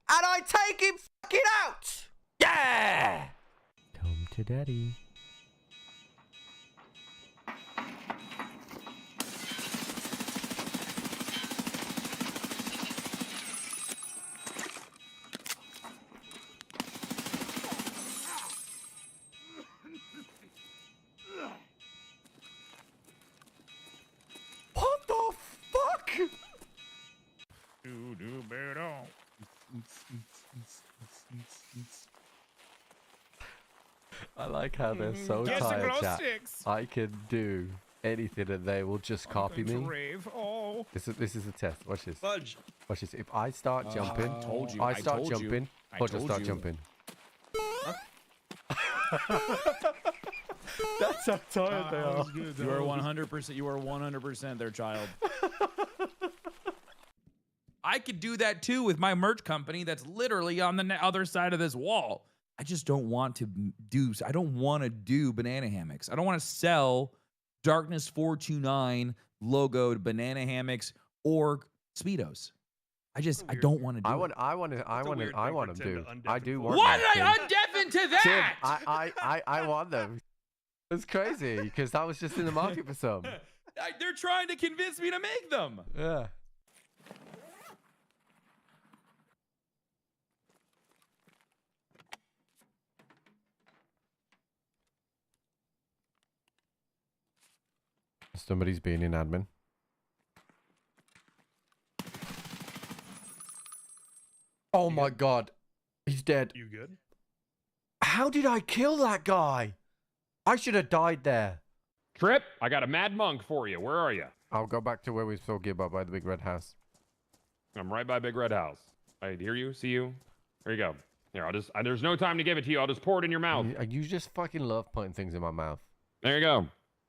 and I take him fucking out. Yeah. Come to daddy. What the fuck? I like how they're so tired, chat. I can do anything and they will just copy me. This is a test. Watch this. Fudge. Watch this. If I start jumping, I start jumping, Fudge will start jumping. That's how tired they are. You are 100%. You are 100% their child. I could do that too with my merch company that's literally on the other side of this wall. I just don't want to do. I don't want to do banana hammocks. I don't want to sell Darkness 429 logoed banana hammocks or Speedos. I don't want to do it. I want them, dude. I do want Why them. did I undeafen to that? Tim, I want them. It's crazy because that was just in the market for some. They're trying to convince me to make them. Yeah. Somebody's being in admin. Oh my god. He's dead. You good? How did I kill that guy? I should have died there. Trip, I got a mad monk for you. Where are you? I'll go back to where we saw Gibba by the big red house. I'm right by Big Red House. I hear you, see you. There you go. Here, I'll just, there's no time to give it to you. I'll just pour it in your mouth. You just fucking love putting things in my mouth. There you go.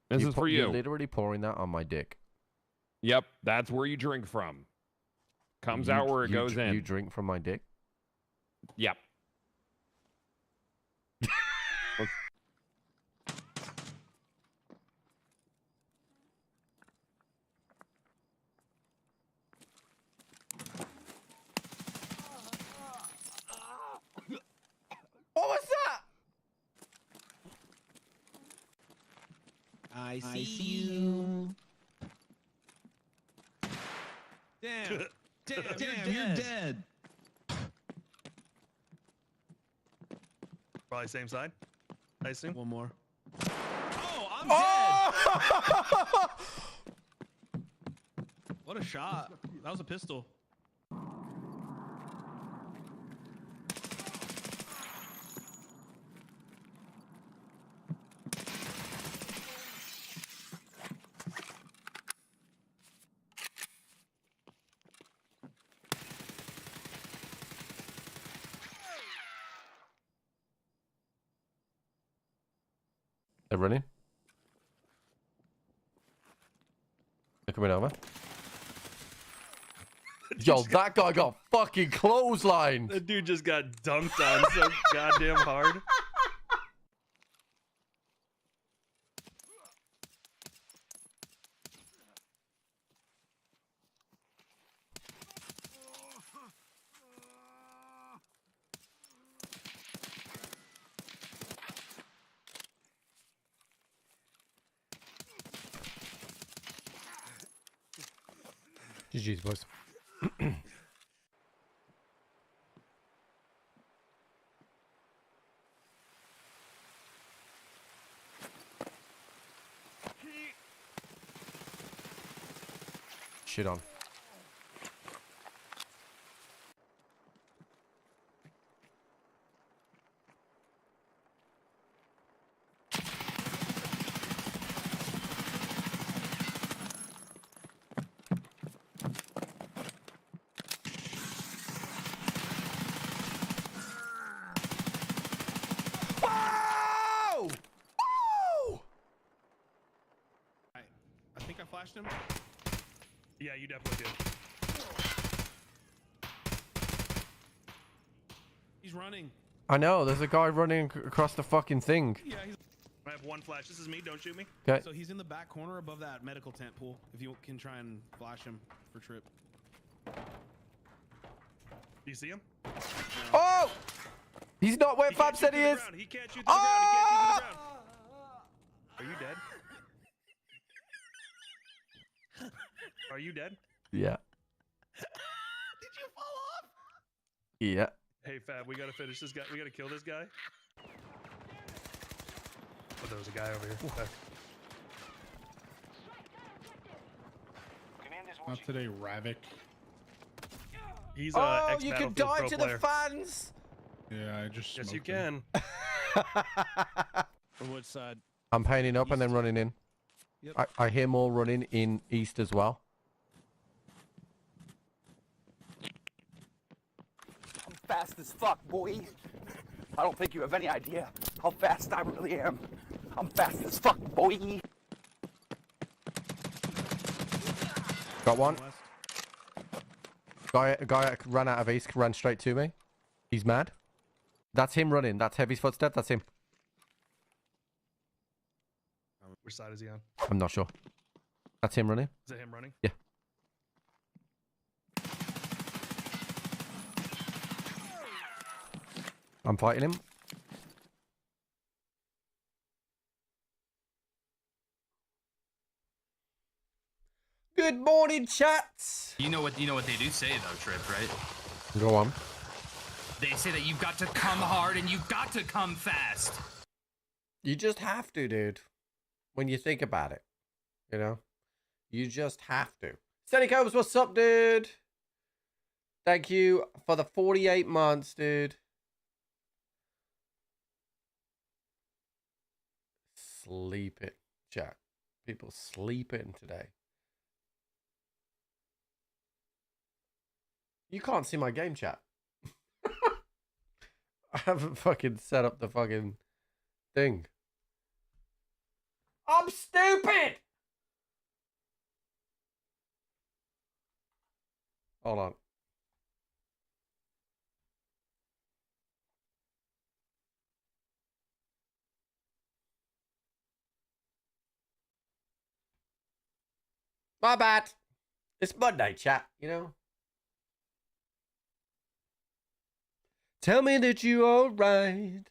This is for you. You're literally pouring that on my dick. Yep, that's where you drink from. Comes out where it goes in. You drink from my dick? Yep. What was that? I see you. Damn. Damn, you're dead. Probably same side, I assume. One more. Oh, I'm dead. What a shot. That was a pistol. They're running. They're coming over. Yo, that guy got fucking clotheslined. That dude just got dunked on so goddamn hard. GG's, boys. Shit on. I think I flashed him. Yeah, you definitely did. He's running. I know, there's a guy running across the fucking thing. Yeah, he's... I have one flash. This is me. Don't shoot me. Okay. So he's in the back corner above that medical tent pool. If you can try and flash him for Trip. Do you see him? Oh! He's not where Fab said he is. He can't shoot through the ground. He can't shoot through the ground. Are you dead? Are you dead? Yeah. Did you fall off? Yeah. Hey, Fab, we gotta finish this guy. We gotta kill this guy. Oh, there was a guy over here. Back. Not today, Ravik. He's Oh, ex you can Battlefield die pro to player. the fans. Yeah, I just Yes, you smoked him. can. On which side? I'm painting up and then running in. Yep. I hear more running in east as well. I'm fast as fuck, boy. I don't think you have any idea how fast I really am. I'm fast as fuck, boy. Got one. West. Guy ran out of east, ran straight to me. He's mad. That's him running. That's Heavy's footstep. That's him. Which side is he on? I'm not sure. That's him running. Is that him running? Yeah. I'm fighting him. Good morning, chats. You know what they do say though, Trip, right? Go on. They say that you've got to come hard and you've got to come fast. You just have to, dude. When you think about it, you know, you just have to. Steady Combs, what's up, dude? Thank you for the 48 months, dude. Sleeping, chat. People sleeping today. You can't see my game chat. I haven't fucking set up the fucking thing. I'm stupid! Hold on. My bad. It's Monday, chat, you know? Tell me that you're alright.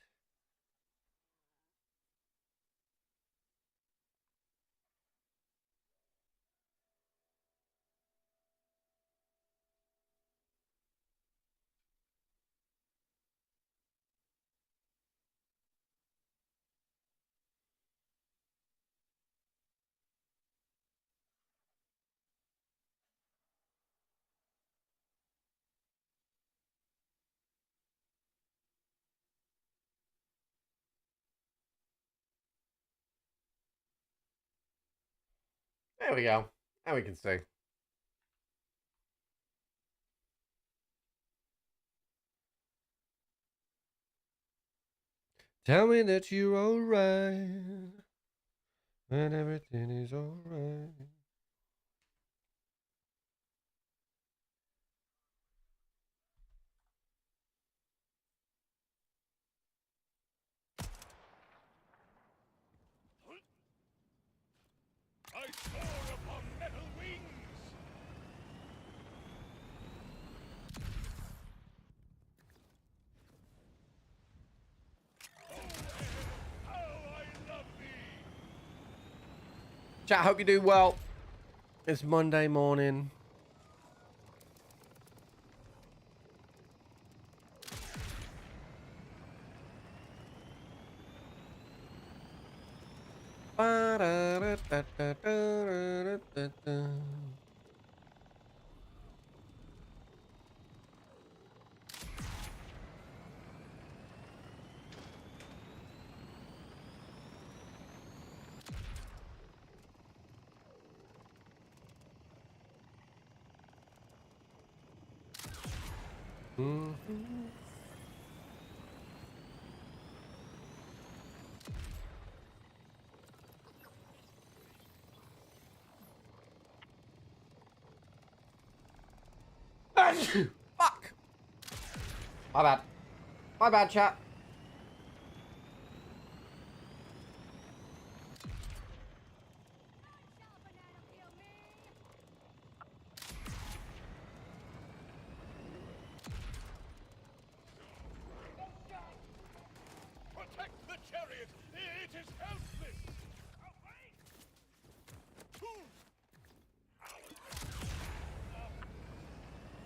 There we go. Now we can see. Tell me that you're alright. And everything is alright. I soar upon metal wings! Oh, how I love thee! Chat, hope you're doing well. It's Monday morning. Fuck. My bad. My bad, chat.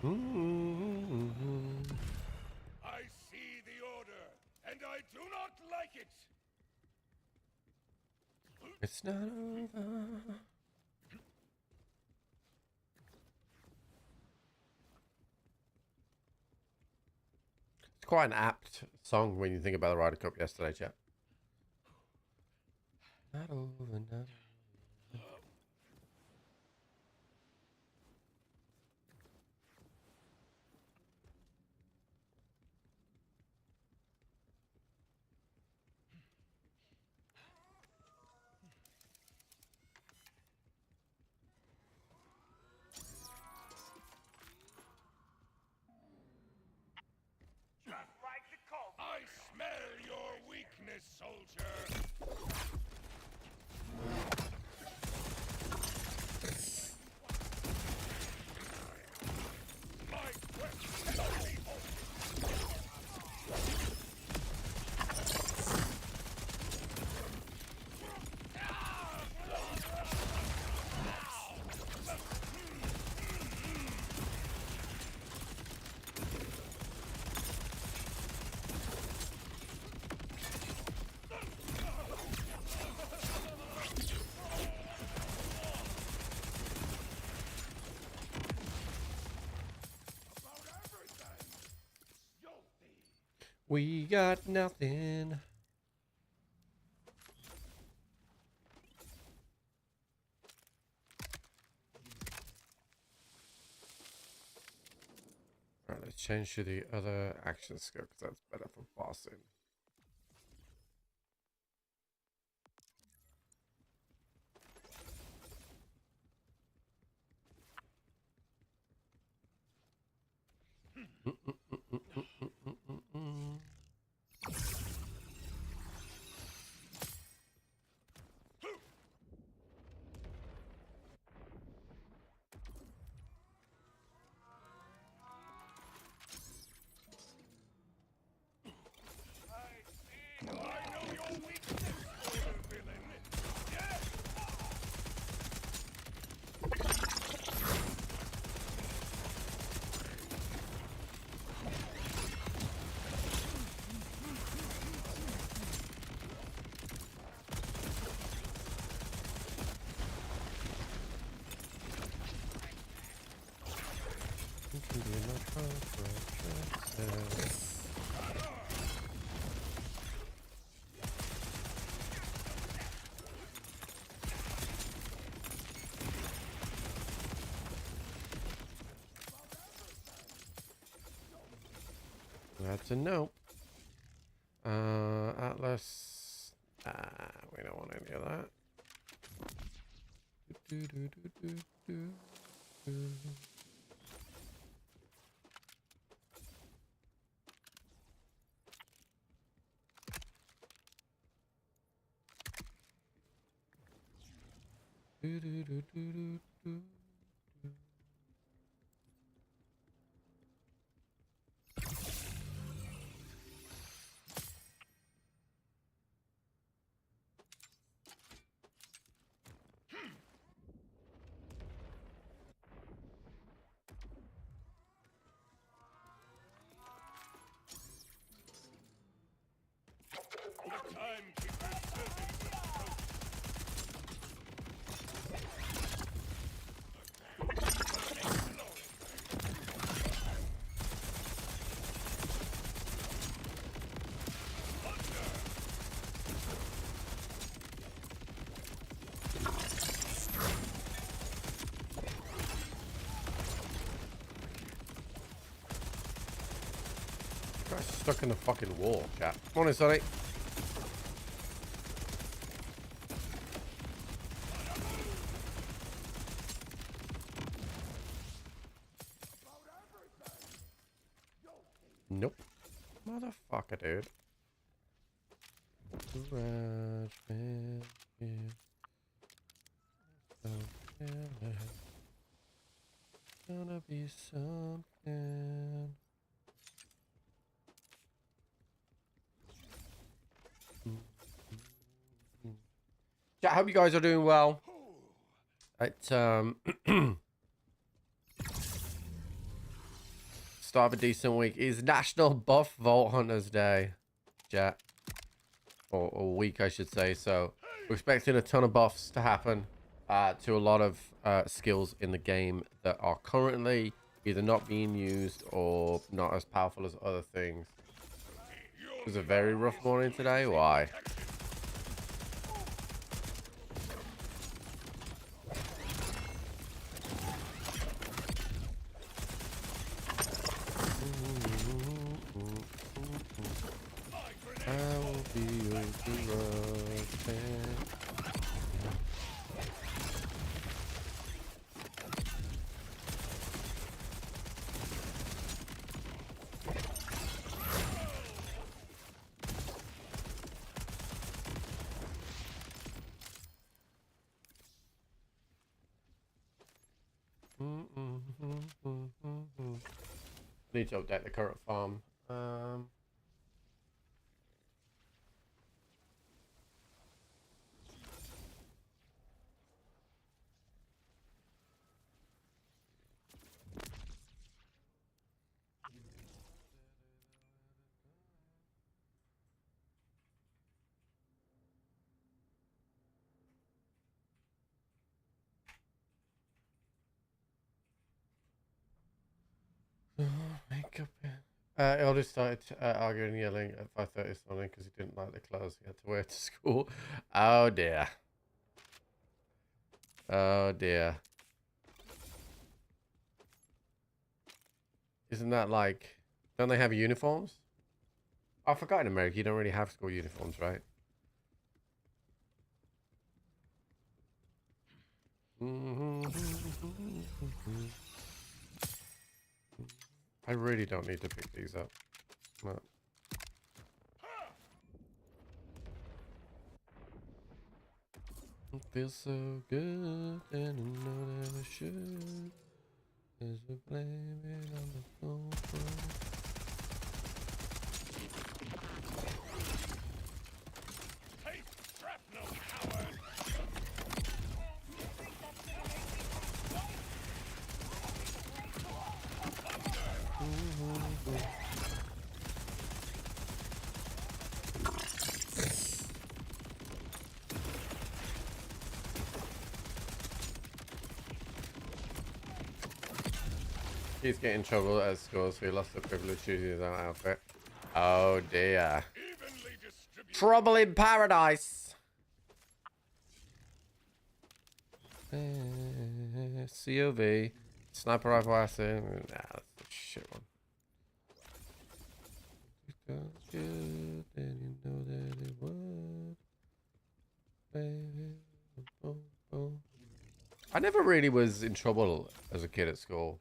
I see the order, and I do not like it. It's not over. It's quite an apt song when you think about the Ryder Cup yesterday, chat. Not over, not over. I smell your weakness, soldier. My quest is only hope. We got nothing. Alright, let's change to the other action skill because that's better for bossing. I know your weakness, little villain. Yes! That's a no. Atlas. We don't want any of that. The timekeeper's servants approach. Guy's stuck in the fucking wall, chat. Come on in, Sonny. Nope. Motherfucker, dude. Garage, man, yeah. So, yeah. Gonna be something. Yeah, I hope you guys are doing well. It's start of a decent week. Is National Buff Vault Hunters Day, chat. Or week, I should say. So we're expecting a ton of buffs to happen to a lot of skills in the game that are currently either not being used or not as powerful as other things. It was a very rough morning today. Why? I will be your hero. Need to update the current farm. Makeup. Elder started arguing and yelling at 5:30 this morning because he didn't like the clothes he had to wear to school. Oh dear. Oh dear. Isn't that like... Don't they have uniforms? I forgot in America you don't really have school uniforms, right? I really don't need to pick these up. No. It feels so good, and I know that I should. Cause we blame it on the phone. Take shrapnel, coward! He's getting in trouble at school, so he lost the privilege of choosing his own outfit. Oh dear. Evenly distributed. Trouble in paradise. COV. Sniper rifle assassin. Nah, that's a shit one. It got good, and you know that it would. Baby, boom, boom. I never really was in trouble as a kid at school.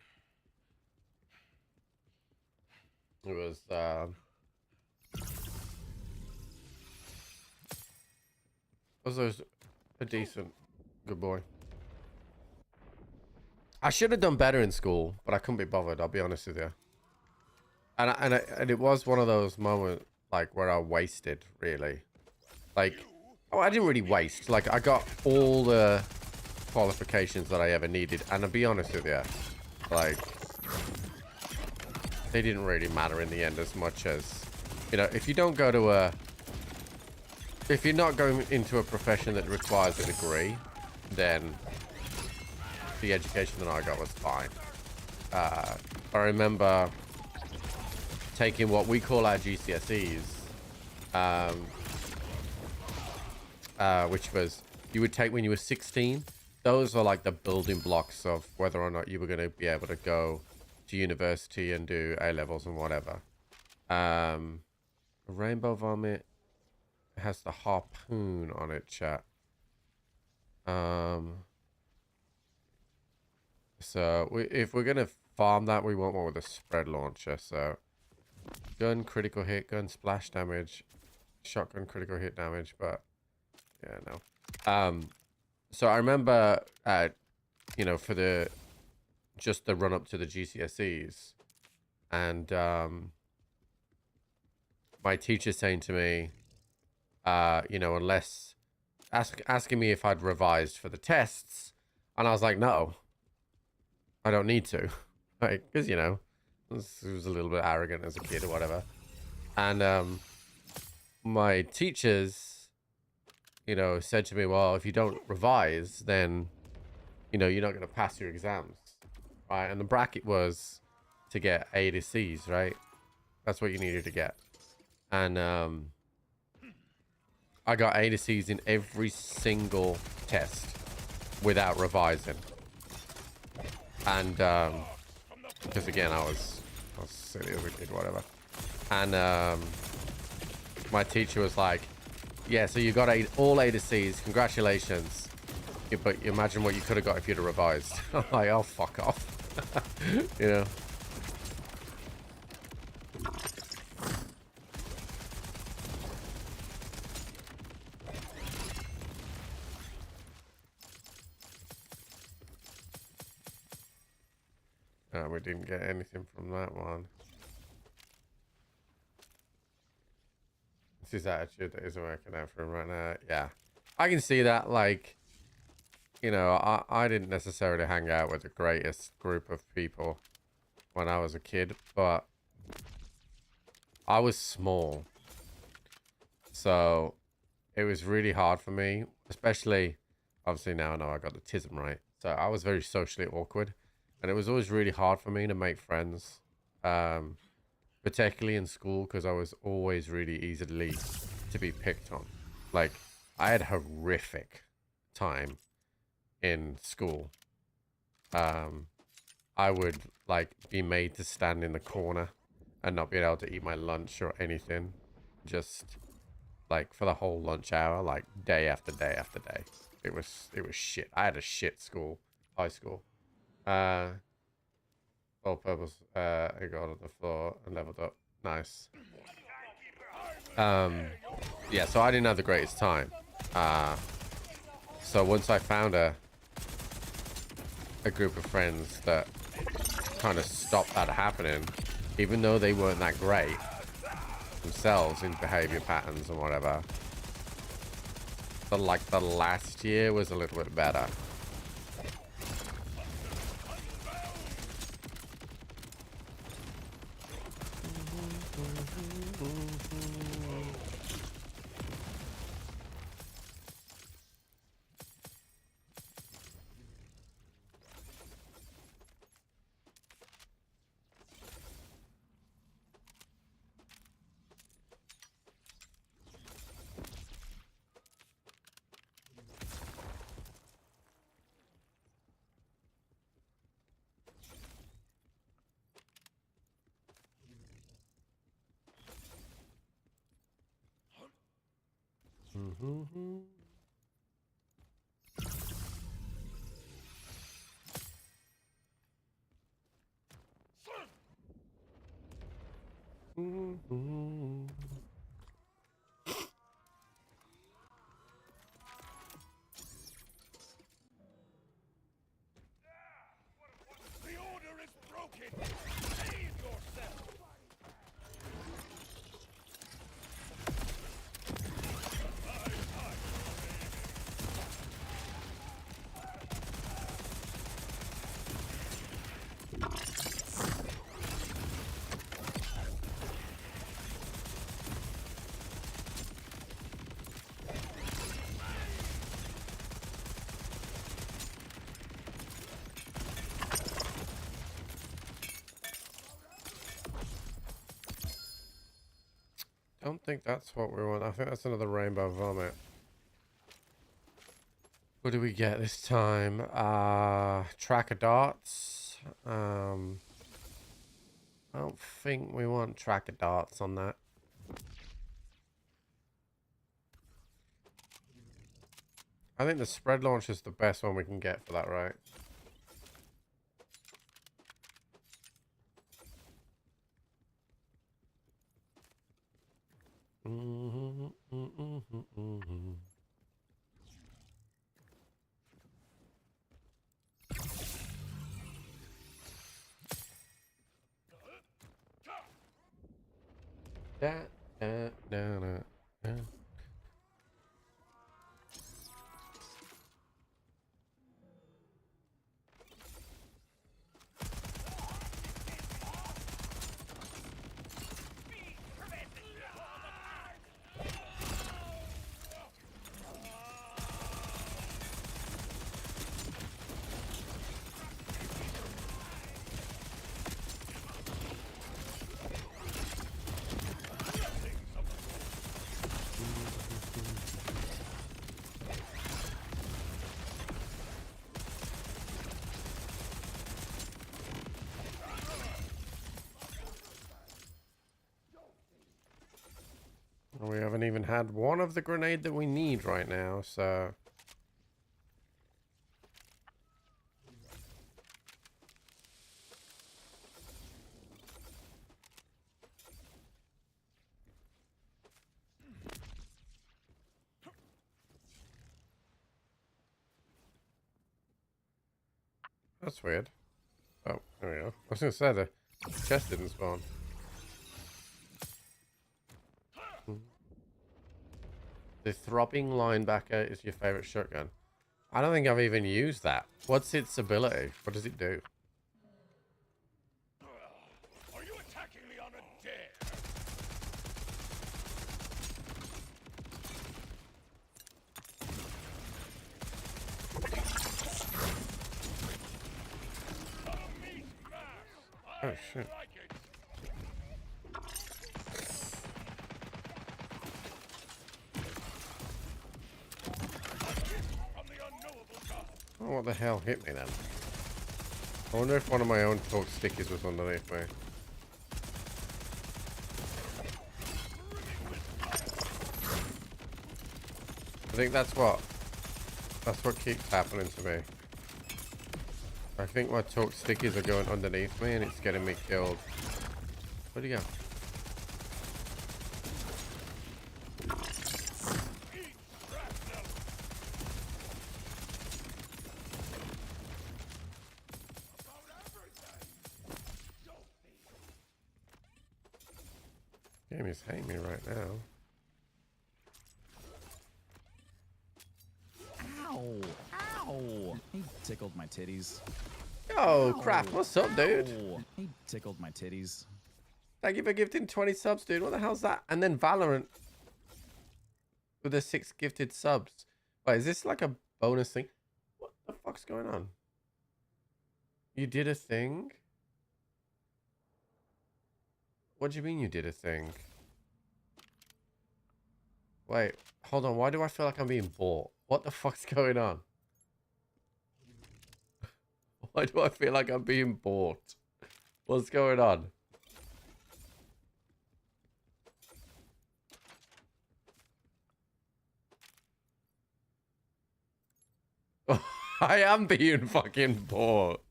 It was, I was a decent, good boy. I should have done better in school, but I couldn't be bothered, I'll be honest with you. And it was one of those moments, like, where I wasted, really. Like, oh, I didn't really waste. Like, I got all the qualifications that I ever needed. And I'll be honest with you, like... They didn't really matter in the end as much as, you know, if you don't go to a, if you're not going into a profession that requires a degree, then the education that I got was fine. I remember taking what we call our GCSEs, which was, you would take when you were 16. Those are like the building blocks of whether or not you were going to be able to go to university and do A-levels and whatever. Rainbow Vomit has the harpoon on it, chat. So if we're gonna farm that, we want one with a spread launcher. So gun critical hit, gun splash damage, shotgun critical hit damage, but yeah, no. So I remember you know, for the just the run up to the GCSEs, and my teacher saying to me, you know, unless asking me if I'd revised for the tests, and I was like, no, I don't need to, like, because, you know, He was a little bit arrogant as a kid or whatever. And my teachers, you know, said to me, well, if you don't revise, then, you know, you're not going to pass your exams, right? And the bracket was to get A to C's, right? That's what you needed to get. And I got A to C's in every single test without revising. And because again, I was silly as a kid, whatever. And my teacher was like, yeah, so you got all A to C's, congratulations. Yeah, but imagine what you could have got if you'd have revised. I'm like, oh, fuck off. You know? We didn't get anything from that one. It's his attitude that isn't working out for him right now. Yeah. I can see that, like, you know, I didn't necessarily hang out with the greatest group of people when I was a kid, but I was small. So it was really hard for me, especially, obviously now I know I got the autism, right? So I was very socially awkward. And it was always really hard for me to make friends, particularly in school, because I was always really easily to be picked on. Like, I had a horrific time in school. I would, like, be made to stand in the corner and not be able to eat my lunch or anything. Just, like, for the whole lunch hour, like, day after day after day. It was shit. I had a shit school, high school. All purpose, I got on the floor and leveled up. Nice. Yeah, so I didn't have the greatest time. So once I found a group of friends that kind of stopped that happening, even though they weren't that great themselves in behavior patterns and whatever, but like the last year was a little bit better. The order is broken. Save yourself. Don't think that's what we want. I think that's another rainbow vomit. What do we get this time? Tracker darts. I don't think we want tracker darts on that. I think the spread launch is the best one we can get for that, right? We haven't even had one of the grenade that we need right now, so... That's weird. Oh, there we go. I was going to say the chest didn't spawn. The throbbing linebacker is your favorite shotgun. I don't think I've even used that. What's its ability? What does it do? Are you attacking me on a dare? Oh shit. Like it. From the unknowable god. Oh, what the hell hit me then? I wonder if one of my own torque stickies was underneath me. I think that's what keeps happening to me. I think my torque stickies are going underneath me and it's getting me killed. Where'd he go? Game is hating me right now. Ow! Ow! He tickled my titties. Yo, Craft, what's up, dude? Ow. He tickled my titties. Thank you for gifting 20 subs, dude. What the hell's that? And then Valorant with the 6 gifted subs. Wait, is this like a bonus thing? What the fuck's going on? You did a thing? What do you mean you did a thing? Wait, hold on. Why do I feel like I'm being bought? What the fuck's going on? Why do I feel like I'm being bought? What's going on? I am being fucking bought.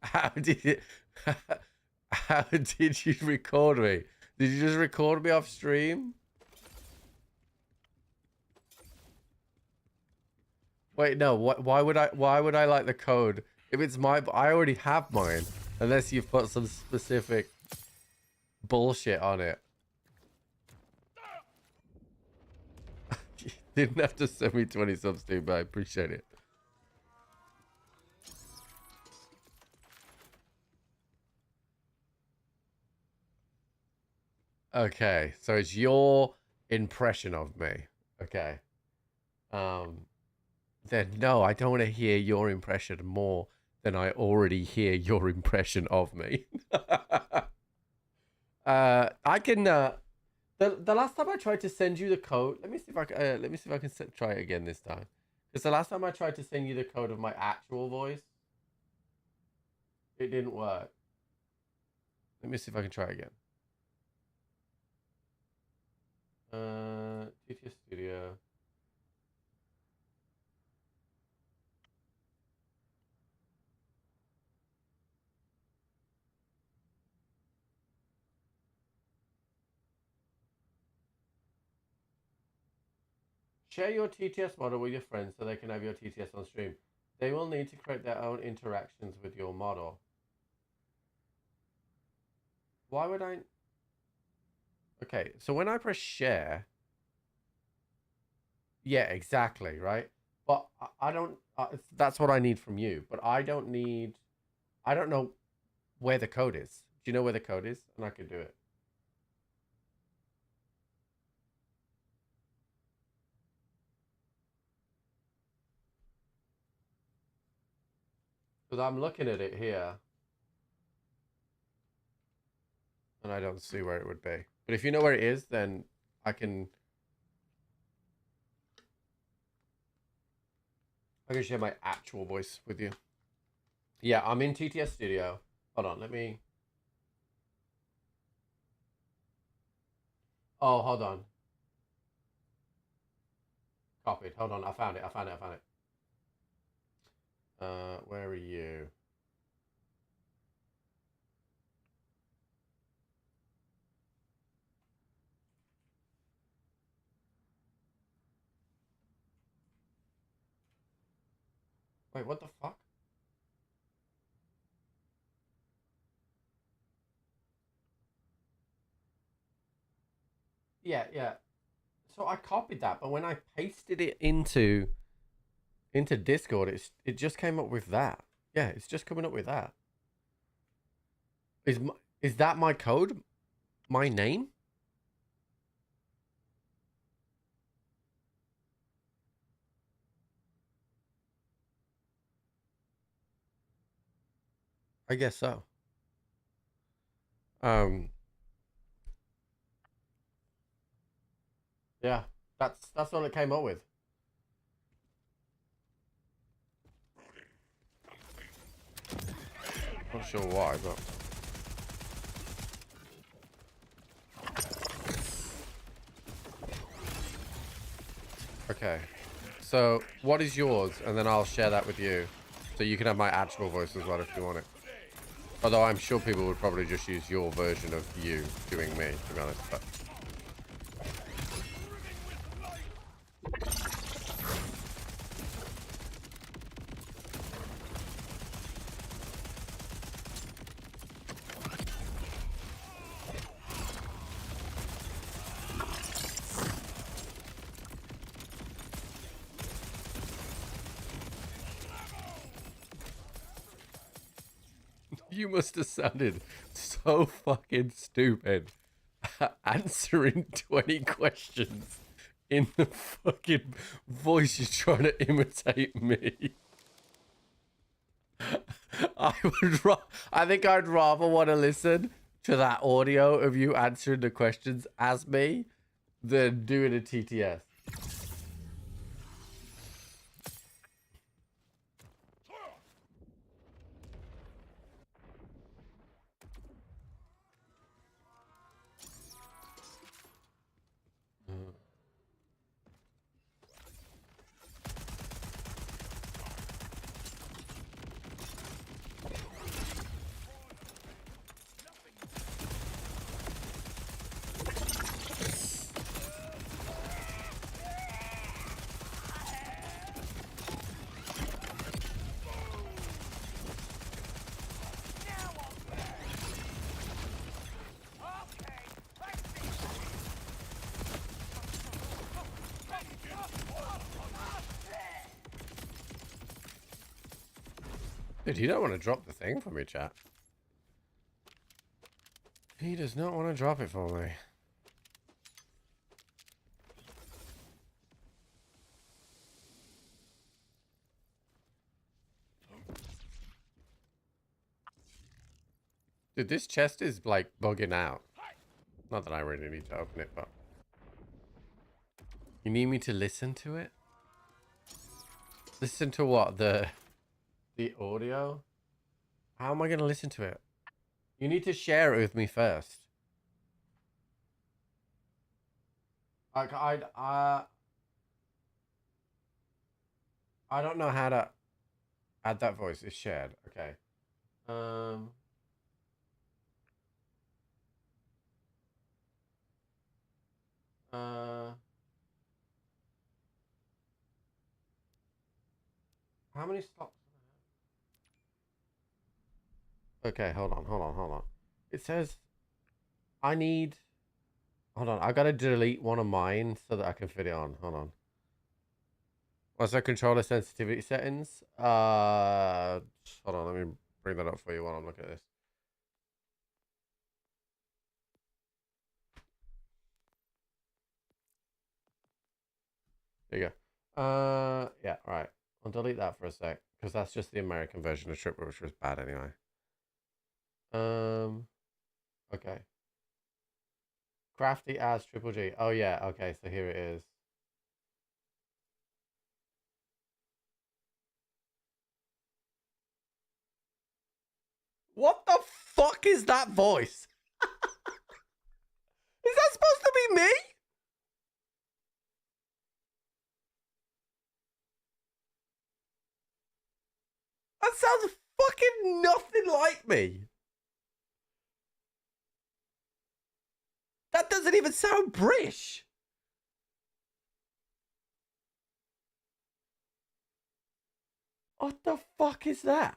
How did you record me? Did you just record me off stream? Wait, no. Why would I like the code? If it's my, I already have mine. Unless you've put some specific bullshit on it. You didn't have to send me 20 subs, dude, but I appreciate it. Okay, so it's your impression of me. Okay. Then no, I don't want to hear your impression more than I already hear your impression of me. I can the last time I tried to send you the code, let me see if I can try it again this time. Because the last time I tried to send you the code of my actual voice, it didn't work. Let me see if I can try again. TTS Studio. Share your TTS model with your friends so they can have your TTS on stream. They will need to create their own interactions with your model. Why would I... Okay, so when I press share... Yeah, exactly, right? But I don't... that's what I need from you. But I don't need... I don't know where the code is. Do you know where the code is? And I could do it. Because I'm looking at it here. And I don't see where it would be. But if you know where it is, then I can share my actual voice with you. Yeah, I'm in TTS Studio. Hold on, let me... Oh, hold on. Copied. Hold on. I found it. I found it. I found it. Where are you? Wait, what the fuck? Yeah, yeah. So I copied that, but when I pasted it into Discord, it just came up with that. Yeah, it's just coming up with that. Is that my code? My name? I guess so. Yeah, that's all it came up with. Not sure why, but okay. So what is yours, and then I'll share that with you, so you can have my actual voice as well if you want it. Although I'm sure people would probably just use your version of you doing me, to be honest. But you must have sounded so fucking stupid answering 20 questions in the fucking voice you're trying to imitate me. I think I'd rather want to listen to that audio of you answering the questions as me than doing a TTS. Dude, he don't want to drop the thing for me, chat. He does not want to drop it for me. Dude, this chest is like bugging out. Not that I really need to open it, but you need me to listen to it? Listen to what? The audio? How am I going to listen to it? You need to share it with me first. I don't know how to add that voice. It's shared. Okay. How many stops? Okay, hold on. It says I need... Hold on, I gotta delete one of mine so that I can fit it on. Hold on. What's the controller sensitivity settings? Hold on, let me bring that up for you while I'm looking at this. There you go. Yeah, right. I'll delete that for a sec, because that's just the American version of Tripper, which was bad anyway. Okay. Crafty as Triple G. Oh yeah, okay, so here it is. What the fuck is that voice? Is that supposed to be be me? That sounds fucking nothing like me. That doesn't even sound British. What the fuck is that?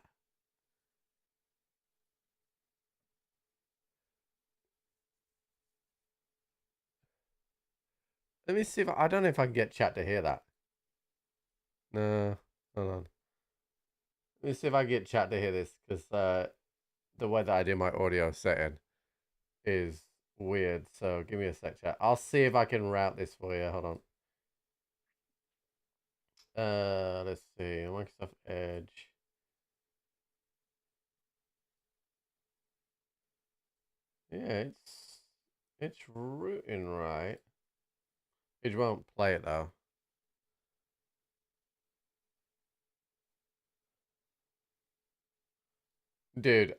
Let me see if I don't know if I can get chat to hear that. No, hold on. Let me see if I can get chat to hear this, because the way that I do my audio setting is weird. So give me a sec, chat. I'll see if I can route this for you. Hold on. Let's see. Microsoft Edge. Yeah, it's routing right. It won't play it though. Dude,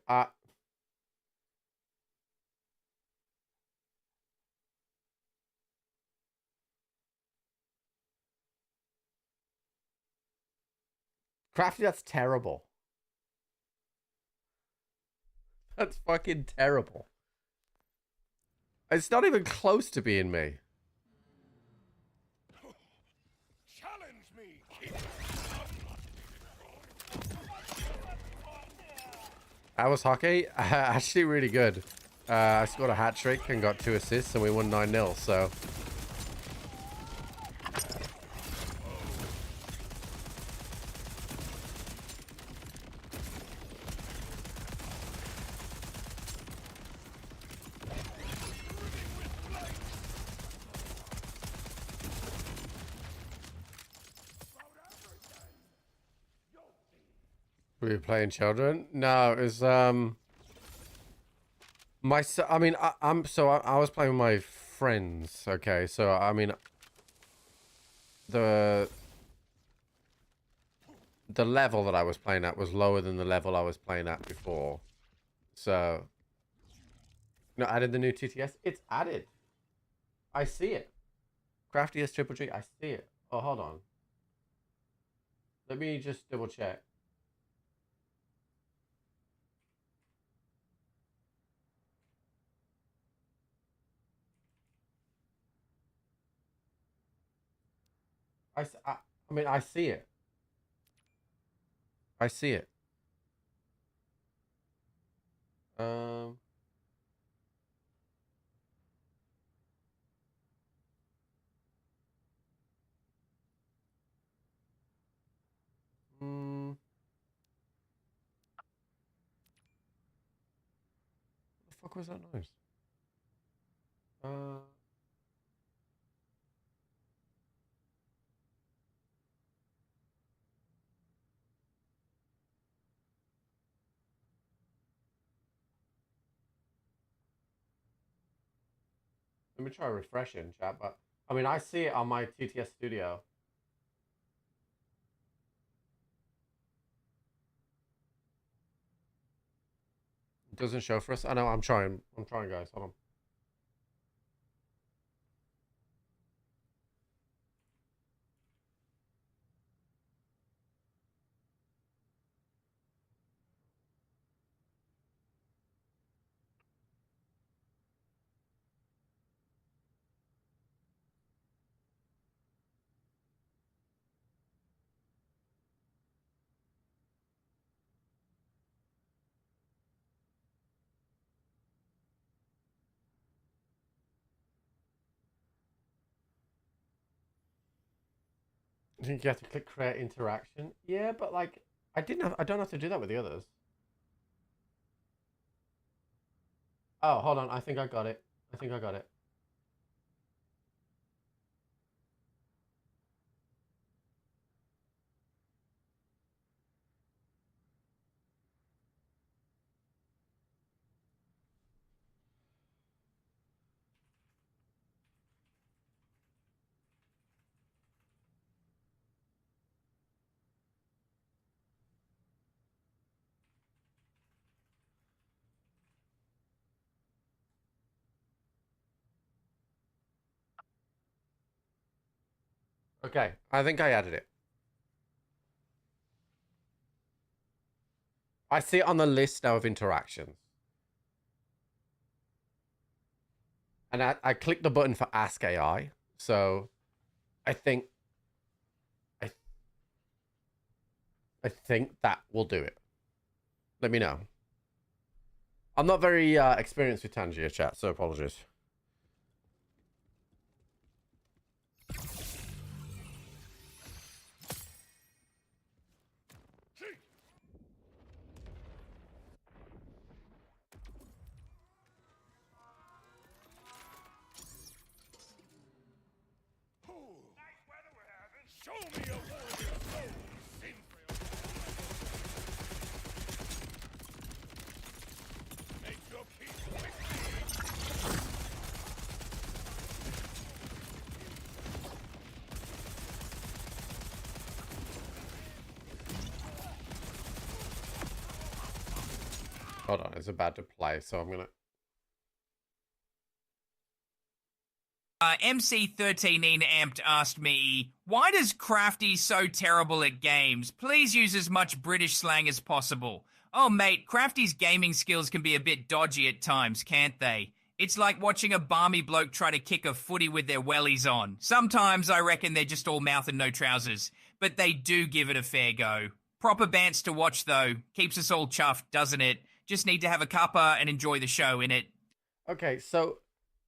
Crafty, that's terrible. That's fucking terrible. It's not even close to being me. Challenge me. That was hockey. Actually really good. I scored a hat trick and got 2 assists and we won 9-0, so. Were you playing children? No, it was I mean, I was playing with my friends. Okay, so I mean, the level that I was playing at was lower than the level I was playing at before. So, no, added the new TTS. It's added. I see it. Craftiest Triple G. I see it. Oh, hold on. Let me just double check. I mean, I see it. I see it. Um. What the fuck was that noise? Let me try refreshing, chat. But I mean, I see it on my TTS Studio. It doesn't show for us. I know. I'm trying. I'm trying, guys. Hold on. I think you have to click create interaction. Yeah, but like, I don't have to do that with the others. Oh, hold on. I think I got it. I think I got it. Okay, I think I added it. I see it on the list now of interactions. And I clicked the button for Ask AI. So I think that will do it. Let me know. I'm not very experienced with Tangier chat, so apologies. Nice weather we're having. Show me a warrior soul. Sing for your Make your peace with me. Hold on, it's about to play, so I'm gonna. MC13 Amped asked me, why does Crafty so terrible at games? Please use as much British slang as possible. Oh, mate, Crafty's gaming skills can be a bit dodgy at times, can't they? It's like watching a barmy bloke try to kick a footy with their wellies on. Sometimes I reckon they're just all mouth and no trousers, but they do give it a fair go. Proper bants to watch, though. Keeps us all chuffed, doesn't it? Just need to have a cuppa and enjoy the show, innit? Okay, so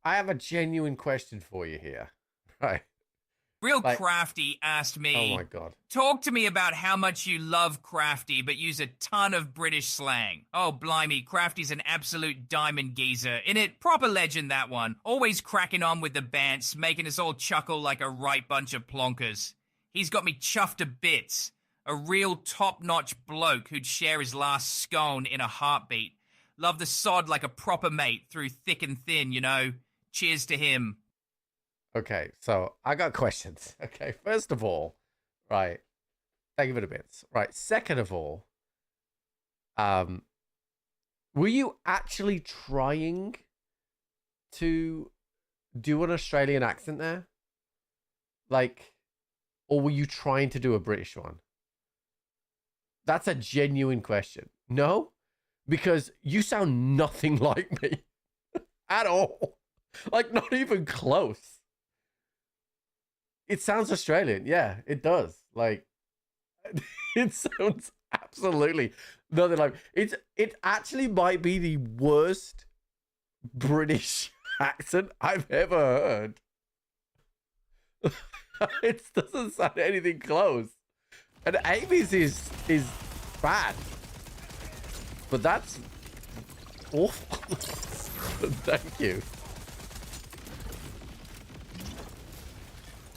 I have a genuine question for you here. Right. Real Like- Crafty asked me, Oh my god. talk to me about how much you love Crafty, but use a ton of British slang. Oh, blimey, Crafty's an absolute diamond geezer. In it, proper legend, that one. Always cracking on with the bants, making us all chuckle like a right bunch of plonkers. He's got me chuffed to bits. A real top-notch bloke who'd share his last scone in a heartbeat. Love the sod like a proper mate through thick and thin, you know. Cheers to him. Okay, so I got questions. Okay, first of all, right. Thank you for the bits. Right. Second of all, were you actually trying to do an Australian accent there? Like, or were you trying to do a British one? That's a genuine question. No? Because you sound nothing like me at all. Like, not even close. It sounds Australian. Yeah, it does. Like, it sounds absolutely nothing like it actually might be the worst British accent I've ever heard. It doesn't sound anything close. And Amy's is bad. But that's awful. Thank you.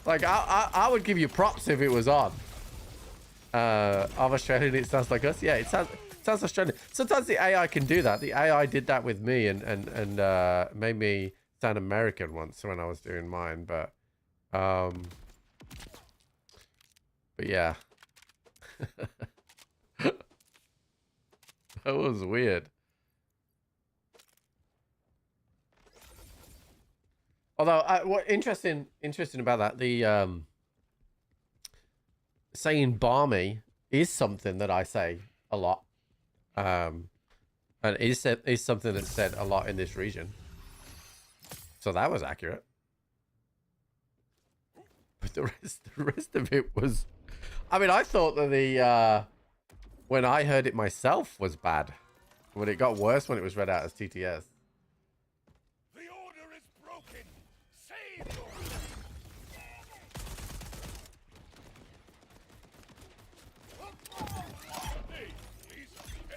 Like, I would give you props if it was on. Of Australian, it sounds like us. Yeah, it sounds Australian. Sometimes the AI can do that. The AI did that with me and made me sound American once when I was doing mine. But yeah. That was weird. Although, what interesting about that, the saying "barmy" is something that I say a lot, and is something that's said a lot in this region. So that was accurate. But the rest of it was, I mean, I thought that the when I heard it myself was bad, but it got worse when it was read out as TTS. The order is broken. Save your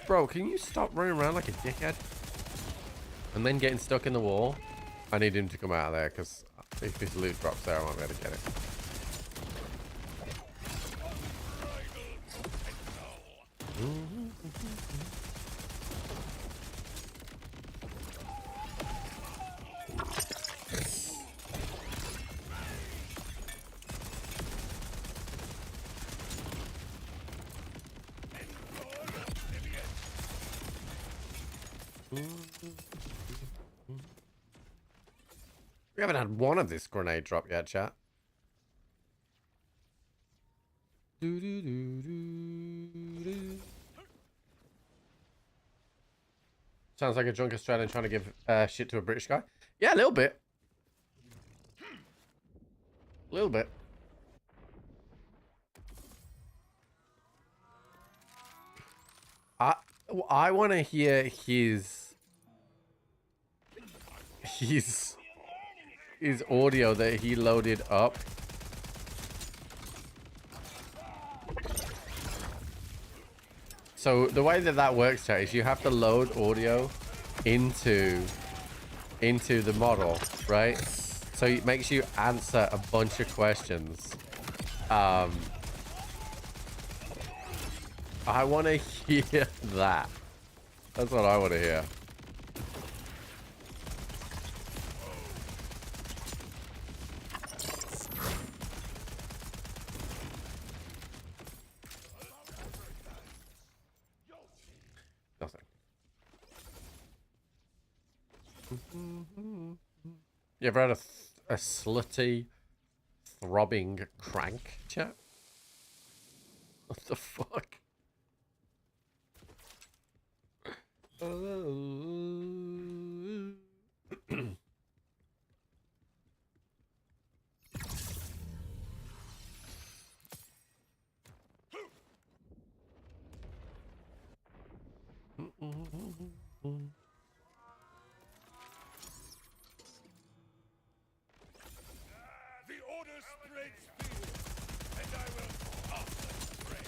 Bro, can you stop running around like a dickhead? And then getting stuck in the wall? I need him to come out of there, because if his loot drops there, I won't be able to get it. We haven't had one of this grenade drop yet, chat. Sounds like a drunk Australian trying to give shit to a British guy. Yeah, a little bit. A little bit. I want to hear his audio that he loaded up. So the way that that works, chat, is you have to load audio into the model, right? So it makes you answer a bunch of questions. I want to hear that. That's what I want to hear. Nothing. You ever had a slutty, throbbing crank, chat? What the fuck? The order spreads fear, and I will also spread.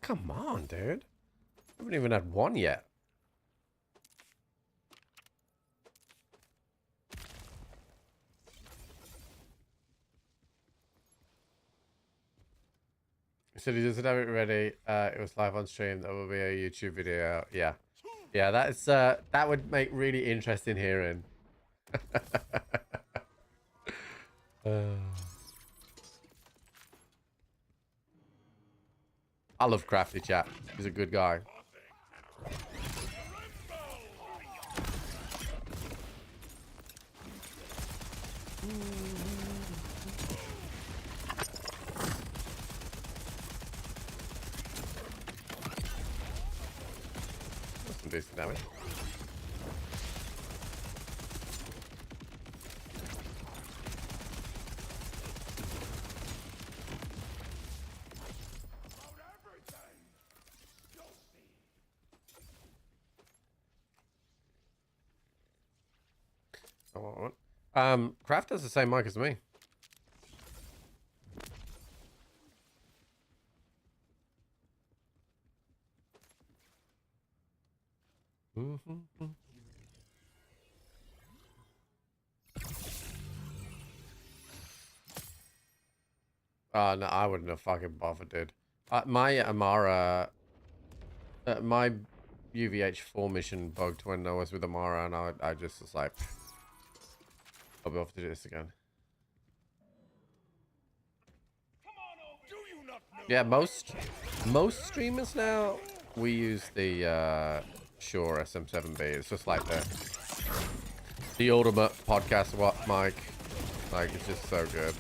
Come on, dude. I haven't even had one yet. So he doesn't have it ready. It was live on stream. That will be a YouTube video. Yeah. Yeah, that's that would make really interesting hearing. I love Crafty, chat. He's a good guy. That's some decent damage. Craft has the same mic as me. No, I wouldn't have fucking bothered, dude. My Amara, my UVH4 mission bugged when I was with Amara, and I just was like, I'll be off to do this again. Yeah, most streamers now, we use the Shure SM7B. It's just like the ultimate podcast mic. Like, it's just so good.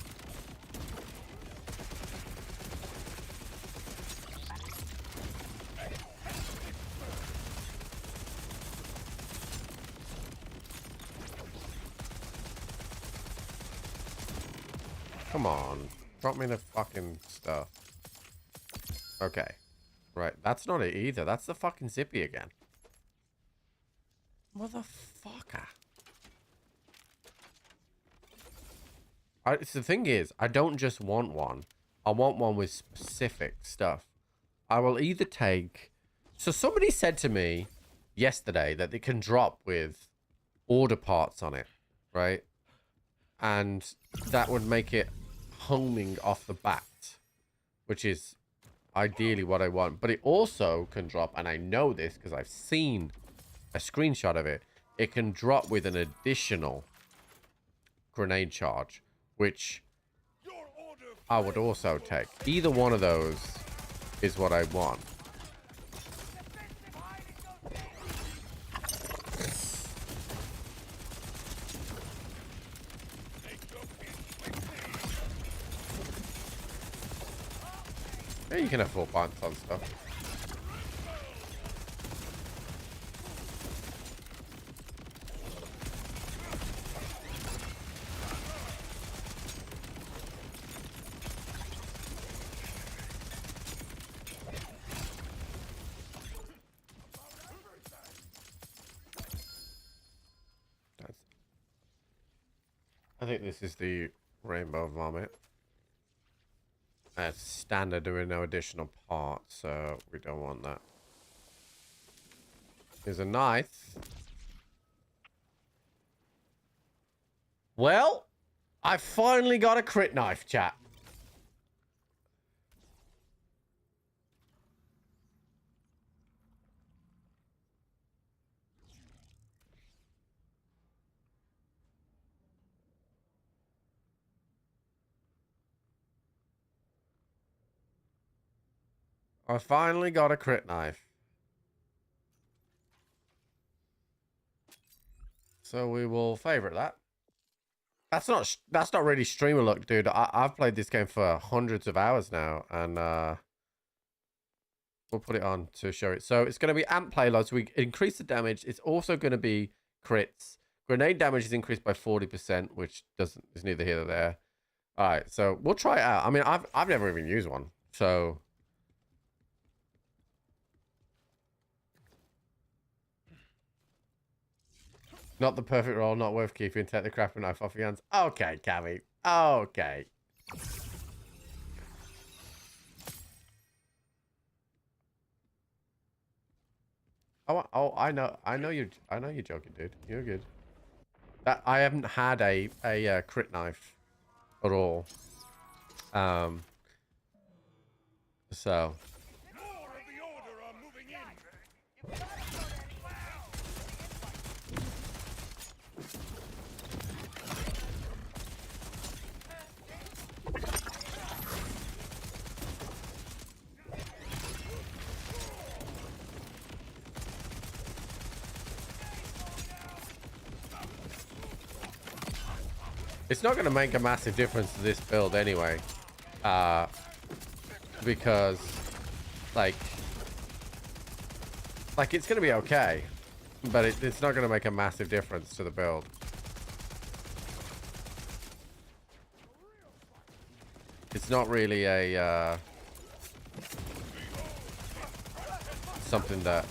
Come on. Drop me the fucking stuff. Okay. Right. That's not it either. That's the fucking Zippy again. Motherfucker. The thing is, I don't just want one. I want one with specific stuff. I will either take... So somebody said to me yesterday that it can drop with order parts on it, right? And that would make it homing off the bat, which is ideally what I want. But it also can drop, and I know this because I've seen a screenshot of it, it can drop with an additional grenade charge, which Your order I would also take. Either one of those is what I want. Yeah, you can have 4 points on stuff. I think this is the rainbow vomit. That's standard with no additional parts, so we don't want that. Here's a knife. Well, I finally got a crit knife, chat. I finally got a crit knife. So we will favorite that. That's not really streamer luck, dude. I've played this game for hundreds of hours now, and we'll put it on to show it. So it's going to be amp payload, so we increase the damage. It's also going to be crits. Grenade damage is increased by 40%, which is neither here nor there. All right, so we'll try it out. I mean, I've never even used one, so. Not the perfect roll, not worth keeping. Take the crafting knife off your hands. Okay, Cammy. Okay. Oh, I know you're joking, dude. You're good. That I haven't had a crit knife at all. So. more of the order are moving in. It's not going to make a massive difference to this build anyway. Because, like it's going to be okay. But it's not going to make a massive difference to the build. It's not really a, something that...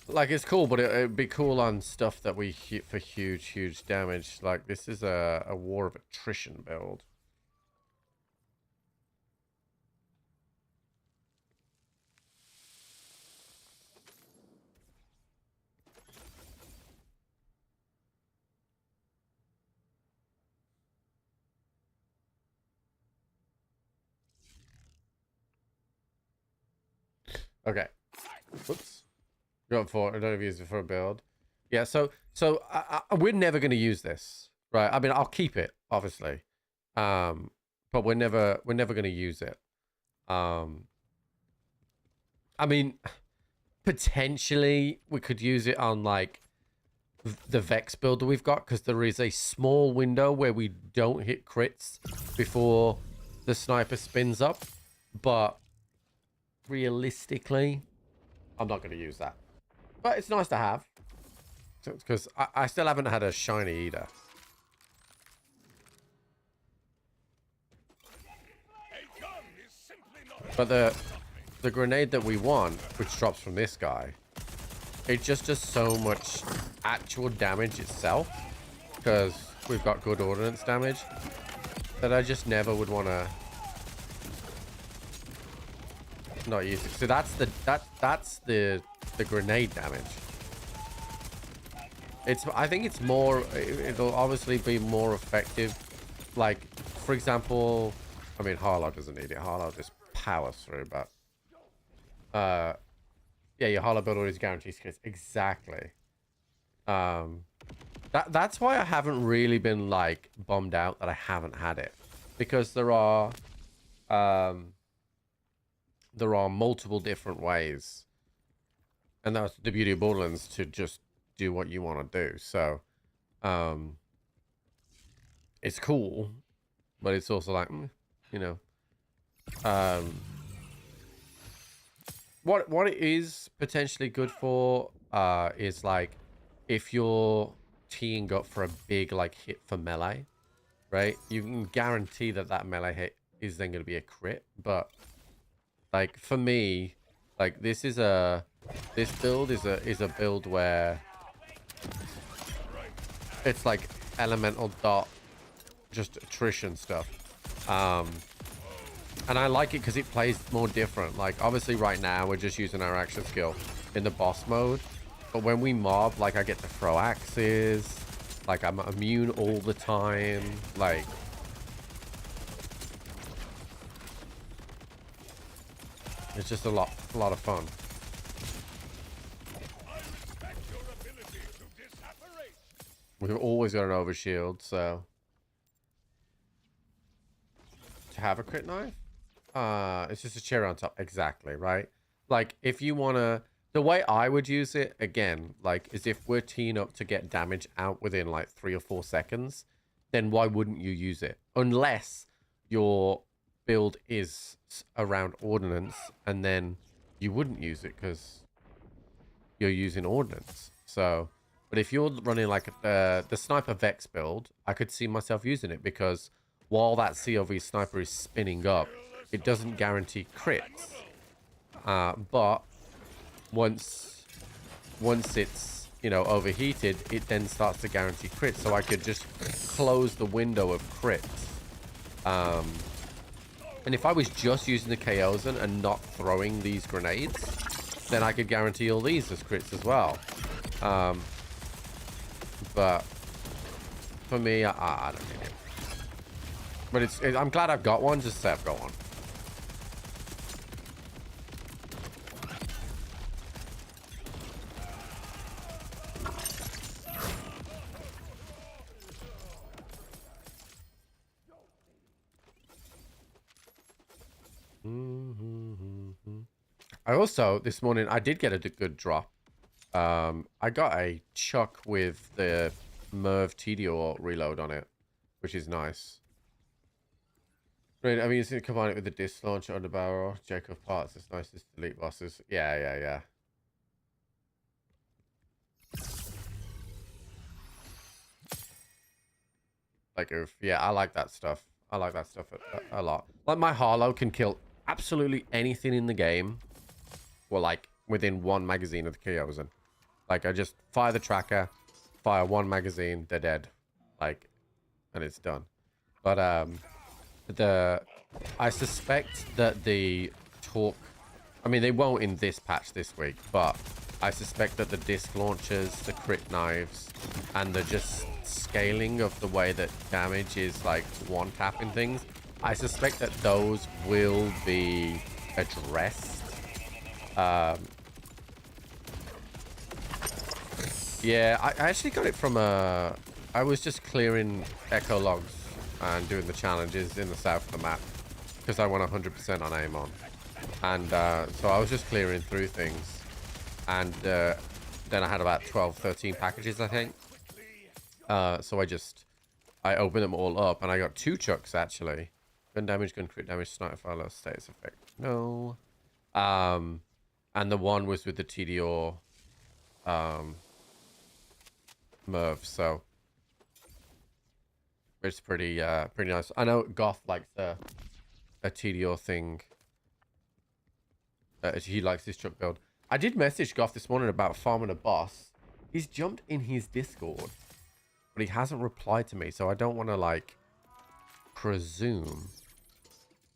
like, it's cool, but it'd be cool on stuff that we hit for huge damage. Like, this is a war of attrition build. Okay. Whoops. Got for I don't know if you use it for a build. Yeah, so we're never going to use this, right? I mean, I'll keep it obviously, but we're never going to use it. I mean, potentially we could use it on like the Vex build that we've got, because there is a small window where we don't hit crits before the sniper spins up, but realistically, I'm not going to use that. But it's nice to have, because I still haven't had a shiny either. A gun is simply not But the grenade that we want, which drops from this guy, it just does so much actual damage itself, because we've got good ordnance damage, that I just never would want to not use it. So that's the grenade damage. I think it's more, it'll obviously be more effective. Like, for example, I mean, Harlow doesn't need it. Harlow just powers through, but Yeah, your hollow build always guarantees crits. Exactly. That's why I haven't really been like bummed out that I haven't had it, because there are multiple different ways, and that's the beauty of Borderlands, to just do what you want to do. So it's cool, but it's also like, you know, what it is potentially good for is like if you're teeing up for a big like hit for melee, right? You can guarantee that that melee hit is then going to be a crit. But like for me, like this build is a build where it's like elemental dot, just attrition stuff. And I like it because it plays more different. Like obviously right now we're just using our action skill in the boss mode, but when we mob, like I get to throw axes, like I'm immune all the time, like it's just a lot of fun. We've always got an overshield, so to have a crit knife, it's just a cherry on top. Exactly, right? Like if you want to, the way I would use it again, like, is if we're teeing up to get damage out within like 3 or 4 seconds, then why wouldn't you use it? Unless your build is around ordnance, and then you wouldn't use it because you're using ordnance. So, but if you're running like the Sniper Vex build, I could see myself using it, because while that COV sniper is spinning up, it doesn't guarantee crits. But once it's, you know, overheated, it then starts to guarantee crits. So I could just close the window of crits. And if I was just using the Chaosan and not throwing these grenades, then I could guarantee all these as crits as well. But for me, I don't need it. But I'm glad I've got one, just to say I've got one. I also, this morning, I did get a good drop. I got a chuck with the Merv TDO reload on it, which is nice. Right, I mean, you can combine it with the disc launcher on the barrel. Jacob parts, it's nice to delete bosses. Yeah. Like, yeah, I like that stuff. I like that stuff a lot. Like, my Harlow can kill absolutely anything in the game. Well, like, within one magazine of the Chaosan. Like, I just fire the tracker, fire one magazine, they're dead. Like, and it's done. But, I suspect that the torque, I mean, they won't in this patch this week, but I suspect that the disc launchers, the crit knives, and the just scaling of the way that damage is like one tapping things, I suspect that those will be addressed. Yeah, I actually got it from I was just clearing echo logs and doing the challenges in the south of the map, because I went 100% on Amon. And so I was just clearing through things. And then I had about 12, 13 packages, I think. So I opened them all up, and I got 2 chucks, actually. Gun damage, gun crit damage, sniper fire, low status effect. No. And the one was with the TDO Merv, so it's pretty nice. I know Goth likes a TDO thing. He likes his truck build. I did message Goth this morning about farming a boss. He's jumped in his Discord, but he hasn't replied to me, so I don't want to like presume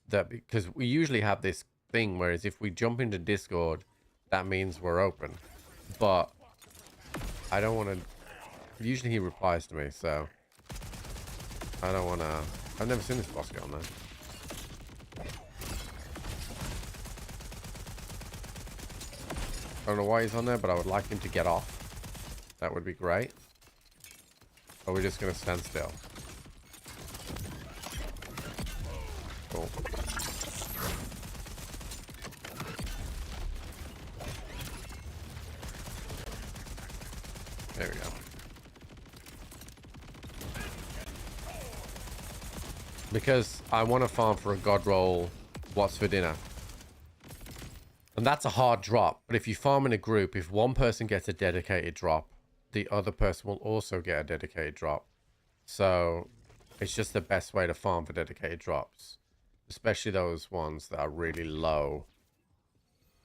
that, because we usually have this thing, whereas if we jump into Discord, that means we're open. But I don't want to. Usually he replies to me, so I don't want to. I've never seen this boss get on there. I don't know why he's on there, but I would like him to get off. That would be great. Or we're just going to stand still. Cool. There we go. Because I want to farm for a god roll. What's for dinner? And that's a hard drop. But if you farm in a group, if one person gets a dedicated drop, the other person will also get a dedicated drop. So it's just the best way to farm for dedicated drops. Especially those ones that are really low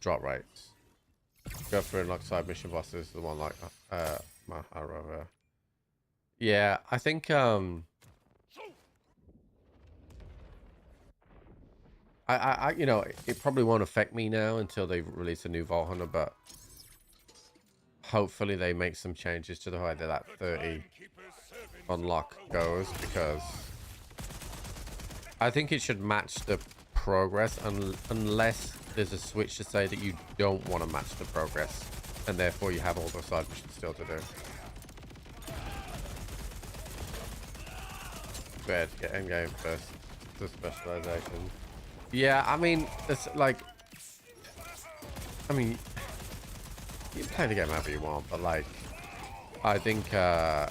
drop rates. Go for unlock side mission bosses, the one like Mahara. Yeah, I think I you know, it probably won't affect me now until they release a new Vault Hunter, but hopefully they make some changes to the way that 30 unlock goes, because I think it should match the progress unless there's a switch to say that you don't want to match the progress and therefore you have all those side missions still to do. Good, get endgame first. The specialization. Yeah, I mean, it's like, I mean, you can play the game however you want, but like, I think the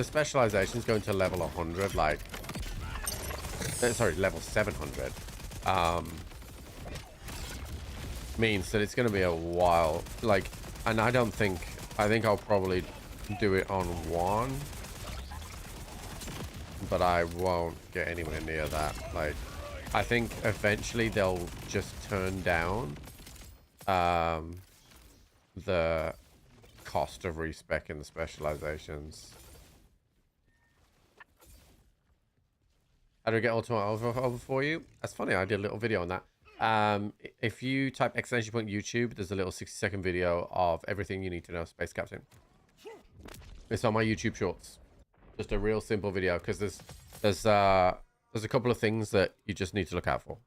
specializations going to level 100, like, sorry, level 700, means that it's going to be a while, like, and I think I'll probably do it on 1, but I won't get anywhere near that. Like, I think eventually they'll just turn down the cost of respec-ing the specializations. How do I get Ultimate over for you? That's funny, I did a little video on that. If you type !YouTube, there's a little 60-second video of everything you need to know Space Captain. It's on my YouTube Shorts. Just a real simple video, because there's a couple of things that you just need to look out for.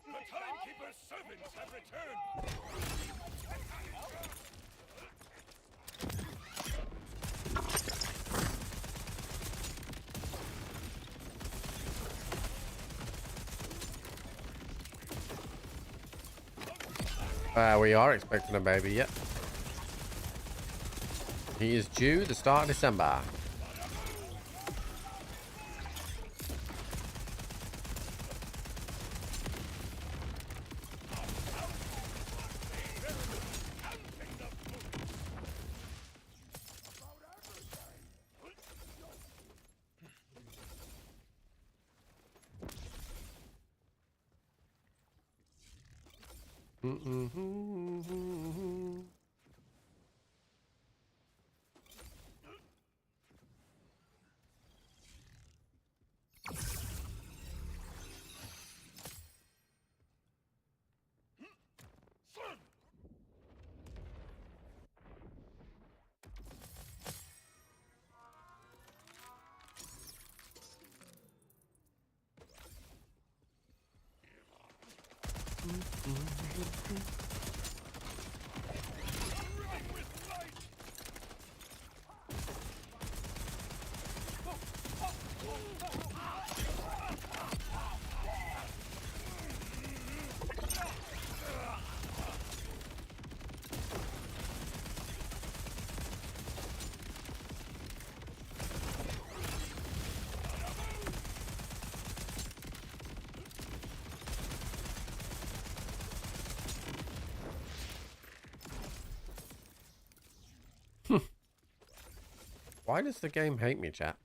The Timekeeper's servants have returned. We are expecting a baby, yep. He is due the start of December. Why does the game hate me, chat?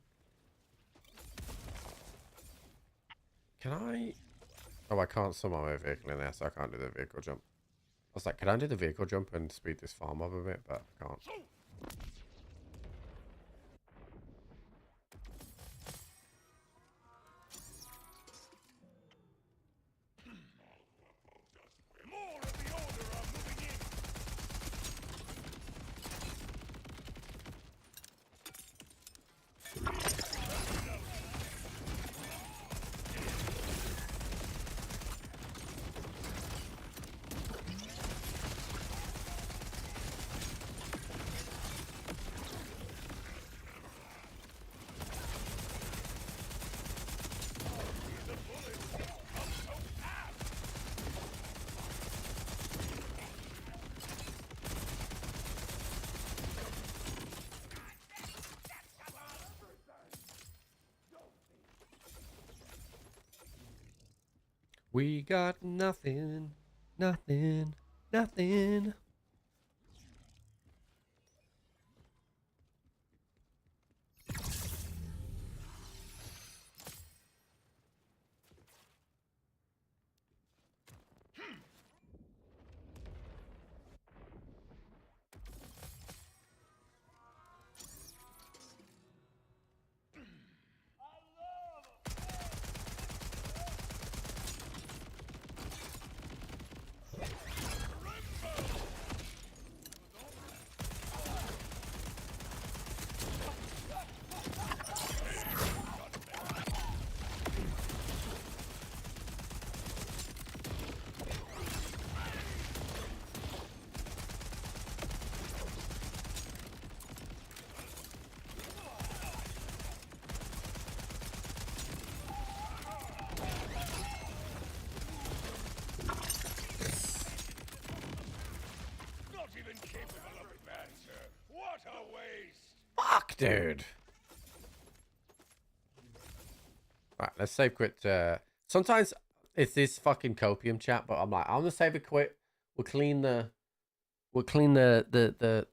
Can I... Oh, I can't summon my vehicle in there, so I can't do the vehicle jump. I was like, can I do the vehicle jump and speed this farm up a bit? But I can't. More of the Order are moving in. We got nothing, nothing, nothing. Not even capable of banter. What a waste! Fuck, dude. Right, let's save quit. Sometimes it's this fucking copium chat, but I'm like, I'm gonna save it quit. We'll clean the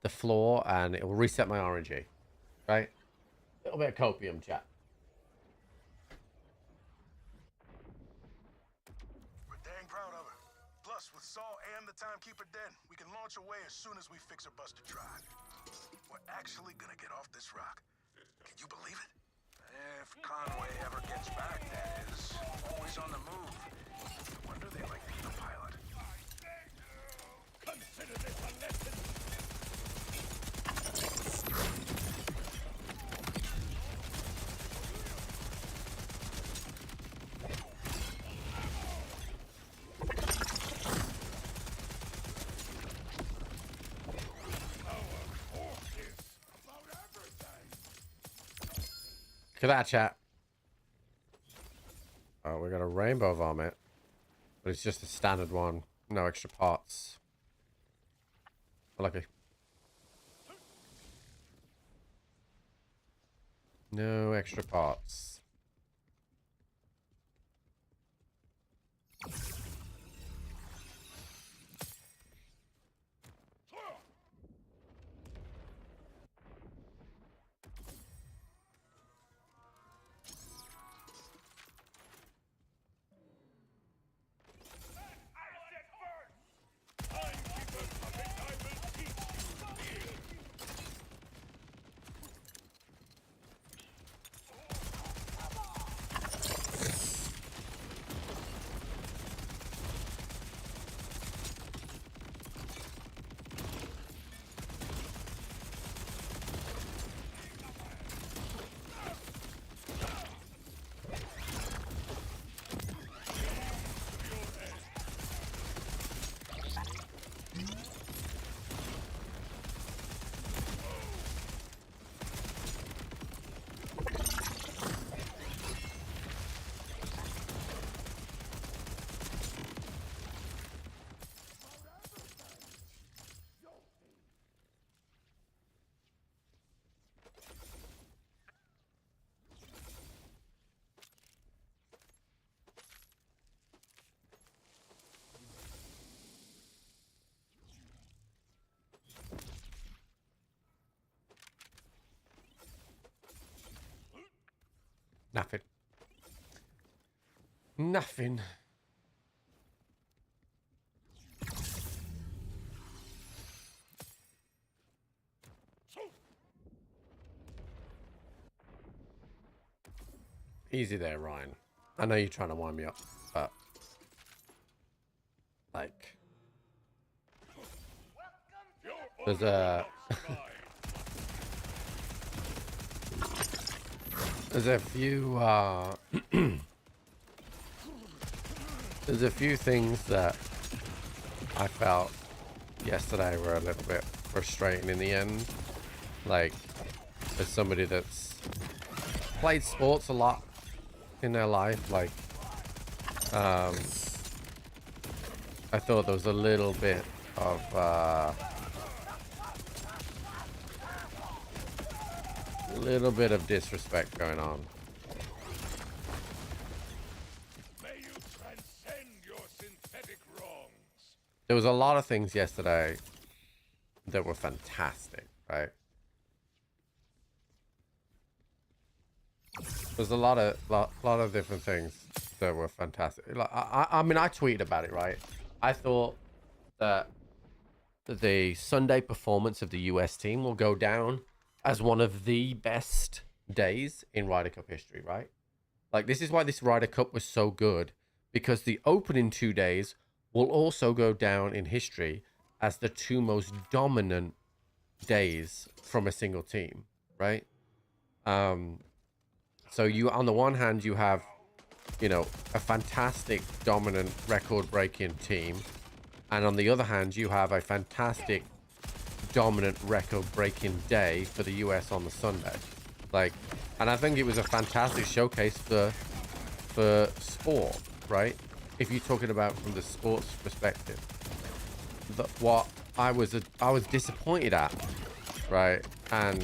floor, and it will reset my RNG. Right? A little bit of copium chat. We're dang proud of her. Plus, with Saul and the Timekeeper dead, we can launch away as soon as we fix her Buster Drive. We're actually gonna get off this rock. Can you believe it? If Conway ever gets back, that is. Always on the move. No wonder they like being a pilot. Consider this a lesson. Look at that, chat. Oh, we got a rainbow vomit. But it's just a standard one. No extra parts. Lucky. No extra parts. Nothing. Nothing. Easy there, Ryan. I know you're trying to wind me up, but like there's a there's a few there's a few things that I felt yesterday were a little bit frustrating in the end. Like, as somebody that's played sports a lot in their life, like, I thought there was a little bit of disrespect going on. May you transcend there was a lot of things yesterday that were fantastic, right? There's a lot of different things that were fantastic. Like, I mean, I tweeted about it, right? I thought that the Sunday performance of the US team will go down as one of the best days in Ryder Cup history, right? Like, this is why this Ryder Cup was so good, because the opening 2 days will also go down in history as the two most dominant days from a single team, right? So you, on the one hand, you have, you know, a fantastic, dominant, record-breaking team. And on the other hand, you have a fantastic, dominant, record-breaking day for the US on the Sunday. Like, and I think it was a fantastic showcase for sport, right? If you're talking about from the sports perspective. What I was disappointed at, right? And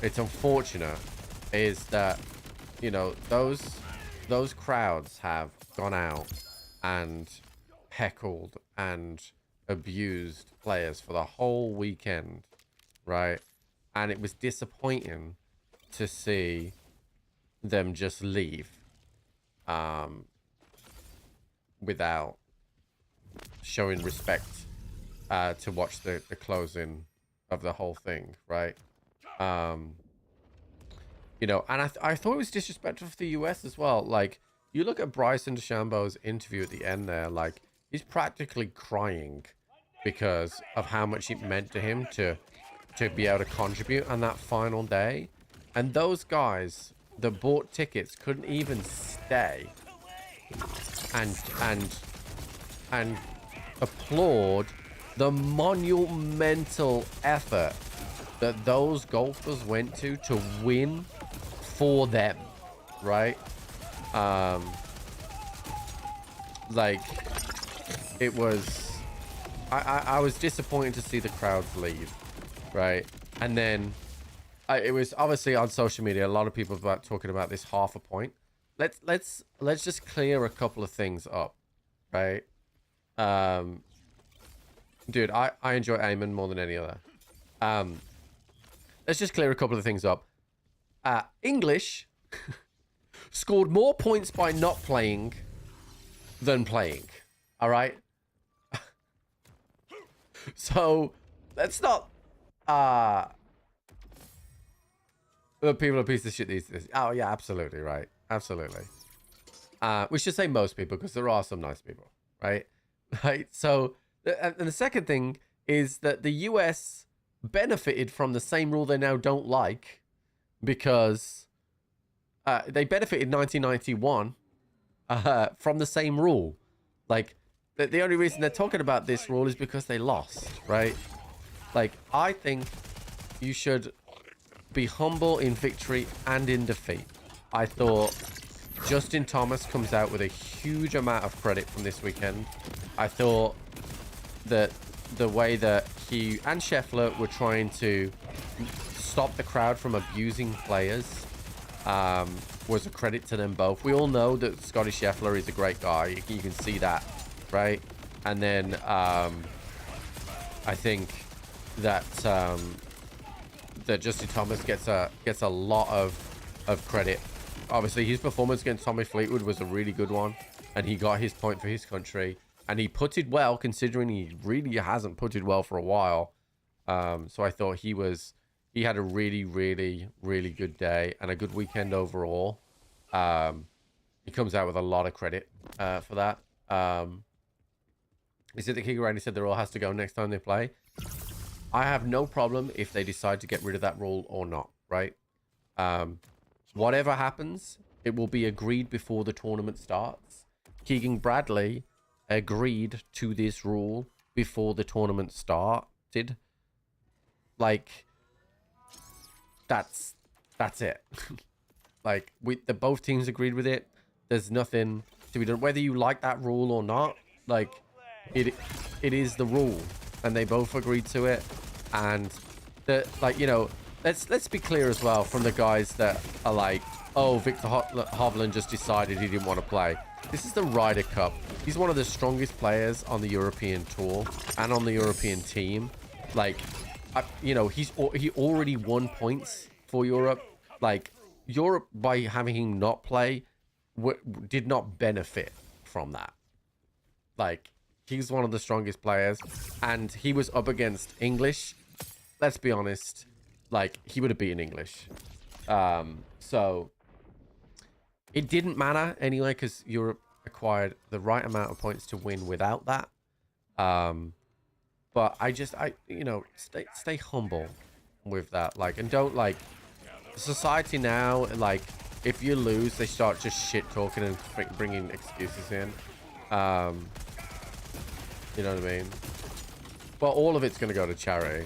it's unfortunate, is that, you know, those crowds have gone out and heckled and abused players for the whole weekend, right? And it was disappointing to see them just leave without showing respect to watch the closing of the whole thing, right? You know, and I thought it was disrespectful for the US as well. Like, you look at Bryson DeChambeau's interview at the end there, like, he's practically crying because of how much it meant to him to be able to contribute on that final day. And those guys that bought tickets couldn't even stay and applaud the monumental effort that those golfers went to win for them, right? Like, it was, I was disappointed to see the crowds leave, right? And then it was obviously on social media, a lot of people about talking about this half a point. Let's just clear a couple of things up, right? Dude, I enjoy Eamon more than any other. Let's just clear a couple of things up. English scored more points by not playing than playing. All right. So let's not. The people are a piece of shit these days. Oh yeah, absolutely right. Absolutely. We should say most people, because there are some nice people, right? Right. So, and the second thing is that the US benefited from the same rule they now don't like, because they benefited 1991 from the same rule. Like, the only reason they're talking about this rule is because they lost, right? Like, I think you should be humble in victory and in defeat. I thought Justin Thomas comes out with a huge amount of credit from this weekend. I thought that the way that he and Scheffler were trying to stop the crowd from abusing players was a credit to them both. We all know that Scotty Scheffler is a great guy. You can see that, right? And then I think that that Justin Thomas gets a lot of credit. Obviously, his performance against Tommy Fleetwood was a really good one, and he got his point for his country, and he putted well, considering he really hasn't putted well for a while. So I thought he had a really, really, really good day and a good weekend overall. He comes out with a lot of credit for that. Is it the King Randy said the rule has to go next time they play? I have no problem if they decide to get rid of that rule or not, right? Whatever happens, it will be agreed before the tournament starts. Keegan Bradley agreed to this rule before the tournament started. Like, that's it. Like, both teams agreed with it. There's nothing to be done. Whether you like that rule or not, like, it is the rule, and they both agreed to it. And like, you know, let's be clear as well from the guys that are like, oh, Victor Hovland just decided he didn't want to play. This is the Ryder Cup. He's one of the strongest players on the European tour and on the European team. Like, you know, he already won points for Europe. Like, Europe, by having him not play, did not benefit from that. Like, he's one of the strongest players, and he was up against English. Let's be honest, like, he would have beaten English. So it didn't matter anyway, because Europe acquired the right amount of points to win without that. But you know, stay humble with that. Like, and don't, like, society now, like, if you lose, they start just shit talking and bringing excuses in. You know what I mean? Well, all of it's going to go to charity,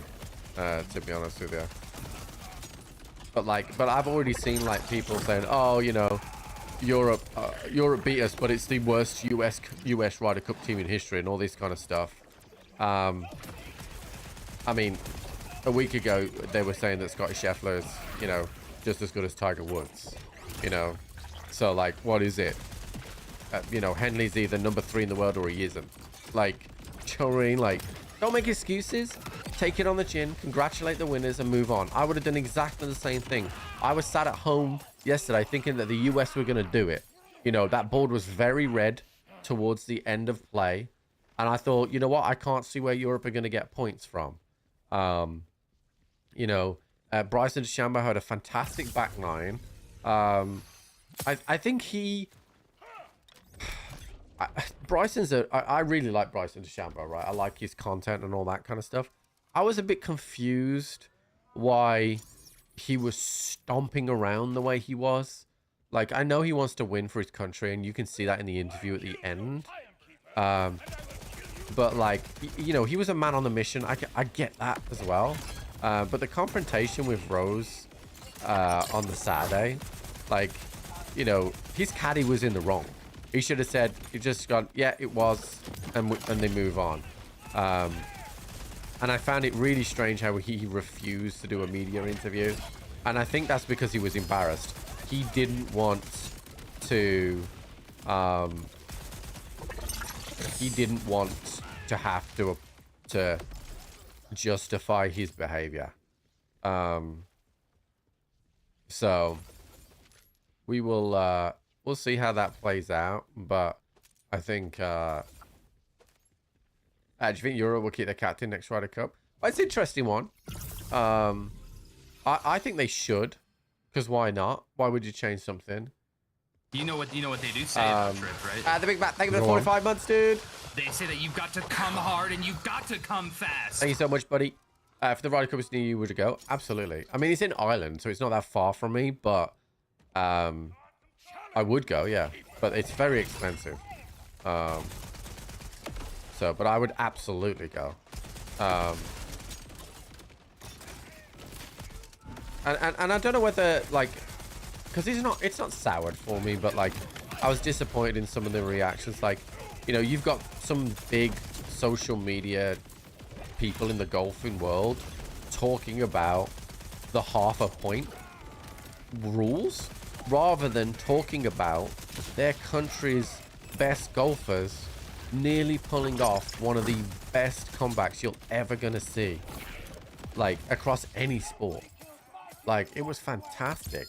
to be honest with you. But I've already seen, like, people saying, oh, you know, Europe beat us, but it's the worst US Ryder Cup team in history and all this kind of stuff. I mean, a week ago, they were saying that Scotty Scheffler is, you know, just as good as Tiger Woods, you know? So, like, what is it? You know, Henley's either number 3 in the world or he isn't. Like, you know what I mean? Like, don't make excuses. Take it on the chin, congratulate the winners, and move on. I would have done exactly the same thing. I was sat at home yesterday thinking that the US were going to do it. You know, that board was very red towards the end of play. And I thought, you know what? I can't see where Europe are going to get points from. You know, Bryson DeChambeau had a fantastic back nine. I think he... I really like Bryson DeChambeau, right? I like his content and all that kind of stuff. I was a bit confused why he was stomping around the way he was. Like, I know he wants to win for his country, and you can see that in the interview at the end. But, like, you know, he was a man on the mission. I get that as well. But the confrontation with Rose on the Saturday, like, you know, his caddy was in the wrong. He should have said, he just gone, yeah, it was, and they move on. And I found it really strange how he refused to do a media interview. And I think that's because he was embarrassed. He didn't want to, have to justify his behavior. So we will, we'll see how that plays out, but I think, do you think Europe will keep their captain next Ryder Cup? It's an interesting one. I think they should, because why not? Why would you change something? You know what they do say about Trip, right? The Big Mac, thank you for the 45 months, dude. They say that you've got to come hard and you've got to come fast. Thank you so much, buddy. For the Ryder Cup, it's near you, would you go? Absolutely. I mean, it's in Ireland, so it's not that far from me, but I would go, yeah. But it's very expensive. But I would absolutely go. And I don't know whether, like, because it's not soured for me, but, like, I was disappointed in some of the reactions. Like, you know, you've got some big social media people in the golfing world talking about the half a point rules rather than talking about their country's best golfers nearly pulling off one of the best comebacks you're ever gonna see, like, across any sport. Like, it was fantastic.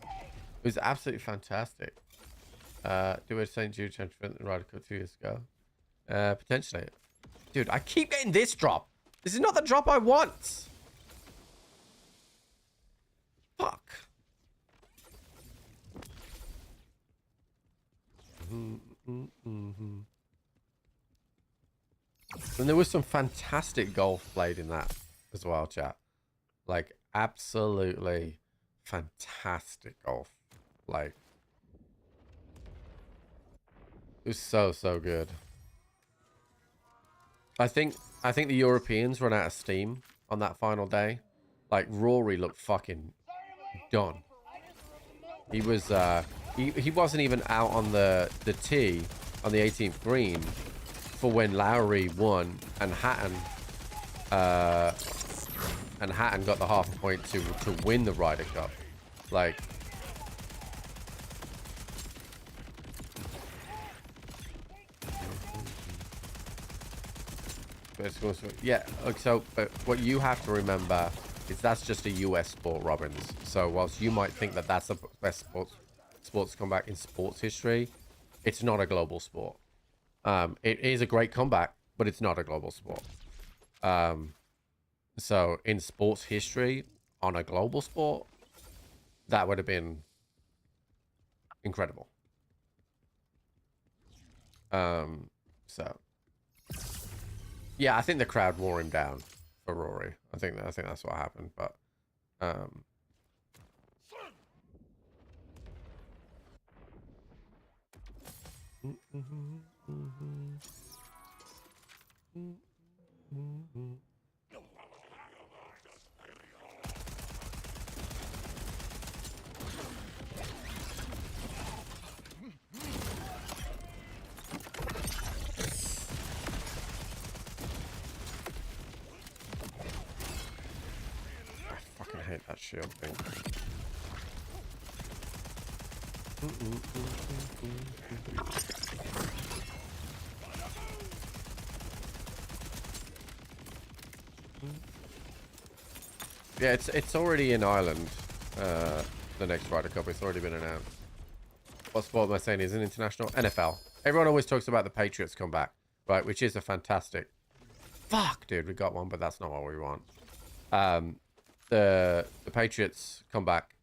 It was absolutely fantastic. Do a St. Jude Championship Ryder Cup 2 years ago? Potentially. Dude, I keep getting this drop. This is not the drop I want. Fuck. And there was some fantastic golf played in that as well, chat. Like, absolutely fantastic golf. Like, it was so good. I think the Europeans run out of steam on that final day. Like, Rory looked fucking done. He was he wasn't even out on the tee on the 18th green for when Lowry won and Hatton got the half a point to win the Ryder Cup. Like, Yeah. So, but what you have to remember is that's just a US sport, Robbins. So whilst you might think that that's the best sports comeback in sports history, it's not a global sport. It is a great comeback, but it's not a global sport. So in sports history, on a global sport, that would have been incredible. So yeah, I think the crowd wore him down for Rory. I think that's what happened. But I fucking hate that shield thing. Yeah, it's already in Ireland. The next Ryder Cup, it's already been announced. What sport am I saying is an international? NFL. Everyone always talks about the Patriots comeback, right? Which is a fantastic. Fuck, dude, we got one, but that's not what we want. The Patriots comeback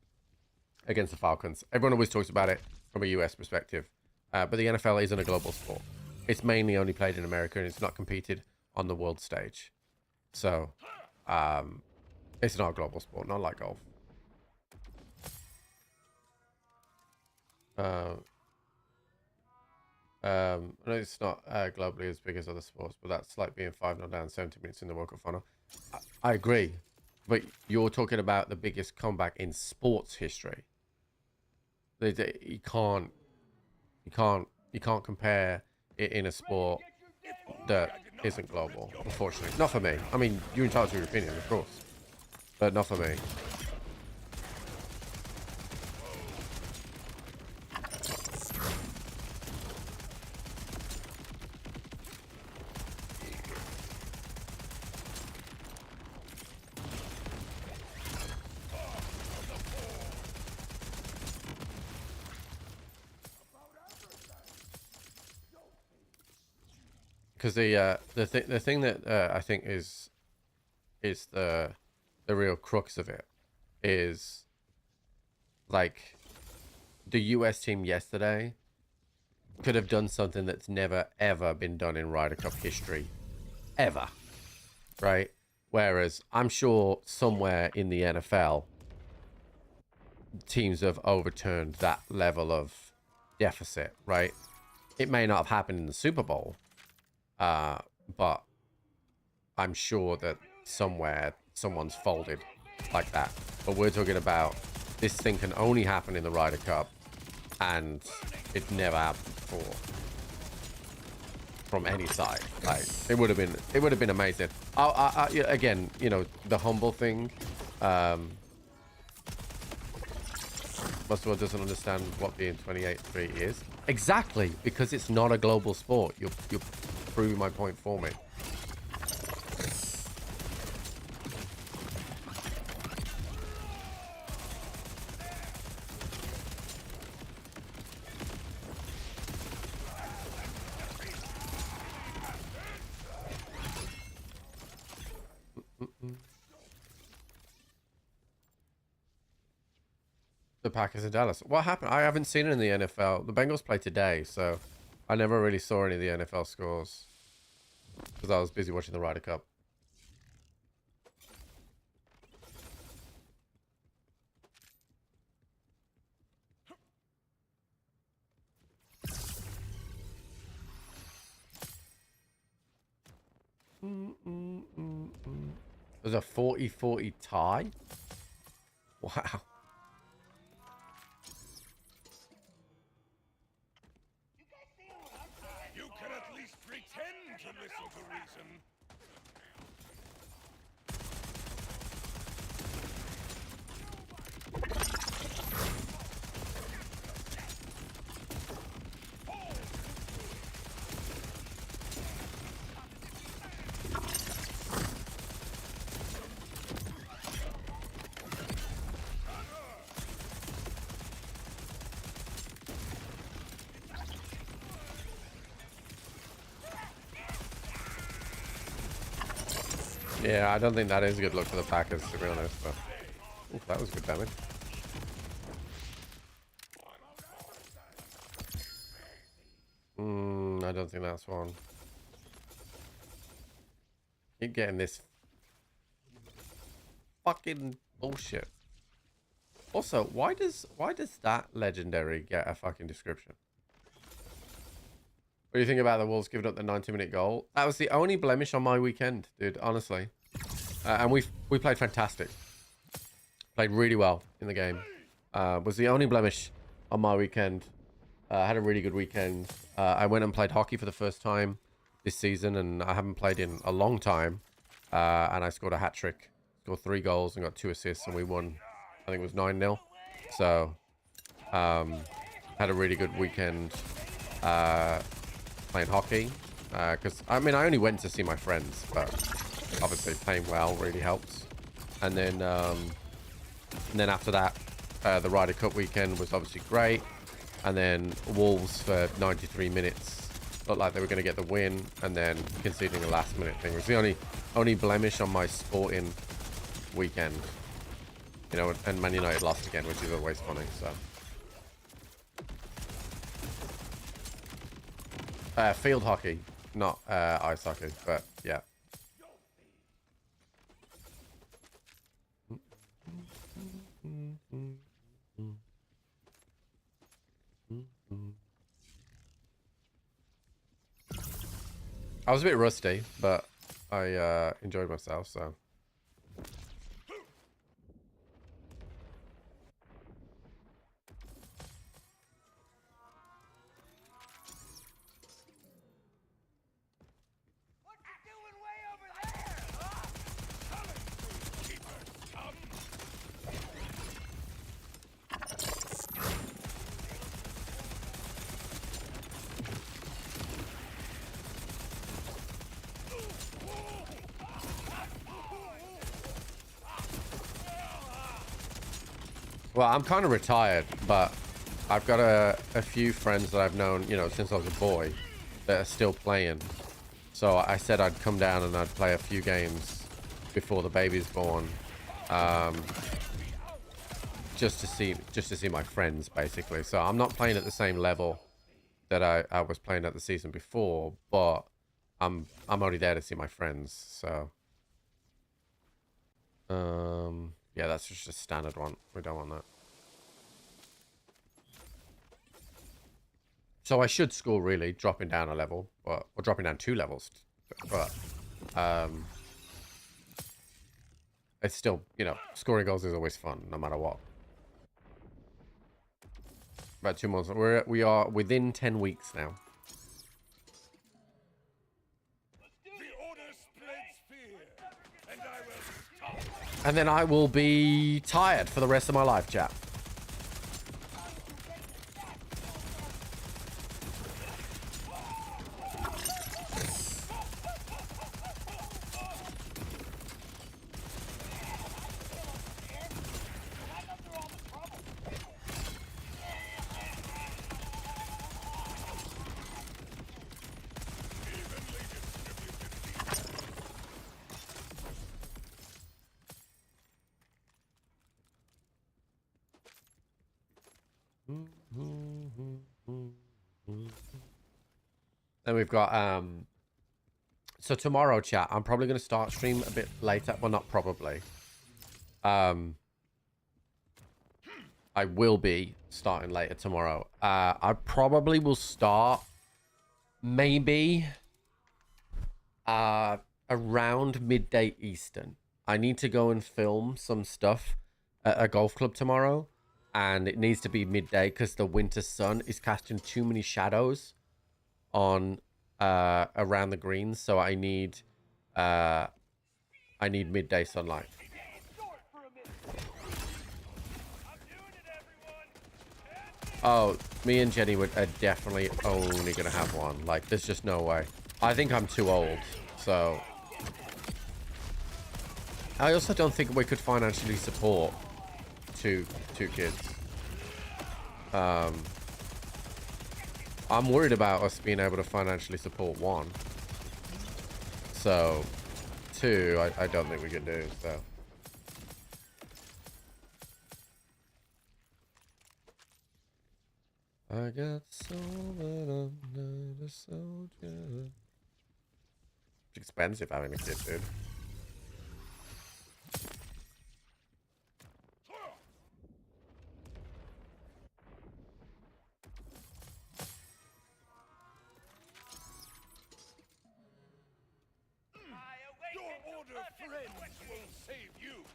against the Falcons. Everyone always talks about it from a US perspective, but the NFL isn't a global sport. It's mainly only played in America, and it's not competed on the world stage. So, it's not a global sport, not like golf. No, it's not globally as big as other sports, but that's like being 5-0 down 70 minutes in the World Cup final. I agree, but you're talking about the biggest comeback in sports history. You can't compare it in a sport that isn't global, unfortunately. Not for me. I mean, you're entitled to your opinion, of course, but not for me. Because the thing that I think is the real crux of it is, like, the US team yesterday could have done something that's never ever been done in Ryder Cup history, ever, right? Whereas I'm sure somewhere in the NFL, teams have overturned that level of deficit, right? It may not have happened in the Super Bowl. But I'm sure that somewhere someone's folded like that. But we're talking about this thing can only happen in the Ryder Cup, and it never happened before from any side. Like, it would have been amazing. Again, you know, the humble thing. Most of all doesn't understand what being 28-3 is. Exactly, because it's not a global sport. You're proving my point for me. The Packers in Dallas. What happened? I haven't seen it in the NFL. The Bengals played today, so I never really saw any of the NFL scores because I was busy watching the Ryder Cup. There's a 40-40 tie? Wow. You can at least pretend to listen to reason. Yeah, I don't think that is a good look for the Packers, to be honest. But ooh, that was good damage. I don't think that's one. Keep getting this fucking bullshit. Also, why does that legendary get a fucking description? What do you think about the Wolves giving up the 90-minute goal? That was the only blemish on my weekend, dude, honestly. And we played fantastic. Played really well in the game. Was the only blemish on my weekend. Had a really good weekend. I went and played hockey for the first time this season, and I haven't played in a long time. And I scored a hat-trick. Scored 3 goals and got 2 assists, and we won, I think it was 9-0. So, had a really good weekend playing hockey. Because, I mean, I only went to see my friends, but obviously playing well really helps. And then after that, the Ryder Cup weekend was obviously great. And then Wolves for 93 minutes looked like they were going to get the win, and then conceding a last-minute thing. It was the only blemish on my sporting weekend. You know, and Man United lost again, which is always funny, so. Field hockey, not ice hockey, but yeah. I was a bit rusty, but I enjoyed myself, so. Well, I'm kind of retired, but I've got a few friends that I've known, you know, since I was a boy that are still playing. So I said I'd come down and I'd play a few games before the baby's born, just to see my friends, basically. So I'm not playing at the same level that I was playing at the season before, but I'm only there to see my friends. So yeah, that's just a standard one. We don't want that. So I should score, really, dropping down a level, or dropping down 2 levels. But it's still, you know, scoring goals is always fun, no matter what. About 2 months. We are within 10 weeks now. And then I will be tired for the rest of my life, chat. Then we've got so tomorrow, chat, I'm probably going to start stream a bit later. Well, not probably. I will be starting later tomorrow. I probably will start maybe around midday Eastern. I need to go and film some stuff at a golf club tomorrow, and it needs to be midday because the winter sun is casting too many shadows on around the greens, so I need midday sunlight. Oh, me and Jenny are definitely only gonna have one. Like, there's just no way. I think I'm too old, so I also don't think we could financially support two kids. I'm worried about us being able to financially support one. So 2, I don't think we can do, so. I got so many under the soldier. It's expensive having a kid, dude. Your order of friends will save you.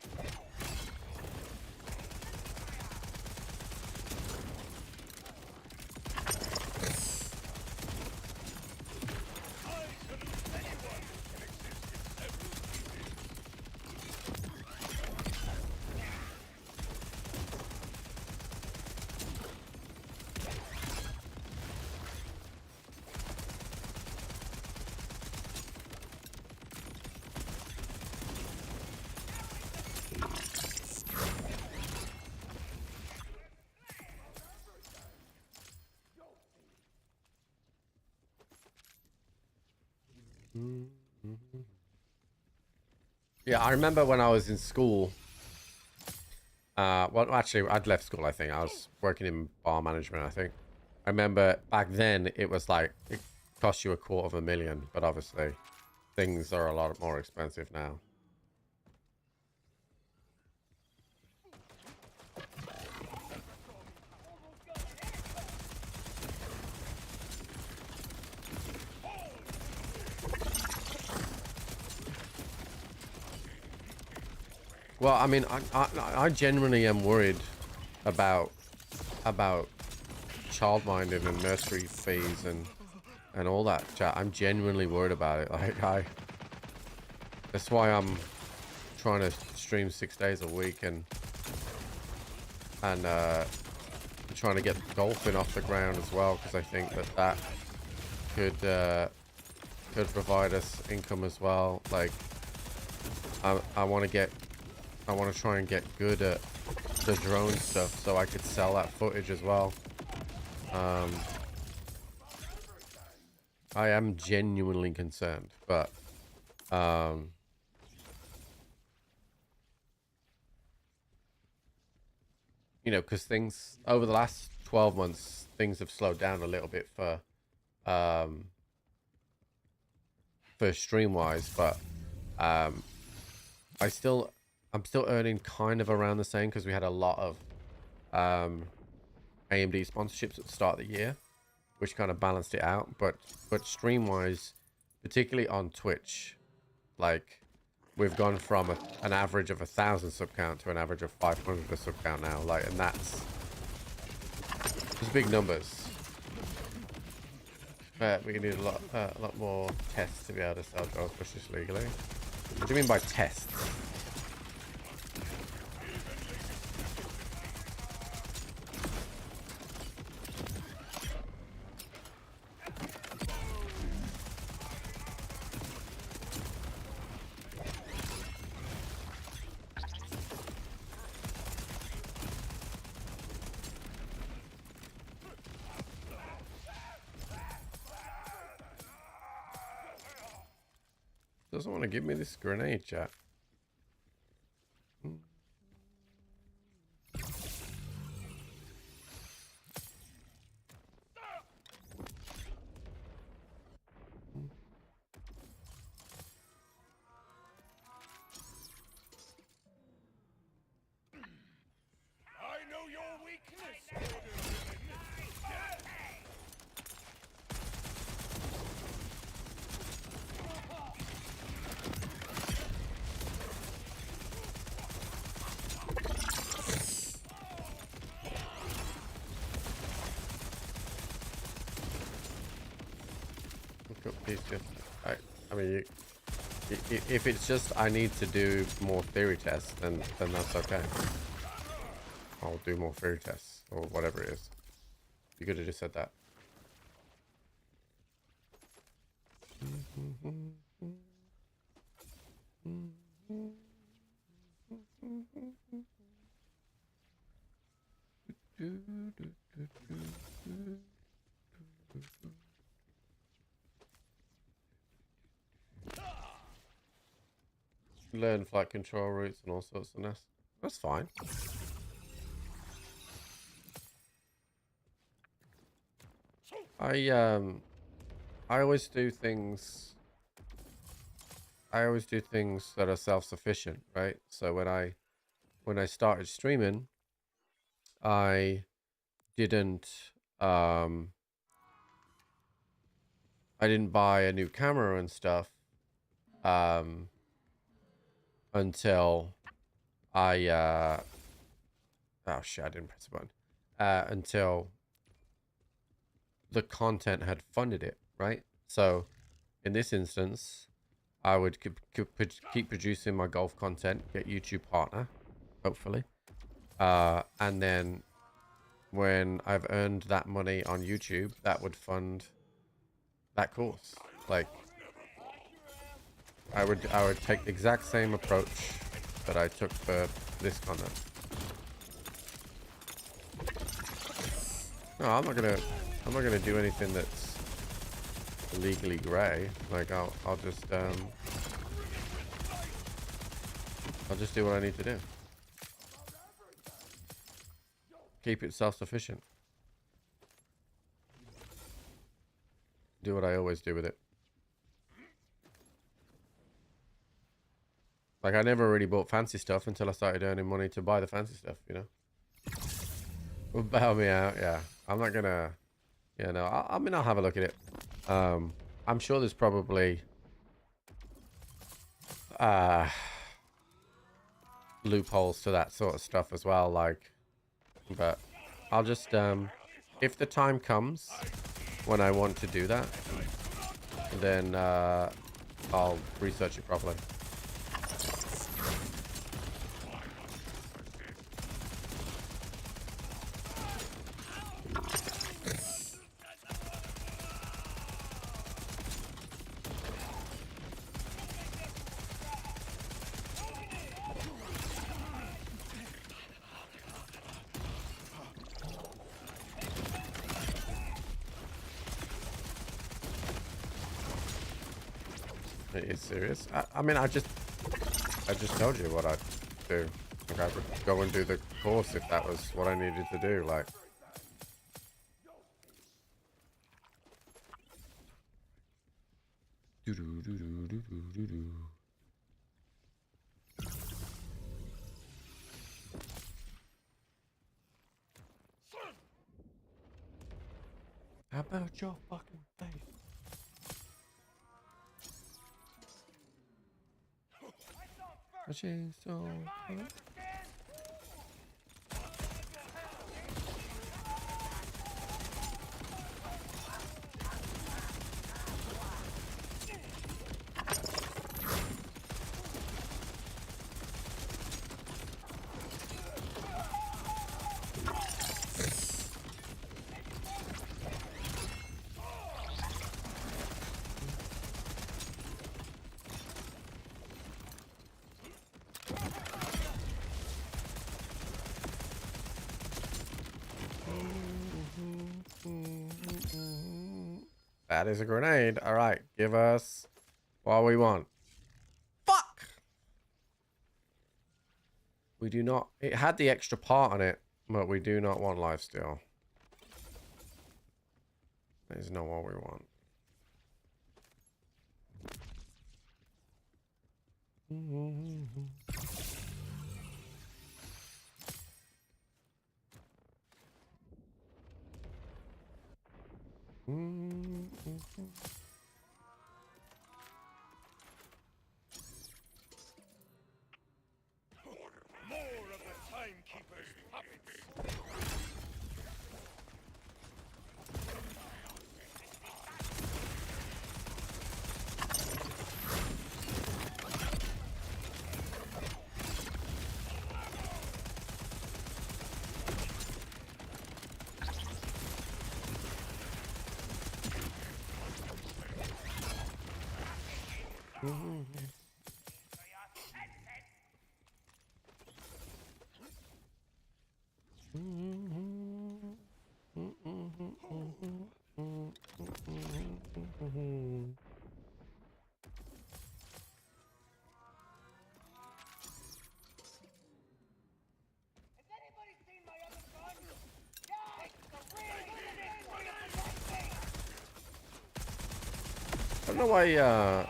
Yeah, I remember when I was in school. Well, actually, I'd left school, I think. I was working in bar management, I think. I remember back then it was like, it cost you $250,000, but obviously things are a lot more expensive now. Well, I mean, I genuinely am worried about childminding and nursery fees and all that chat. I'm genuinely worried about it. Like that's why I'm trying to stream 6 days a week and trying to get golfing off the ground as well, because I think that could provide us income as well. Like I want to try and get good at the drone stuff so I could sell that footage as well. I am genuinely concerned, but you know, because things over the last 12 months, things have slowed down a little bit for Streamwise, but I'm still earning kind of around the same, because we had a lot of AMD sponsorships at the start of the year, which kind of balanced it out. But Streamwise, particularly on Twitch, like we've gone from an average of 1,000 sub count to an average of 500 a sub count now. Like, and that's big numbers. We need a lot more tests to be able to sell drones bushes legally. What do you mean by tests? Doesn't want to give me this grenade, chat. I know your weakness, order villain. Yes! Look up these just. I mean, if it's just I need to do more theory tests, then that's okay. I'll do more theory tests or whatever it is. You could have just said that. learn flight control routes and all sorts of mess. That's fine. I always do things. I always do things that are self-sufficient, right? So when I started streaming, I didn't buy a new camera and stuff until I oh shit, I didn't press the button. Until the content had funded it, right? So in this instance, I would keep producing my golf content, get YouTube partner, hopefully. And then when I've earned that money on YouTube, that would fund that course. Like I would take the exact same approach that I took for this content. No, I'm not gonna do anything that's legally grey. Like I'll just do what I need to do. Keep it self-sufficient. Do what I always do with it. Like I never really bought fancy stuff until I started earning money to buy the fancy stuff, you know. Will bail me out, yeah. I'm not gonna, yeah, no. I mean, I'll have a look at it. I'm sure there's probably loopholes to that sort of stuff as well. Like, but I'll just if the time comes when I want to do that, then I'll research it properly. It is serious. I mean, I just told you what I'd do. Like, I would go and do the course if that was what I needed to do. Like, how about your fucking face? So that is a grenade. All right, give us what we want. Fuck. We do not. It had the extra part on it, but we do not want lifesteal. That is not what we want. More of the timekeeper's puppets. don't know why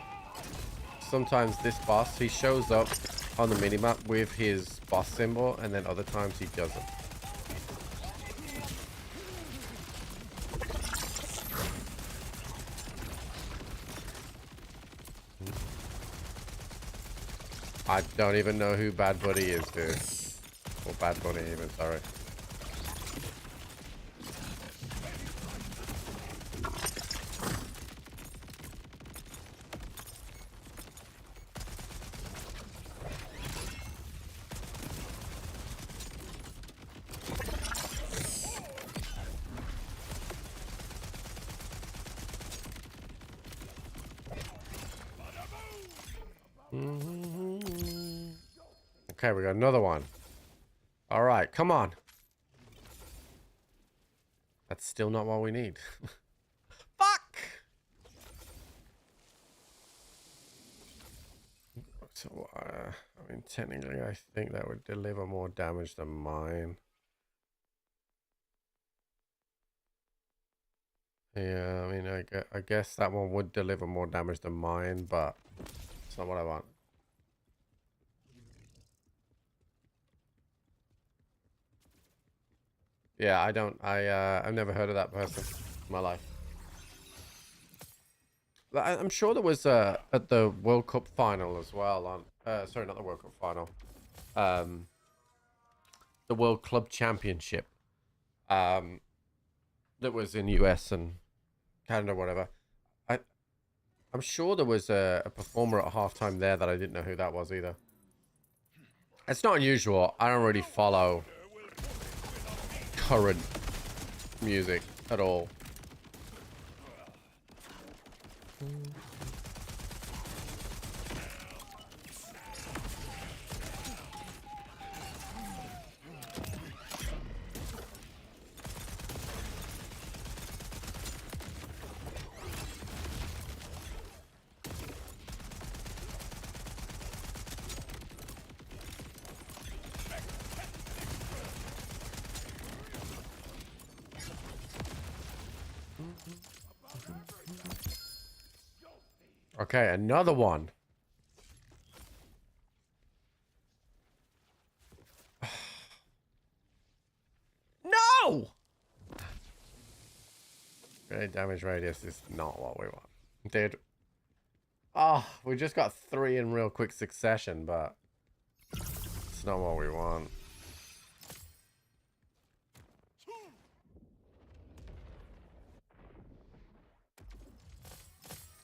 sometimes this boss, he shows up on the minimap with his boss symbol, and then other times he doesn't. I don't even know who Bad Buddy is, dude. Or Bad Bunny even, sorry. Okay, we got another one. All right, come on. That's still not what we need. Fuck! So, I mean, technically, I think that would deliver more damage than mine. Yeah, I mean, I guess that one would deliver more damage than mine, but it's not what I want. Yeah, I've never heard of that person in my life. I'm sure there was at the World Cup final as well on sorry, not the World Cup final. The World Club Championship. That was in US and Canada, whatever. I'm sure there was a performer at halftime there that I didn't know who that was either. It's not unusual. I don't really follow current music at all. Okay, another one. No! Grenade damage radius is not what we want. Dude. Oh, we just got 3 in real quick succession, but it's not what we want.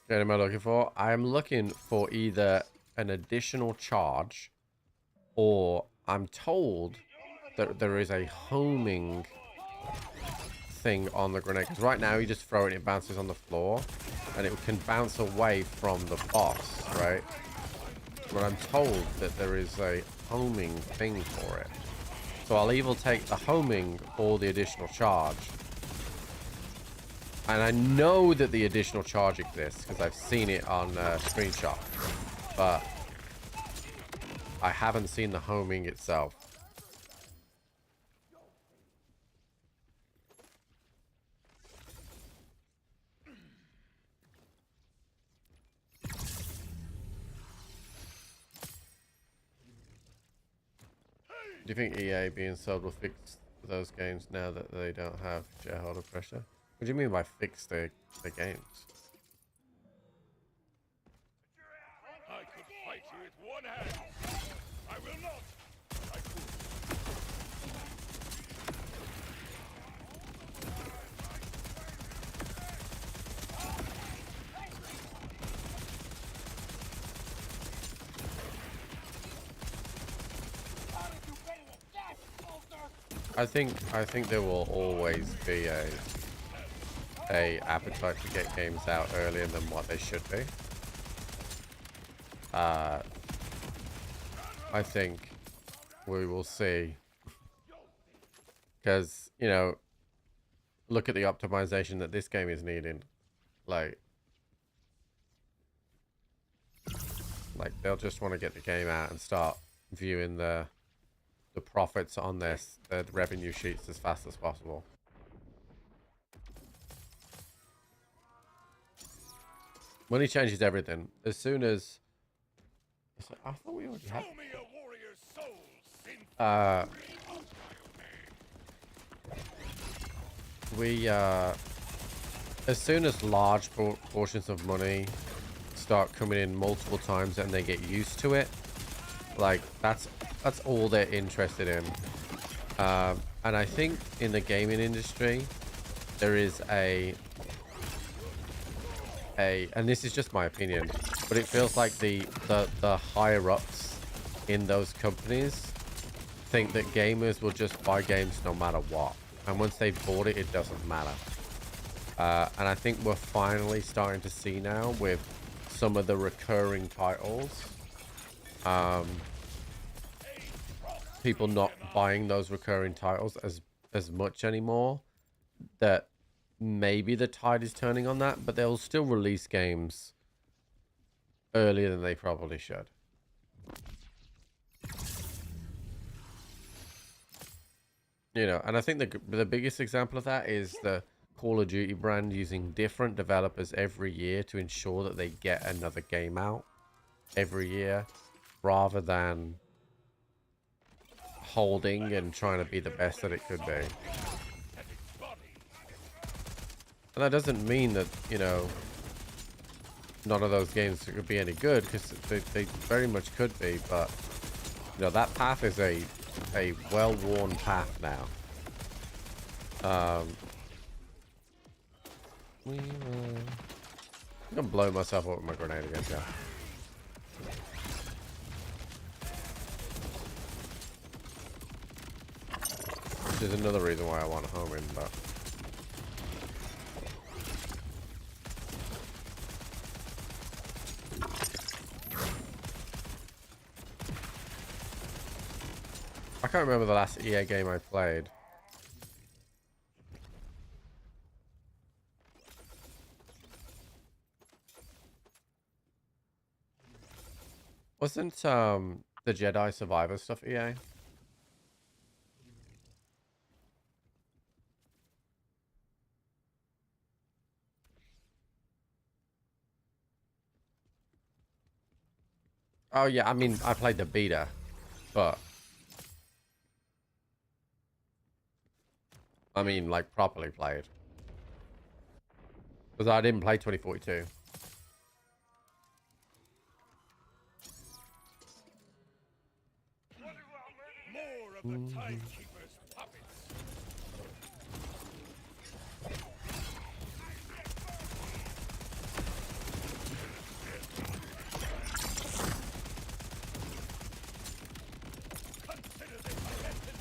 What am I looking for? I'm looking for either an additional charge, or I'm told that there is a homing thing on the grenade. Because right now you just throw it and it bounces on the floor, and it can bounce away from the boss, right? But I'm told that there is a homing thing for it. So I'll either take the homing or the additional charge. And I know that the additional charge exists because I've seen it on screenshot, but I haven't seen the homing itself. Do you think EA being sold will fix those games now that they don't have shareholder pressure? What do you mean by fix the games? I could fight you with one hand. I will not. I could. I think there will always be a appetite to get games out earlier than what they should be. I think we will see, because, you know, look at the optimization that this game is needing. Like they'll just want to get the game out and start viewing the profits on their revenue sheets as fast as possible. Money changes everything. As soon as I thought we already had. Show me a warrior's soul, As soon as large portions of money start coming in multiple times and they get used to it, like that's all they're interested in. And I think in the gaming industry there is and this is just my opinion, but it feels like the higher ups in those companies think that gamers will just buy games no matter what, and once they've bought it, it doesn't matter. And I think we're finally starting to see now with some of the recurring titles, people not buying those recurring titles as much anymore, that maybe the tide is turning on that, but they'll still release games earlier than they probably should. You know, and I think the biggest example of that is the Call of Duty brand using different developers every year to ensure that they get another game out every year, rather than holding and trying to be the best that it could be. And that doesn't mean that, you know, none of those games could be any good, because they very much could be, but, you know, that path is a well-worn path now. I'm gonna blow myself up with my grenade again, yeah. Which is another reason why I want to home in, but... I can't remember the last EA game I played. Wasn't the Jedi Survivor stuff EA? Oh yeah, I mean, I played the beta, but I mean, like, properly played. Because I didn't play 2042. more of the Timekeeper's puppets. Consider this a lesson.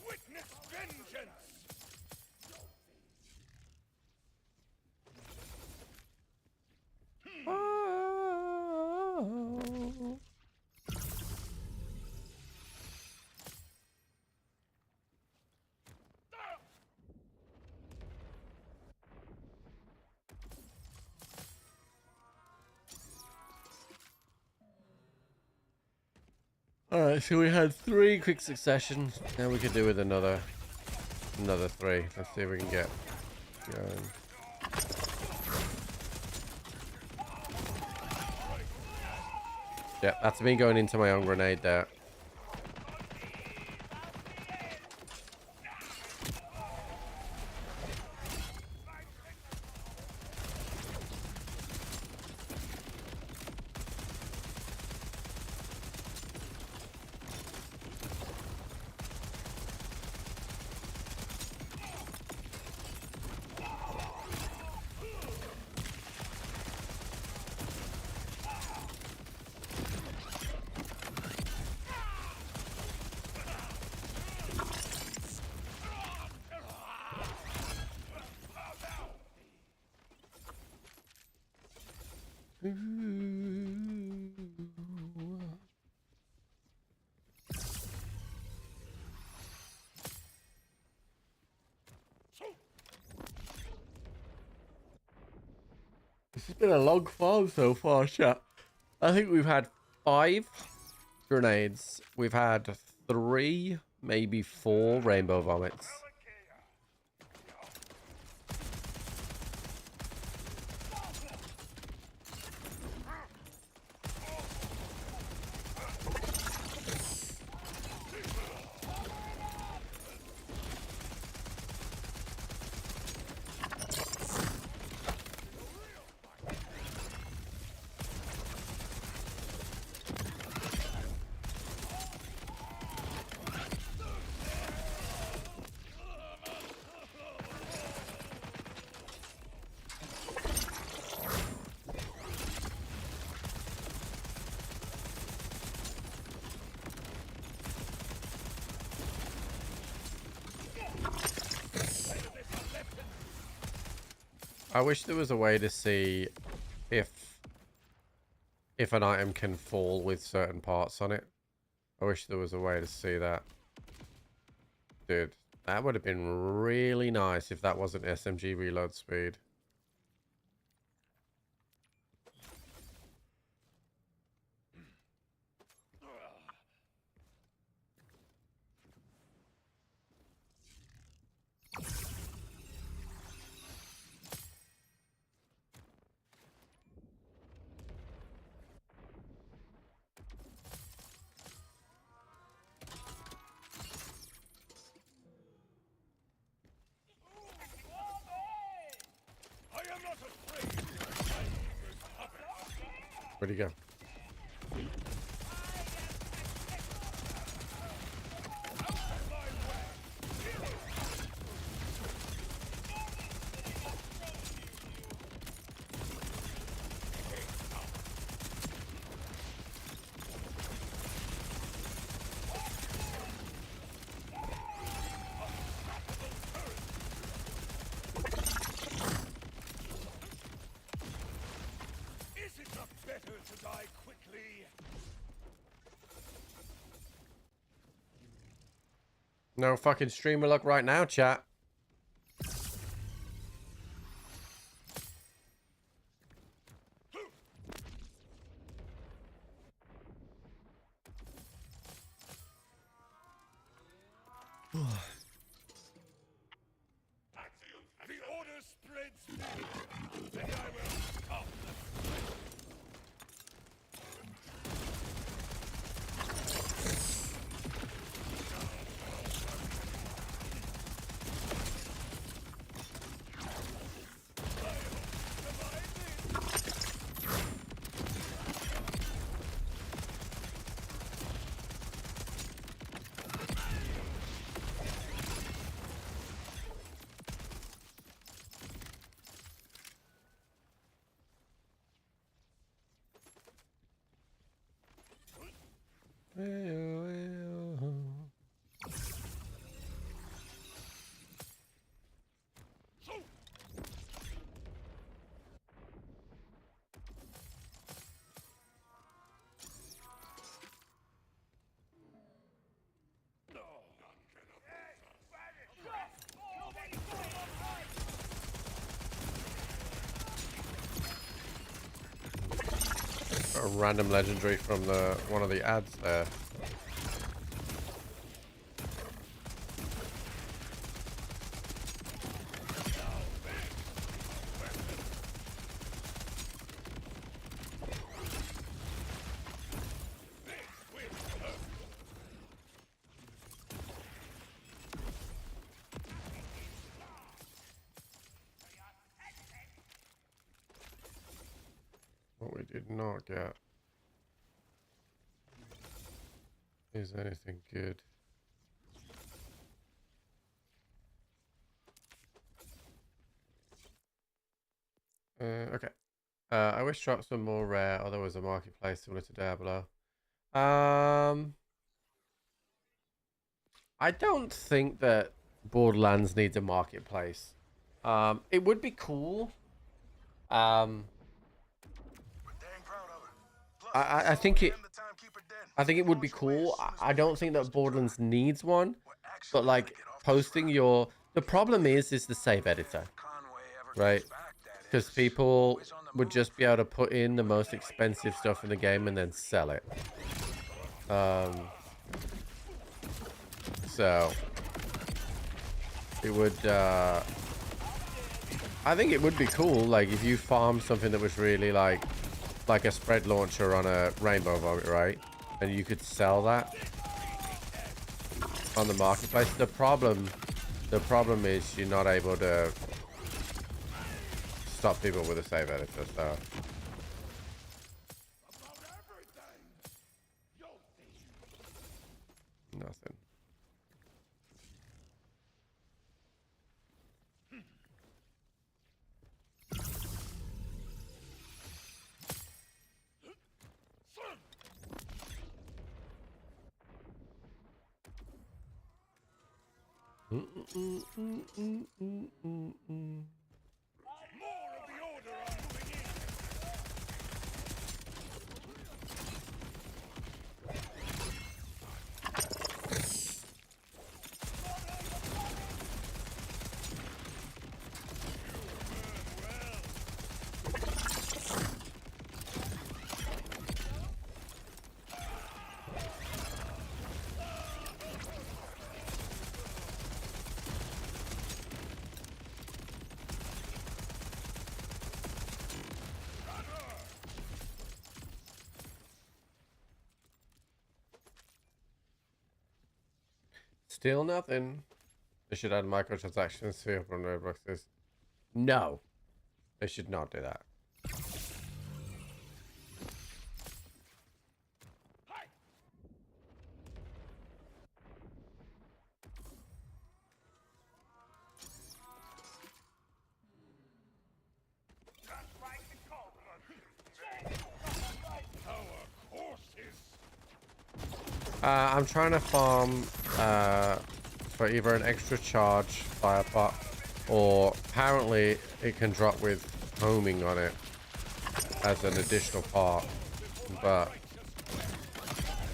Witness vengeance! Alright, so we had 3 quick successions. Now we could do with another 3. Let's see if we can get going. Yeah, that's me going into my own grenade there. This has been a long farm so far, chat. I think we've had 5 grenades. We've had 3, maybe 4 rainbow vomits. I wish there was a way to see if an item can fall with certain parts on it. I wish there was a way to see that. Dude, that would have been really nice if that wasn't SMG reload speed. Where'd he go? No fucking streamer luck right now, chat. The order spreads me, and I will come. A random legendary from the one of the ads there. What we did not get is anything good. Okay. I wish drops were more rare, or there was a marketplace similar to Diablo. I don't think that Borderlands needs a marketplace. It would be cool. I think it would be cool. I don't think that Borderlands needs one, but like posting your, the problem is the save editor, right? because people would just be able to put in the most expensive stuff in the game and then sell it. So it would, I think it would be cool, like if you farm something that was really like a spread launcher on a Rainbow Vomit, right? And you could sell that on the marketplace. The problem is you're not able to stop people with a save editor, so. Nothing. More of the order are moving in. Still nothing. They should add microtransactions to open Robloxes. No, they should not do that. I'm trying to farm for either an extra charge fire pot, or apparently it can drop with homing on it as an additional part, but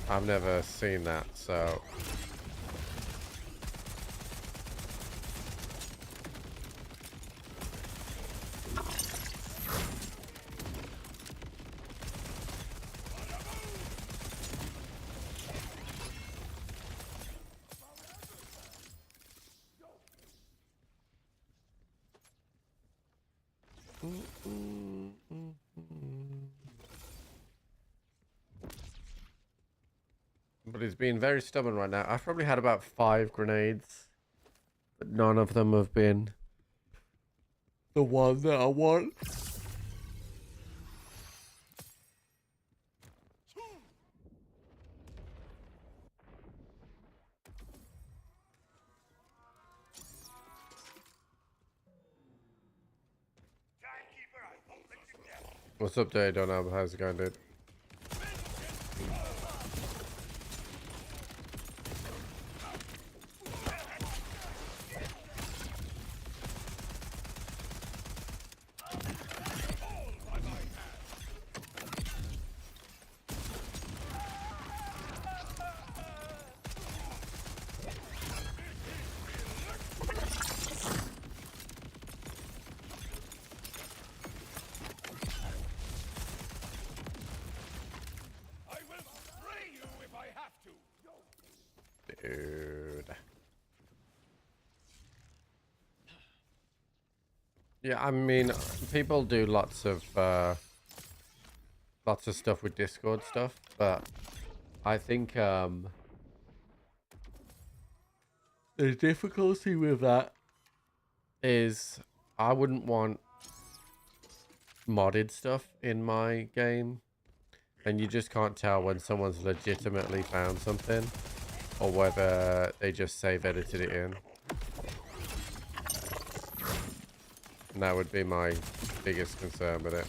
I've never seen that, so. But he's being very stubborn right now. I've probably had about 5 grenades, but none of them have been the one that I want. What's up, dude? Don't know. How's it going, dude? Dude. Yeah, I mean, people do lots of stuff with Discord stuff, but I think the difficulty with that is I wouldn't want modded stuff in my game, and you just can't tell when someone's legitimately found something or whether they just save edited it in. And that would be my biggest concern with it.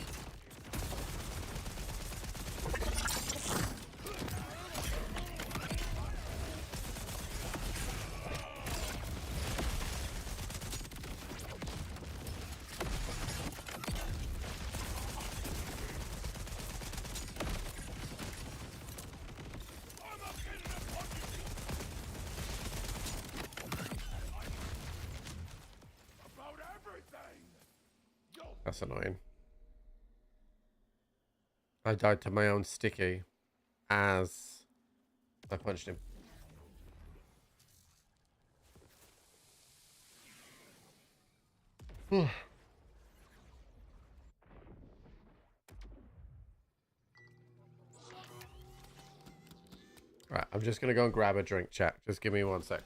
That's annoying. I died to my own sticky as I punched him. Right, I'm just gonna go and grab a drink, chat. Just give me 1 sec.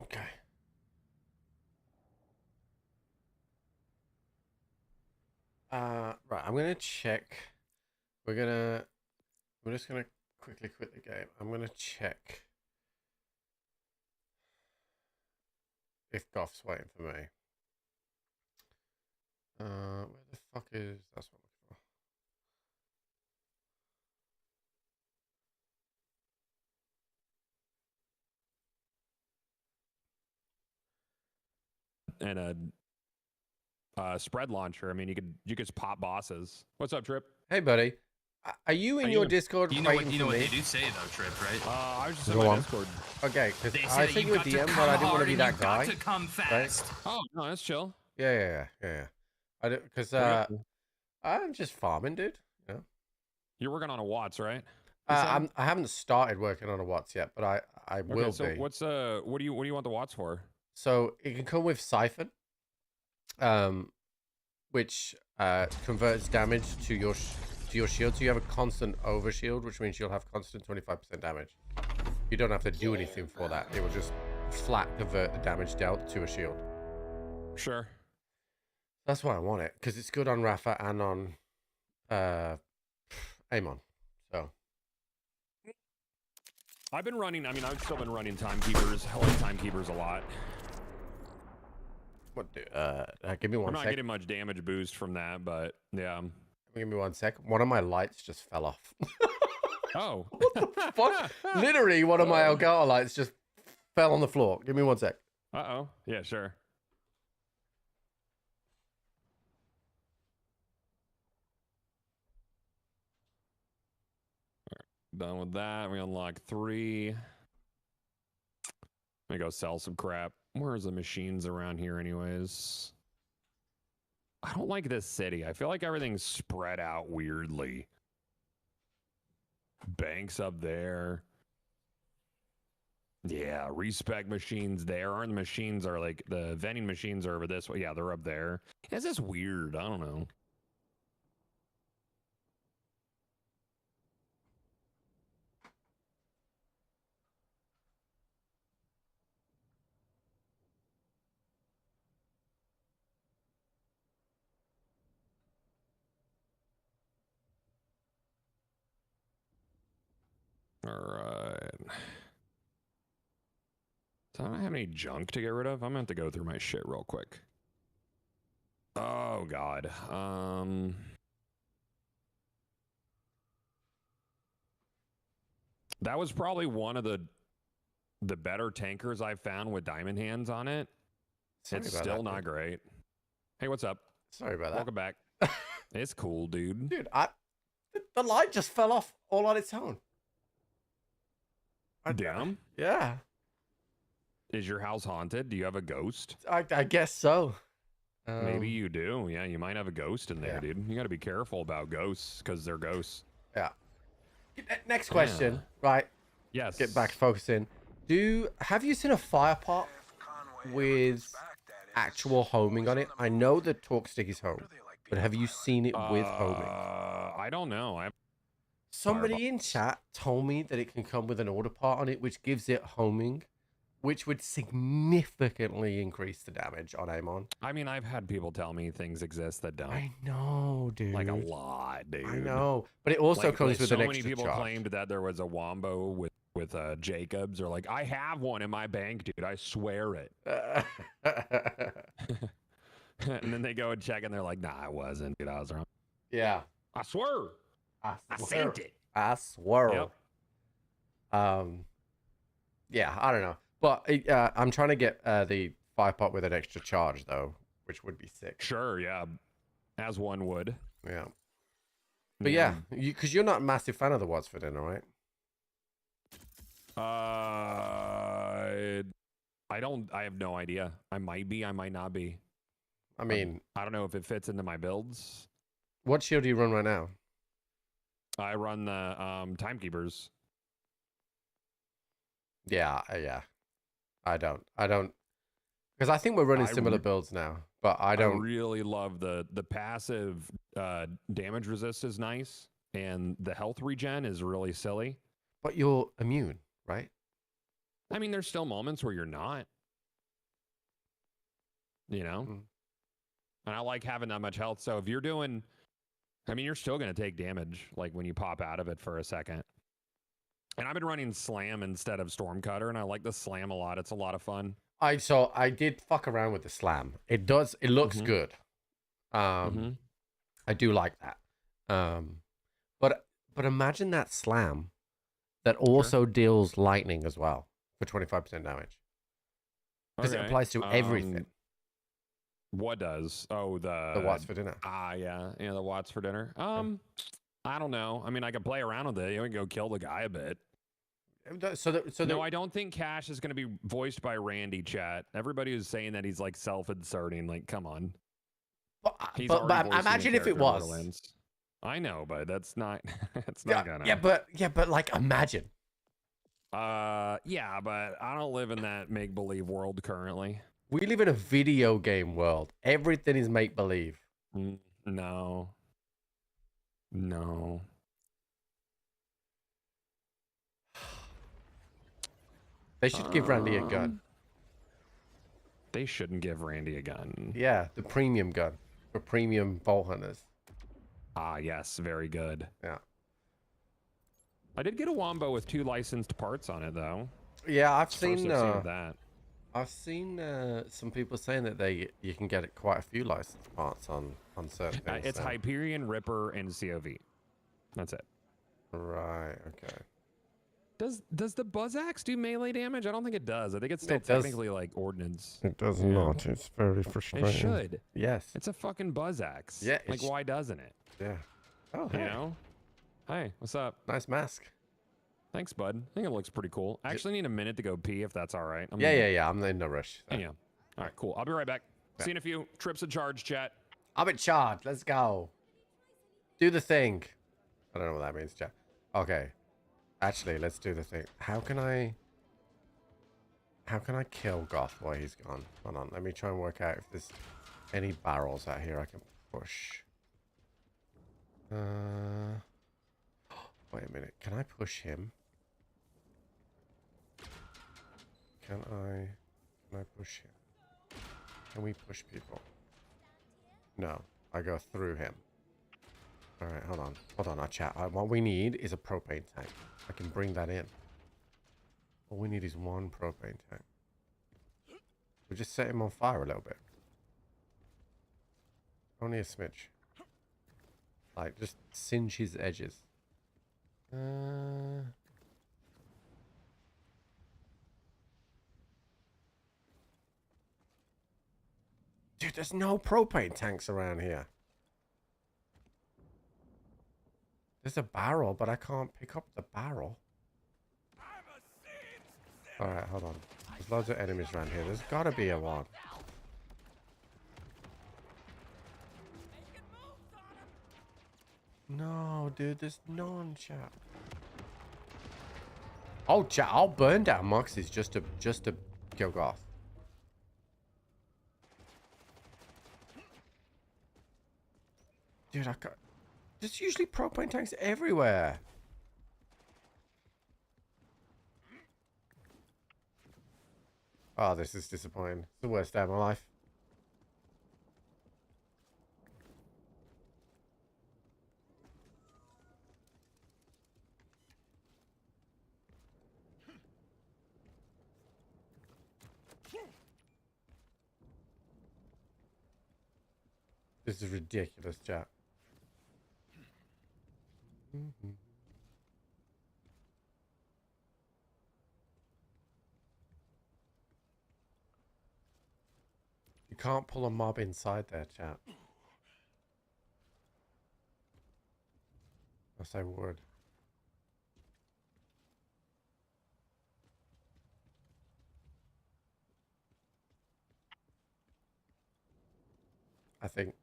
Okay. Right, I'm gonna check. I'm just gonna quickly quit the game. I'm gonna check if Goff's waiting for me. Where the fuck is that's what I'm looking for? And a spread launcher. I mean, you could just pop bosses. What's up, Trip? Hey, buddy. Are you in How your you? Discord You know waiting what for me? they do say though, Trip, right? I was just in Go my on. Discord. Okay, They because say I that think you you were got to DM, come but I didn't want hard to be and that you've guy. got to come fast. Oh no, that's chill. Yeah. I don't because I'm just farming, dude. You know? You're working on a Watts, right? I haven't started working on a Watts yet, but I will Okay, so be. what do you want the Watts for? So it can come with Siphon, which converts damage to your shield. So you have a constant overshield, which means you'll have constant 25% damage. You don't have to do anything for that. It will just flat convert the damage dealt to a shield. Sure. That's why I want it, because it's good on Rafa and on Amon. So I've been running. I mean, I've still been running timekeepers. I like timekeepers a lot. what? Give me I'm one not sec. getting much damage boost from that, but yeah. Give me 1 sec. One of my lights just fell off. Oh. Fuck. Literally, one of my Elgato lights just fell on the floor. Give me 1 sec. Uh-oh. Yeah, sure. Done with that. We unlock 3. Let me go sell some crap. Where's the machines around here anyways? I don't like this city. I feel like everything's spread out weirdly. Banks up there. Yeah, respec machines there. Aren't the machines are like the vending machines are over this way? Yeah, they're up there. It's just weird. I don't know. All right. So I don't have any junk to get rid of. I'm gonna have to go through my shit real quick. Oh God. That was probably one of the better tankers I found with diamond hands on it. Sorry It's about still that, not dude. great. Hey, what's up? Sorry about that. Welcome back. It's cool, dude. Dude, the light just fell off all on its own. Damn. Yeah, Is your house haunted? Do you have a ghost? I guess so. Maybe you do. Yeah, you might have a ghost in there, yeah. dude. You got to be careful about ghosts because they're ghosts. Yeah. Next question, right? Yes. Get back focusing. Have you seen a fire pot with actual homing on it? I know the torque stick is home, but have you seen it with homing? I don't know. Somebody in chat told me that it can come with an order part on it, which gives it homing, which would significantly increase the damage on Amon. I mean, I've had people tell me things exist that don't. I know, dude. Like a lot, dude. I know, but it also Like, comes with so an many extra people charge. claimed that there was a wombo with Jacobs, or like, I have one in my bank, dude. I swear it. And then they go and check, and they're like, nah, I wasn't, dude. I was wrong. Yeah. I swear. I sent it. I swear. Yep. Yeah, I don't know. But I'm trying to get the fire pot with an extra charge, though, which would be sick. Sure, yeah. As one would. Yeah. But yeah, because you're not a massive fan of the What's for Dinner, right? I have no idea. I might be, I might not be. I mean, I don't know if it fits into my builds. what shield do you run right now? I run the timekeepers. Yeah. I don't. Because I think we're running similar builds now, but I don't. I really love the passive damage resist is nice, and the health regen is really silly. But you're immune, right? I mean, there's still moments where you're not. You know? Mm. And I like having that much health. So if you're doing, I mean, you're still going to take damage, like when you pop out of it for a second. And I've been running Slam instead of Stormcutter, and I like the Slam a lot. It's a lot of fun. I did fuck around with the Slam. It looks good. I do like that. But imagine that Slam that also deals lightning as well for 25% damage. Because it applies to everything. What does? Oh, The Watts for Dinner. Yeah, the Watts for Dinner. I don't know. I mean, I could play around with it. You can go kill the guy a bit. No, I don't think Cash is going to be voiced by Randy. Chat. Everybody is saying that he's like self-inserting. Like, come on. But already voicing imagine a if it character in was. Borderlands. I know, but that's not. It's not gonna. Yeah, but like imagine. Yeah, but I don't live in that make-believe world currently. We live in a video game world. Everything is make believe. No. They should give Randy a gun. They shouldn't give Randy a gun. Yeah, the premium gun for premium vault hunters. Ah, yes, very good. Yeah. I did get a Wombo with 2 licensed parts on it, though. Yeah, I've First seen that. I've seen some people saying that you can get quite a few licensed parts on certain things. It's Hyperion, Ripper, and COV. That's it. Right. Okay. Does the Buzz Axe do melee damage? I don't think it does. I think it's still It does. technically like ordnance. It does not. It's very frustrating. It should. Yes. It's a fucking Buzz Axe. Yeah, Like, why doesn't it? Yeah. Oh, You hey. know? Hey, what's up? Nice mask. Thanks, bud. I think it looks pretty cool. I actually need a minute to go pee if that's all right. Yeah. I'm in no rush. So. Yeah. All right, cool. I'll be right back. See you in a few. Trips in charge, chat. I'm in charge. Let's go. Do the thing. I don't know what that means, chat. Okay. Actually, let's do the thing. How can I... How can I kill Goth while he's gone? Hold on, let me try and work out if there's any barrels out here I can push. Wait a minute, can I push him? Can I push him? Can we push people? No, I go through him. Alright, hold on. Hold on, our chat. What we need is a propane tank. I can bring that in. All we need is one propane tank. We'll just set him on fire a little bit. Only a smidge. Like, just singe his edges. Dude, there's no propane tanks around here. There's a barrel, but I can't pick up the barrel. Alright, hold on. There's loads of enemies around here. There's gotta be a one. No, dude, there's none, chat. Oh, chat, I'll burn down Moxie's just to kill Goth. Dude, I can't. There's usually propane tanks everywhere. Oh, this is disappointing. It's the worst day of my life. This is ridiculous, chat. You can't pull a mob inside there, chat. Yes, I would. I think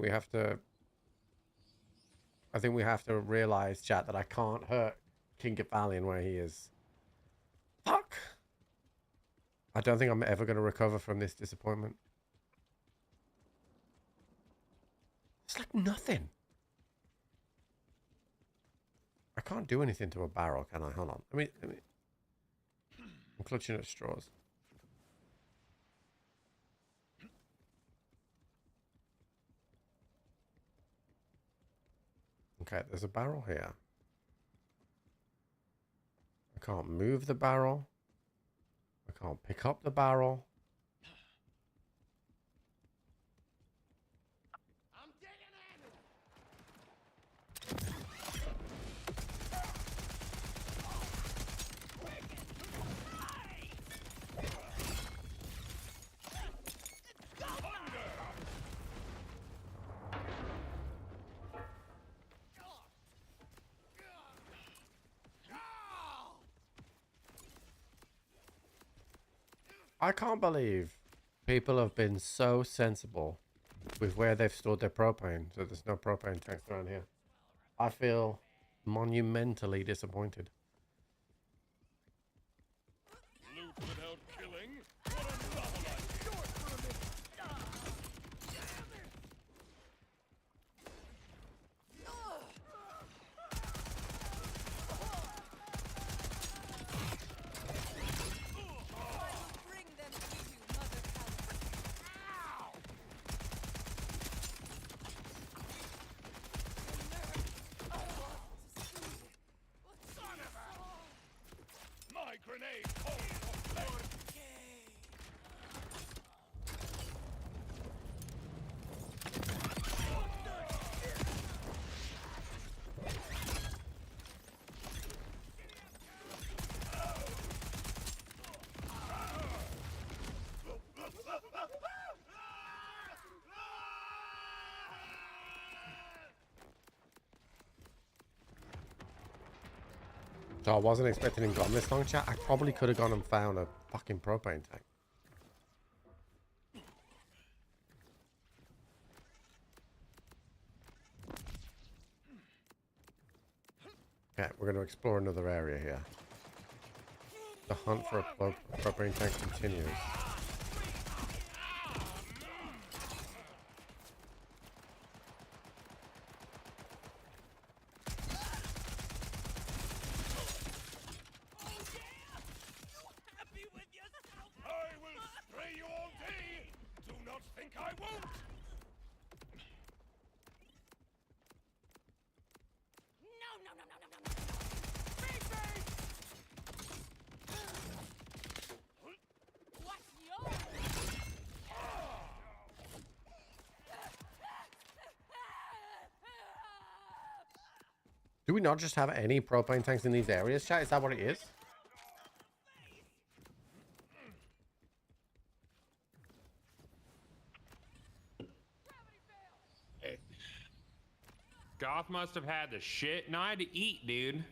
we have to. I think we have to realize, chat, that I can't hurt King Kefalion where he is. Fuck! I don't think I'm ever going to recover from this disappointment. It's like nothing. I can't do anything to a barrel, can I? Hold on. Let me. I'm clutching at straws. Okay, there's a barrel here. I can't move the barrel. I can't pick up the barrel. I can't believe people have been so sensible with where they've stored their propane, so there's no propane tanks around here. I feel monumentally disappointed. Loot without killing? What a novelty! My grenade calls for flame. So I wasn't expecting him gone this long, chat. I probably could have gone and found a fucking propane tank. Okay, we're going to explore another area here. The hunt for a propane tank continues. I will spray you all day. Do not think I won't. Do we not just have any propane tanks in these areas, chat? Is that what it is? Goth must have had the shit. No, I had to eat, dude.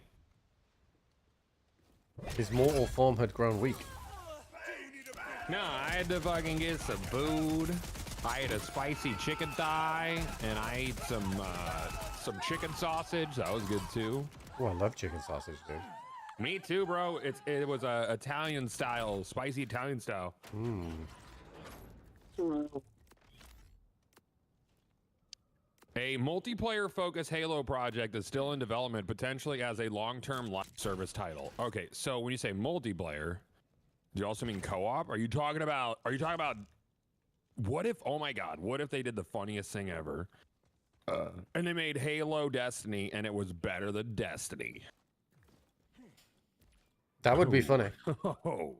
His mortal form had grown weak. No, I had to fucking get some food. I ate a spicy chicken thigh, and I ate some chicken sausage. That was good too. Oh, I love chicken sausage, dude. Me too, bro. It was a Italian style, spicy Italian style. A multiplayer-focused Halo project is still in development, potentially as a long-term live service title. Okay, so when you say multiplayer, do you also mean co-op? Are you talking about? What if? Oh my God! What if they did the funniest thing ever, and they made Halo Destiny, and it was better than Destiny? That would be funny. Oh,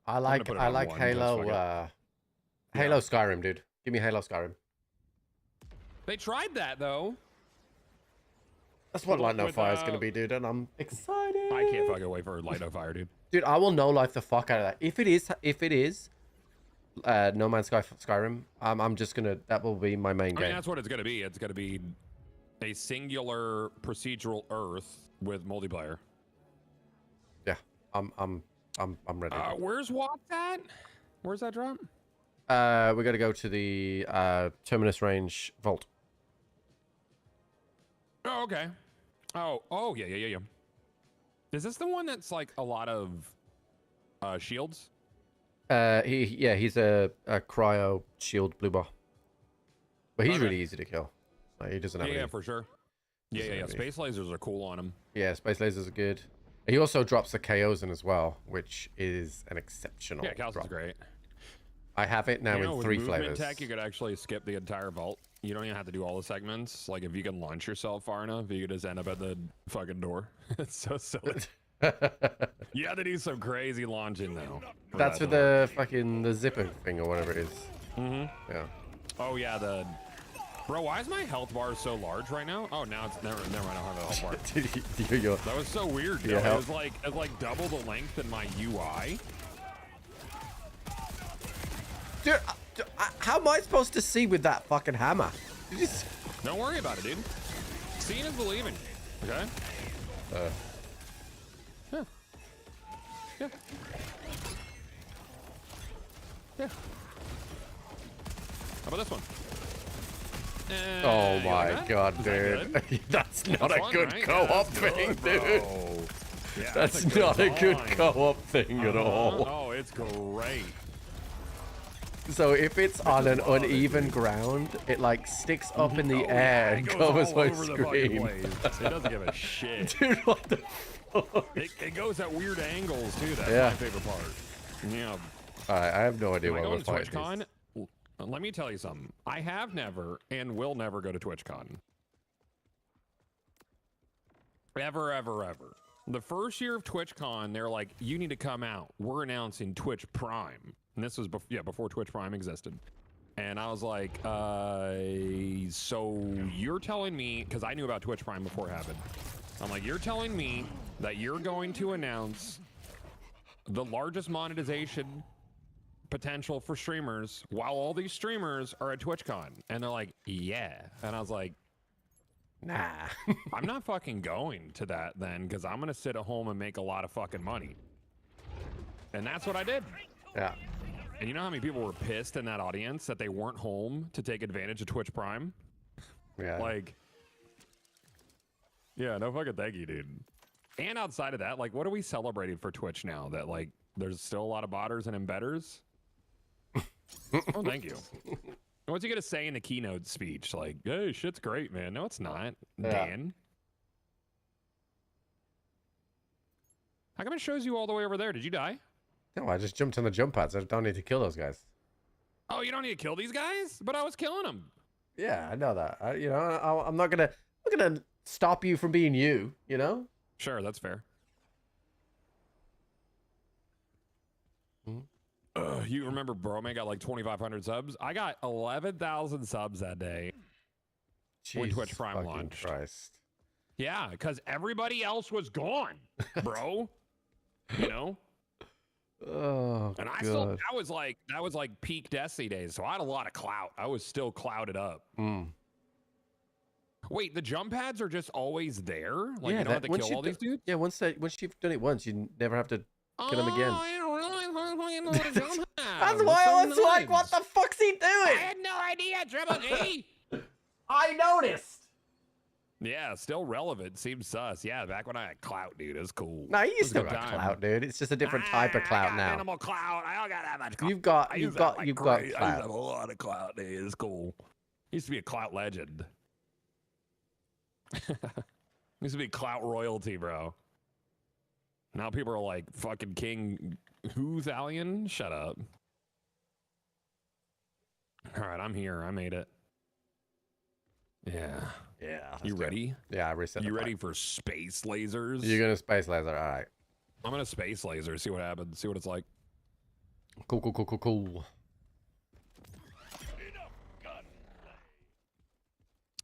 I like put it on one, just Halo. fuck Halo Skyrim, dude. Give me Halo Skyrim. they tried that though. That's what Light No With, Fire is gonna be, dude, and I'm excited. I can't fucking wait for Light of Fire, dude. Dude, I will no life the fuck out of that. If it is, No Man's Sky Skyrim, I'm just gonna. That will be my main I mean, game. that's what it's gonna be. It's gonna be a singular procedural Earth with multiplayer. Yeah, I'm ready. Where's Watts at? Where's that drop? We gotta go to the Terminus Range Vault. Oh, okay. Oh, yeah. Is this the one that's like a lot of shields? He's a cryo shield blue bar, but he's Okay. really easy to kill. Like, he doesn't have Yeah, any. for sure. Yeah. Space lasers are cool on him. Yeah, space lasers are good. He also drops the KOs in as well, which is an exceptional Yeah, Cal's drop. great. I have it now You know, in with 3 movement flavors. tech, you could actually skip the entire vault. You don't even have to do all the segments. Like, if you can launch yourself far enough, you could just end up at the fucking door. It's so silly. You have to do some crazy launching now. That's for the fucking the zipper thing or whatever it is. Mm-hmm. Yeah. Oh yeah, Bro, why is my health bar so large right now? Oh, now it's never mind. I don't have a health bar. That was so weird. Yeah, Though. It was like double the length in my UI. Dude, how am I supposed to see with that fucking hammer? Don't worry about it, dude. Seeing is believing. Okay. Yeah. How about this one? Oh You like my that? god, Is that dude. good? That's not a fun, good right? co-op That's thing, good, dude. bro. Yeah, That's a good not a good time. co-op thing at all. Oh, it's great. So if it's on an uneven ground, it like sticks up in the air and covers my screen. It doesn't give a shit. Dude, what the fuck? It goes at weird angles too. That's Yeah. my favorite part. Yeah. Alright, I have no idea When I what go we're to fighting. TwitchCon, these. let me tell you something. I have never and will never go to TwitchCon. Ever. The first year of TwitchCon, they're like, you need to come out. We're announcing Twitch Prime. And this was before Twitch Prime existed. And I was like, so you're telling me, because I knew about Twitch Prime before it happened. I'm like, you're telling me that you're going to announce the largest monetization potential for streamers while all these streamers are at TwitchCon? And they're like, yeah. And I was like, nah. I'm not fucking going to that then, because I'm going to sit at home and make a lot of fucking money. And that's what I did. Yeah. And you know how many people were pissed in that audience that they weren't home to take advantage of Twitch Prime? Yeah. Like, yeah, no fucking thank you, dude. And outside of that, like, what are we celebrating for Twitch now? That like, there's still a lot of botters and embedders. Oh, thank you. What's he gonna say in the keynote speech? Like, hey, shit's great, man. No, it's not, Yeah. Dan. How come it shows you all the way over there? Did you die? No, I just jumped on the jump pads. I don't need to kill those guys. Oh, you don't need to kill these guys? But I was killing them. Yeah, I know that. I'm not gonna stop you from being you. You know. Sure, that's fair. Hmm? You remember Brome got like 2,500 subs? I got 11,000 subs that day when Twitch Jesus Prime fucking launched. Christ. Yeah, because everybody else was gone, bro. You know? Oh, And I God. still, that was like peak Destiny days, so I had a lot of clout. I was still clouded up. Mm. Wait, the jump pads are just always there? Like Yeah, you don't have to once kill you've all these dudes? Yeah, once you've done it once, you never have to kill them again. Oh, I didn't realize I was fucking jump pads. That's why I was so like, what nice. the fuck's he I doing? had no idea, Triple G. I noticed. Yeah, still relevant. Seems sus. Yeah, back when I had clout, dude, it was cool. No, It you was a still good got time. clout, dude. It's just a different type of I clout got now. minimal clout. I don't got that much clout. You've got I you've use that got like you've got crazy. I used to clout. have a lot of clout, dude. It's cool. Used to be a clout legend. Used to be clout royalty, bro. Now people are like, fucking King who's alien? Shut up. All right, I'm here. I made it. Yeah. Yeah. let's You do it. ready? Yeah, I reset. You the ready pipe. for space lasers? You're gonna space laser. All right. I'm gonna space laser. See what happens. See what it's like. Cool.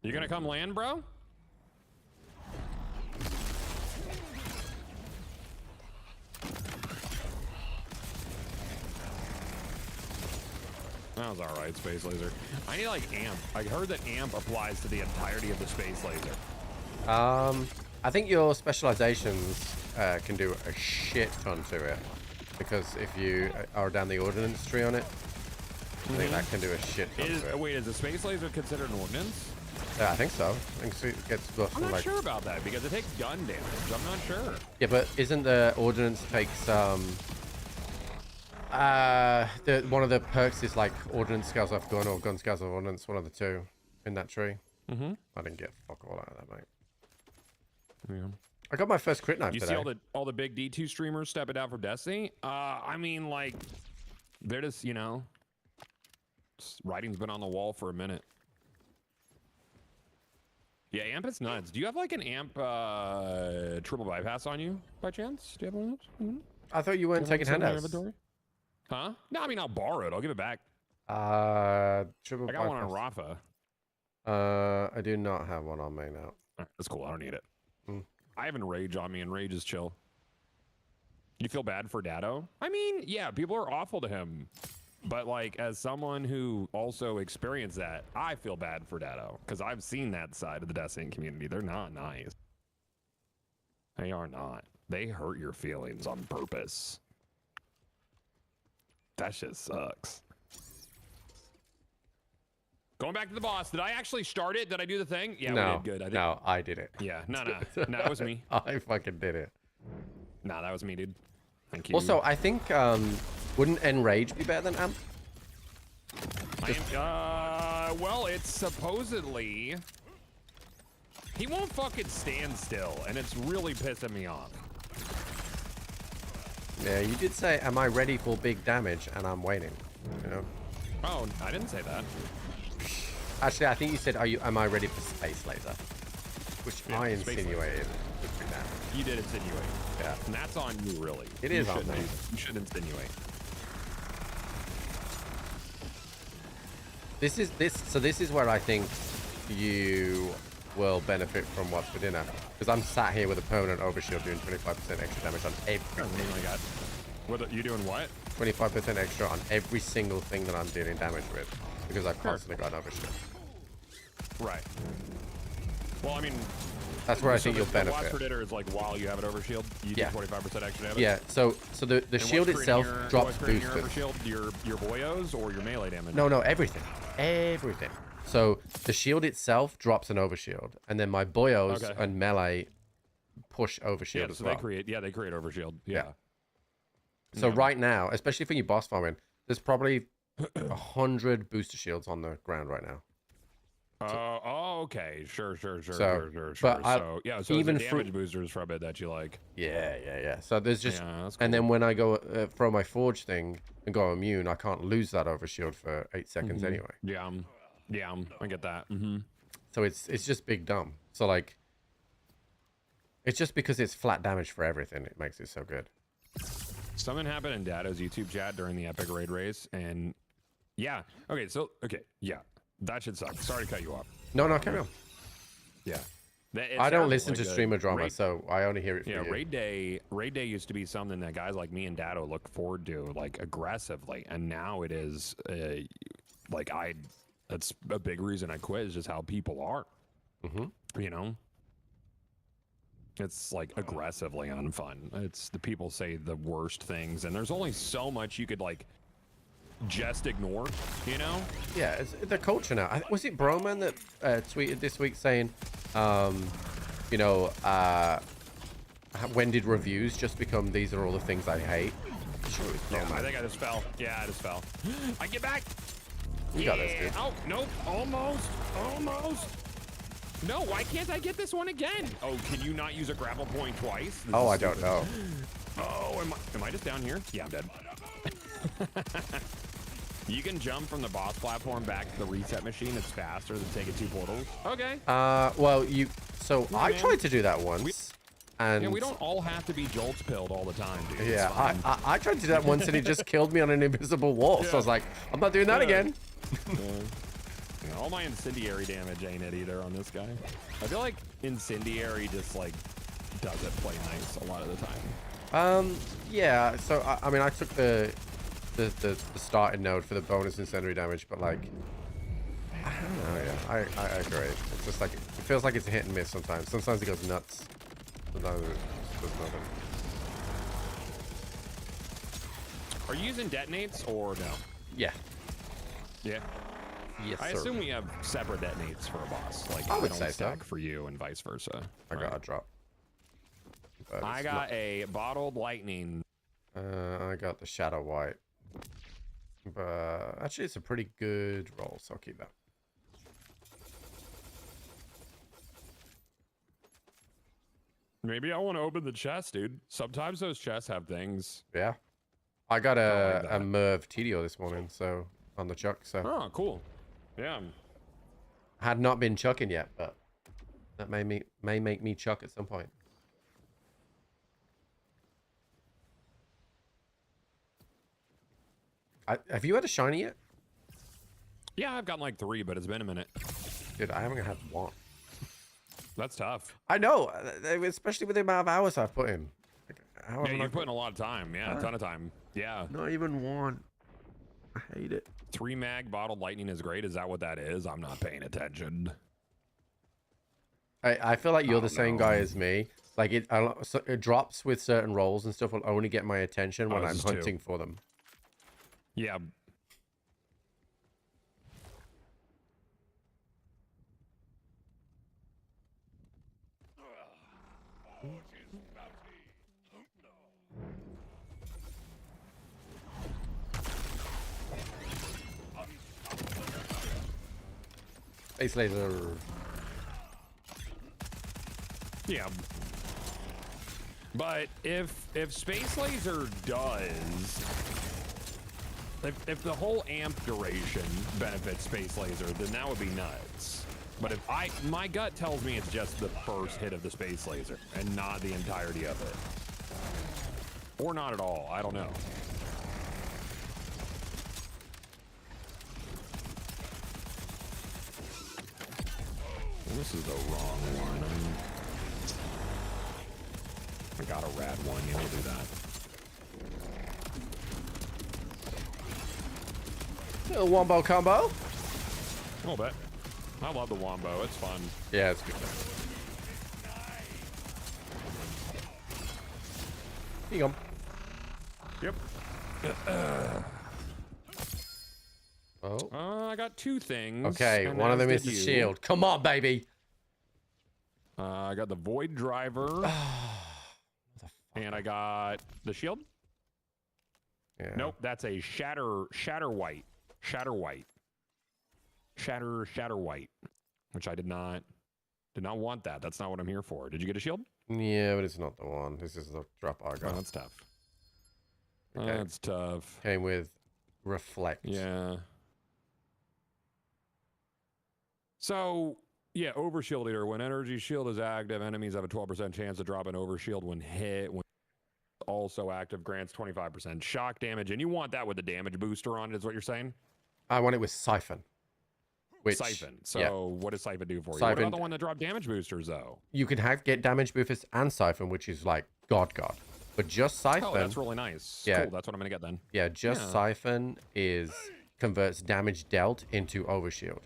You gonna come land, bro? That was all right, space laser. I need like amp. I heard that amp applies to the entirety of the space laser. I think your specializations can do a shit ton to it, because if you are down the ordnance tree on it, I think that can do a shit ton to it. Wait, is the space laser considered an ordnance? Yeah, I think so. I think it gets buffed I'm from not like. sure about that because it takes gun damage. I'm not sure. Yeah, but isn't the ordnance takes one of the perks is like ordnance scales off gun or gun scales off ordnance, one of the two in that tree. Mm-hmm. I didn't get fuck all out of that, mate. Yeah. I got my first crit knife You today. see all the big D2 streamers stepping down from Destiny? I mean, like, they're just, you know, writing's been on the wall for a minute. Yeah, amp is nuts. Do you have like an amp triple bypass on you by chance? Do you have one of those? Mm-hmm. I thought you weren't taking handouts. Huh? No, I mean, I'll borrow it. I'll give it back. Triple I got one on bypass. Rafa. I do not have one on me now. That's cool. I don't need it. Hmm. I have Enrage on me, and Rage is chill. You feel bad for Dado? I mean, yeah, people are awful to him. But, like, as someone who also experienced that, I feel bad for Dado. Because I've seen that side of the Destiny community. They're not nice. They are not. They hurt your feelings on purpose. That shit sucks. Going back to the boss, did I actually start it? Did I do the thing? Yeah, no, we did good. I did. No, I did it. Yeah, no, it was me. I fucking did it. Nah, that was me, dude. Thank you. Also, I think wouldn't Enrage be better than Amp? Well, it's supposedly he won't fucking stand still, and it's really pissing me off. Yeah, you did say, "Am I ready for big damage?" And I'm waiting. You know. Oh, I didn't say that. Actually, I think you said, am I ready for space laser?" Which Yeah, I space insinuated would be damage. You did insinuate. Yeah. And that's on you, really. It You is on shouldn't- me. You should insinuate. This is where I think you will benefit from what's within her. Because I'm sat here with a permanent overshield doing 25% extra damage on Oh everything. my god. What you doing? What? 25% extra on every single thing that I'm dealing damage with. Because I've constantly got an overshield. Right. Well, I mean, That's where I so think you'll the benefit. Watch Predator is like while you have an overshield, you Yeah. do 25% extra damage. Yeah, so the And shield what's itself creating your- drops what's creating boosters. Your overshield, your boyos or your melee damage? No, everything. Everything. So the shield itself drops an overshield, and then my boyos Okay. and melee push overshield Yeah, as so well. they create overshield. Yeah. So Yeah. right now, especially for your boss farming, there's probably 100 booster shields on the ground right now. Okay. Sure. but So yeah, so even it's the damage boosters from it that you like. Yeah. So there's just, Yeah, that's and then cool. when I go throw my forge thing and go immune, I can't lose that overshield for 8 seconds anyway. Yeah, I get that. So it's just big dumb. So like, it's just because it's flat damage for everything. It makes it so good. Something happened in Dato's YouTube chat during the epic raid race, and yeah. Okay, that should suck. Sorry to cut you off. No, carry on. Yeah. I don't listen to streamer drama, so I only hear it from Yeah, you. raid day used to be something that guys like me and Dato look forward to, like aggressively, and now it is that's a big reason I quit, is just how people are. You know, it's like aggressively unfun. It's the people say the worst things, and there's only so much you could like just ignore, you know? Yeah, it's the culture now. Was it Broman that tweeted this week saying, when did reviews just become these are all the things I hate? Sure, it was Yeah, Broman. I think I just fell. Yeah, I just fell. I get back. You got this, dude. Oh, nope. Almost. No, why can't I get this one again? Oh, can you not use a grapple point twice? This Oh, is I don't stupid. know. Oh, am I just down here? Yeah, I'm dead. You can jump from the boss platform back to the reset machine. It's faster than taking 2 portals. Okay. Well, I man. tried to do that once, and Yeah, we don't all have to be jolts pilled all the time, dude. It's yeah, fine. I tried to do that once, and it just killed me on an invisible wall. So I was like, I'm not doing that Yeah. again. Yeah, all my incendiary damage ain't it either on this guy. I feel like incendiary just like doesn't play nice a lot of the time. Yeah. So I mean, I took the starting node for the bonus incendiary damage, but like, I don't know. Yeah, I agree. It's just like it feels like it's a hit and miss sometimes. Sometimes it goes nuts. Sometimes it just does nothing. Are you using detonates or no? Yeah. Yeah. Yes, I sir. assume we have separate detonates for a boss. Like I would don't say so. stack for you and vice versa. I got a drop. But I it's got not- a bottled lightning. I got the shadow white. But actually, it's a pretty good roll, so I'll keep that. Maybe I want to open the chest, dude. Sometimes those chests have things. Yeah. I got like a that. Merv TDO this morning, so on the chuck. So Oh, cool. Yeah. I had not been chucking yet, but that may make me chuck at some point. Have you had a shiny yet? Yeah, I've gotten like 3, but it's been a minute. Dude, I haven't had one. That's tough. I know, especially with the amount of hours I've put in. Like, how have Yeah, I you're not putting a lot of time. Yeah, a ton of time. Yeah. Not even one. I hate it. 3 mag bottled lightning is great. Is that what that is? I'm not paying attention. I feel like you're the don't same know. guy as me. Like it drops with certain roles and stuff will only get my attention when Oh, I'm this is too. hunting for them. Yeah. Space laser. Yeah. But if Space Laser does, if the whole amp duration benefits Space Laser, then that would be nuts. But if my gut tells me it's just the first hit of the Space Laser and not the entirety of it. Or not at all. I don't know. This is the wrong one. I got a rad one. Yeah, I'll do that. Little wombo combo. A little bit. I love the wombo. It's fun. Yeah, it's good. Here you go. Yep. Oh. I got 2 things. Okay, and one of them as is the did you. shield. Come on, baby. I got the Void Driver. And I got the shield. Yeah. Nope, that's a Shatter White. Shatter White, which I did not want that. That's not what I'm here for. Did you get a shield? Yeah, but it's not the one. This is the drop I Oh, got. that's tough. Okay. That's tough. Came with Reflect. Yeah. So, yeah, Overshield here. When Energy Shield is active, enemies have a 12% chance to drop an Overshield when hit. When also active, grants 25% shock damage. And you want that with the damage booster on it, is what you're saying? I want it with Siphon. Which, Siphon. So yeah. what does Siphon do for you? Siphon- What about the one that dropped damage boosters, though? You can get damage boosters and Siphon, which is like God. But just Siphon. Oh, that's really nice. Yeah. Cool, that's what I'm going to get then. Yeah, just Siphon converts damage dealt into Overshield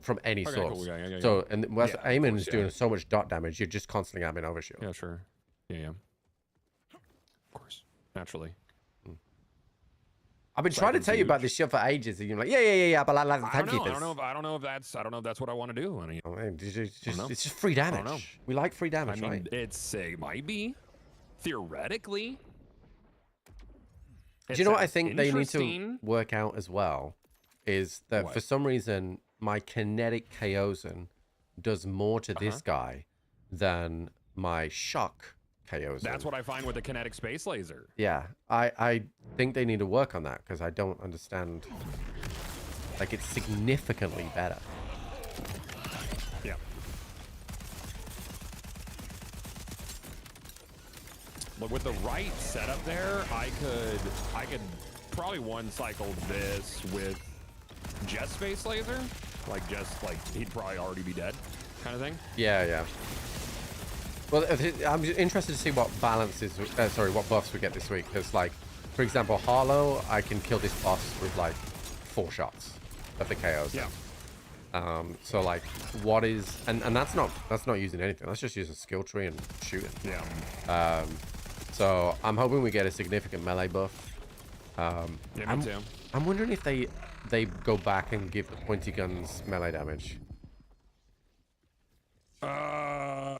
from any Okay, source. cool, yeah. So, and Wes Yeah, of Eamon course, is doing yeah. so much dot damage, you're just constantly having Overshield. Yeah, sure. Yeah. Of course. Naturally. I've been trying to Siphon's tell you about huge. this shit for ages, and you're like, yeah, but I like the I don't know. timekeepers. I don't know if that's what I want to do. I mean, Oh, man, know. it's just free know. damage. We like free damage, right? it might be theoretically. Do you know what I sounds think they need to interesting. work out as well? Is that What? for some reason my kinetic Chaosan does more to this guy than my shock Chaosan. That's what I find with the kinetic space laser. Yeah, I think they need to work on that because I don't understand. Like, it's significantly better. Yeah. Look, with the right setup there, I could probably one cycle this with Jet Space Laser. Like, he'd probably already be dead kind of thing. Yeah. Well, I'm interested to see what what buffs we get this week. Because, like, for example, Harlow, I can kill this boss with, like, 4 shots of the KOs. Yeah. So, like, what is... And that's not using anything. That's just using skill tree and shooting. Yeah. So, I'm hoping we get a significant melee buff. Yeah, me too. I'm wondering if they go back and give the pointy guns melee damage.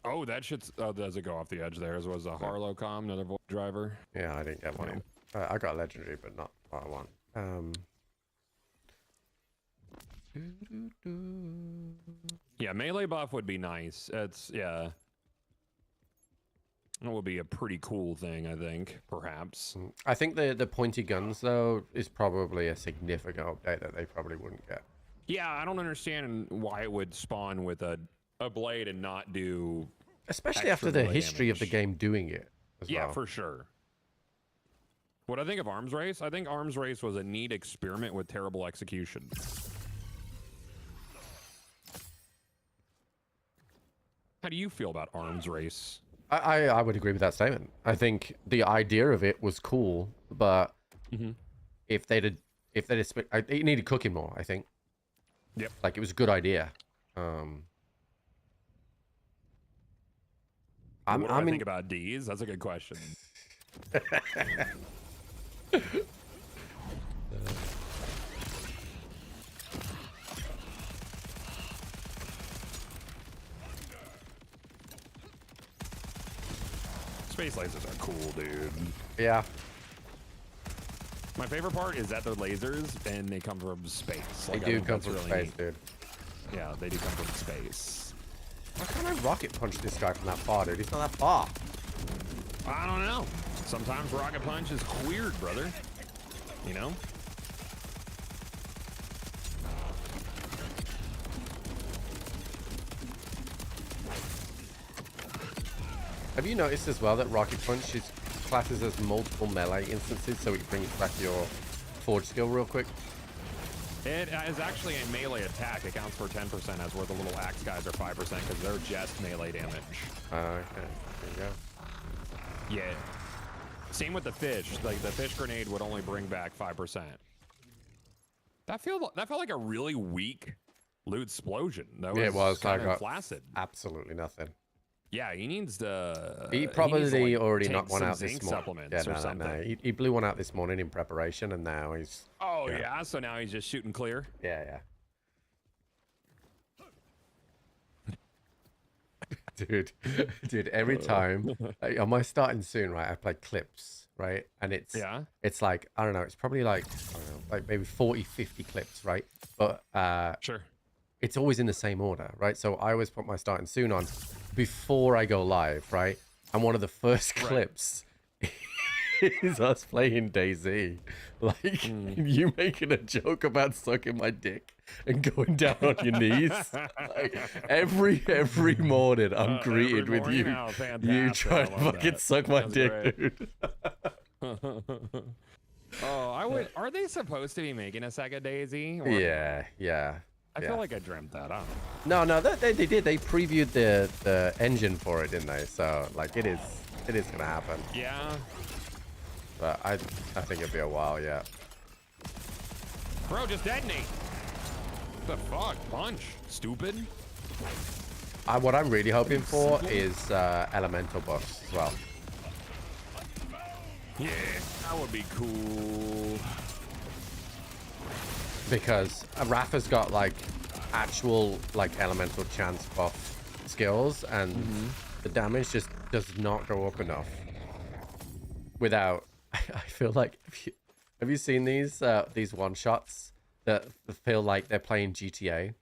Oh, that shit's... Oh, does it go off the edge there? As was a Harlow com, another Void Driver. Yeah, I didn't get one. I got a legendary, but not what I want. Yeah, melee buff would be nice. Yeah. It would be a pretty cool thing, I think, perhaps. I think the pointy guns, though, is probably a significant update that they probably wouldn't get. Yeah, I don't understand why it would spawn with a blade and not do... Especially extra after the melee history of the damage. game doing it as Yeah, well. for sure. What I think of Arms Race? I think Arms Race was a neat experiment with terrible execution. How do you feel about Arms Race? I would agree with that statement. I think the idea of it was cool, but if they'd it needed cooking more, I think. Yep. Like, it was a good idea. What do I think about D's? That's a good question. Space lasers are cool, dude. Yeah. My favorite part is that they're lasers and they come from space. They Like, I do think come that's from really space, neat. dude. Yeah, they do come from space. Why can't I rocket punch this guy from that far, dude? He's not that far. I don't know. Sometimes rocket punch is weird, brother. You know? Have you noticed as well that rocket punch is classes as multiple melee instances, so it brings back your forge skill real quick? It is actually a melee attack. It counts for 10%, as where the little axe guys are 5% because they're just melee damage. Okay, there you go. Yeah. Same with the fish. Like, the fish grenade would only bring back 5%. That felt like a really weak loot explosion. That was Yeah, it was. I kind of got flaccid. absolutely nothing. Yeah, he needs to. He needs to, probably like, already take knocked one some out this zinc morning. supplements Yeah, or something. He blew one out this morning in preparation, and now he's... Oh yeah. So now he's just shooting clear. Yeah. dude, every time like, on my starting soon, right? I play clips, right? And it's like, I don't know, it's probably like, I don't know, like maybe 40, 50 clips, right? But Sure. it's always in the same order, right? So I always put my starting soon on before I go live, right? And one of the first clips is us playing DayZ. Like, you making a joke about sucking my dick and going down on your knees. Like, every morning I'm greeted with morning? you. Oh, fantastic. You I try to love fucking that. suck my That's dick, great. dude. Oh, I would. Are they supposed to be making a second Daisy? Or- Yeah. I feel like I dreamt that. I don't know. No, they did. They previewed the engine for it, didn't they? So, like, it is gonna happen. Yeah. But I think it'll be a while, yeah. Bro, just detonate. What the fuck? Punch. Stupid. What I'm really hoping for is elemental buffs as well. Yeah, that would be cool. Because Rafa's got like actual like elemental chance buff skills, and the damage just does not go up enough without. I feel like have you seen these one shots that feel like they're playing GTA?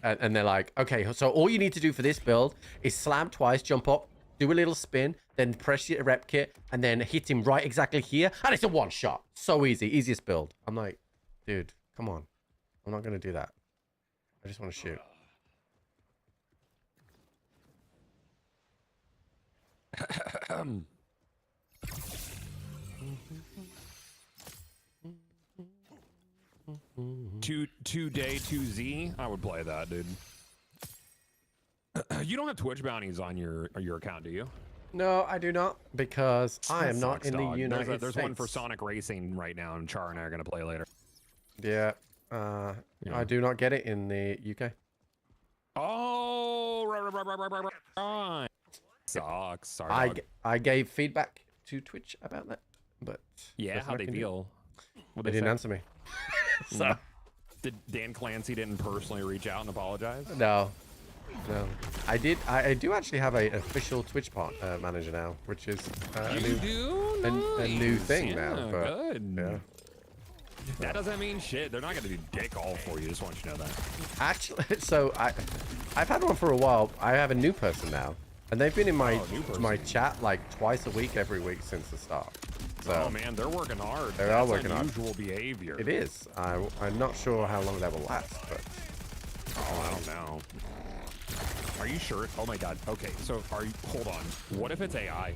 And they're like, okay, so all you need to do for this build is slam twice, jump up, do a little spin, then press your rep kit, and then hit him right exactly here, and it's a one shot. So easy, easiest build. I'm like, dude, come on. I'm not gonna do that. I just want to shoot. Two day 2Z. I would play that, dude. You don't have Twitch bounties on your account, do you? No, I do not, because I am not in the Dog. United States. There's one for Sonic Racing right now, and Char and I are gonna play later. Yeah, I do not get it in the UK. Oh, right. Sucks. Sorry. Dog. I gave feedback to Twitch about that, but Yeah, there's how they nothing to- feel? What'd They didn't say? answer me. So Did Dan Clancy didn't personally reach out and apologize? no. I do actually have an official Twitch manager now, which is a new thing now. But, good. yeah. That doesn't mean shit. They're not gonna do dick all for you. Just want you to know that. Actually, so I've had one for a while. I have a new person now, and they've been in my chat like twice a week, every week since the start. So Oh man, they're working hard. They are That's working hard. unusual behavior. It is. I'm not sure how long that will last, but Oh, I don't know. Are you sure? Oh my god. Okay, so are you? Hold on. What if it's AI?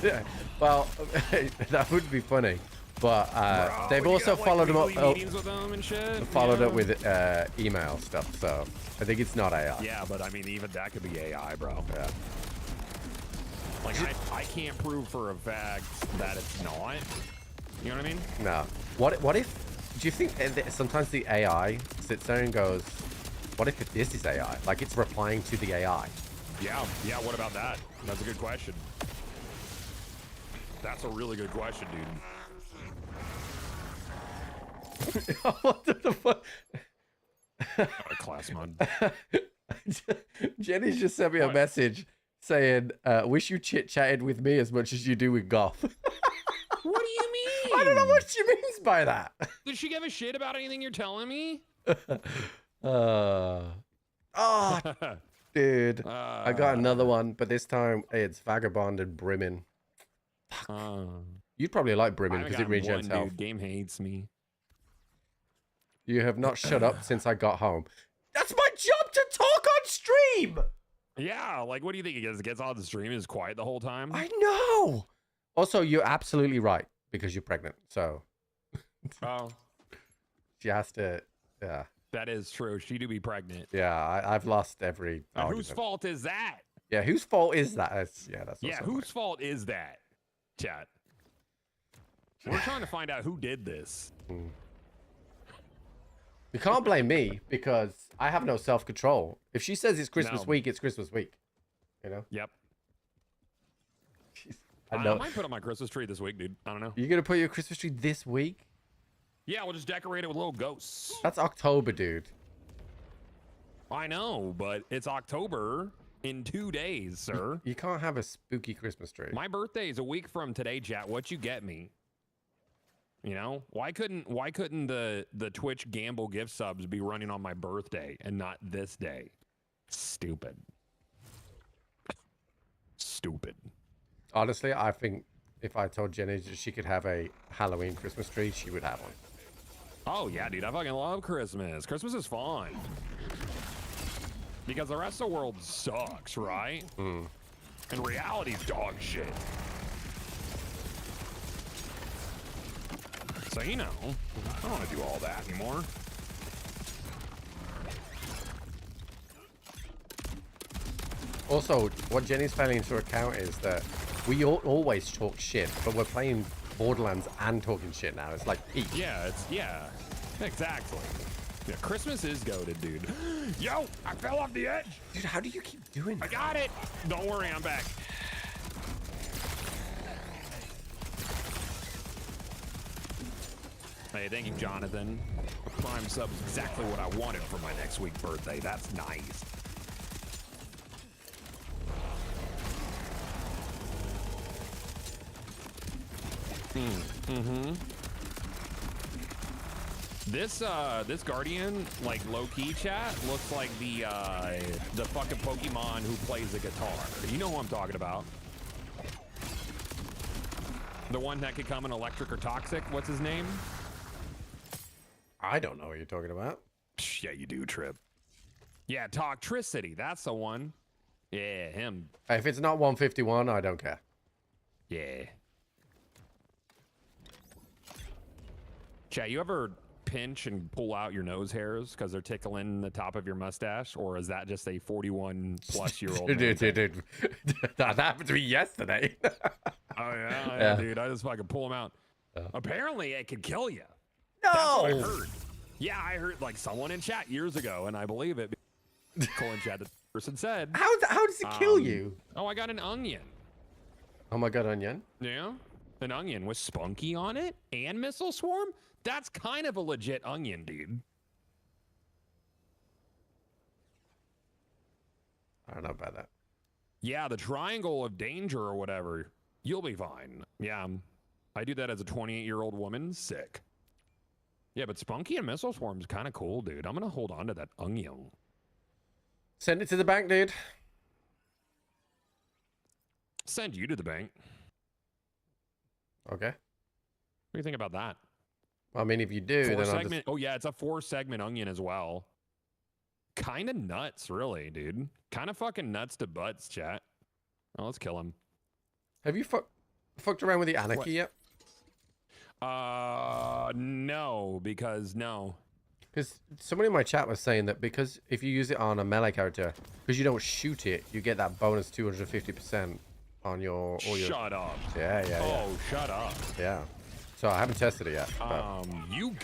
yeah. Well, that would be funny. But Bro, they've you also got, like, followed them up. weekly meetings with them and shit. Followed yeah. up with email stuff. So I think it's not AI. Yeah, but I mean, even that could be AI, bro. Yeah. Like, I can't prove for a fact that it's not. You know what I mean? No. What if? Do you think sometimes the AI sits there and goes, "What if this is AI? Like it's replying to the AI." Yeah. Yeah. What about that? That's a good question. That's a really good question, dude. What the fuck? Class mod. Jenny's just sent me a message saying, "Wish you chit-chatted with me as much as you do with Goth." What do you mean? I don't know what she means by that. Did she give a shit about anything you're telling me? Oh, dude. I got another one, but this time it's Vagabond and Brimmin. You'd probably like Brimmin because it regens health. Dude, game hates me. You have not shut up since I got home. That's my job to talk on stream. Yeah, like what do you think? He gets on the stream and is quiet the whole time? I know. Also, you're absolutely right because you're pregnant. So Oh, she has to. Yeah. that is true. She do be pregnant. Yeah. I've lost every. Now, argument. whose fault is that? Yeah. Whose fault is that? That's Yeah, also whose fault is that? Chat. We're trying to find out who did this. You can't blame me because I have no self-control. If she says it's Christmas No. week, it's Christmas week. You know? Yep. Jeez. I I know. might put on my Christmas tree this week, dude. I don't know. You're going to put your Christmas tree this week? Yeah, we'll just decorate it with little ghosts. That's October, dude. I know, but it's October in 2 days, sir. You can't have a spooky Christmas tree. My birthday is a week from today, chat. What you get me? You know, why couldn't the Twitch Gamble gift subs be running on my birthday and not this day? Stupid. Stupid. Honestly, I think if I told Jenny that she could have a Halloween Christmas tree, she would have one. Oh yeah, dude, I fucking love Christmas. Christmas is fun. Because the rest of the world sucks, right? And reality's dog shit. So, you know, I don't want to do all that anymore. Also, what Jenny's failing to account is that we always talk shit, but we're playing Borderlands and talking shit now. It's like peak. Yeah, exactly. Yeah, Christmas is goated, dude. Yo, I fell off the edge. Dude, how do you keep doing that? I got it. Don't worry, I'm back. Hey, thank you, Jonathan. Prime sub is exactly what I wanted for my next week birthday. That's nice. This Guardian, like low-key chat, looks like the fucking Pokemon who plays the guitar. You know who I'm talking about. The one that could come in electric or toxic. What's his name? I don't know what you're talking about. Yeah, you do, Trip. Yeah, Toxtricity. That's the one. Yeah, him. If it's not 151, I don't care. Yeah. Chat, you ever pinch and pull out your nose hairs because they're tickling the top of your mustache? Or is that just a 41-plus-year-old? Dude. That happened to me yesterday. Oh, yeah, dude. I just fucking pull them out. Apparently, it could kill you. No! That's what I heard. Yeah, I heard like someone in chat years ago, and I believe it. Cole in chat, the person said. How does it kill you? Oh, I got an onion. Oh my god, onion? Yeah, an onion with Spunky on it and Missile Swarm? That's kind of a legit onion, dude. I don't know about that. Yeah, the triangle of danger or whatever. You'll be fine. Yeah, I do that as a 28-year-old woman. Sick. Yeah, but Spunky and Missile Swarm is kind of cool, dude. I'm going to hold on to that onion. Send it to the bank, dude. Send you to the bank. Okay. What do you think about that? I mean, if you do, then I'll segment. Oh, yeah, it's a 4-segment onion as well. Kind of nuts, really, dude. Kind of fucking nuts to butts, chat. Oh, let's kill him. Have you fucked around with the Anarchy yet? No, because no. Because somebody in my chat was saying that because if you use it on a melee character, because you don't shoot it, you get that bonus 250% on your... Shut up. Yeah. Oh, shut up. Yeah. So I haven't tested it yet. You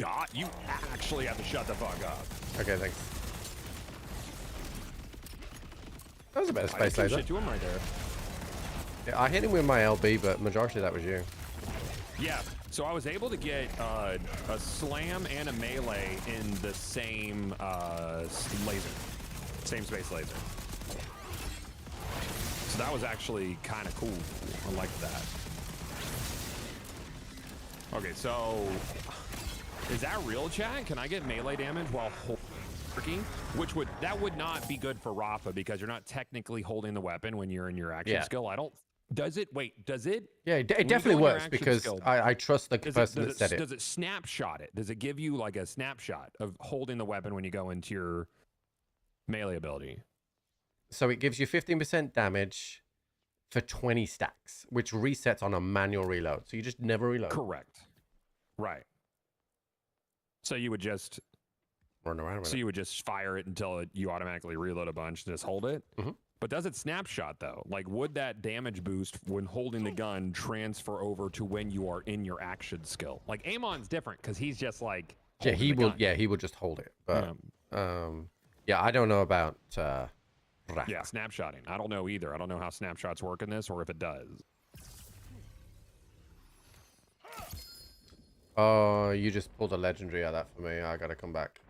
actually have to shut the fuck up. Okay, thanks. That was a better space I laser. shit to him right there. Yeah, I hit him with my LB, but majority of that was you. Yeah, so I was able to get a slam and a melee in the same laser. Same space laser. So that was actually kind of cool. I like that. Okay, so is that real, chat? Can I get melee damage while working? That would not be good for Rafa because you're not technically holding the weapon when you're in your action skill. Does it? Wait, does it? Yeah, it definitely works because I trust the person that said it. Does it snapshot it? Does it give you like a snapshot of holding the weapon when you go into your melee ability? So it gives you 15% damage for 20 stacks, which resets on a manual reload. So you just never reload. Correct. Right. So you would just run around with it. So you would just fire it until you automatically reload a bunch and just hold it? Mm-hmm. But does it snapshot though? Like, would that damage boost when holding the gun transfer over to when you are in your action skill? Like Amon's different because he's just like he will. Yeah, he will just hold it. But yeah, I don't know about. Yeah, snapshotting. I don't know either. I don't know how snapshots work in this or if it does. Oh, you just pulled a legendary out of that for me. I gotta come back.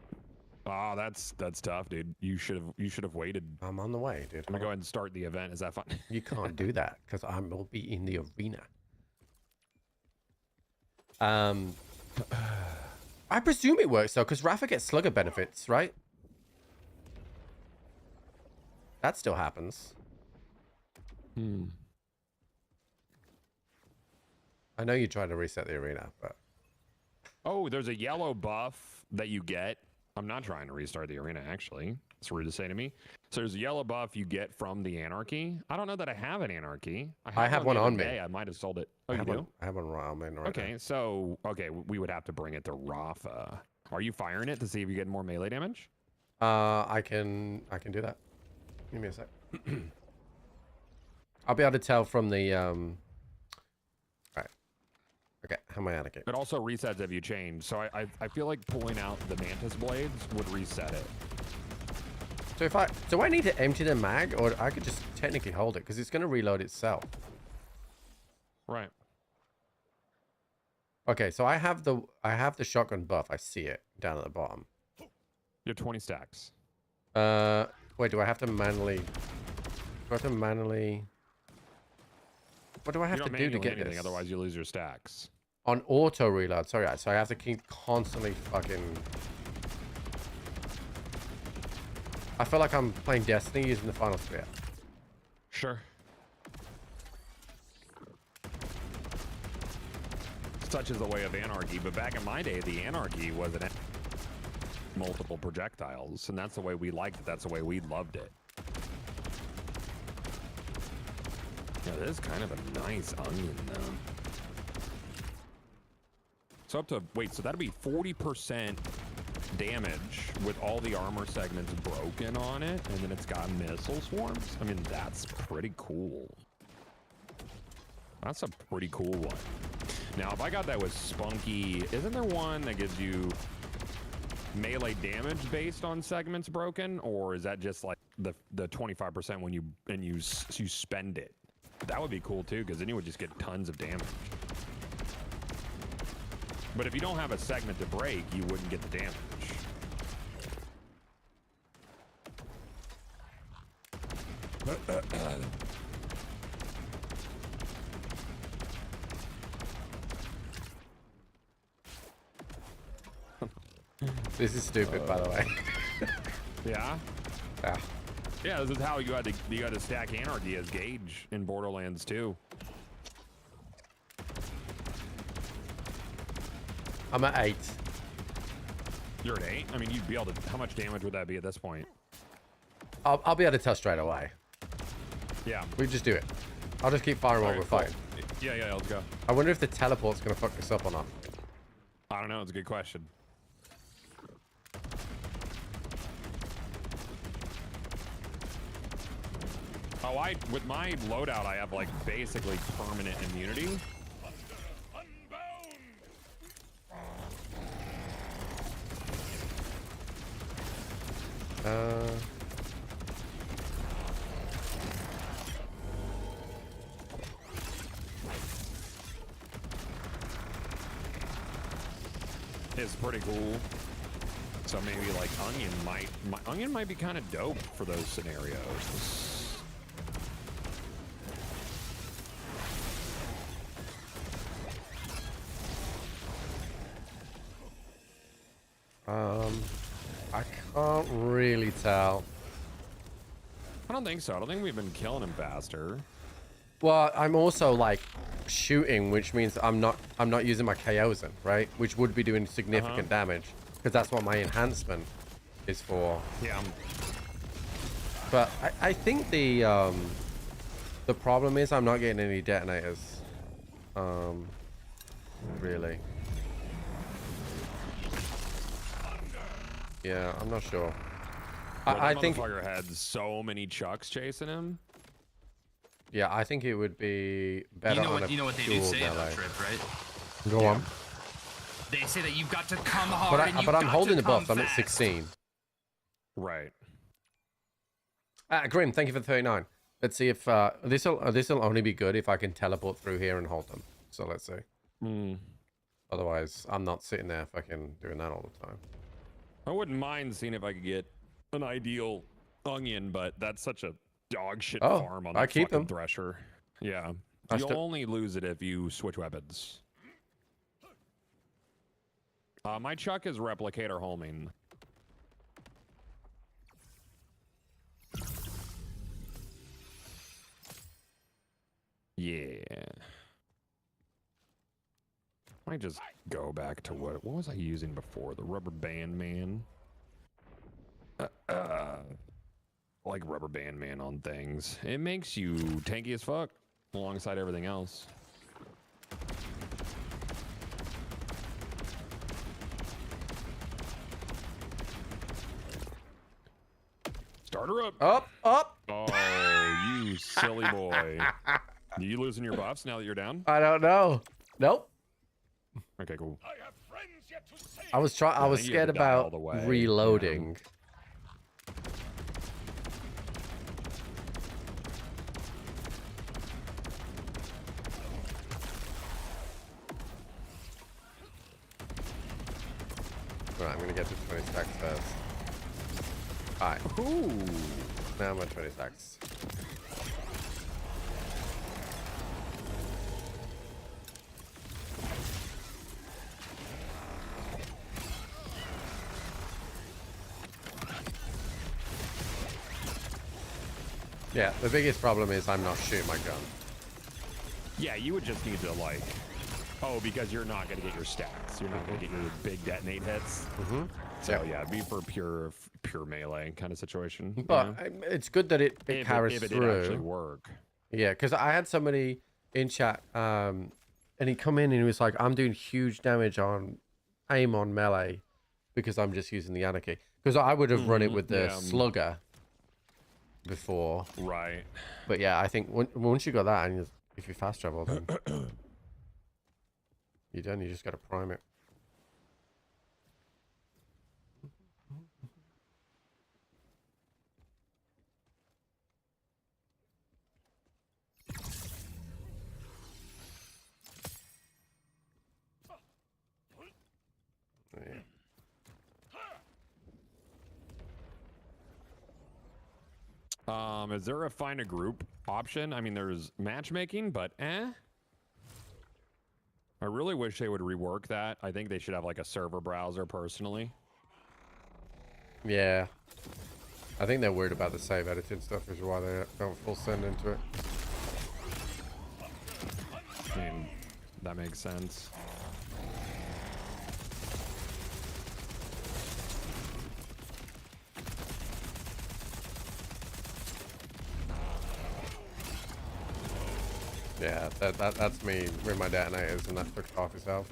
Oh, that's tough, dude. You should have waited. I'm on the way, dude. I'm gonna go ahead and start the event. Is that fun? You can't do that because I will be in the arena. I presume it works though, because Rafa gets slugger benefits, right? That still happens. I know you tried to reset the arena, but Oh, there's a yellow buff that you get. I'm not trying to restart the arena, actually. It's rude to say to me. So there's a yellow buff you get from the Anarchy. I don't know that I have an Anarchy. I have one the other on me. day. I might have sold it. Oh, I you have do? one. I have one on me right Okay, so we would have to bring it to Rafa. Are you firing it to see if you get more melee damage? now. I can do that. Give me a sec. I'll be able to tell from the Right. Okay, how am I out of game? It also resets if you change. So I feel like pulling out the Mantis blades would reset it. So do I need to empty the mag, or I could just technically hold it because it's going to reload itself? Right. Okay, so I have the shotgun buff. I see it down at the bottom. You have 20 stacks. Wait, do I have to manually? What do I have to do to get anything, this? otherwise you lose your stacks. On auto reload. Sorry, so I have to keep constantly fucking. I feel like I'm playing Destiny using the Final Sphere. Sure. Such is the way of Anarchy, but back in my day, the Anarchy was an multiple projectiles, and that's the way we liked it. That's the way we loved it. Yeah, this is kind of a nice onion, though. So up to, wait, so that'd be 40% damage with all the armor segments broken on it, and then it's got missile swarms? I mean, that's pretty cool. That's a pretty cool one. Now, if I got that with Spunky, isn't there one that gives you melee damage based on segments broken, or is that just like the 25% when you spend it? That would be cool too, because then you would just get tons of damage. But if you don't have a segment to break, you wouldn't get the damage. This is stupid, by the way. Yeah? Yeah. Yeah, this is how you had to stack Anarchy as Gauge in Borderlands 2. I'm at 8. You're at 8? I mean, you'd be able to. How much damage would that be at this point? I'll be able to tell straight away. Yeah. We just do it. I'll just keep firing while Alright, we're cool. fighting. Yeah, let's go. I wonder if the teleport's gonna fuck this up or not. I don't know. It's a good question. Oh, with my loadout, I have like basically permanent immunity. It's pretty cool. So maybe like Onion might be kind of dope for those scenarios. I can't really tell. I don't think so. I don't think we've been killing him faster. Well, I'm also like shooting, which means I'm not using my KOs in, right? Which would be doing significant damage because that's what my enhancement is for. Yeah. But I think the problem is I'm not getting any detonators. Really. Yeah, I'm not sure. I think motherfucker had so many Chucks chasing him. Yeah, I think it would be better. You know what they do say about Trip, right? Go on. They say that you've got to come hard. But I'm holding the buff. I'm at 16. Right. Grim, thank you for the 39. Let's see if this'll only be good if I can teleport through here and hold them. So let's see. Otherwise, I'm not sitting there fucking doing that all the time. I wouldn't mind seeing if I could get an ideal onion, but that's such a dog shit farm on I that keep fucking them. thresher. Yeah. I You'll still- only lose it if you switch weapons. My Chuck is replicator homing. Yeah. Might just go back to what was I using before? The rubber band man. Like rubber band man on things. It makes you tanky as fuck alongside everything else. Start her up. Up. Oh, you silly boy. Are you losing your buffs now that you're down? I don't know. Nope. Okay, cool. I have friends yet to save. I was trying. I was think you have scared to die all about the way, yeah. reloading. Right, I'm gonna get to 20 stacks first. Alright. Ooh. Now I'm at 20 stacks. Yeah, the biggest problem is I'm not shooting my gun. Yeah, you would just need to like, because you're not gonna get your stats. You're not gonna get your big detonate hits. Mm-hmm. So yeah, it'd be for pure melee kind of situation. But it's good that it if carries it through. did actually work. Yeah, because I had somebody in chat, and he come in and he was like, "I'm doing huge damage on aim on melee because I'm just using the Anarchy." Because I would have run it with the Slugger before. Right. But yeah, I think once you got that, and if you fast travel, then you're done. You just got to prime it. Is there a find a group option? I mean, there's matchmaking, but I really wish they would rework that. I think they should have like a server browser personally. Yeah. I think they're worried about the save editing stuff, which is why they don't full send into it. I mean, that makes sense. Yeah, that's me with my detonators, and that took off his health.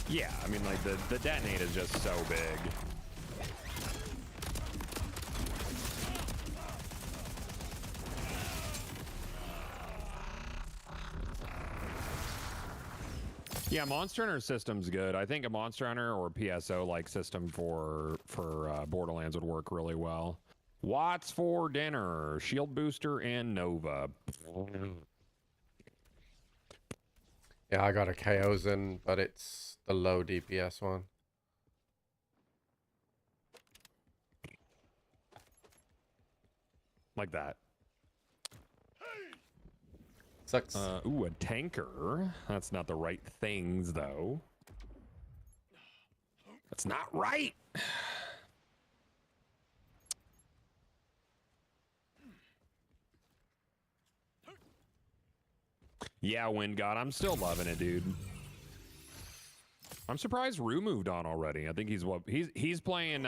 Yeah, I mean, like the detonate is just so big. Yeah, Monster Hunter system's good. I think a Monster Hunter or PSO like system for Borderlands would work really well. Watts for dinner, Shield Booster, and Nova. Yeah, I got a Chaosan, but it's the low DPS one. Like that. Sucks. Ooh, a tanker. That's not the right things, though. That's not right. Yeah, Wind God, I'm still loving it, dude. I'm surprised Rue moved on already. I think he's playing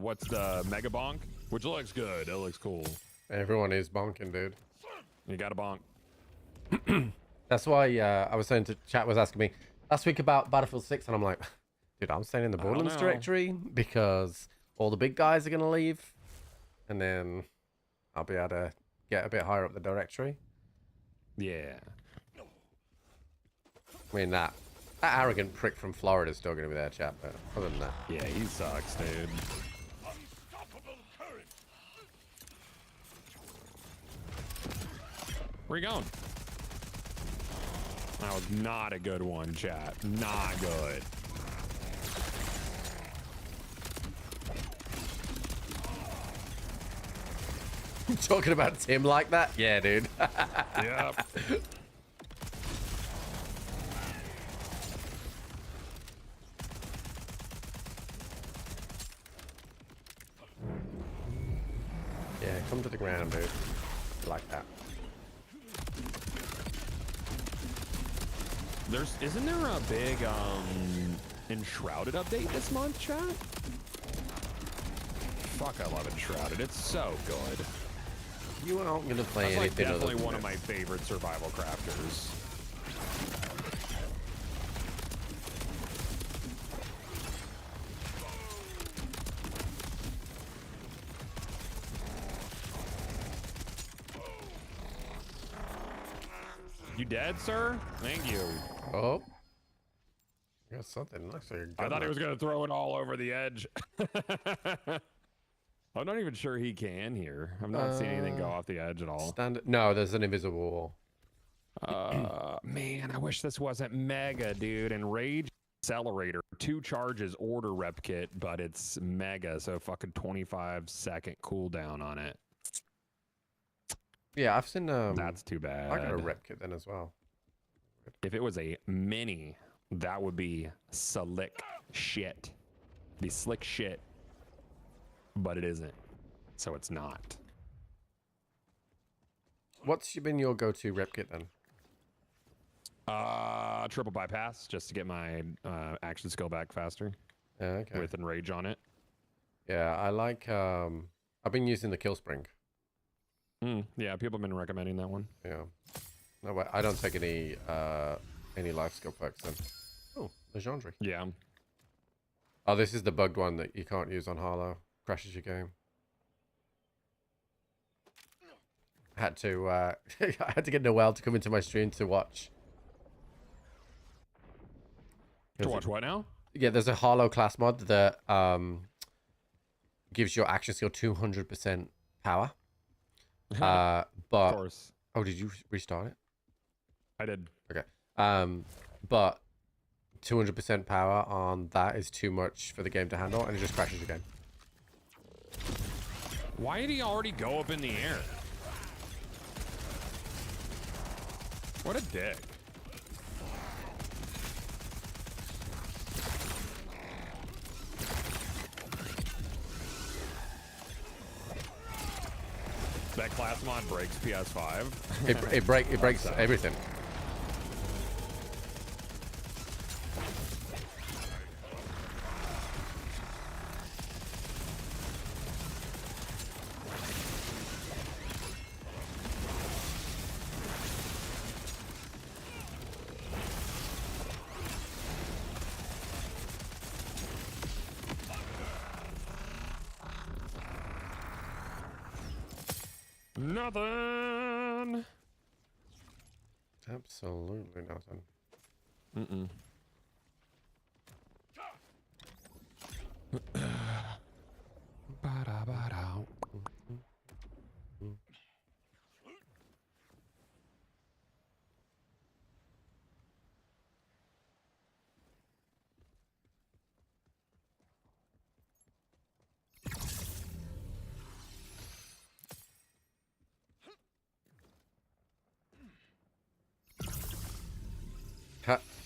what's the Mega Bonk, which looks good. It looks cool. Everyone is bonking, dude. You got a bonk. That's why I was saying to chat was asking me last week about Battlefield 6, and I'm like, dude, I'm staying in the Borderlands know. directory because all the big guys are gonna leave, and then I'll be able to get a bit higher up the directory. Yeah. I mean that arrogant prick from Florida is still gonna be there, chat. But other than that, Yeah, he sucks, dude. Unstoppable current. Where you going? That was not a good one, chat. Not good. Talking about Tim like that? Yeah, dude. Yep. Yeah, come to the ground, dude. Like that. Isn't there a big Enshrouded update this month, chat? Fuck, I love Enshrouded. It's so good. You aren't gonna play That's like anything other definitely than one of this. my favorite survival crafters. You dead, sir? Thank you. Oh. Got something. Looks like a I gun thought he knife. was gonna throw it all over the edge. I'm not even sure he can here. I'm not seeing anything go off the edge at all. No, there's an invisible wall. Man, I wish this wasn't mega, dude. And Rage Accelerator, 2 charges order rep kit, but it's mega, so fucking 25-second cooldown on it. Yeah, I've seen. That's too bad. I got a rep kit then as well. If it was a mini, that would be slick shit. Be slick shit. But it isn't. So it's not. What's been your go-to rep kit then? Triple bypass, just to get my action skill back faster. Yeah, okay. With enrage on it. Yeah, I like. I've been using the kill spring. Yeah, people have been recommending that one. Yeah. No, wait, I don't take any life skill perks then. Oh, Legendre. Yeah. Oh, this is the bugged one that you can't use on Harlow. Crashes your game. I had to I had to get Noel to come into my stream to watch. To watch what now? Yeah, there's a Harlow class mod that gives your action skill 200% power. But Of course. oh, did you restart it? I did. Okay. But 200% power on that is too much for the game to handle, and it just crashes again. Why did he already go up in the air? What a dick. That class mod breaks PS5. It breaks everything. Nothing. Absolutely nothing. Mm-mm.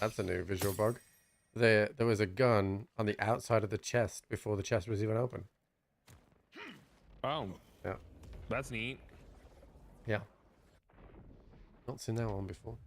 That's a new visual bug. There was a gun on the outside of the chest before the chest was even open. Oh. Yeah. That's neat. Yeah. Not seen that one before.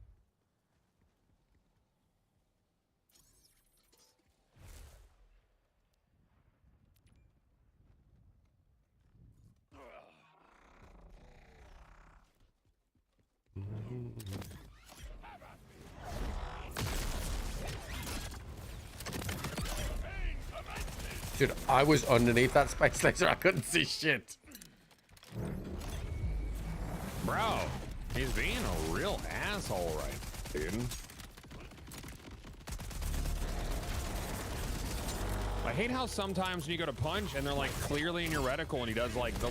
Dude, I was underneath that space laser. I couldn't see shit. Bro, he's being a real asshole right now, dude. I hate how sometimes when you go to punch and they're like clearly in your reticle and he does like the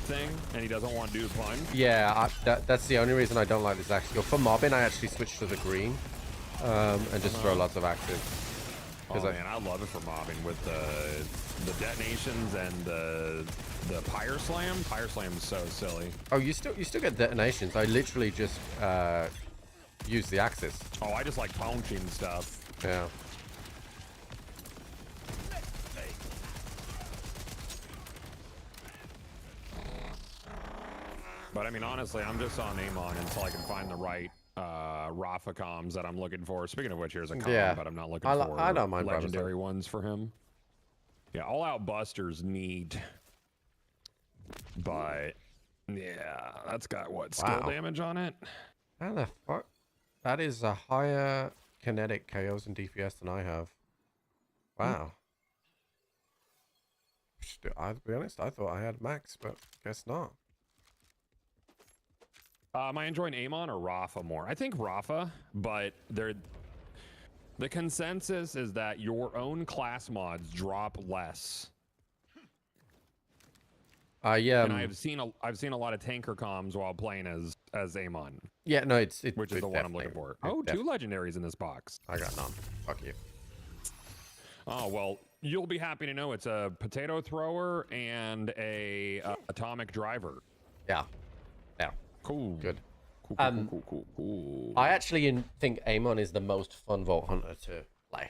thing and he doesn't want to do the punch. Yeah, that's the only reason I don't like this axe skill. For mobbing, I actually switched to the green and just throw lots of axes. 'Cause man, I love it for mobbing with the detonations and the pyre slam. Pyre slam is so silly. Oh, you still get detonations. I literally just use the axis. Oh, I just like punching stuff. Yeah. But I mean, honestly, I'm just on Amon until I can find the right Rafa comms that I'm looking for. Speaking of which, here's a comm, Yeah. but I'm not looking for I don't mind legendary ones for him. Yeah, all out busters neat. But yeah, that's got what skill Wow. damage on it. How the fuck? That is a higher kinetic KOs and DPS than I have. Wow. I'll be honest, I thought I had max, but guess not. Am I enjoying Amon or Rafa more? I think Rafa, but the consensus is that your own class mods drop less. And I've seen a lot of tanker comms while playing as Amon. Yeah, no, which is the one I'm looking for. Oh, two legendaries in this box. I got none. Fuck you. Oh well, you'll be happy to know it's a potato thrower and a atomic driver. Yeah. Yeah. Cool. Good. Cool. I actually think Amon is the most fun Vault Hunter to play.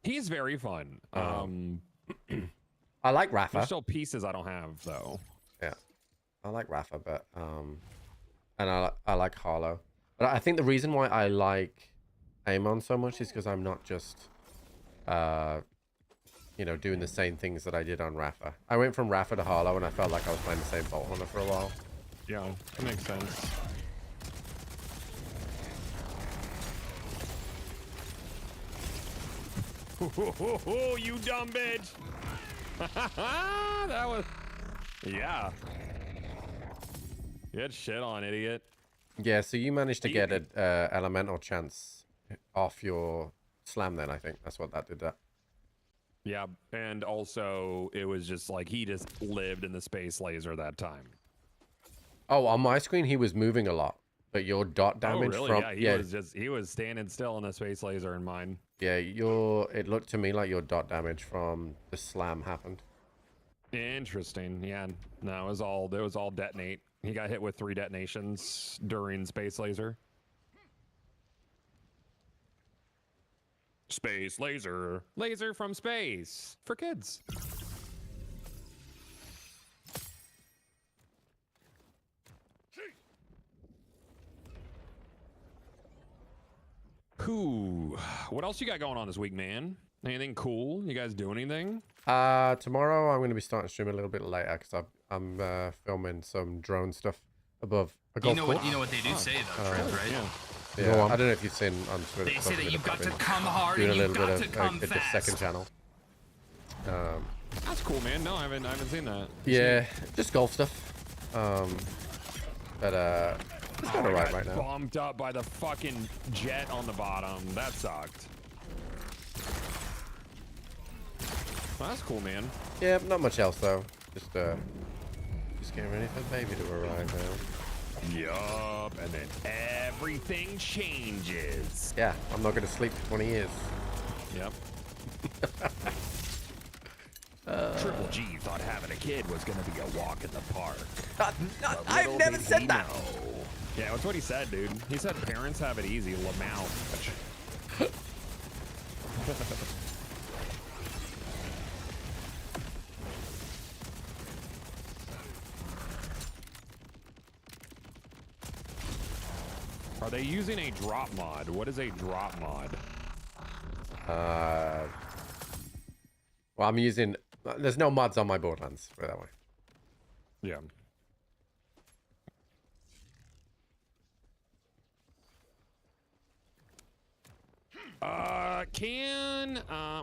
He's very fun. I like Rafa. There's still pieces I don't have though. Yeah, I like Rafa, but and I like Harlow. But I think the reason why I like Amon so much is because I'm not just doing the same things that I did on Rafa. I went from Rafa to Harlow, and I felt like I was playing the same Vault Hunter for a while. Yeah, that makes sense. You dumb bitch! That was... Yeah. You had shit on, idiot. Yeah, so you managed to get an elemental chance off your slam then, I think. That's what that did that. Yeah, and also it was just like he just lived in the space laser that time. Oh, on my screen he was moving a lot, but your dot damage really? from Yeah, he was standing still in the space laser in mine. Yeah, it looked to me like your dot damage from the slam happened. Interesting. Yeah, no, it was all detonate. He got hit with 3 detonations during space laser. Space laser. Laser from space for kids. Whew. What else you got going on this week, man? Anything cool? You guys do anything? Tomorrow I'm going to be starting streaming a little bit later because I'm filming some drone stuff above a golf course. You know what they do say though, Trev, right? Yeah, I don't know if you've seen on Twitter. They say that you've got to come hard doing and a you've little got bit to of come the fast. second channel. That's cool, man. No, I haven't seen that. Yeah, just golf stuff. But it's kind of right now. Bumped up by the fucking jet on the bottom. That sucked. Well, that's cool, man. Yeah, not much else though. Just getting ready for the baby to arrive now. Yup, and then everything changes. Yeah, I'm not going to sleep for 20 years. Yep. Triple G thought having a kid was going to be a walk in the park. I've never said that. Yeah, that's what he said, dude. He said parents have it easy. Lamau. Are they using a drop mod? What is a drop mod? Well, I'm using... There's no mods on my Borderlands, put it that way. Yeah.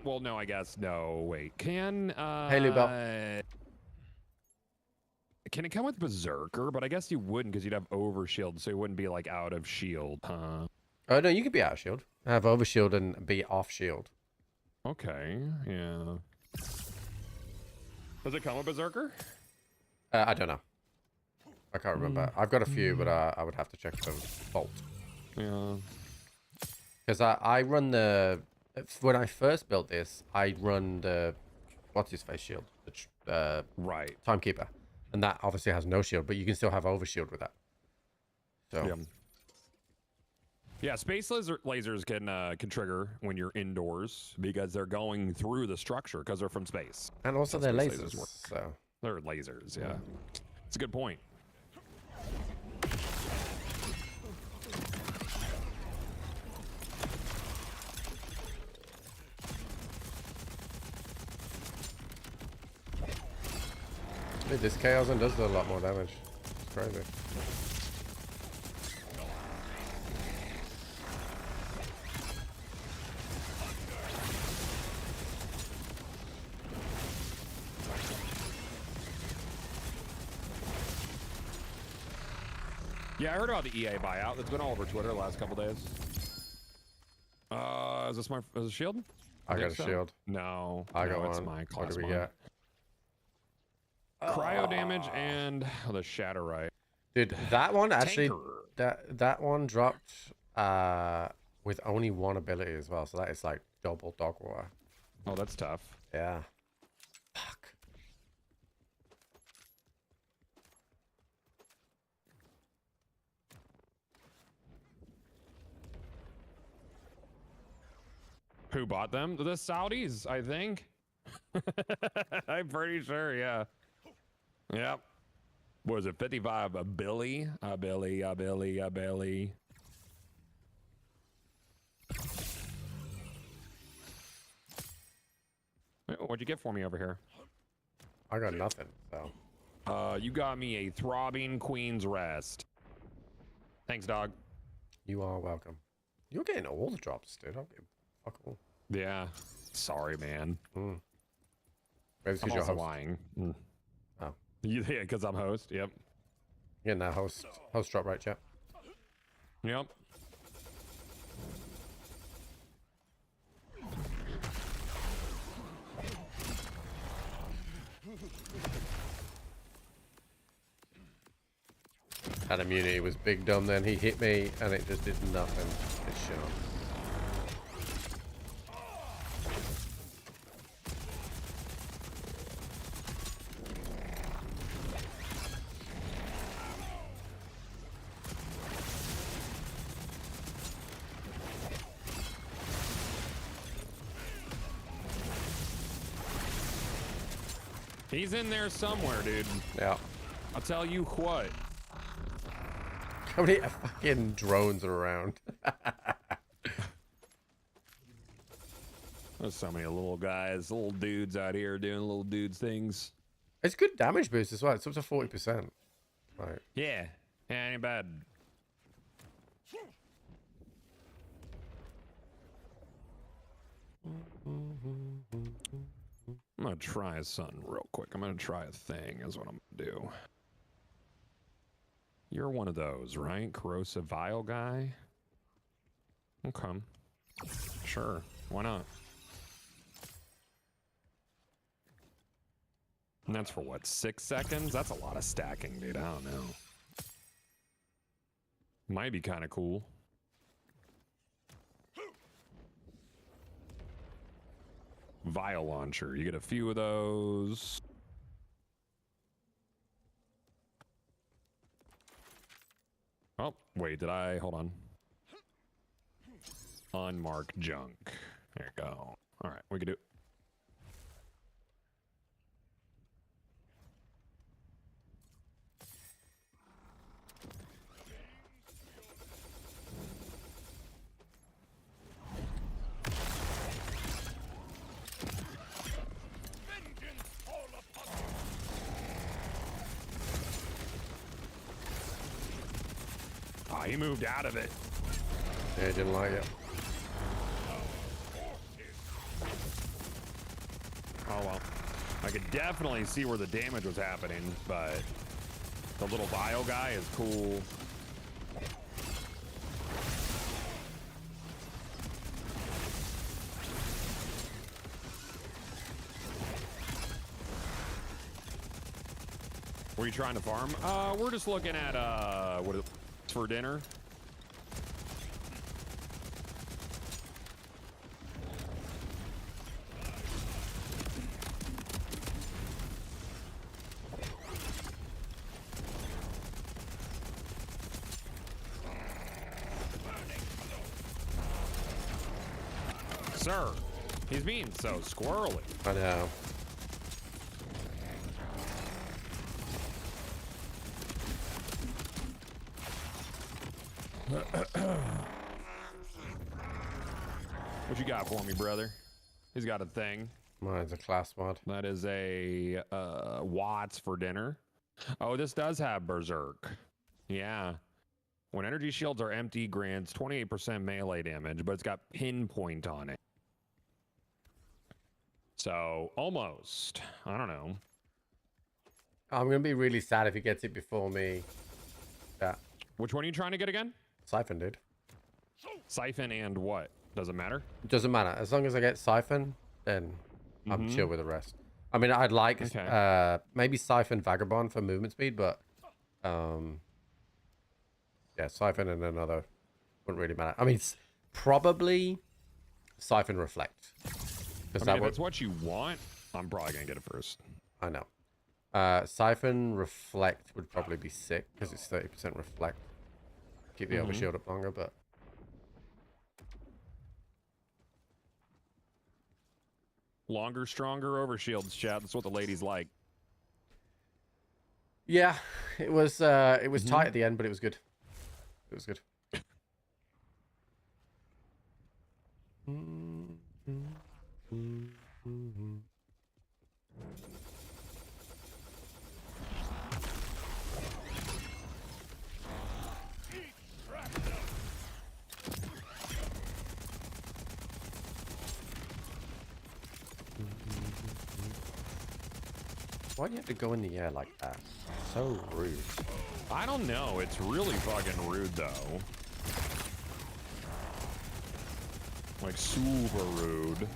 Well, no, I guess. No, wait. Hey, Lubel. Can it come with Berserker? But I guess you wouldn't because you'd have Overshield, so it wouldn't be like out of shield, huh? Oh, no, you could be out of shield. Have Overshield and be off shield. Okay, yeah. Does it come with Berserker? I don't know. I can't remember. I've got a few, but I would have to check the vault. Yeah. Because I run the when I first built this, I run the what's his face shield, the Right. Timekeeper, and that obviously has no shield, but you can still have overshield with that. So Yeah, space lasers can trigger when you're indoors because they're going through the structure because they're from space. and also That's they're how space lasers. work. So They're lasers, yeah. It's a good point. dude, this Chaos and does a lot more damage. It's crazy. Yeah, I heard about the EA buyout. That's been all over Twitter the last couple days. Is this a shield? I got a think so. shield. No, I got no, it's one. my What class do we one. get? Cryo damage and the Shatterite. Dude, that one actually, Tanker. that one dropped with only one ability as well. So that is like double dog war. Oh, that's tough. Yeah. Fuck. Who bought them? The Saudis, I think. I'm pretty sure, yeah. Yep. What was it, 55? A Billy? A Billy. What'd you get for me over here? I got nothing, so. You got me a throbbing Queen's Rest. Thanks, dog. You are welcome. You're getting all the drops, dude. I'm getting fuck all. Yeah. Sorry, man. Maybe it's I'm because you're also host. lying. Oh. Yeah, because I'm host. Yep. Getting that host drop right, chat. Yep. Had immunity, was big dumb then. He hit me and it just did nothing. It's shit on. He's in there somewhere, dude. Yeah. I'll tell you what. How many fucking drones are around? There's so many little guys, little dudes out here doing little dudes things. It's good damage boost as well. It's up to 40%. Right. Yeah. Yeah, ain't bad. I'm gonna try something real quick. I'm gonna try a thing is what I'm gonna do. You're one of those, right? Corrosive Vial guy? Okay. Sure. Why not? And that's for what, 6 seconds? That's a lot of stacking, dude. I don't know. Might be kind of cool. Vial launcher. You get a few of those. Oh, wait, did I? Hold on. Unmarked junk. There you go. All right, we can do it. Oh, he moved out of it. Yeah, he didn't like it. Oh, well. I could definitely see where the damage was happening, but the little vial guy is cool. Were you trying to farm? We're just looking at what is it for dinner. sir. He's being so squirrely. I know. What you got for me, brother? He's got a thing. Mine's a class mod. That is a Watts for dinner. Oh, this does have Berserk. Yeah. When energy shields are empty, grants 28% melee damage, but it's got pinpoint on it. So, almost. I don't know. I'm going to be really sad if he gets it before me. Yeah. Which one are you trying to get again? Siphon, dude. Siphon and what? Doesn't matter? It doesn't matter. As long as I get Siphon, then I'm chill with the rest. I mean, I'd like maybe Siphon Vagabond for movement speed, but yeah, Siphon and another wouldn't really matter. I mean, probably Siphon Reflect. I mean, if it's what you want, I'm probably going to get it first. I know. Siphon Reflect would probably be sick because it's 30% Reflect. Keep the overshield up longer, but... Longer, stronger overshields, chat. That's what the ladies like. Yeah, it was tight at the end, but it was good. It was good. Why do you have to go in the air like that? So rude. I don't know. It's really fucking rude, though. Like, super rude.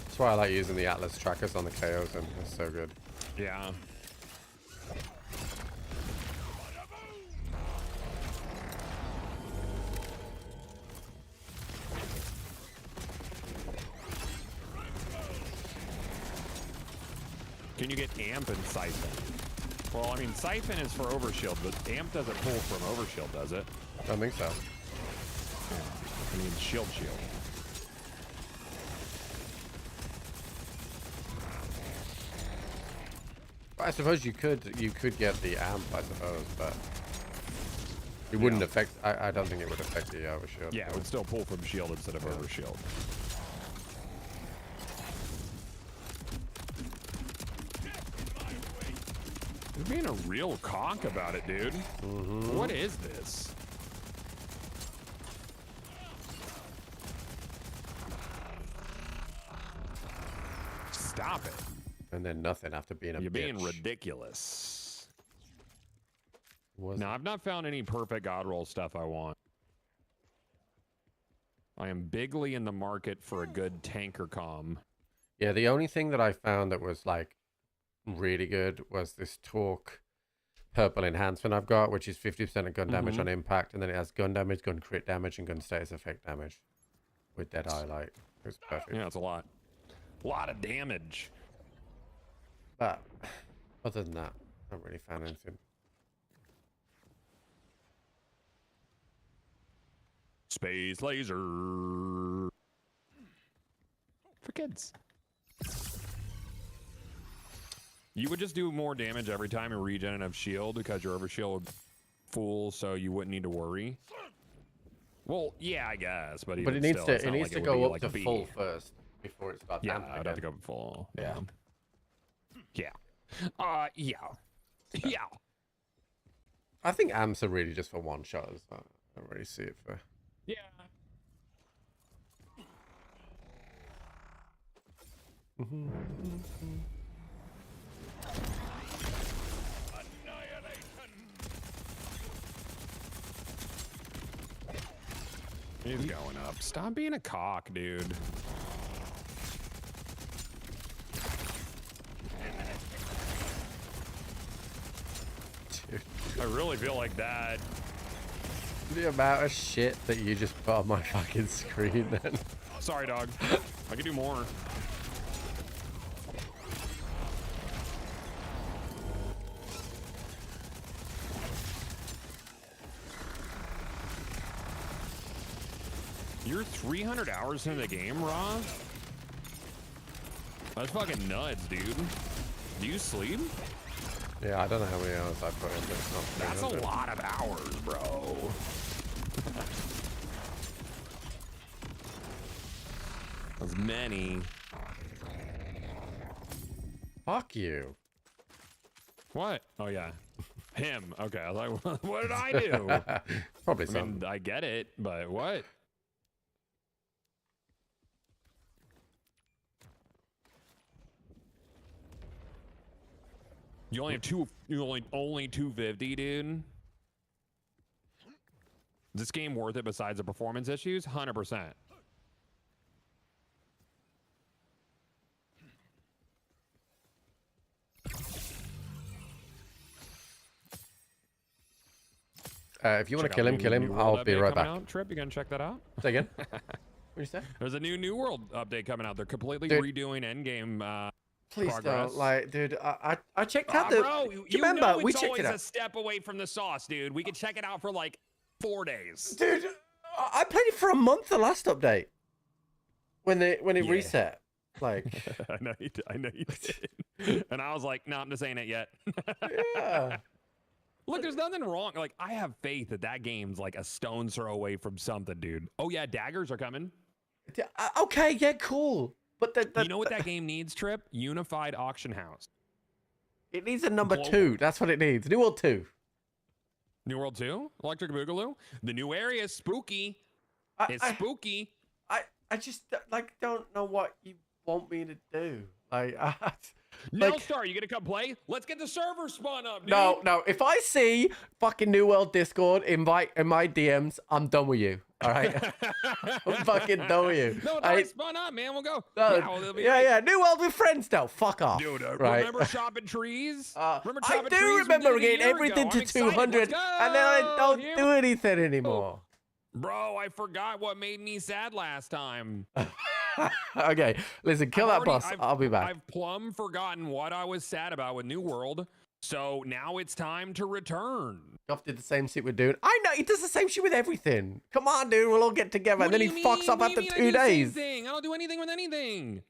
That's why I like using the Atlas trackers on the KOs, and it's so good. Yeah. Can you get Amp and Siphon? Well, I mean, Siphon is for Overshield, but Amp doesn't pull from Overshield, does it? I don't think so. I mean, Shield. I suppose you could get the Amp, I suppose, but it wouldn't affect. I don't think it would affect the Overshield. Yeah, it would still pull from Shield instead of Overshield. You're being a real cock about it, dude. What is this? Stop it. And then nothing after being a You're bitch. being ridiculous. Was No, I've not found any perfect God roll stuff I want. I am bigly in the market for a good tanker comm. Yeah, the only thing that I found that was like really good was this Torque purple enhancement I've got, which is 50% of gun damage on impact, and then it has gun damage, gun crit damage, and gun status effect damage with Dead Eye Light. It was perfect. Yeah, it's a lot. A lot of damage. But other than that, I haven't really found anything. Space laser. For kids. You would just do more damage every time and regen enough shield because your overshield would full, so you wouldn't need to worry. Well, yeah, I guess, but It even needs still, it's to not like it would go be up like to a B. full first before it starts. Yeah, amping I'd have to again. go full. Yeah. Yeah. Yeah. I think amps are really just for one shots. I don't really see it for. Yeah. He's going up. Stop being a cock, dude. Dude, I really feel like that. the amount of shit that you just put on my fucking screen then. Sorry, dog. I could do more. You're 300 hours in the game, Raw? That's fucking nuts, dude. Do you sleep? Yeah, I don't know how many hours I put in, but it's not That's a 300. lot of hours, bro. That's many. Fuck you. What? Oh, yeah. Him. Okay, I was like, what did I do? Probably I something. mean, I get it, but what? You only have only 250, dude. Is this game worth it besides the performance issues? 100%. If you want to Check kill out him, the kill New him. World I'll be update right coming back. out. Trip, you gonna check that out? Say again? What did you say? There's a new World update coming out. They're completely Dude. redoing Endgame. Please progress. don't. Like, dude, I checked out the. Bro, do you you remember? know We it's checked always it a out. step away from the sauce, dude. We could check it out for like 4 days. Dude, I played it for a month the last update. When it Yeah. reset. Like, I know you did. And I was like, no, I'm just saying it yet. yeah. Look, there's nothing wrong. Like, I have faith that that game's like a stone's throw away from something, dude. Oh, yeah, daggers are coming. Okay, yeah, cool. But You know what that game needs, Trip? Unified Auction House. it needs a number Global. 2. That's what it needs. New World 2. New World 2? Electric Boogaloo? The new area is spooky. It's spooky. I just like don't know what you want me to do. Like, Nelstar, you gonna come play? Let's get the server spun up, dude. no. If I see fucking New World Discord invite in my DMs, I'm done with you. All right, I'm fucking done with you. No, it's already spun up, man. We'll go. Yeah, New World with friends now. Fuck off. Dude, right? remember chopping trees? Remember I chopping do trees? remember we did it a getting year everything ago. to I'm excited. 200, Let's and then I go. don't Here do anything anymore. Bro, I forgot what made me sad last time. Okay, listen, kill that boss. I'll be back. I've plumb forgotten what I was sad about with New World, so now it's time to return. Goff did the same shit with Dune. I know, he does the same shit with everything. Come on, dude, we'll all get together, and then he fucks up after 2 days. I don't do anything with anything.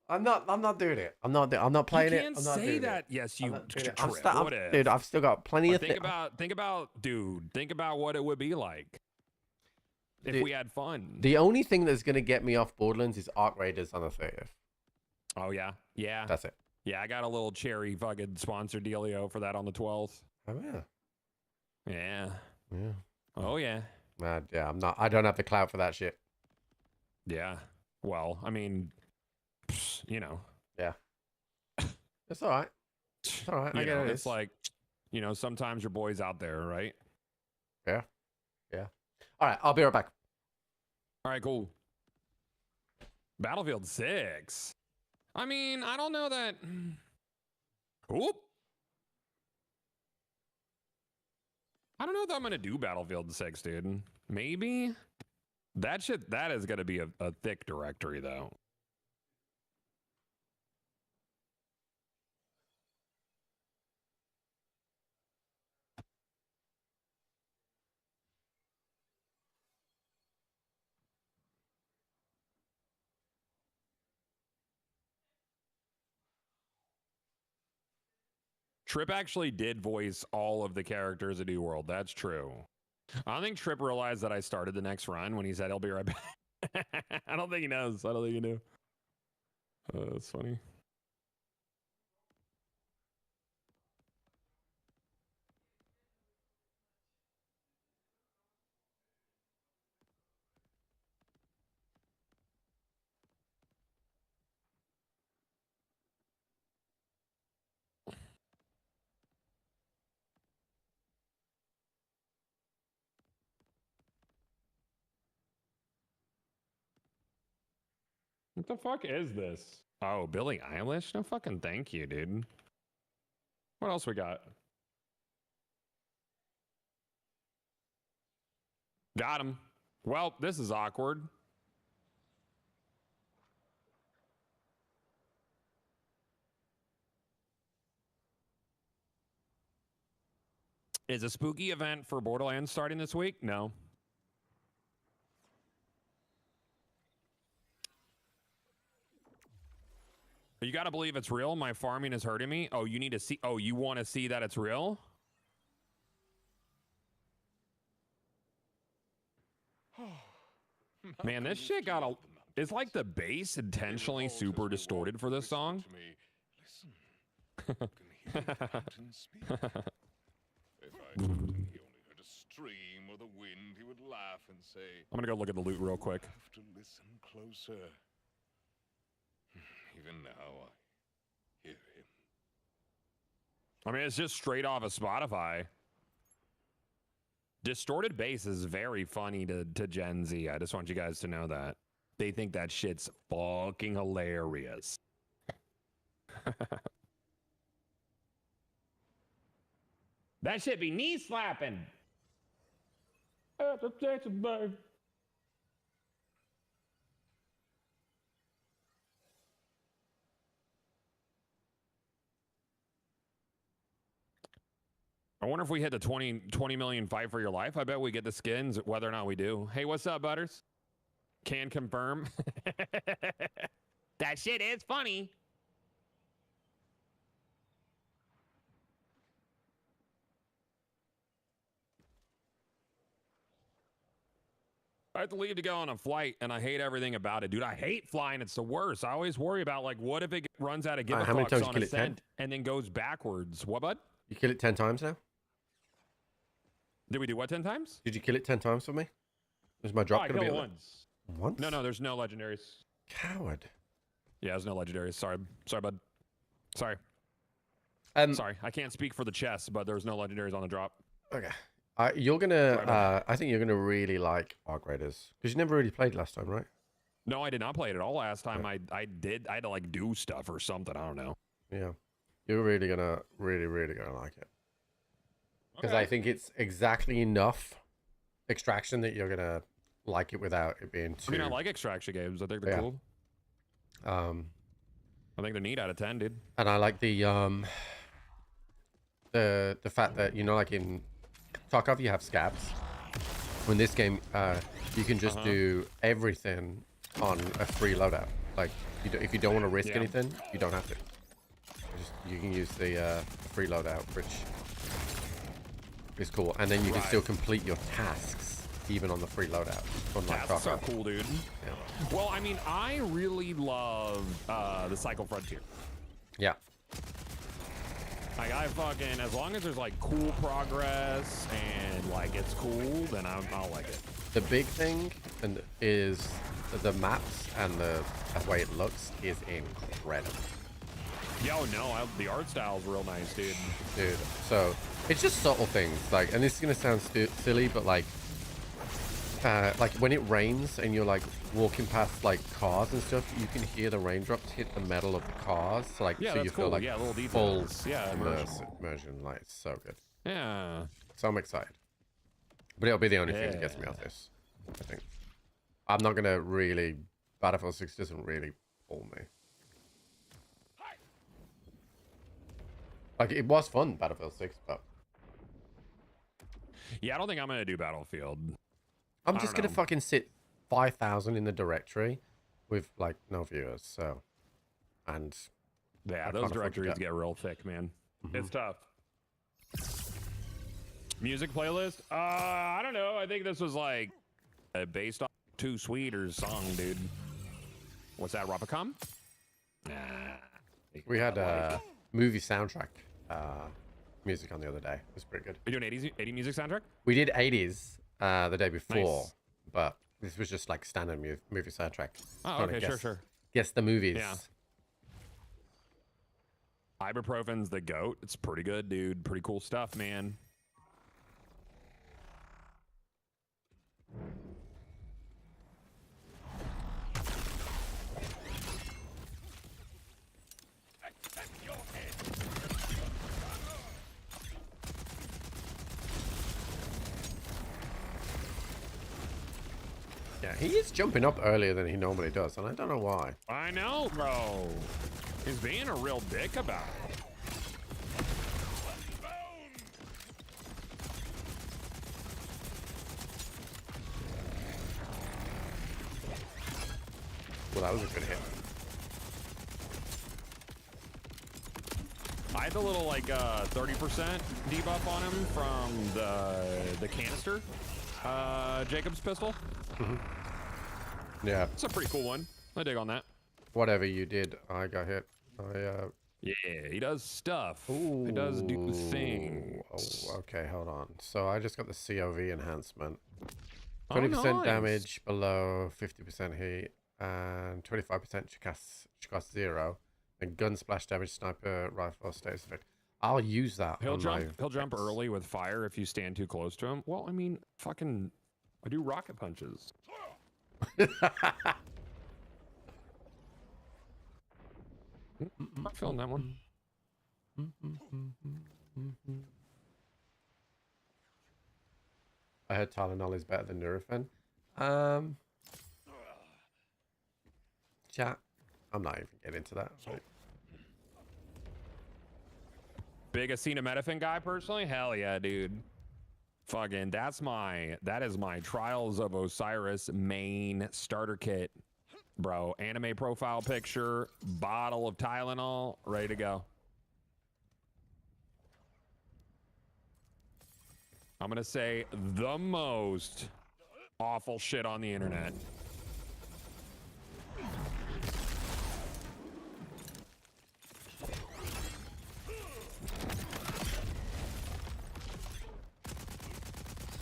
I'm not doing it. I'm not playing You it. can't I'm not say doing that. it. Yes, I'm you. not doing it. Trip, what if? Dude, I've still got plenty But of things. think about, dude. Think about what it would be like if Dude, we had fun. The only thing that's gonna get me off Borderlands is Arc Raiders on the 30th. Oh yeah, yeah. That's it. Yeah, I got a little cherry fucking sponsor dealio for that on the 12th. Oh yeah. Yeah. Yeah. Oh yeah. Yeah. I don't have the clout for that shit. Yeah. Well, I mean, you know. Yeah. It's all right. It's all right. I You get know, it. it's like, you know, sometimes your boy's out there, right? Yeah. Yeah. All right. I'll be right back. All right, cool. Battlefield 6. I mean, I don't know that. Oop. I don't know if I'm gonna do Battlefield 6, dude. Maybe. That is gonna be a thick directory, though. Trip actually did voice all of the characters in New World. That's true. I don't think Trip realized that I started the next run when he said he'll be right back. I don't think he knows. I don't think he knew. That's funny. What the fuck is this? Oh, Billie Eilish? No fucking thank you, dude. What else we got? Got him. Well, this is awkward. Is a spooky event for Borderlands starting this week? No. You got to believe it's real. My farming is hurting me. Oh, you need to see. Oh, you want to see that it's real? Man, this shit got a... It's like the bass intentionally super distorted for this song. Listen. You can hear the mountain speak. If I told him he only heard a stream or the wind, he would laugh and say, I'm gonna go look at the loot real quick. "You have to listen closer." Even now, I hear him. I mean, it's just straight off of Spotify. Distorted bass is very funny to Gen Z. I just want you guys to know that. They think that shit's fucking hilarious. That shit be knee slapping. I wonder if we hit the 20 million fight for your life. I bet we get the skins, whether or not we do. Hey, what's up, Butters? Can confirm. That shit is funny. I have to leave to go on a flight, and I hate everything about it, dude. I hate flying. It's the worst. I always worry about, like, what if it runs out of give a how many fucks times you on kill it? ascent and then goes backwards? What, bud? You kill it 10 times now? Did we do what 10 times? Did you kill it 10 times for me? Was my drop I going to be killed on once. there? Once? No, there's no legendaries. Coward. Yeah, there's no legendaries. Sorry, bud. Sorry. Sorry, I can't speak for the chess, but there's no legendaries on the drop. Okay. You're gonna. I think you're gonna really like Arc Raiders because you never really played last time, right? No, I did not play it at all last time. Yeah. I had to like do stuff or something. I don't know. Yeah. You're really gonna like it because I think it's exactly enough extraction that you're gonna like it without it being too. I mean, I like extraction games. I think they're cool. I think they're neat out of 10, dude. And I like the fact that, you know, like in Tarkov you have scabs. In this game, you can just do everything on a free loadout. Like, if you don't want to risk anything, you don't have to. You can use the free loadout, which is cool. And then you can still complete your tasks even on the free loadout. Unlike That's so Tarkov. cool, dude. Yeah. Well, I mean, I really love the Cycle Frontier. Yeah. Like, I fucking, as long as there's like cool progress and like it's cool, then I'll like it. The big thing is the maps and the way it looks is incredible. Yo, no, the art style's real nice, dude. Dude, so it's just subtle things, like, and this is gonna sound silly, but like when it rains and you're like walking past like cars and stuff, you can hear the raindrops hit the metal of the cars. So like, Yeah, so you that's feel cool. like Yeah, little full details. Yeah, immersion. Like, it's so good. Yeah. So I'm excited, but it'll be the only thing that gets me off this. I think I'm not gonna really. Battlefield 6 doesn't really pull me. Like, it was fun, Battlefield 6, but Yeah, I don't think I'm gonna do Battlefield. I'm just gonna fucking sit 5,000 in the directory with like no viewers. So, and yeah, I those can't afford to directories go. get real thick, man. It's tough. Music playlist? I don't know. I think this was like based on Too Sweet or song, dude. What's that, Robocom? Nah. We had movie soundtrack music on the other day. It was pretty good. Are you doing 80 music soundtrack? We did 80s the day before, Nice. but this was just like standard movie soundtrack. Oh, Trying to okay, sure. Guess the movies. Yeah. Ibuprofen's the GOAT. It's pretty good, dude. Pretty cool stuff, man. Yeah, he is jumping up earlier than he normally does, and I don't know why. I know, bro. He's being a real dick about it. Well, that was a good hit. had the little like 30% debuff on him from the canister Jacob's pistol. Yeah. It's a pretty cool one. I dig on that. Whatever you did, I got hit. Yeah, he does stuff. He does do things. Oh, okay, hold on. So I just got the COV enhancement. Oh, 20% nice. damage below 50% heat and 25% Chikast 0. And gun splash damage, sniper rifle status effect. I'll use that. He'll on jump. my He'll jump X. early with fire if you stand too close to him. Well, I mean, fucking, I do rocket punches. I'm feeling that one. I heard Tylenol is better than Nurofen. Chat. I'm not even getting into that. Big acetaminophen guy, personally? Hell yeah, dude. Fucking, that is my Trials of Osiris main starter kit. Bro, anime profile picture, bottle of Tylenol, ready to go. I'm gonna say the most awful shit on the internet.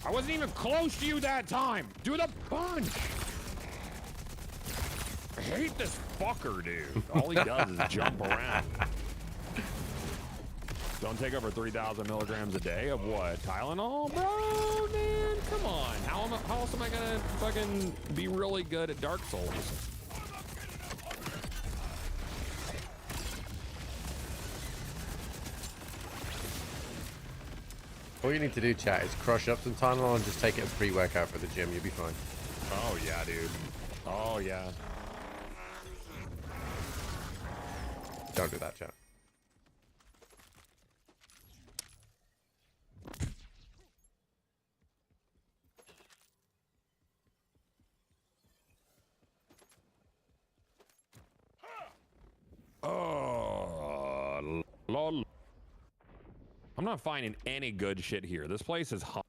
I wasn't even close to you that time. Do the punch. I hate this fucker, dude. All he does is jump around. Don't take over 3,000 milligrams a day of what? Tylenol? Bro, man, come on. How else am I gonna fucking be really good at Dark Souls? All you need to do, chat, is crush up some Tylenol and just take it as pre-workout for the gym. You'll be fine. Oh, yeah, dude. Oh, yeah. Don't do that, chat. Oh, lol. I'm not finding any good shit here. This place is hot.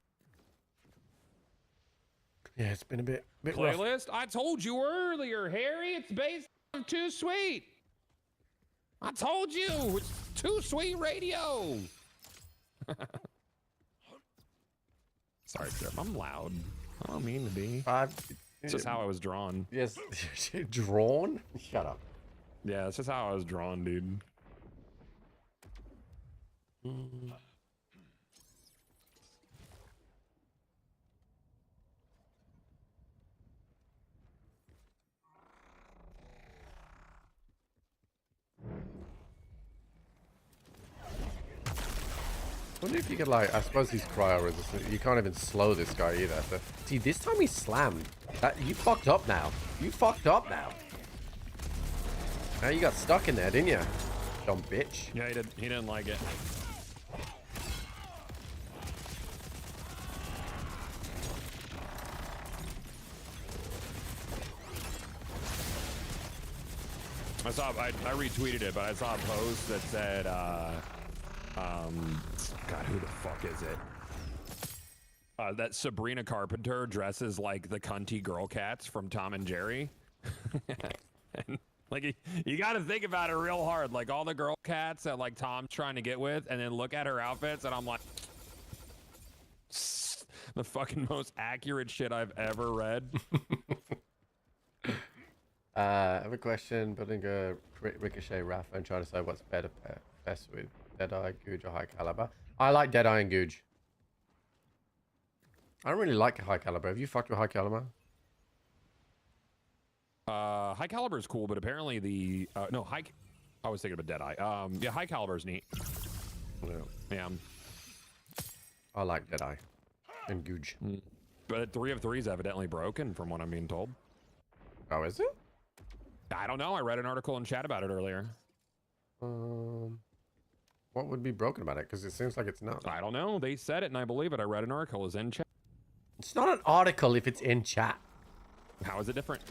Yeah, it's been a bit rough. Playlist? I told you earlier, Harry. It's based on Too Sweet. I told you. It's Too Sweet Radio. Sorry, Jeff. I'm loud. I don't mean to be. It's just how I was drawn. Yes. Drawn? Shut up. Yeah, it's just how I was drawn, dude. I wonder if you could, like, I suppose he's cryo resistant. You can't even slow this guy either. So, see, this time he slammed. You fucked up now. You fucked up now. Now you got stuck in there, didn't you? Dumb bitch. Yeah, he didn't like it. I retweeted it, but I saw a post that said, God, who the fuck is it? That Sabrina Carpenter dresses like the cunty girl cats from Tom and Jerry. And, like, you got to think about it real hard. Like, all the girl cats that, like, Tom's trying to get with, and then look at her outfits, and I'm like, the fucking most accurate shit I've ever read. I have a question. Building a Ricochet Rafa and trying to decide what's best with Deadeye, Googe, or High Caliber. I like Deadeye and Googe. I don't really like High Caliber. Have you fucked with High Caliber? High Caliber is cool, but apparently the I was thinking about Deadeye. Yeah, High Caliber is neat. Yeah. I like Deadeye and Googe. But 3 of 3 is evidently broken, from what I'm being told. Oh, is it? I don't know. I read an article in chat about it earlier. What would be broken about it? Because it seems like it's not. I don't know. They said it, and I believe it. I read an article. Is in chat. It's not an article if it's in chat. How is it different?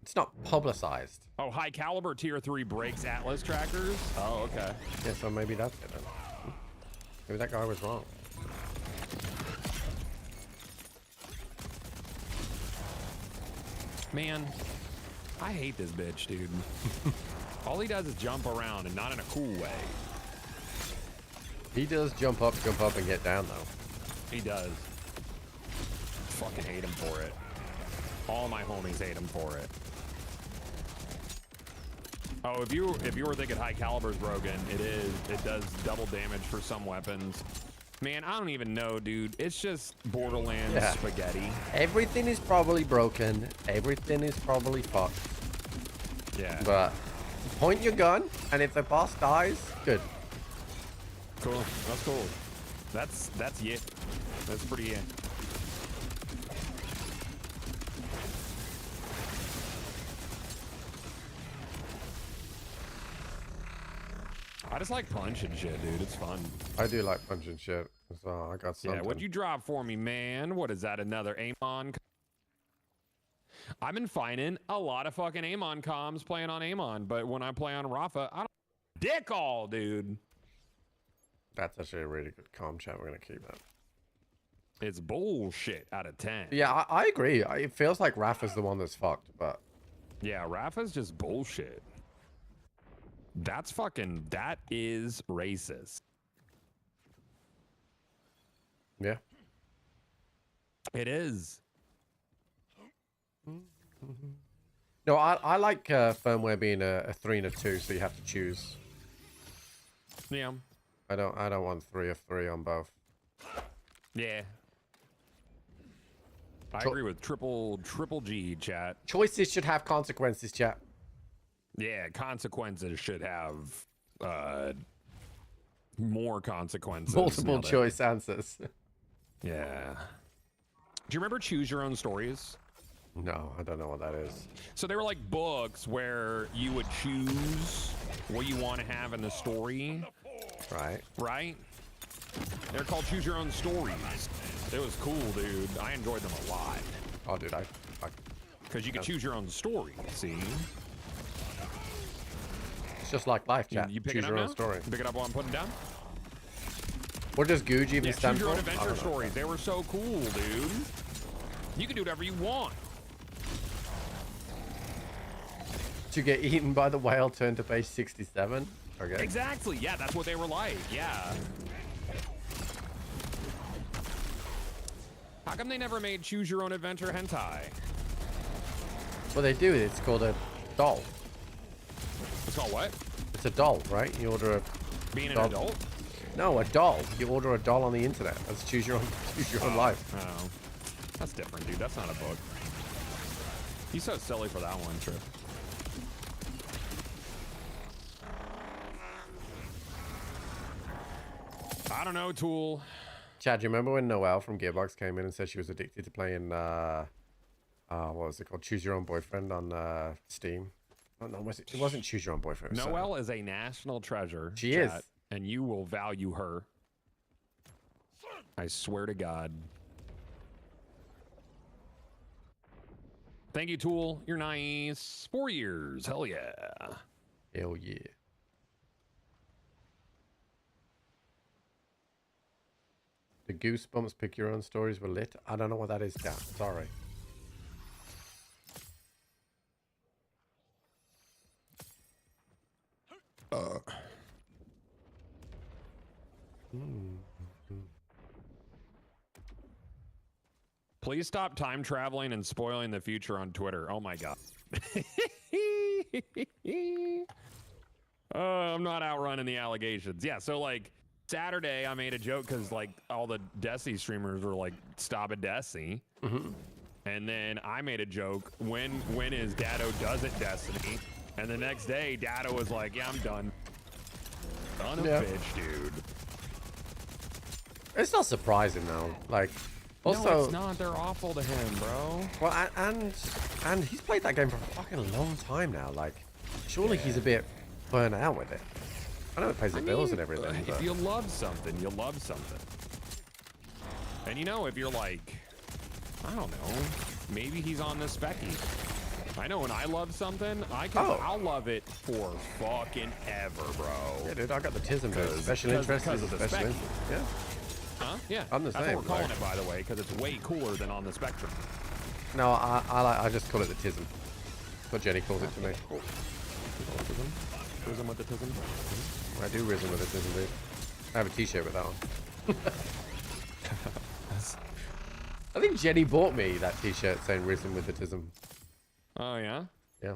It's not publicized. Oh, high caliber tier 3 breaks Atlas trackers. Oh, okay. Yeah, so maybe that's it then. Maybe that guy was wrong. Man, I hate this bitch, dude. All he does is jump around and not in a cool way. He does jump up, and get down though. He does. Fucking hate him for it. All my homies hate him for it. Oh, if you were thinking high caliber's broken, it is. It does double damage for some weapons. Man, I don't even know, dude. It's just Borderlands spaghetti. Everything is probably broken. Everything is probably fucked. Yeah. But point your gun, and if the boss dies, good. Cool. That's cool. That's it. That's pretty it. I just like punching shit, dude. It's fun. I do like punching shit. So I got something. Yeah, what'd you drop for me, man? What is that? Another Amon? I've been finding a lot of fucking Amon comms playing on Amon, but when I play on Rafa, I don't dick all, dude. That's actually a really good comm chat. We're gonna keep that. It's bullshit out of 10. Yeah, I agree. It feels like Rafa's the one that's fucked, but yeah, Rafa's just bullshit. That is racist. Yeah. It is. No, I like firmware being a 3 and a 2, so you have to choose. Yeah. I don't want 3 of 3 on both. Yeah. I agree with triple G, chat. Choices should have consequences, chat. Yeah, consequences should have more consequences. Multiple choice answers. Yeah. Do you remember Choose Your Own Stories? No, I don't know what that is. So they were like books where you would choose what you want to have in the story. Right. Right? They're called Choose Your Own Stories. It was cool, dude. I enjoyed them a lot. Oh, dude, I because you could choose your own story, see? It's just like life, chat. You pick choose it up your now? own story. Pick it up while I'm putting it down? What does Gucci even stand Choose Your for? Own Adventure Stories. They were so cool, dude. You can do whatever you want. To get eaten by the whale, turn to base 67. Okay. Exactly. Yeah, that's what they were like. Yeah. How come they never made Choose Your Own Adventure hentai? Well, they do. It's called a doll. It's called what? It's a doll, right? You order a Being an doll. adult? No, a doll. You order a doll on the internet. That's choose your own life. Oh, that's different, dude. That's not a book. He's so silly for that one, Trip. I don't know, Tool. Chad, do you remember when Noelle from Gearbox came in and said she was addicted to playing, what was it called? Choose Your Own Boyfriend on Steam? Oh, no, it wasn't Choose Your Own Boyfriend. Noelle is a national treasure. She is. And you will value her. I swear to God. Thank you, Tool. You're nice. 4 years. Hell yeah. Hell yeah. The Goosebumps Pick Your Own Stories were lit. I don't know what that is, Chat. Sorry. Please stop time traveling and spoiling the future on Twitter. Oh my God. I'm not outrunning the allegations. Yeah, so like Saturday I made a joke because like all the Destiny streamers were like, stop at Destiny. And then I made a joke, when is Dado does it Destiny? And the next day Dado was like, yeah, I'm done. Son of a bitch, dude. It's not surprising though. Like, also, no, it's not. They're awful to him, bro. Well, and he's played that game for a fucking long time now. Like, surely he's a bit burnt out with it. I know it pays the bills and everything. If you love something, you love something. And you know, if you're like, I don't know, maybe he's on this specky. I know when I love something, I'll love it for fucking ever, bro. Yeah, dude, I got the TISM, dude. Special because interest of is the special spec. interest. Yeah. Huh? Yeah. I'm the That's same, what we're calling like- it, by the way, because it's way cooler than on the Spectrum. No, I just call it the TISM. That's what Jenny calls it to me. Prism with the Tism. I do risen with the TISM, dude. I have a t-shirt with that on. I think Jenny bought me that t-shirt saying risen with the TISM. Oh, yeah? Yeah.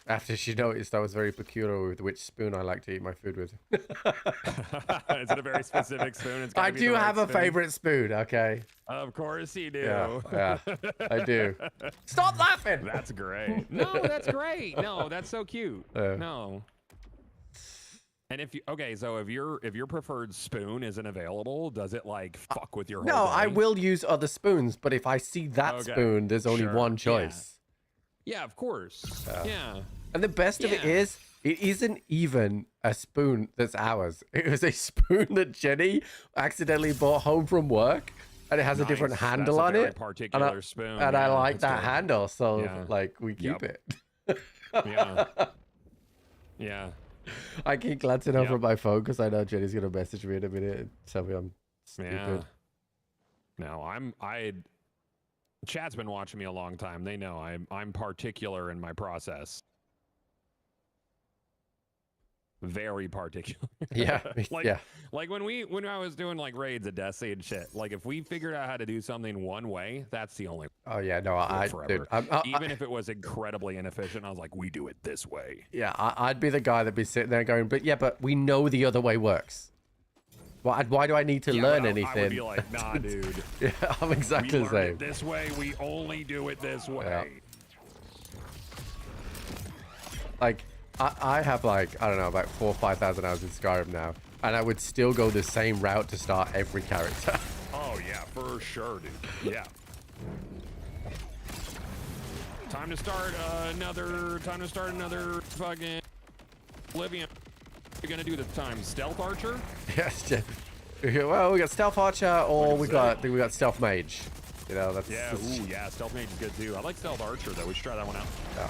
After she noticed I was very peculiar with which spoon I like to eat my food with. Is it a very specific spoon? It's gotta I be do the right have a spoon. favorite spoon, okay? Of course you do. Yeah, I do. Stop laughing! That's great. No, that's great. No, that's so cute. No. And if you so if your preferred spoon isn't available, does it like fuck with your whole No, day? I will use other spoons, but if I see that Okay. spoon, there's only Sure. one Yeah. choice. Yeah, of course. Yeah. And the best of it Yeah. is, it isn't even a spoon that's ours. It was a spoon that Jenny accidentally brought home from work, and it has a different Nice. handle That's a on very it. particular and I, spoon. And I Yeah, like that's that good. handle, so Yeah. like we keep Yep. it. Yeah. Yeah. I keep glancing over Yep. at my phone because I know Jenny's gonna message me in a minute and tell me I'm stupid. Yeah. No, Chat's been watching me a long time. They know I'm particular in my process. Very particular. Yeah, like, yeah. Like when I was doing like raids at Destiny and shit. Like if we figured out how to do something one way, that's the only. Oh yeah, no, I forever. dude, Even if it was incredibly inefficient, I was like, we do it this way. yeah, I'd be the guy that'd be sitting there going, but we know the other way works. Why do I need to Yeah, learn but anything? I would be like, nah, dude. Yeah, I'm exactly we the learned same. it this way. We only do it this way. Yeah. Like, I have like, I don't know, about 4,000 or 5,000 hours in Skyrim now, and I would still go the same route to start every character. Oh yeah, for sure, dude. Yeah. Time to start another fucking Oblivion. You're gonna do this time. Stealth Archer? Yes, well, we got Stealth Archer, or we got Stealth Mage. You know, that's Yeah, ooh, yeah, Stealth Mage is good too. I like Stealth Archer though. We should try that one out. Yeah.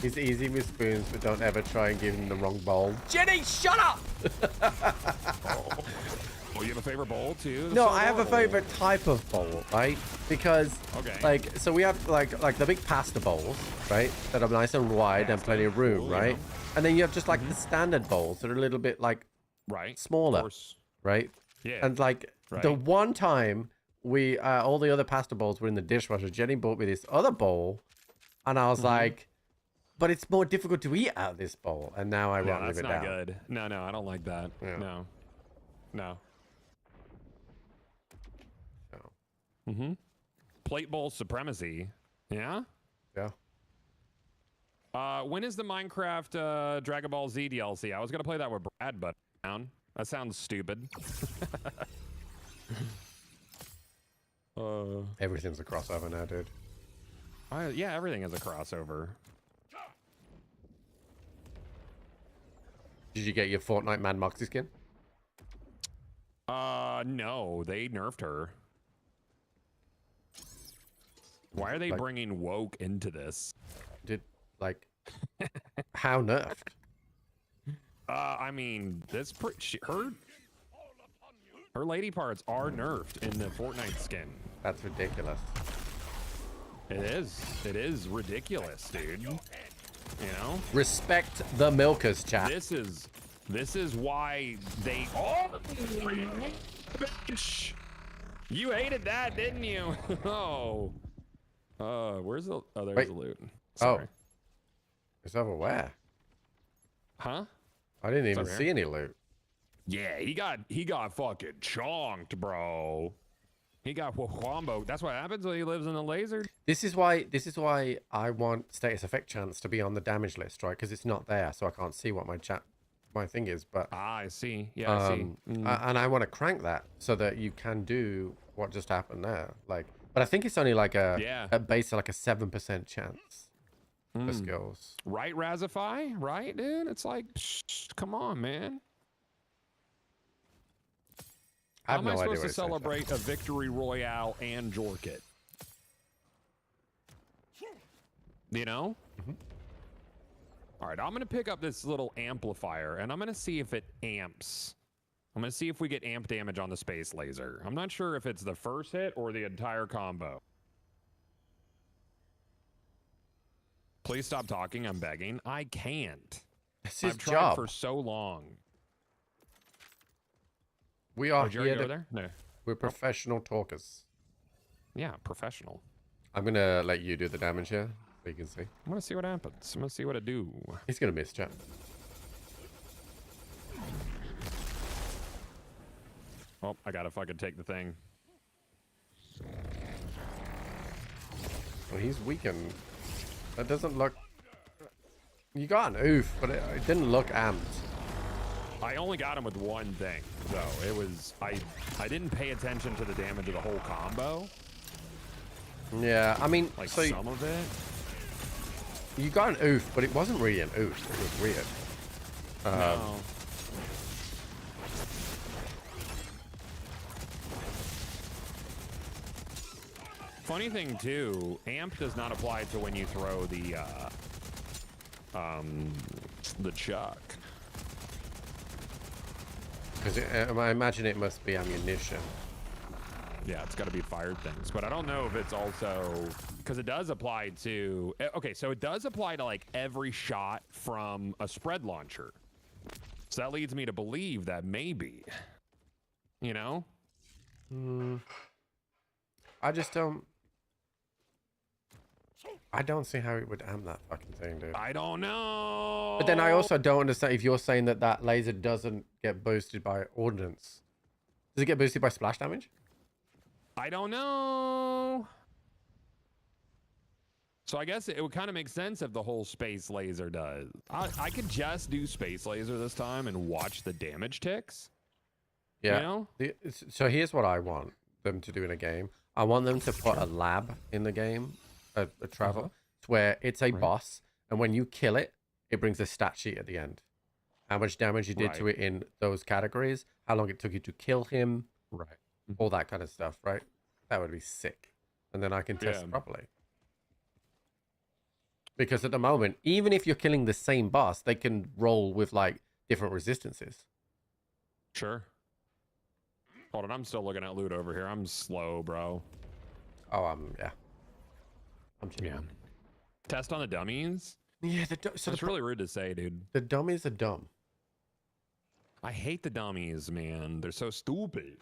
He's easy with spoons, but don't ever try and give him the wrong bowl. Jenny, shut up! Oh, you have a favorite bowl too? No, I have a favorite type of bowl, right? Because, like, so we have like the big pasta bowls, right? That are nice and wide and plenty of room, cool, right? yeah. And then you have just like the standard bowls that are a little bit like smaller, right? Yeah. And like the one time we all the other pasta bowls were in the dishwasher, Jenny bought me this other bowl, and I was like, but it's more difficult to eat out of this bowl, and now I won't that's live it not down. good. No, I don't like that. Yeah. No. Mm-hmm. Plate bowl supremacy. Yeah? Yeah. When is the Minecraft Dragon Ball Z DLC? I was gonna play that with Brad, but down. That sounds stupid. Everything's a crossover now, dude. Yeah, everything is a crossover. Did you get your Fortnite Mad Moxie skin? No, they nerfed her. Why are they Like- bringing woke into this? How nerfed? I mean, that's her lady parts are nerfed in the Fortnite skin. That's ridiculous. It is. It is ridiculous, dude. You know? Respect the milkers, chat. This is why they. Oh, bitch! You hated that, didn't you? Oh. Where's the? Oh, there's Wait. the loot. Oh. Sorry. It's over where? Huh? I didn't even over see here. any loot. Yeah, he got fucking chonked, bro. He got wombo. That's what happens when he lives in a laser. This is why I want status effect chance to be on the damage list, right? Because it's not there, so I can't see what my thing is. But I see. Yeah, I see. And I want to crank that so that you can do what just happened there. Like, but I think it's only like a base of like a 7% chance for skills. Right, Razify? Right, dude? It's like, come on, man. I How have am I no idea supposed what to he's saying, Jeff. celebrate a victory royale and jork it? You know? All right, I'm going to pick up this little amplifier, and I'm going to see if it amps. I'm going to see if we get amp damage on the space laser. I'm not sure if it's the first hit or the entire combo. Please stop talking. I'm begging. I can't. It's his I've tried job. for so long. We are Oh, Jerry, here over to, there? No. we're professional talkers. Yeah, professional. I'm gonna let you do the damage here, so you can see. I'm going to see what happens. I'm going to see what I do. He's gonna miss, chat. Oh, I got to fucking take the thing. Well, he's weakened. That doesn't look... You got an oof, but it didn't look amped. I only got him with one thing, though. It was... I didn't pay attention to the damage of the whole combo. Yeah, I mean, Like, so some of it. you got an oof, but it wasn't really an oof. It was weird. No. Funny thing, too, amp does not apply to when you throw the chuck. Because I imagine it must be ammunition. Yeah, it's got to be fired things, but I don't know if it's also because it does apply to. Okay, so it does apply to like every shot from a spread launcher. So that leads me to believe that maybe, you know, I just don't. I don't see how it would amp that fucking thing, dude. I don't know. But then I also don't understand if you're saying that that laser doesn't get boosted by ordnance. Does it get boosted by splash damage? I don't know. So I guess it would kind of make sense if the whole space laser does. I could just do space laser this time and watch the damage ticks. Yeah. You know? So here's what I want them to do in a game. I want them to put a lab in the game, a travel, where it's a boss, and when you kill it, it brings a stat sheet at the end. How much damage you did to it in those categories, how long it took you to kill him, all that kind of stuff, right? That would be sick. And then I can test it properly. Because at the moment, even if you're killing the same boss, they can roll with like different resistances. Sure. Hold on, I'm still looking at loot over here. I'm slow, bro. Oh, yeah. I'm chilling. Yeah. Test on the dummies? Yeah, so it's really rude to say, dude. The dummies are dumb. I hate the dummies, man. They're so stupid.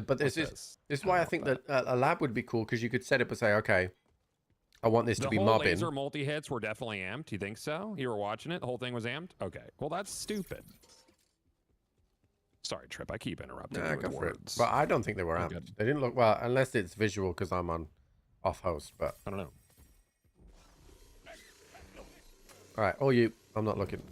But this is why I think that a lab would be cool, because you could set up and say, okay, I want this to be The whole mobbing. laser multi-hits were definitely amped. You think so? You were watching it? The whole thing was amped? Okay. Well, that's stupid. Sorry, Trip. I keep interrupting you Go with for it. words. But I don't think they were I'm amped. good. They didn't look well, unless it's visual because I'm on off host. But I don't know. All right, or you. I'm not looking.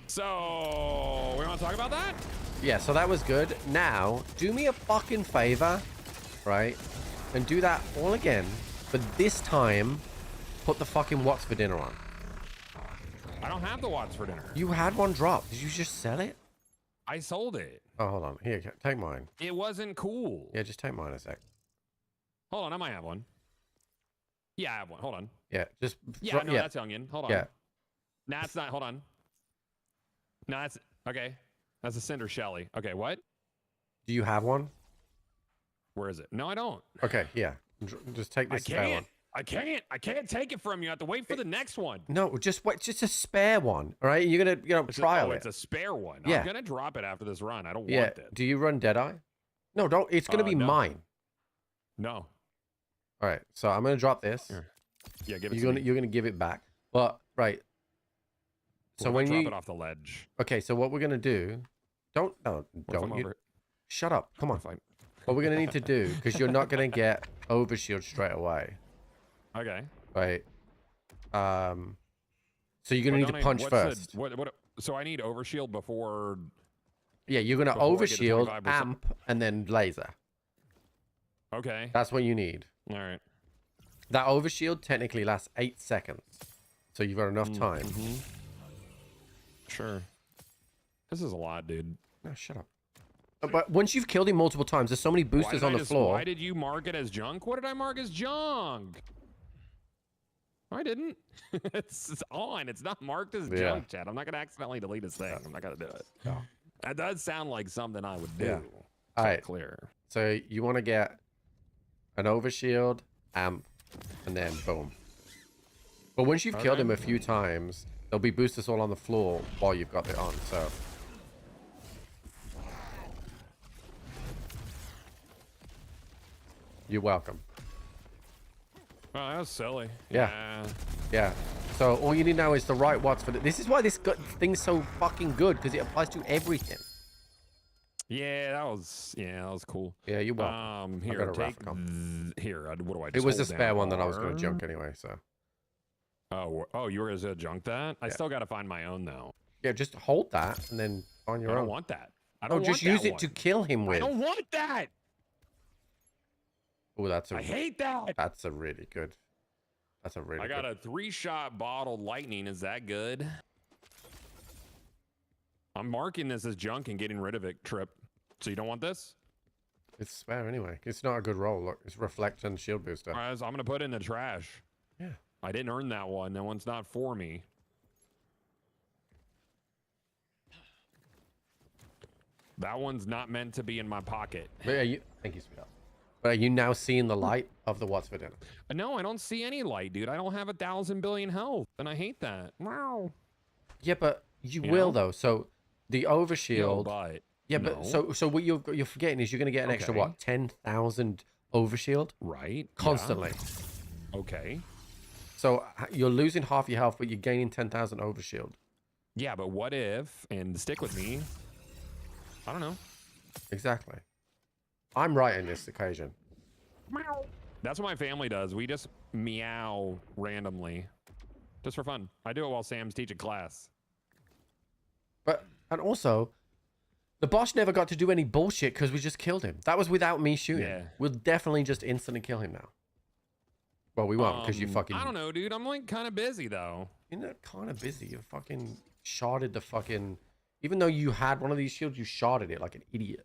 So, we want to talk about that? Yeah, so that was good. Now, do me a fucking favor, right? And do that all again, but this time, put the fucking Watts for dinner on. I don't have the watts for dinner. You had one drop. Did you just sell it? I sold it. Oh, hold on. Here, take mine. It wasn't cool. Yeah, just take mine a sec. Hold on, I might have one. Yeah, I have one. Hold on. Yeah, just... Yeah, no, that's Youngin. Hold on. Yeah. Nah, it's not. Hold on. No, that's... Okay. That's a Cinder Shelly. Okay, what? Do you have one? Where is it? No, I don't. Okay, yeah. Just take this spare one. I can't take it from you. I have to wait for the next one. No, just wait. Just a spare one. All right, you're gonna trial it. It's a spare one. Yeah. I'm gonna drop it after this run. I don't Yeah. want it. Do you run Deadeye? No, don't. It's gonna be no. mine. No. All right, so I'm gonna drop this. Here. Yeah, give it You're to me. you're gonna give it back. But right. So We're when gonna you drop it off the ledge. okay, so what we're gonna do? Don't What if I'm over- shut up. Come on. Fine. What we're gonna need to do, because you're not gonna get overshield straight away, Okay. right? So you're gonna need to punch first. So I need overshield before Yeah, you're gonna Before I get to overshield, 25%. amp, and then laser. Okay. That's what you need. All right. That overshield technically lasts 8 seconds, so you've got enough time. Mm-hmm. Sure. This is a lot, dude. No, shut up. But once you've killed him multiple times, there's so many boosters on the floor. Why did you mark it as junk? What did I mark as junk? I didn't. It's on. It's not marked as junk, Chad. I'm not gonna accidentally delete his thing. I'm not gonna do it. No. That does sound like something I would do. Yeah. To All be right. Clear. So you want to get an overshield, amp, and then boom. But once you've killed him a few times, there'll be boosters all on the floor while you've got it on. So. You're welcome. Oh, that was silly. Yeah. Yeah. So all you need now is the right watts for this is why this thing's so fucking good, because it applies to everything. Yeah, that was cool. Yeah, you're welcome. Here, got a take Rafcon. here. What do I? It Just was the hold spare down one that I was going R? to junk anyway. So Oh, you were gonna junk that? I still got to find my own though. yeah, just hold that and then on your I own. don't want that. I No, don't just want use that it to one. kill him I with. don't want that. Oh, that's a. I hate that. That's a really good. That's a really. I got good. a 3-shot bottled lightning. Is that good? I'm marking this as junk and getting rid of it, Trip. So you don't want this? It's spare anyway. It's not a good roll. Look, it's reflect and shield booster. All right, so I'm gonna put it in the trash. Yeah. I didn't earn that one. That one's not for me. That one's not meant to be in my pocket. But are you? Thank you, sweetheart. But are you now seeing the light of the what's for dinner? No, I don't see any light, dude. I don't have 1,000 billion health, and I hate that. Wow. Yeah, but you You will know? though. So the overshield. But Yeah, but no. so what you're forgetting is you're going to get an extra Okay. what 10,000 overshield Right. constantly. Yeah. Okay. So you're losing half your health, but you're gaining 10,000 overshield. Yeah, but what if, and stick with me, I don't know. Exactly. I'm right in this occasion. That's what my family does. We just meow randomly. Just for fun. I do it while Sam's teaching class. But and also, the boss never got to do any bullshit because we just killed him. That was without me shooting. Yeah. We'll definitely just instantly kill him now. Well, we won't because you fucking. I don't know, dude. I'm like kind of busy though. You're not kind of busy. You fucking sharded the fucking. Even though you had one of these shields, you sharded it like an idiot.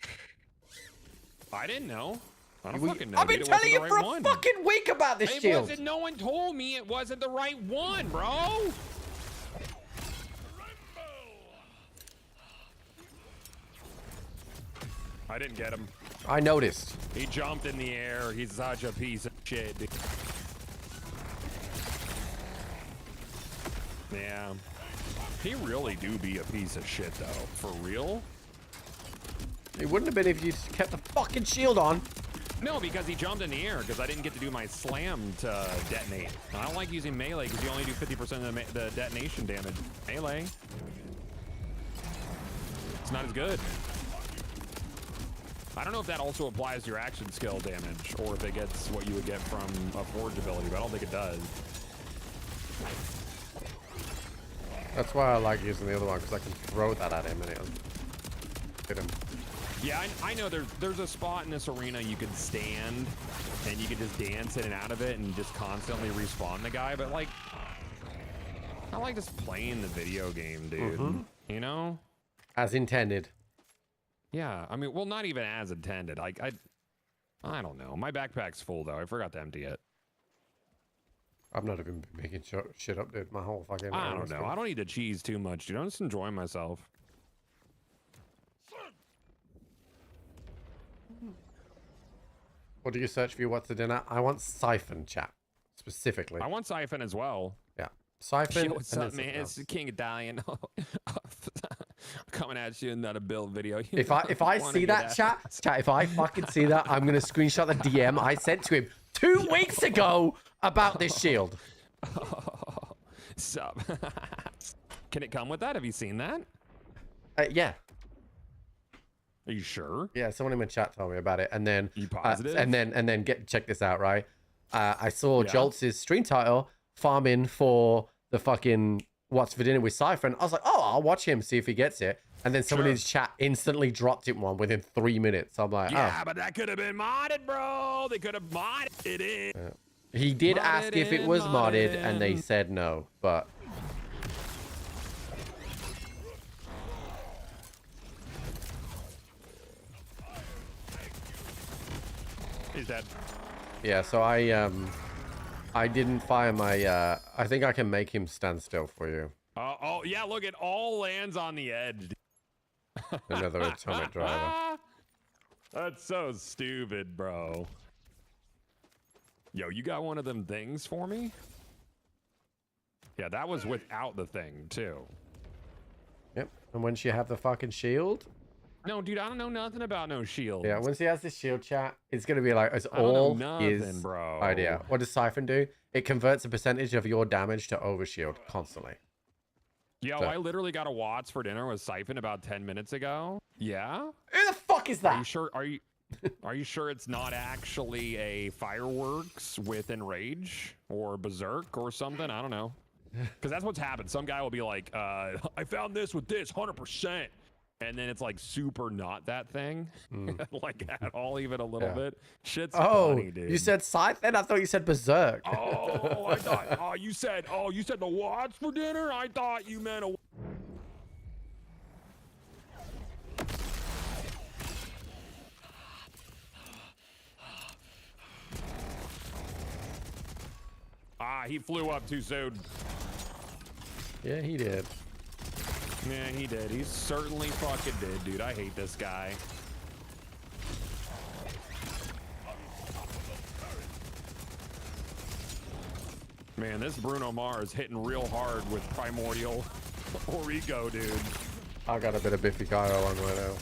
I didn't know. I don't You- fucking know. I've been dude. It telling you wasn't for the a right one. fucking week about this It shield. wasn't. No one told me it wasn't the right one, bro. I didn't get him. I noticed. He jumped in the air. He's such a piece of shit, dude. Yeah. He really do be a piece of shit, though. For real? It wouldn't have been if you kept the fucking shield on. No, because he jumped in the air, because I didn't get to do my slam to detonate. I don't like using melee, because you only do 50% of the detonation damage. Melee. It's not as good. I don't know if that also applies to your action skill damage, or if it gets what you would get from a forge ability, but I don't think it does. That's why I like using the other one, because I can throw that at him and it'll hit him. Yeah, I know there's a spot in this arena you could stand, and you could just dance in and out of it and just constantly respawn the guy, but like, I like just playing the video game, dude. You know? As intended. Yeah, I mean, well, not even as intended. I don't know. My backpack's full, though. I forgot to empty it. I've not even been making shit up, dude. My whole fucking... I don't know. I don't need to cheese too much, dude. I'm just enjoying myself. What do you search for your what's for dinner? I want Siphon, chat. Specifically. I want Siphon as well. Yeah. Siphon. Yo, what's and up, then man? something It's else. King Italian. Coming at you in another build video. If I see that, chat, if I fucking see that, I'm going to screenshot the DM I sent to him 2 weeks ago about this shield. Sup? Can it come with that? Have you seen that? Yeah. Are you sure? Yeah, someone in my chat told me about it, and then You positive? and then check this out, right? I saw Yeah. Jolts' stream title farming for the fucking what's for dinner with Siphon. I was like, oh, I'll watch him see if he gets it, And then someone Sure. in his chat instantly dropped him one within 3 minutes. I'm like, Yeah, but that could have been modded, bro. They could have modded it in. oh. He did ask if it was modded, and they said no, but... He's dead. Yeah, so I didn't fire my, I think I can make him stand still for you. Oh, yeah, look, it all lands on the edge. Another atomic driver. That's so stupid, bro. Yo, you got one of them things for me? Yeah, that was without the thing, too. Yep, and when she have the fucking shield... No, dude, I don't know nothing about no shield. Yeah, once he has the shield chat, it's going to be like, it's I don't know all nothing, his bro. idea. What does Siphon do? It converts a percentage of your damage to overshield constantly. Yo, So- I literally got a Watts for dinner with Siphon about 10 minutes ago. Yeah? Who the fuck is Are you that? sure? Are you sure it's not actually a fireworks with Enrage or Berserk or something? I don't know. Because that's what's happened. Some guy will be like, I found this with this 100%. And then it's like super not that thing. Like at all, even a little Yeah. bit. Shit's Oh, funny, dude. you said Siphon? I thought you said Berserk. Oh, I thought. You said the Watts for dinner? I thought you meant a. He flew up too soon. Yeah, he did. Yeah, he did. He certainly fucking did, dude. I hate this guy. Man, this Bruno Mars hitting real hard with Primordial Origo, dude. I got a bit of Biffy Clyro on right now.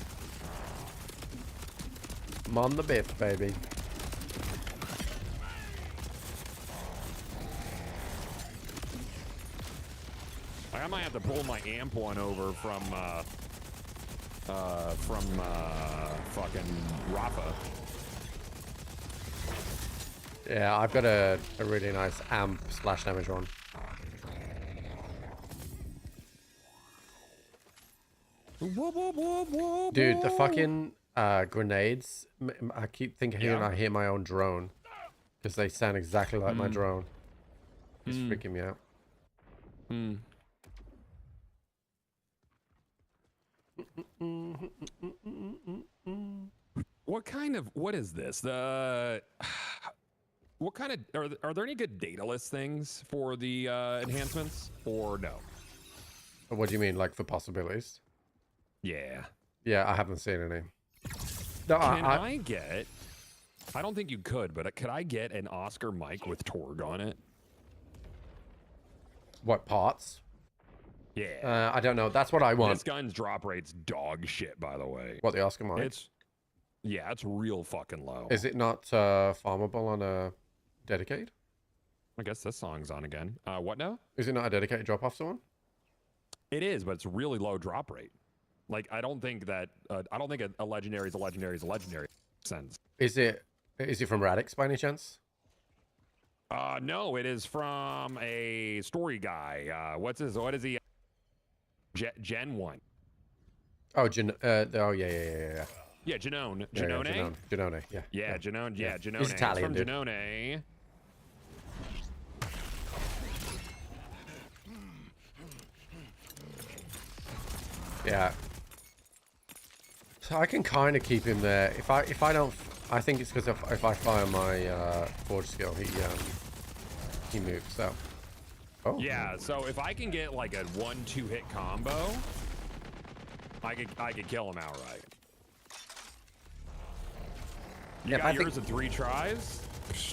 I'm on the Biff, baby. I might have to pull my amp one over from fucking Rafa. Yeah, I've got a really nice amp splash damage one. Dude, the fucking grenades, I keep thinking I hear my own drone. Because they sound exactly like my drone. It's freaking me out. What is this? What kind of, are there any good data list things for the enhancements or no? What do you mean, like for possibilities? Yeah. Yeah, I haven't seen any. No, Can I get, I don't think you could, but could I get an Oscar mic with Torg on it? What parts? Yeah. I don't know. That's what I want. This gun's drop rate's dog shit, by the way. What, the Oscar mic? Yeah, it's real fucking low. Is it not farmable on a dedicated? I guess this song's on again. What now? Is it not a dedicated drop off someone? It is, but it's really low drop rate. Like, I don't think that, I don't think a legendary is a legendary is a legendary sense. Is it from Radix by any chance? No, it is from a story guy. What is he? Gen 1. Oh, oh yeah. Yeah, Janone. Yeah, Janone? Janone, yeah. Yeah, Janone. Yeah, Janone. He's Italian, It's dude. from Janone. Yeah. So I can kind of keep him there. If I don't, I think it's because if I fire my forge skill, he moves. So. Oh. Yeah, so if I can get like a 1-2 hit combo, I could kill him outright. You Yeah, got I yours think- in 3 tries?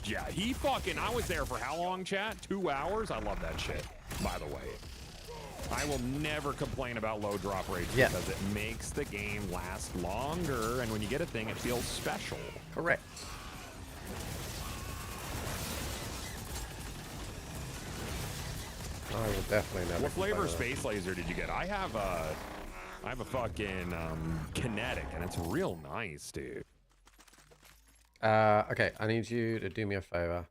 Yeah, he fucking, I was there for how long, chat? 2 hours? I love that shit, by the way. I will never complain about low drop rates because it makes the game last longer, and when you get a thing, it feels special. Correct. I will definitely never. What flavor complain about space laser did you get? I have a fucking kinetic, and it's real nice, dude. Okay, I need you to do me a favor.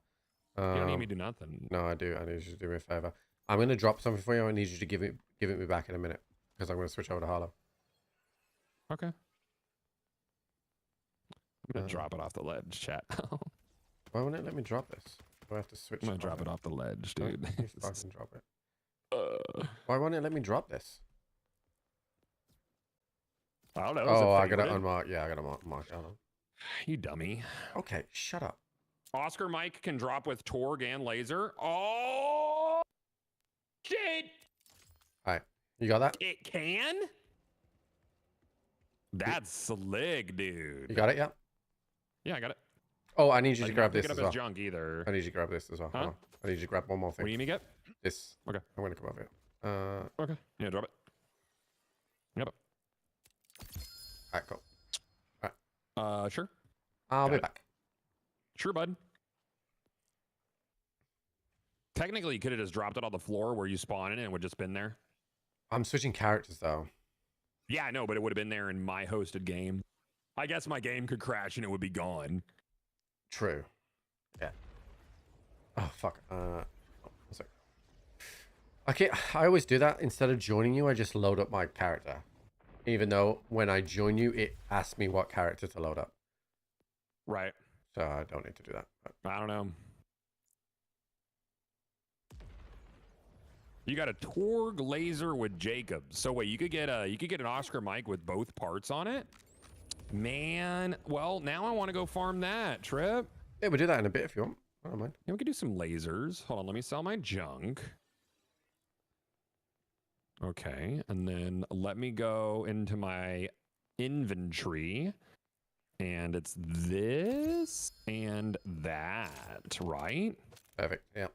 You don't need me to do nothing. No, I do. I need you to do me a favor. I'm gonna drop something for you. I need you to give it me back in a minute because I'm gonna switch over to Harlow. Okay. I'm gonna drop it off the ledge, chat. Why won't it let me drop this? Do I have to switch? I'm gonna drop it off the ledge, dude. You fucking drop it. Why won't it let me drop this? I don't know. Oh, I gotta unmark. Yeah, I gotta mark that on. You dummy. Okay, shut up. Oscar Mike can drop with Torg and laser. Oh shit! All right, you got that? It can? That's slick, dude. You got it? Yeah. Yeah, I got it. Oh, I need you I to did grab not pick this it as up well. as junk either. I need you to grab this as well. Huh? Hold on. I need you to grab one more thing. What do you need me get? This. Okay. I'm gonna come over here. Okay. Yeah, drop it. Yep. All right, cool. Sure. I'll be it. back. Sure, bud. Technically, you could have just dropped it on the floor where you spawn in and it would just been there. I'm switching characters though. Yeah, I know, but it would have been there in my hosted game. I guess my game could crash and it would be gone. True. Yeah. Oh fuck. One sec. Okay, I always do that. Instead of joining you, I just load up my character. Even though when I join you, it asks me what character to load up. Right. So I don't need to do that. But... I don't know. You got a Torg laser with Jacob. So wait, you could get an Oscar Mike with both parts on it. Man, well, now I want to go farm that, Trip. Yeah, we'll do that in a bit if you want. I don't mind. Yeah, we could do some lasers. Hold on, let me sell my junk. Okay, and then let me go into my inventory. And it's this and that, right? Perfect. Yeah.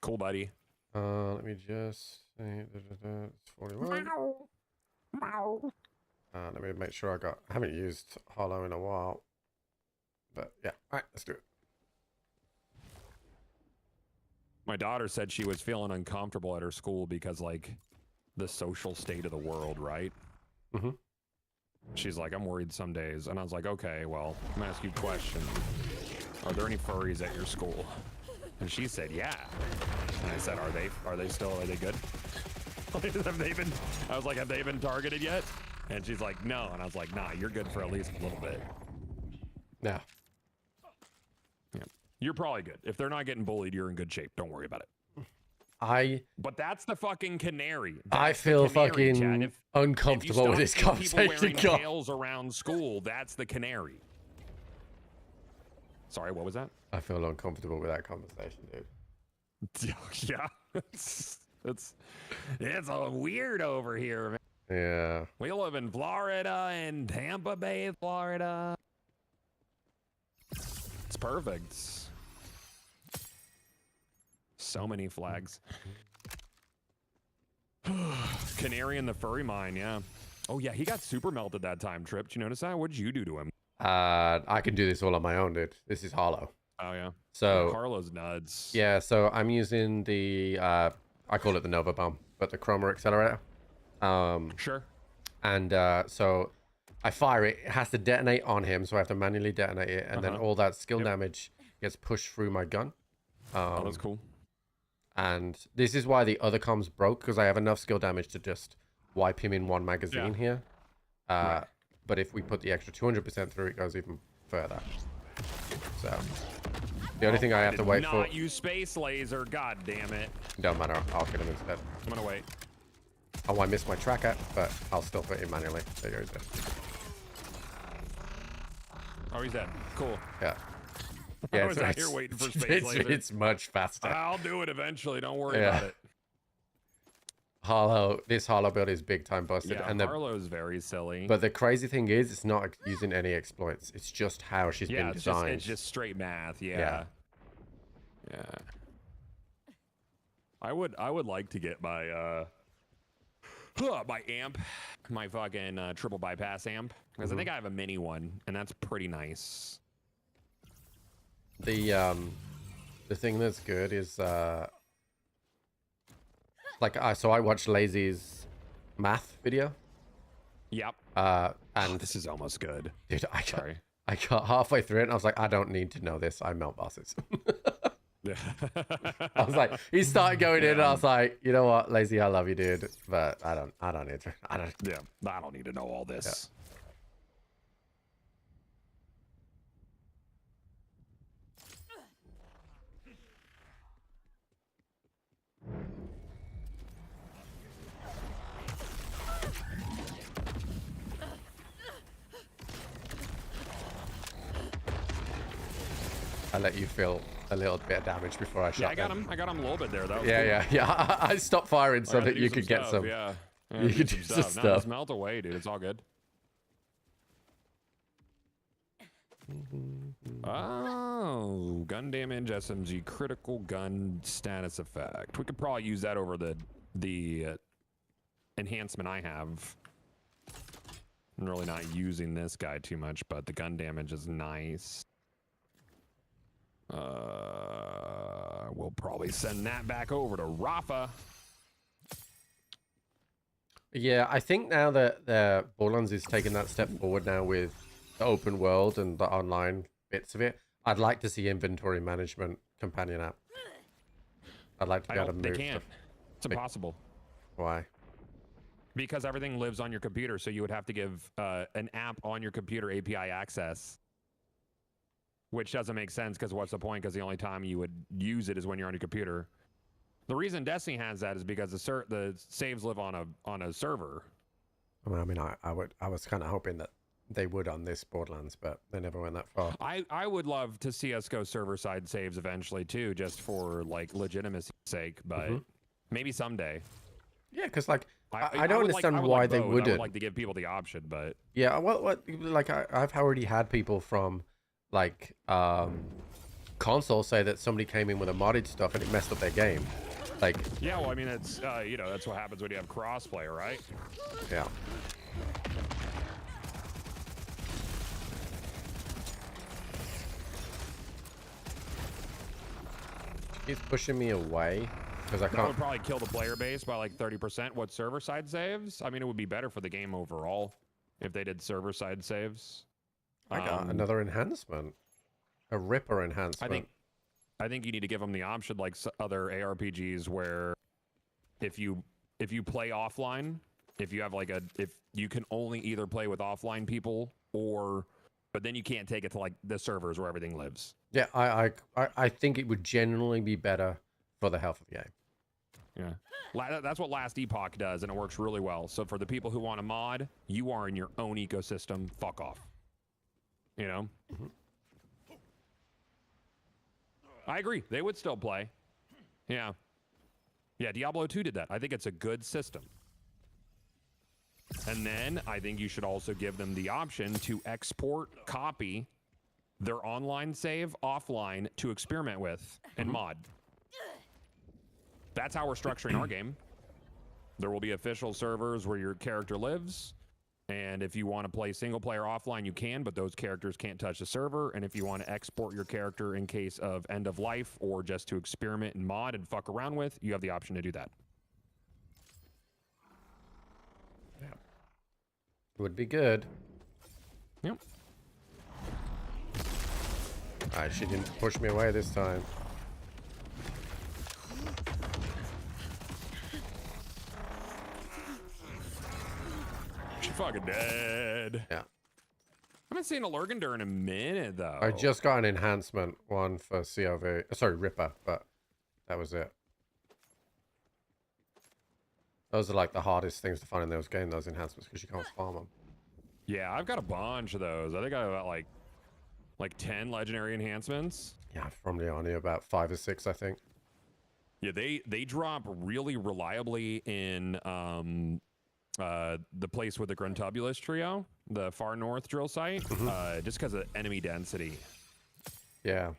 Cool, buddy. Let me just say it's 41. Let me make sure I haven't used Hollow in a while. But yeah, all right, let's do it. My daughter said she was feeling uncomfortable at her school because, like, the social state of the world, right? Mm-hmm. She's like, I'm worried some days. And I was like, okay, well, I'm gonna ask you a question. Are there any furries at your school? And she said, yeah. And I said, are they good? Have they been, I was like, have they been targeted yet? And she's like, no. And I was like, nah, you're good for at least a little bit. Yeah. Yeah. You're probably good. If they're not getting bullied, you're in good shape. Don't worry about it. But that's the fucking canary. I feel fucking uncomfortable with this conversation. People wearing tails around school, that's the canary. Sorry, what was that? I feel uncomfortable with that conversation, dude. Yeah, it's a weird over here, man. Yeah. We live in Florida, in Tampa Bay, Florida. It's perfect. So many flags. Canary in the furry mine, yeah. Oh yeah, he got super melted that time, Trip. Did you notice that? What did you do to him? I can do this all on my own, dude. This is Hollow. Oh yeah. So Carlo's nuts. Yeah, so I'm using the I call it the Nova Bomb, but the Chroma Accelerator. Sure. And so I fire it. It has to detonate on him, so I have to manually detonate it, and then all that skill damage gets pushed through my gun. Oh, that's cool. And this is why the other comms broke, because I have enough skill damage to just wipe him in one magazine here. Right. But if we put the extra 200% through, it goes even further. So the only thing I have to wait for. Not use space laser. God damn it. Don't matter. I'll get him instead. I'm gonna wait. Oh, I missed my tracker, but I'll still put him manually. There you go. Oh, he's dead. Cool. Yeah. I was out here waiting for space laser. It's much faster. I'll do it eventually. Don't worry about it. This Hollow build is big time busted. Yeah, and Harlow's very silly. But the crazy thing is, it's not using any exploits. It's just how she's been designed. It's just straight math. Yeah. I would like to get my my amp, my fucking triple bypass amp, because I think I have a mini one, and that's pretty nice. The thing that's good is so I watched Lazy's math video. Yep. And this is almost good. Dude, I got halfway through it and I was like, I don't need to know this. I melt bosses. I was like, he started going in and I was like, you know what, Lazy, I love you, dude, but I don't need to. I don't need to know all this. let you feel a little bit of damage before I shot Yeah, I got them. him. I got him a little bit there. That was Yeah, cool. yeah. I stopped firing so I gotta that do you could get stuff, some. Yeah. You could do some No, stuff. just melt away, dude. It's all good. Oh, gun damage, SMG, critical gun status effect. We could probably use that over the enhancement I have. I'm really not using this guy too much, but the gun damage is nice. We'll probably send that back over to Rafa. Yeah, I think now that the Borderlands is taking that step forward now with the open world and the online bits of it, I'd like to see inventory management companion app. I'd like to be able to move. They can't. It's impossible. Why? Because everything lives on your computer, so you would have to give an app on your computer API access, which doesn't make sense. Because what's the point? Because the only time you would use it is when you're on your computer. The reason Destiny has that is because the saves live on a server. I mean, I was kind of hoping that they would on this Borderlands, but they never went that far. I would love to see us go server side saves eventually too, just for like legitimacy's sake. But maybe someday. Yeah, because like I I don't would understand I would why like they both. I wouldn't. would like to give people the option, but Yeah, what like I've already had people from like console say that somebody came in with a modded stuff and it messed up their game. Like yeah, well, I mean, it's that's what happens when you have crossplay, right? Yeah. He's pushing me away because I That can't. would probably kill the player base by like 30%. What server side saves? I mean, it would be better for the game overall if they did server side saves. I got another enhancement, a Ripper enhancement. I think you need to give them the option, like other ARPGs, where if you play offline, if you have like if you can only either play with offline people but then you can't take it to like the servers where everything lives. Yeah, I think it would genuinely be better for the health of the game. Yeah, that's what Last Epoch does, and it works really well. So for the people who want a mod, you are in your own ecosystem. Fuck off. You know. I agree. They would still play. Yeah. Yeah, Diablo 2 did that. I think it's a good system. And then I think you should also give them the option to export, copy their online save offline to experiment with and mod. That's how we're structuring our game. There will be official servers where your character lives. And if you want to play single player offline, you can, but those characters can't touch the server. And if you want to export your character in case of end of life or just to experiment and mod and fuck around with, you have the option to do that. Yeah. Would be good. Yep. Alright, she didn't push me away this time. She's fucking dead. Yeah. I haven't seen a Lurgander in a minute, though. I just got an enhancement one for COV. Sorry, Ripper, but that was it. Those are like the hardest things to find in those games, those enhancements, because you can't farm them. Yeah, I've got a bunch of those. I think I have about like 10 legendary enhancements. Yeah, I've probably only about 5 or 6, I think. Yeah, they drop really reliably in the place with the Gruntubulus trio, the far north drill site, just because of enemy density. Yeah.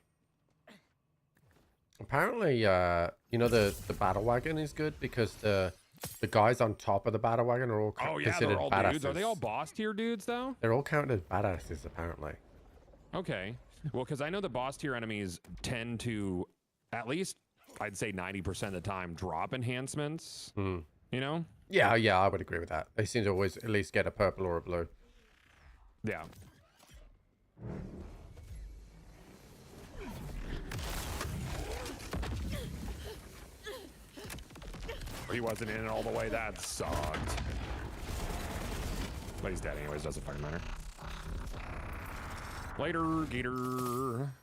Apparently, you know, the battle wagon is good because the guys on top of the battle wagon are all considered they're all badasses. dudes. Are they all boss tier dudes though? They're all counted as badasses, apparently. Okay. Well, because I know the boss tier enemies tend to, at least I'd say 90% of the time, drop enhancements. You know? Yeah, I would agree with that. They seem to always at least get a purple or a blue. Yeah. He wasn't in it all the way. That sucked. But he's dead anyways. Doesn't fucking matter. Later, Gator.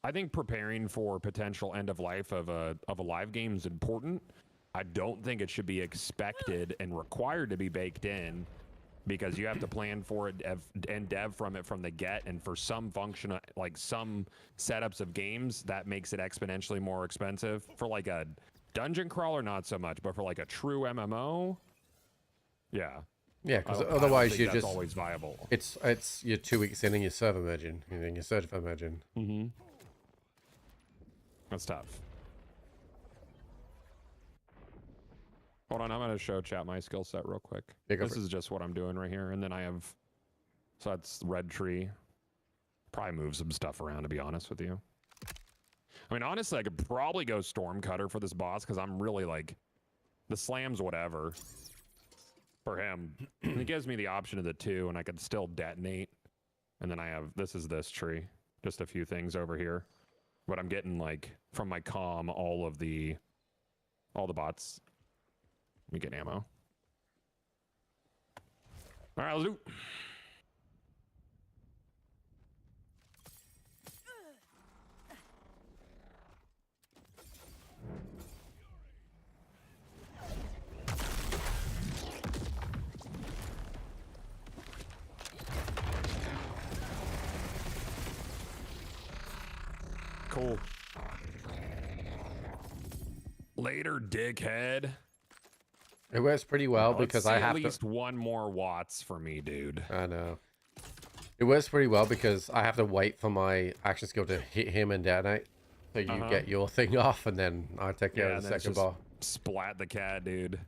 I think preparing for potential end of life of a live game is important. I don't think it should be expected and required to be baked in, because you have to plan for it and dev from it from the get. And for some function, like some setups of games, that makes it exponentially more expensive. For like a dungeon crawler, not so much, but for like a true MMO, yeah. Yeah, because I don't otherwise think you're that's just always viable. It's you're 2 weeks in and you're server merging, and then you're server merging. Mm-hmm. That's tough. Hold on, I'm gonna show chat my skill set real quick. Yeah, go This for it. is just what I'm doing right here, and then I have, so that's red tree. Probably move some stuff around, to be honest with you. I mean, honestly, I could probably go Stormcutter for this boss, because I'm really like, the slam's whatever for him. And it gives me the option of the 2, and I could still detonate. And then I have, this is this tree, just a few things over here. But I'm getting like, from my comm, all the bots. Let me get ammo. All right, let's do. Cool. Later, dickhead. It works pretty well Let's because see I at have least one more watts for me, dude. I know. It works pretty well because I have to wait for my action skill to hit him and detonate. So you get your thing off, and then I take care of the second bar. Splat the cat, dude.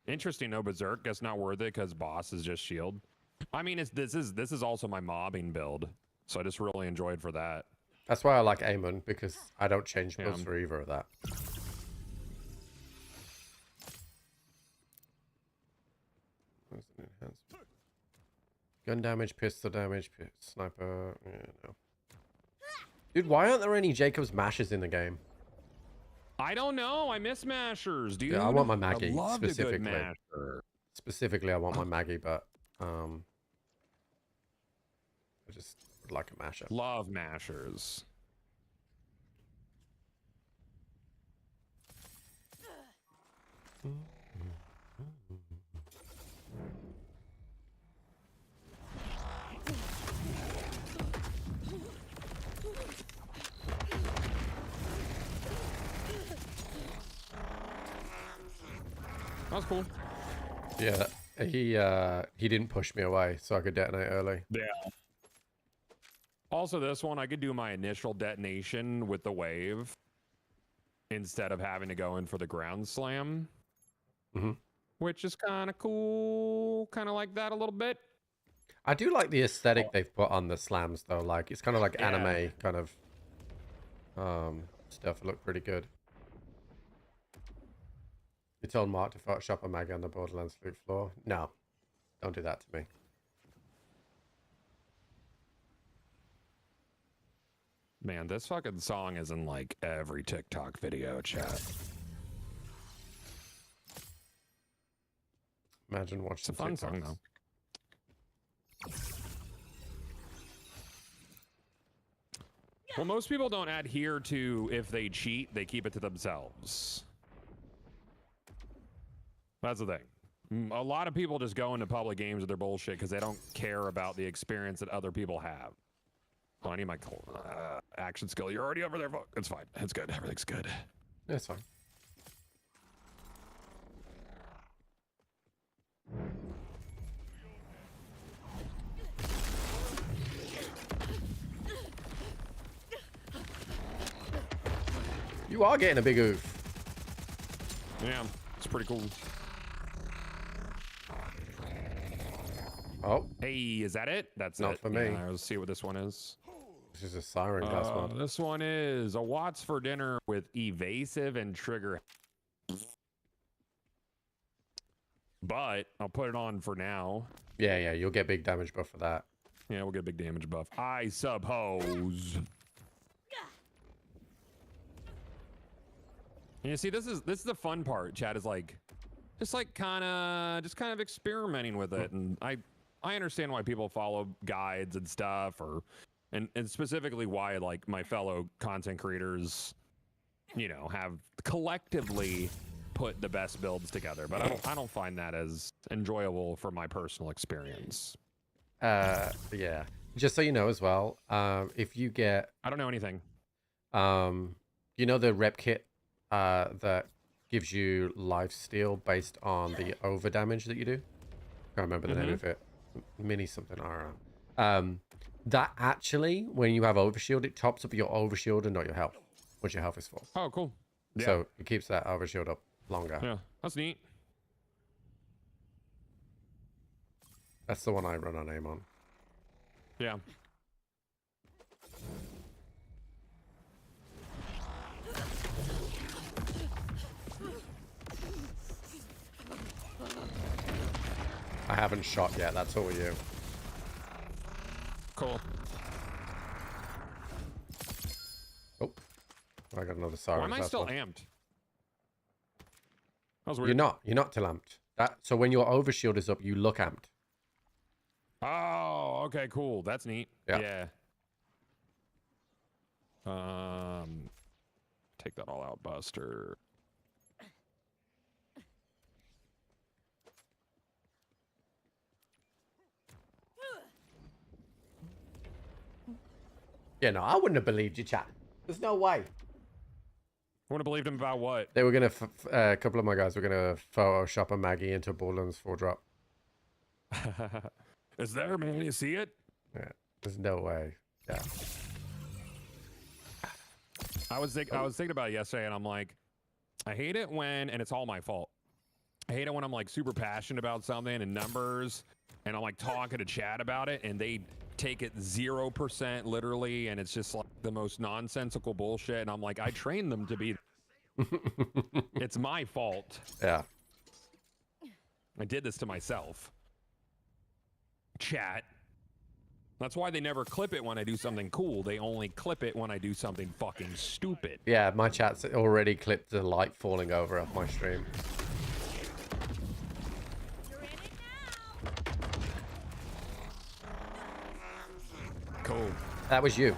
Interesting, no Berserk. Guess not worth it because boss is just shield. I mean, this is also my mobbing build, so I just really enjoyed for that. That's why I like Amon, because I don't change builds for either of that. Gun damage, pistol damage, sniper. Yeah, no. Dude, why aren't there any Jacob's Mashers in the game? I don't know. I miss mashers, dude. Yeah, I want my Maggie I loved a good specifically. masher. Specifically, I want my Maggie, but I just would like a masher. Love mashers. That was cool. Yeah, he didn't push me away, so I could detonate early. Yeah. Also, this one, I could do my initial detonation with the wave instead of having to go in for the ground slam. Mm-hmm. Which is kind of cool. Kind of like that a little bit. I do like the aesthetic they've put on the slams, though. Like, it's kind of like anime kind of stuff. It looked pretty good. You told Mark to Photoshop a Maggie on the Borderlands loot floor? No. Don't do that to me. Man, this fucking song is in like every TikTok video, chat. Imagine watching It's a fun song, though. Well, most people don't adhere to if they cheat, they keep it to themselves. That's the thing. A lot of people just go into public games with their bullshit because they don't care about the experience that other people have. Oh, I need my action skill. You're already over there. It's fine. It's good. Everything's good. Yeah, it's fine. You are getting a big oof. Yeah, it's pretty cool. Oh. Hey, is that it? That's not it. for me. Yeah, let's see what this one is. This is a siren gas mod. This one is a Watts for dinner with evasive and trigger. But I'll put it on for now. Yeah, you'll get big damage buff for that. Yeah, we'll get a big damage buff, I suppose. You see, this is the fun part. Chat is like, just kind of experimenting with it, and I understand why people follow guides and stuff, and specifically why like my fellow content creators you know, have collectively put the best builds together. But I don't find that as enjoyable for my personal experience. Yeah. Just so you know as well, if you get, I don't know anything. you know, the rep kit that gives you life steal based on the over damage that you do. Can't remember the name of it. Mini something. I don't know. That actually, when you have overshield, it tops up your overshield and not your health, once your health is full. Oh, cool. Yeah. So it keeps that overshield up longer. Yeah, that's neat. That's the one I run on aim on. Yeah. I haven't shot yet. That's all you. Cool. Oh, I got another siren. Why am I still amped? That was weird. You're not till amped. So when your overshield is up, you look amped. Oh, okay, cool. That's neat. Yeah. Take that all out, Buster. Yeah, no, I wouldn't have believed you, chat. There's no way. I would have believed him about what? They were gonna, a couple of my guys were gonna Photoshop a Maggie into Borderlands 4 drop. Is there, man? You see it? Yeah, there's no way. Yeah. I was thinking about it yesterday, and I'm like, I hate it when, and it's all my fault. I hate it when I'm like super passionate about something and numbers, and I'm like talking to chat about it, and they take it 0% literally, and it's just like the most nonsensical bullshit. And I'm like, I trained them to be. It's my fault. Yeah. I did this to myself. Chat. That's why they never clip it when I do something cool. They only clip it when I do something fucking stupid. Yeah, my chat's already clipped the light falling over off my stream. Cool. That was you.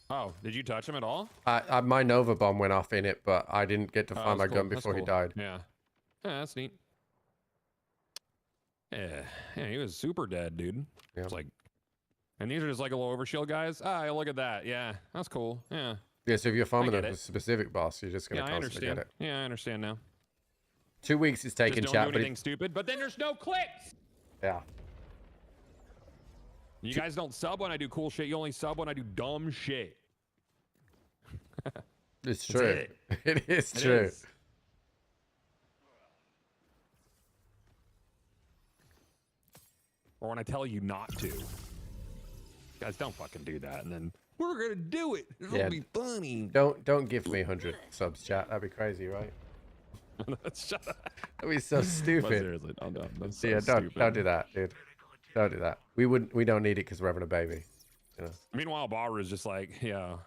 Oh, did you touch him at all? My Nova bomb went off in it, but I didn't get to find my that's gun cool. That's before he cool. died. Yeah. Yeah, that's neat. Yeah, he was super dead, dude. Yeah. It's like, and these are just like a little overshield guys. Ah, look at that. Yeah, that's cool. Yeah. Yeah, so if you're farming get a it. specific boss, you're just going Yeah, to I constantly understand. get it. Yeah, I understand now. 2 weeks it's taken, Just chat, don't do but anything stupid, but then there's no clicks. yeah. You guys don't sub when I do cool shit. You only sub when I do dumb shit. It's That's true. it. It is It true. is. Or when I tell you not to. Guys, don't fucking do that. And then we're gonna do it. It'll Yeah. be funny. Don't give me 100 subs, chat. That'd be crazy, right? Shut up. That'd be so But stupid. seriously, don't. That's so Yeah, don't stupid. do that, dude. Don't do that. We don't need it because we're having a baby. You know? Meanwhile, Baru is just like, yeah,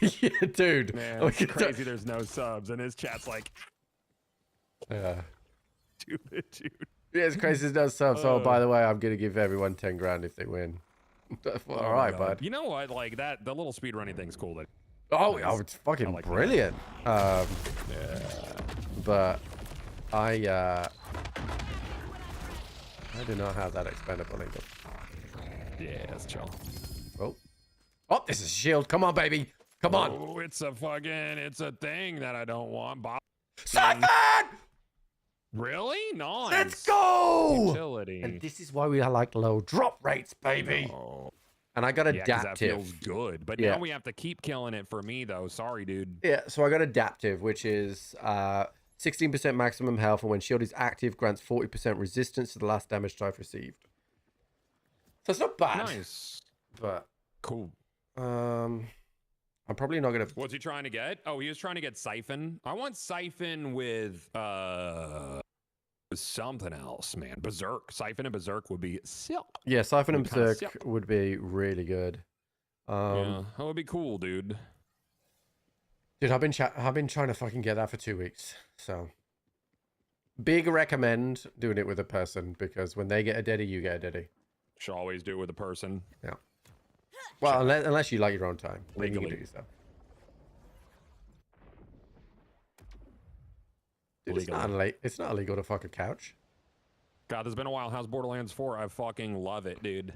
Yeah, dude. man, Like, it's crazy. There's no subs, and his chat's like, Yeah. stupid, dude. Yeah, it's crazy as no subs. Oh, by the way, I'm gonna give everyone 10 grand if they win. Well, all right, bud. You know what? Like that, the little speedrunning thing's cool. That Oh, Nice. it's fucking like that. brilliant. yeah. But I do not have that expendable income. Yeah, that's chill. Oh, this is a shield. Come on, baby. Come on. Oh, it's a thing that I don't want. Siphon! Really? Nice. Let's go! Utility. And this is why we like low drop rates, baby. Oh. And I got Yeah, 'cause that adaptive. feels good. But Yeah. now we have to keep killing it for me, though. Sorry, dude. Yeah, so I got adaptive, which is 16% maximum health, and when shield is active, grants 40% resistance to the last damage type received. So it's not bad. Nice. But Cool. I'm probably not gonna. What's he trying to get? Oh, he was trying to get Siphon. I want Siphon with something else, man. Berserk. Siphon and Berserk would be sick. Yeah, Siphon and Kinda Berserk sick. would be really good. Yeah, that would be cool, dude. Dude, I've been trying to fucking get that for 2 weeks. So, big recommend doing it with a person because when they get a daddy, you get a daddy. Should always do it with a person. Yeah. Well, unless you like your own time, then you can Legally. do yourself. It's not illegal to fuck a couch. God, there's been a while. How's Borderlands 4? I fucking love it, dude.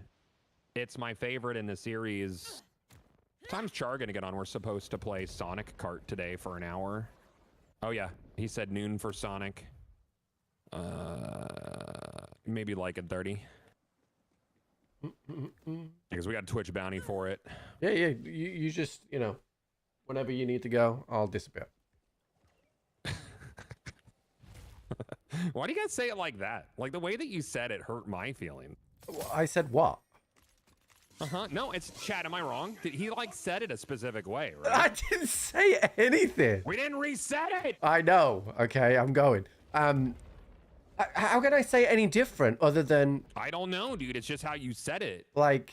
It's my favorite in the series. Time's Char gonna get on? We're supposed to play Sonic Kart today for an hour. Oh yeah, he said noon for Sonic. Maybe like at 30. Because we got Twitch bounty for it. Yeah. You just, whenever you need to go, I'll disappear. Why do you guys say it like that? Like the way that you said it hurt my feelings. I said what? No, it's Chad. Am I wrong? He like said it a specific way, right? I didn't say anything. We didn't reset it. I know. Okay, I'm going. How can I say any different other than I don't know, dude. It's just how you said it. like,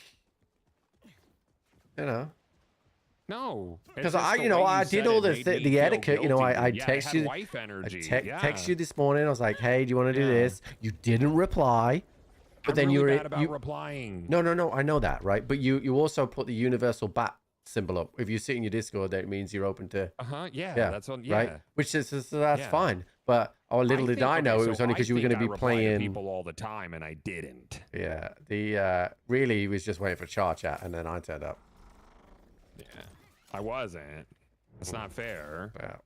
No, because I did all the etiquette. I text you. Wife energy. Text you this morning. I was like, hey, do you want to do this? You didn't reply. But then really you bad about replying. No, I know that, right? But you also put the universal bat symbol up. If you see it in your Discord, that means you're open to. Yeah. That's on. Yeah. Right. Which is that's fine. But little did I know it was only because you were going to be playing people all the time, and I didn't. Yeah. The really he was just waiting for Char chat, and then I turned up. Yeah. I wasn't. It's not fair. Yeah.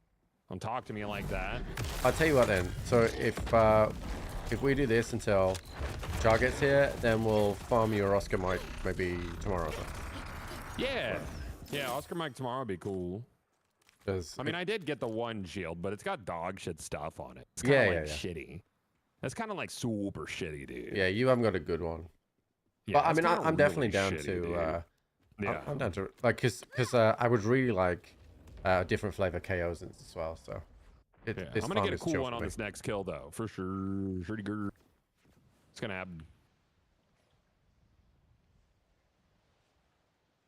Don't talk to me like that. I'll tell you what then. So if we do this until Char gets here, then we'll farm your Oscar Mike maybe tomorrow. Yeah. Yeah, Oscar Mike tomorrow would be cool. I mean, I did get the one shield, but it's got dog shit stuff on it. It's kind of shitty. It's kind of like super shitty, dude. Yeah, you haven't got a good one. Yeah, but I mean, I'm really definitely down shitty, to. Yeah. I'm down to like because I would really like different flavor KOs as well. So I'm gonna get a cool one on this next kill though, for sure. It's gonna happen.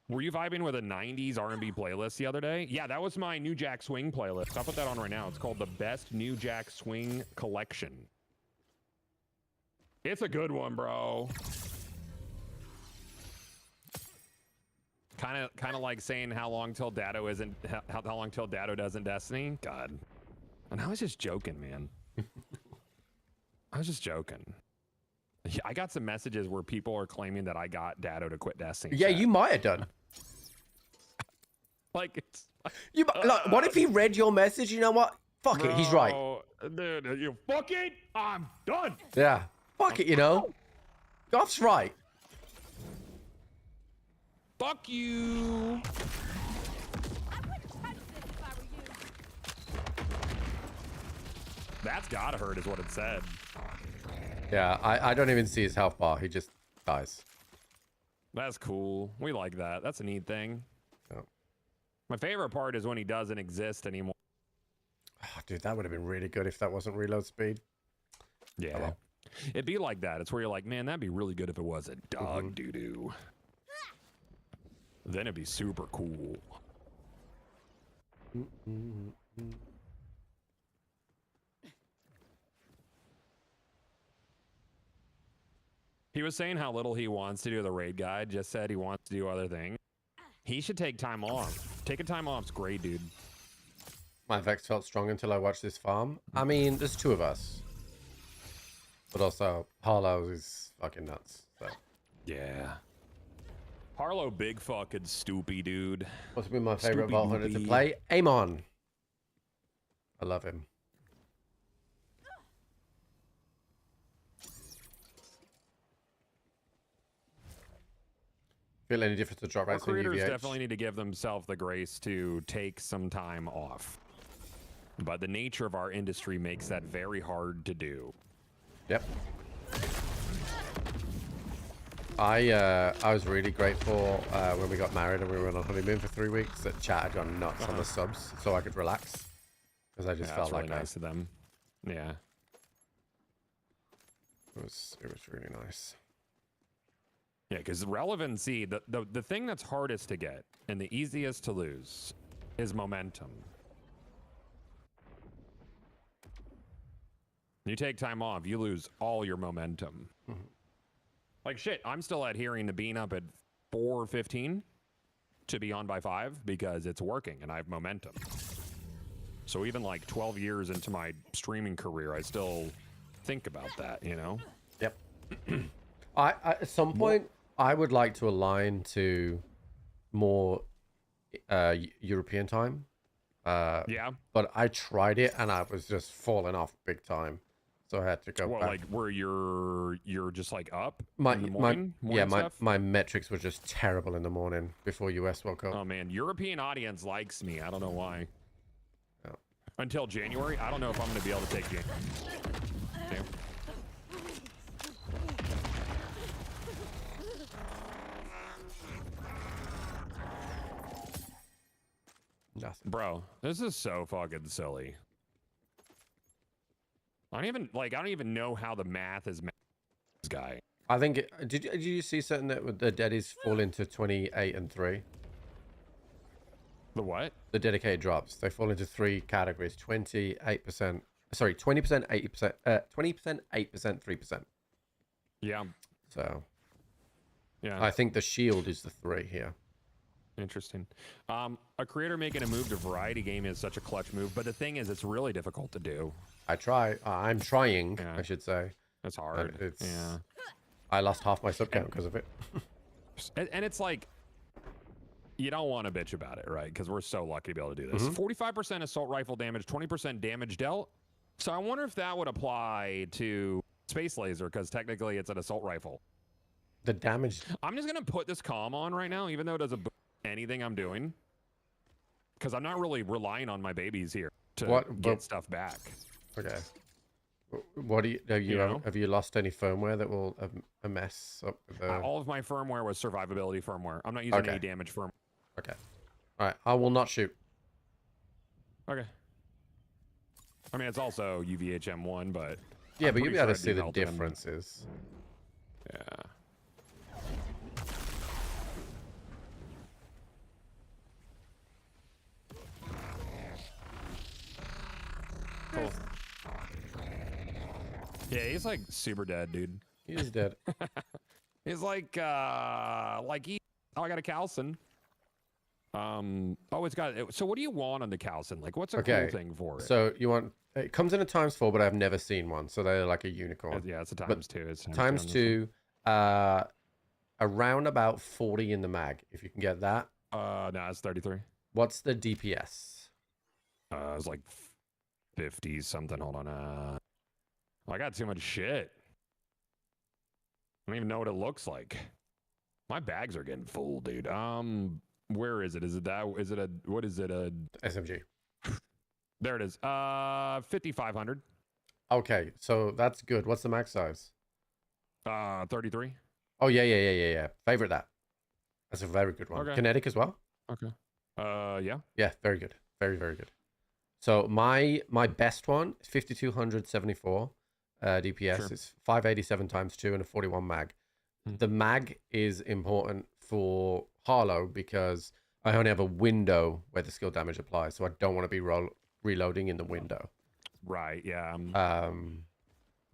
Were you vibing with a 90s R&B playlist the other day? Yeah, that was my New Jack Swing playlist. I'll put that on right now. It's called the Best New Jack Swing Collection. It's a good one, bro. Kind of like saying how long till Dado doesn't Destiny. God, and I was just joking, man. I was just joking. I got some messages where people are claiming that I got Dado to quit Destiny. Yeah, you might have done. Like it's like, what if he read your message? You know what? Fuck it, he's right. Dude, you fuck it. I'm done. Yeah, fuck it. Goff's right. Fuck you. That's gotta hurt, is what it said. Yeah, I don't even see his health bar. He just dies. That's cool. We like that. That's a neat thing. Yeah. My favorite part is when he doesn't exist anymore. Oh, dude, that would have been really good if that wasn't reload speed. Yeah. Oh, well. It'd be like that. It's where you're like, man, that'd be really good if it was a dog doo-doo. Then it'd be super cool. He was saying how little he wants to do the raid guide. Just said he wants to do other things. He should take time off. Taking time off's great, dude. My Vex felt strong until I watched this farm. I mean, there's two of us. But also, Harlow is fucking nuts. So. Yeah. Harlow big fucking stoopy, dude. What's been my favorite Stoopy Vault Hunter to doopy. play? Amon. I love him. Feel any difference to drop Our rates in creators UVH? definitely need to give themselves the grace to take some time off. But the nature of our industry makes that very hard to do. Yep. I was really grateful when we got married and we were on a honeymoon for 3 weeks that chat had gone nuts on the subs so I could relax. Because I just felt that's like really nice of them. Yeah. It was really nice. Yeah, because relevancy, the thing that's hardest to get and the easiest to lose is momentum. You take time off, you lose all your momentum. Like shit, I'm still adhering to being up at 4:15 to be on by 5 because it's working and I have momentum. So even like 12 years into my streaming career, I still think about that, you know? Yep. I at some point I would like to align to more European time. Yeah. But I tried it and I was just falling off big time, so I had to go Well, back. like where you're just like up My in the morning, my metrics were just terrible in the morning before US World Cup. Oh man, European audience likes me. I don't know why. Oh. Until January, I don't know if I'm going to be able to take January. Okay. Nothing. Bro, this is so fucking silly. I don't even know how the math is this guy. I think did you see something that the deadies fall into 28 and 3? The what? The dedicated drops. They fall into 3 categories: 28%. Sorry, 20%, 80%, 20%, 8%, 3%. Yeah. So Yeah. I think the shield is the 3 here. Interesting. A creator making a move to variety game is such a clutch move, but the thing is, it's really difficult to do. I'm trying, Yeah. I should say. It's hard. It's, Yeah. I lost half my sub count because of it. And it's like, you don't want to bitch about it, right? Because we're so lucky to be able to do this. 45% assault rifle damage, 20% damage dealt. So I wonder if that would apply to Space Laser, because technically it's an assault rifle. The damage. I'm just going to put this comm on right now, even though it doesn't boost anything I'm doing. Because I'm not really relying on my babies here to get stuff back. Okay. What do you have you lost any firmware that will mess up with the... All of my firmware was survivability firmware. I'm not using any damage firmware. Okay. All right. I will not shoot. Okay. I mean, it's also UVHM1, but... Yeah, I'm but you'll pretty be able sure to I'd see the melting them. differences. Yeah. Cool. Yeah, he's like super dead, dude. He is dead. He's like he. Oh, I got a Calcin. Oh, it's got. So, what do you want on the Calcin? Like, what's a cool thing for it? So you want it comes in a ×4, but I've never seen one. So they're like a unicorn. Yeah, it's a But ×2. It's ×2. Around about 40 in the mag, if you can get that. No, it's 33. What's the DPS? It's like 50 something. Hold on. I got too much shit. I don't even know what it looks like. My bags are getting full, dude. Where is it? Is it that? Is it a? What is it? A SMG. There it is. 5,500. Okay, so that's good. What's the max size? 33. Oh yeah. Favorite that. That's a very good one. Okay. Kinetic as well. Okay. Yeah. Yeah, very good. Very good. So my best one is 5274 DPS. Sure. It's 587 ×2 and a 41 mag. The mag is important for Harlow because I only have a window where the skill damage applies, so I don't want to be reloading in the window. Right. Yeah.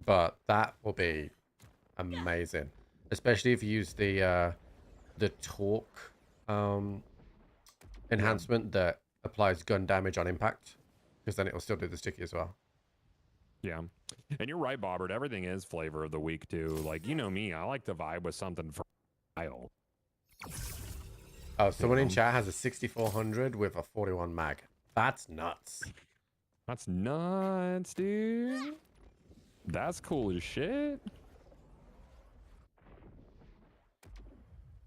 But that will be amazing, especially if you use the torque enhancement that applies gun damage on impact, because then it will still do the sticky as well. Yeah. And you're right, Bobbert. Everything is flavor of the week, too. Like, you know me, I like to vibe with something for a while. Oh, someone in chat has a 6400 with a 41 mag. That's nuts. That's nuts, dude. That's cool as shit.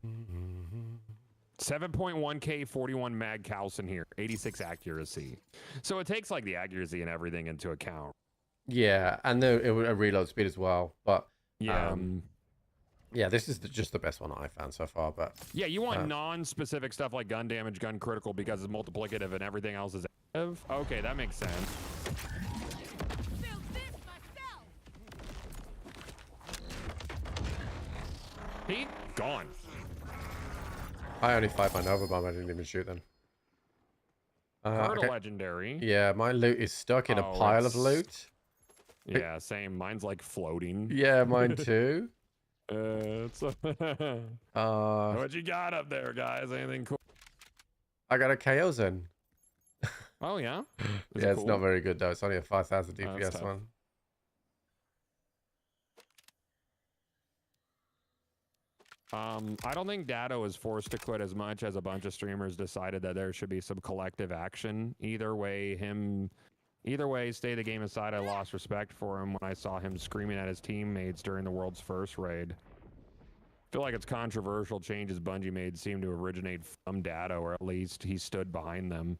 Mm-hmm. 7.1K 41 mag Calcin here, 86 accuracy. So it takes like the accuracy and everything into account. Yeah, and a reload speed as well. But yeah, yeah, this is just the best one I found so far. But yeah, you want non-specific stuff like gun damage, gun critical, because it's multiplicative and everything else is additive. Okay, that makes sense. He gone. I only fired my Nova Bomb. I didn't even shoot them. Heard a legendary. Yeah, my loot is stuck in a pile of loot. Yeah, same. Mine's like floating. Yeah, mine too. What you got up there, guys? Anything cool? I got a KO Zen. Oh yeah. Is Yeah, it it's cool? not very good though. It's only a 5,000 Oh, that's DPS tough. one. I don't think Dado is forced to quit as much as a bunch of streamers decided that there should be some collective action. Either way, stay the game aside. I lost respect for him when I saw him screaming at his teammates during the world's first raid. I feel like it's controversial changes Bungie made seem to originate from Dado, or at least he stood behind them.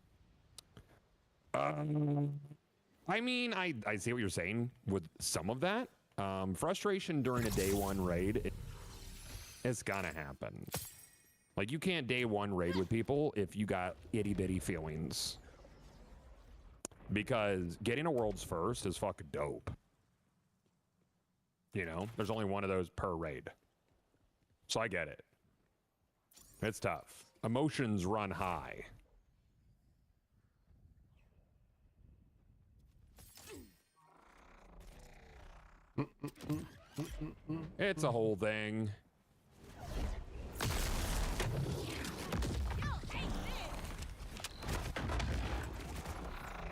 I mean, I see what you're saying with some of that. Frustration during a day one raid, it's gonna happen. Like, you can't day one raid with people if you got itty bitty feelings. Because getting a world's first is fucking dope. You know, there's only one of those per raid. So I get it. It's tough. Emotions run high. It's a whole thing.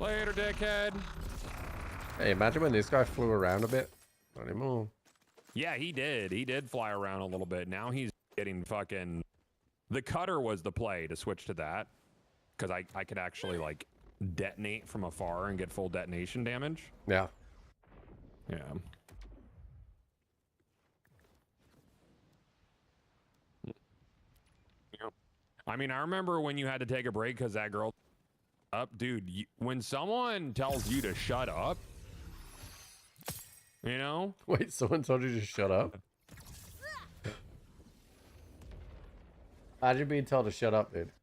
Later, dickhead. Hey, imagine when this guy flew around a bit. Not anymore. Yeah, he did. He did fly around a little bit. Now he's getting fucking... The cutter was the play to switch to that. Because I could actually, like, detonate from afar and get full detonation damage. Yeah. Yeah. I mean, I remember when you had to take a break because that girl up. Dude, when someone tells you to shut up, you know? Wait, someone told you to shut up? Imagine being told to shut up, dude.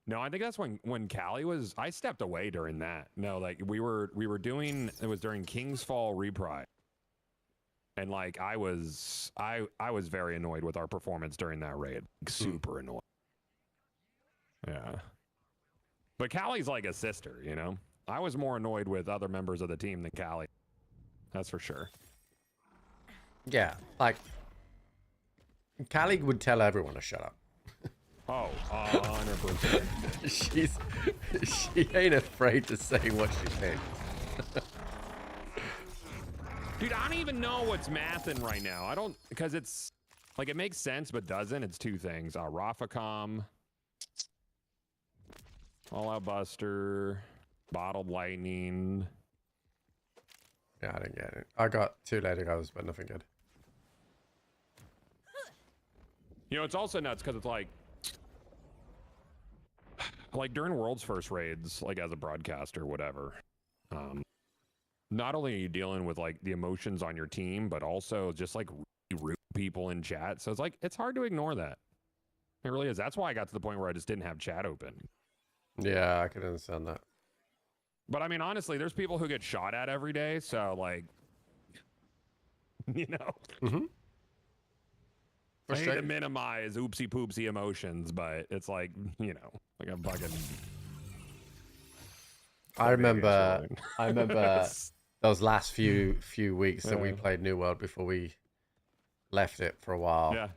No, I think that's when Callie was... I stepped away during that. No, like, we were doing... It was during King's Fall Reprise. And, like, I was very annoyed with our performance during that raid. Like, super annoyed. Yeah. But Callie's like a sister, you know? I was more annoyed with other members of the team than Callie. That's for sure. Yeah, like... Callie would tell everyone to shut up. Oh, 100%. She ain't afraid to say what she thinks. Dude, I don't even know what's mathing right now. I don't, because it's, like, it makes sense, but doesn't. It's two things. Rafacom, All Out Buster, Bottled Lightning. Yeah, I didn't get it. I got 2 later goes, but nothing good. You know, it's also nuts because it's like during World's First raids, like as a broadcaster, whatever. Not only are you dealing with like the emotions on your team, but also just like really rude people in chat. So it's like, it's hard to ignore that. It really is. That's why I got to the point where I just didn't have chat open. Yeah, I can understand that. But I mean, honestly, there's people who get shot at every day. So like, you know, I hate to minimize oopsie poopsie emotions, but it's like, you know, like I'm fucking. I remember those last few weeks that we played New World before we left it for a while. Yeah.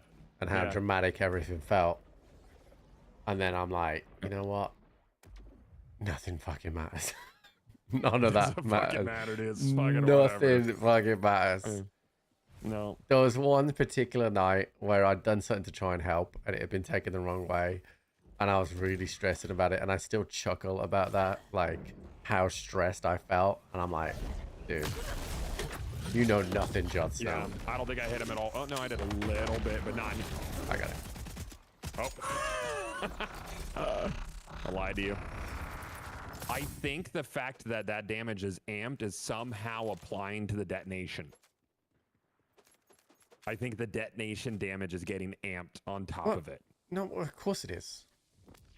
And how dramatic everything felt. And then I'm like, you know what? Nothing fucking matters. None of that matters. Nothing fucking matters. No. There was one particular night where I'd done something to try and help and it had been taken the wrong way. And I was really stressing about it. And I still chuckle about that. Like, how stressed I felt. And I'm like, dude, you know nothing, Jon Snow. Yeah, I don't think I hit him at all. Oh, no, I did a little bit, but not. I got it. Oh. I lied to you. I think the fact that that damage is amped is somehow applying to the detonation. I think the detonation damage is getting amped on top of it. No, of course it is.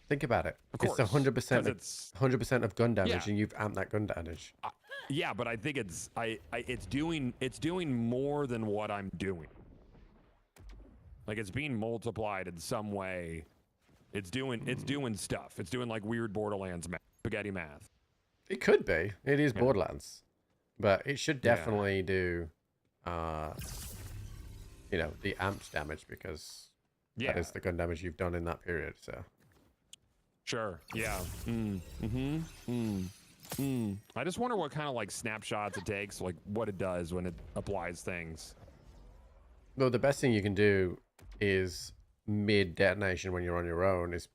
Think about it. Of course, it's 100%. it's 100% of gun damage, Yeah. and you've amped that gun damage. Yeah, but I think it's it's doing more than what I'm doing. Like, it's being multiplied in some way. It's doing stuff. It's doing like weird Borderlands math, spaghetti math. It could be. It is Borderlands, but it should definitely do, you know, the amped damage because that is the gun damage you've done in that period. So Sure. Yeah. I just wonder what kind of like snapshots it takes, like what it does when it applies things. Well, the best thing you can do is mid detonation when you're on your own is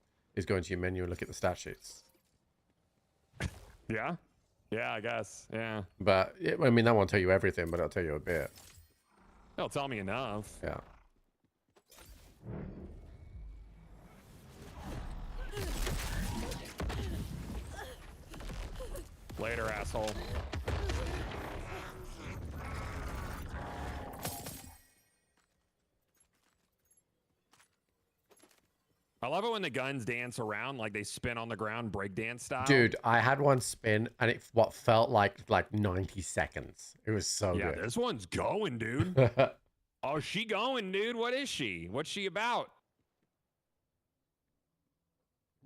go into your menu and look at the stat sheets. Yeah. Yeah, I guess. Yeah. But I mean, that won't tell you everything, but it'll tell you a bit. It'll tell me enough. Yeah. Later, asshole. I love it when the guns dance around, like they spin on the ground, breakdance style. Dude, I had one spin and it what felt like 90 seconds. It was so Yeah, good. this one's going, dude. Oh, she going, dude. What is she? What's she about?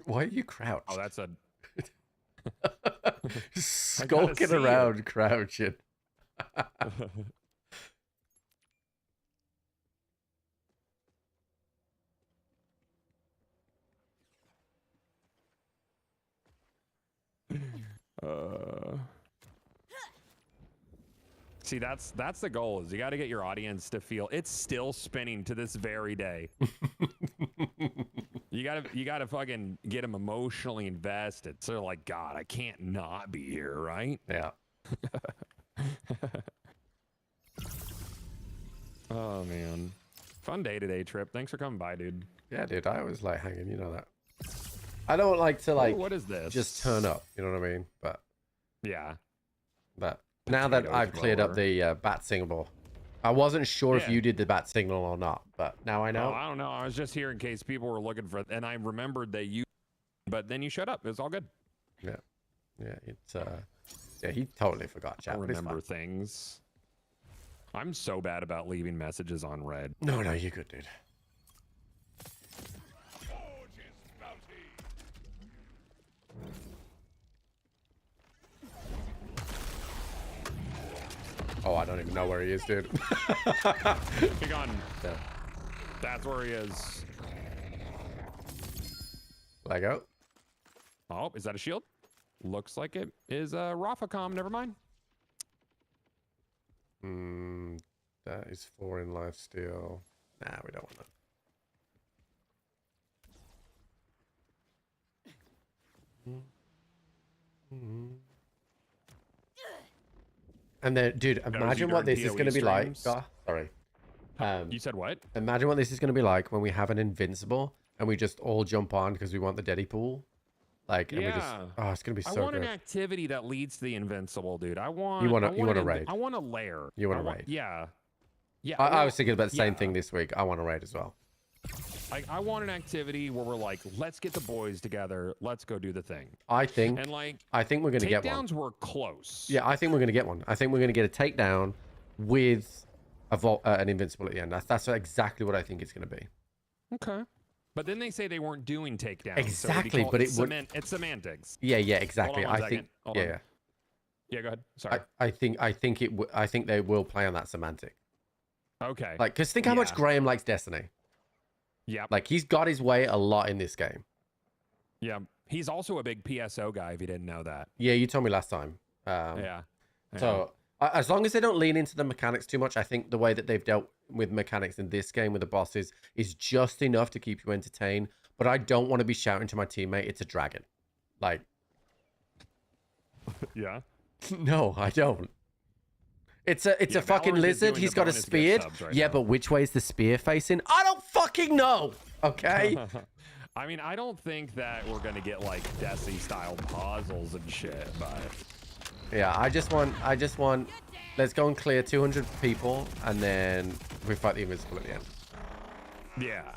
Why are you crouched? Oh, that's a skulking see around, crouching. See, that's the goal. Is you got to get your audience to feel it's still spinning to this very day. You gotta fucking get them emotionally invested. So they're like, God, I can't not be here, right? Yeah. Oh man, fun day today, Trip. Thanks for coming by, dude. Yeah, dude. I always like hanging. You know that. I don't like to Ooh, what is this? just turn up. You know what I mean? But Yeah. now that Potatoes I've cleared up blower. the bat signal, I wasn't sure if Yeah. you did the bat signal or not. But now I know. Oh, I don't know. I was just here in case people were looking for it, and I remembered that you. But then you showed up. It was all good. Yeah. Yeah. It's yeah. He totally forgot. I Chat. but it's remember fine. things. I'm so bad about leaving messages on red. No, you're good, dude. Oh, I don't even know where he is, dude. Be gone. Yeah. That's where he is. Lego. Oh, is that a shield? Looks like it is a Rafacom. Never mind. That is 4 in life steal. Nah, we don't want that. And then, dude, imagine what this during is going to be PoE like. streams? Sorry. You said what? Imagine what this is going to be like when we have an invincible and we just all jump on because we want the Deddy pool. Like, and we just, Yeah. oh, it's going to be I so want good. an activity that leads to the invincible, dude. I want. You want I a- you want a an- raid. I want a lair. You want a I raid. Yeah. Yeah. I well, was thinking about the same yeah. thing this week. I want to raid as well. Like, I want an activity where we're like, let's get the boys together. Let's go do the thing. I think And like, we're going to get one. takedowns were close. Yeah, I think we're going to get one. I think we're going to get a takedown with an invincible at the end. That's exactly what I think it's going to be. Okay. But then they say they weren't doing takedowns. Exactly, but it would- It's semantics. Yeah, exactly. one I second. think Hold yeah, on. yeah. Yeah, go ahead. Sorry. I think they will play on that semantic. Okay. Like, cuz think how much Yeah. Graham likes Destiny. Yeah. Like, he's got his way a lot in this game. Yeah. He's also a big PSO guy, if you didn't know that. Yeah, you told me last time. Yeah. So as long as they don't lean into the mechanics too much, I think the way that they've dealt with mechanics in this game with the bosses is just enough to keep you entertained. But I don't want to be shouting to my teammate, "It's a dragon." Like, Yeah. no, I don't. It's a Yeah, fucking Valorant is lizard. doing He's the got a bonus gift spear. subs right Yeah, now. but which way is the spear facing? I don't fucking know. Okay. I mean, I don't think that we're gonna get like Desi style puzzles and shit, but Yeah, I just want. Let's go and clear 200 people, and then we fight the invincible at the end. yeah.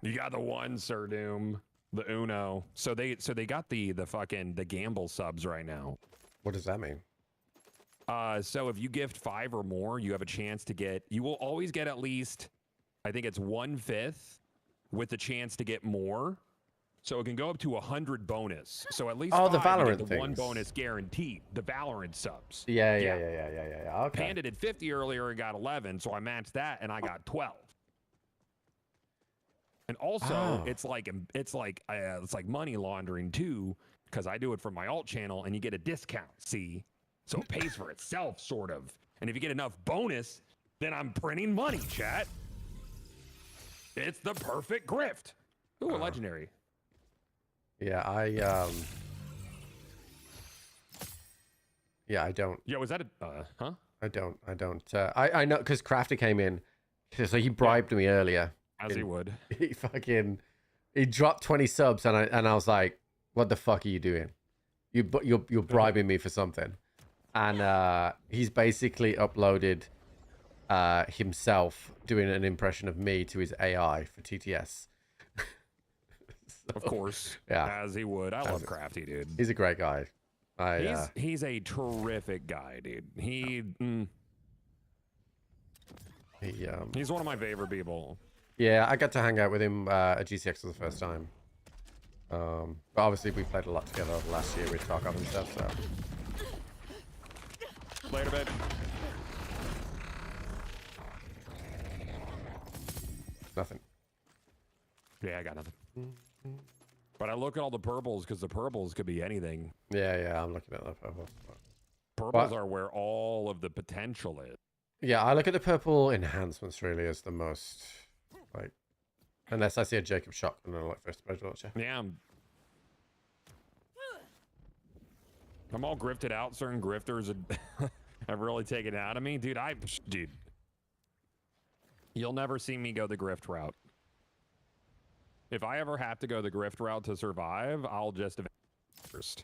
You got the one, Sir Doom, the Uno. So they got the fucking the gamble subs right now. What does that mean? So if you gift 5 or more, you have a chance to get. You will always get at least, I think it's 1/5, with the chance to get more. So it can go up to 100 bonus. So at least Oh, the 5, you Valorant get the one things. bonus guaranteed. The Valorant subs. Yeah. Okay. Panda did 50 earlier and got 11, so I matched that and I got 12. And also, Oh. it's like money laundering too, because I do it from my alt channel, and you get a discount. See, so it pays for itself, sort of. And if you get enough bonus, then I'm printing money, chat. It's the perfect grift. Ooh, a legendary. Yeah, I don't. Yo, is that a huh? I don't. I know because Crafty came in, so he bribed me earlier. As he would. He dropped 20 subs, and I was like, "What the fuck are you doing? You're bribing me for something." And he's basically uploaded himself doing an impression of me to his AI for TTS. Of course. Yeah. As he would. I love Crafty, dude. He's a great guy. He's a terrific guy, dude. He's one of my favorite people. Yeah, I got to hang out with him at GCX for the first time. But obviously we played a lot together last year with Tarkov and stuff, so. Later, babe. Nothing. Yeah, I got nothing. But I look at all the purples because the purples could be anything. Yeah, I'm looking at the purple. Purples are where all of the potential is. Yeah, I look at the purple enhancements really as the most, like, unless I see a Jacob shotgun and I like first exposure launcher. Yeah. I'm all grifted out. Certain grifters have really taken it out of me. Dude, you'll never see me go the grift route. If I ever have to go the grift route to survive, I'll just first.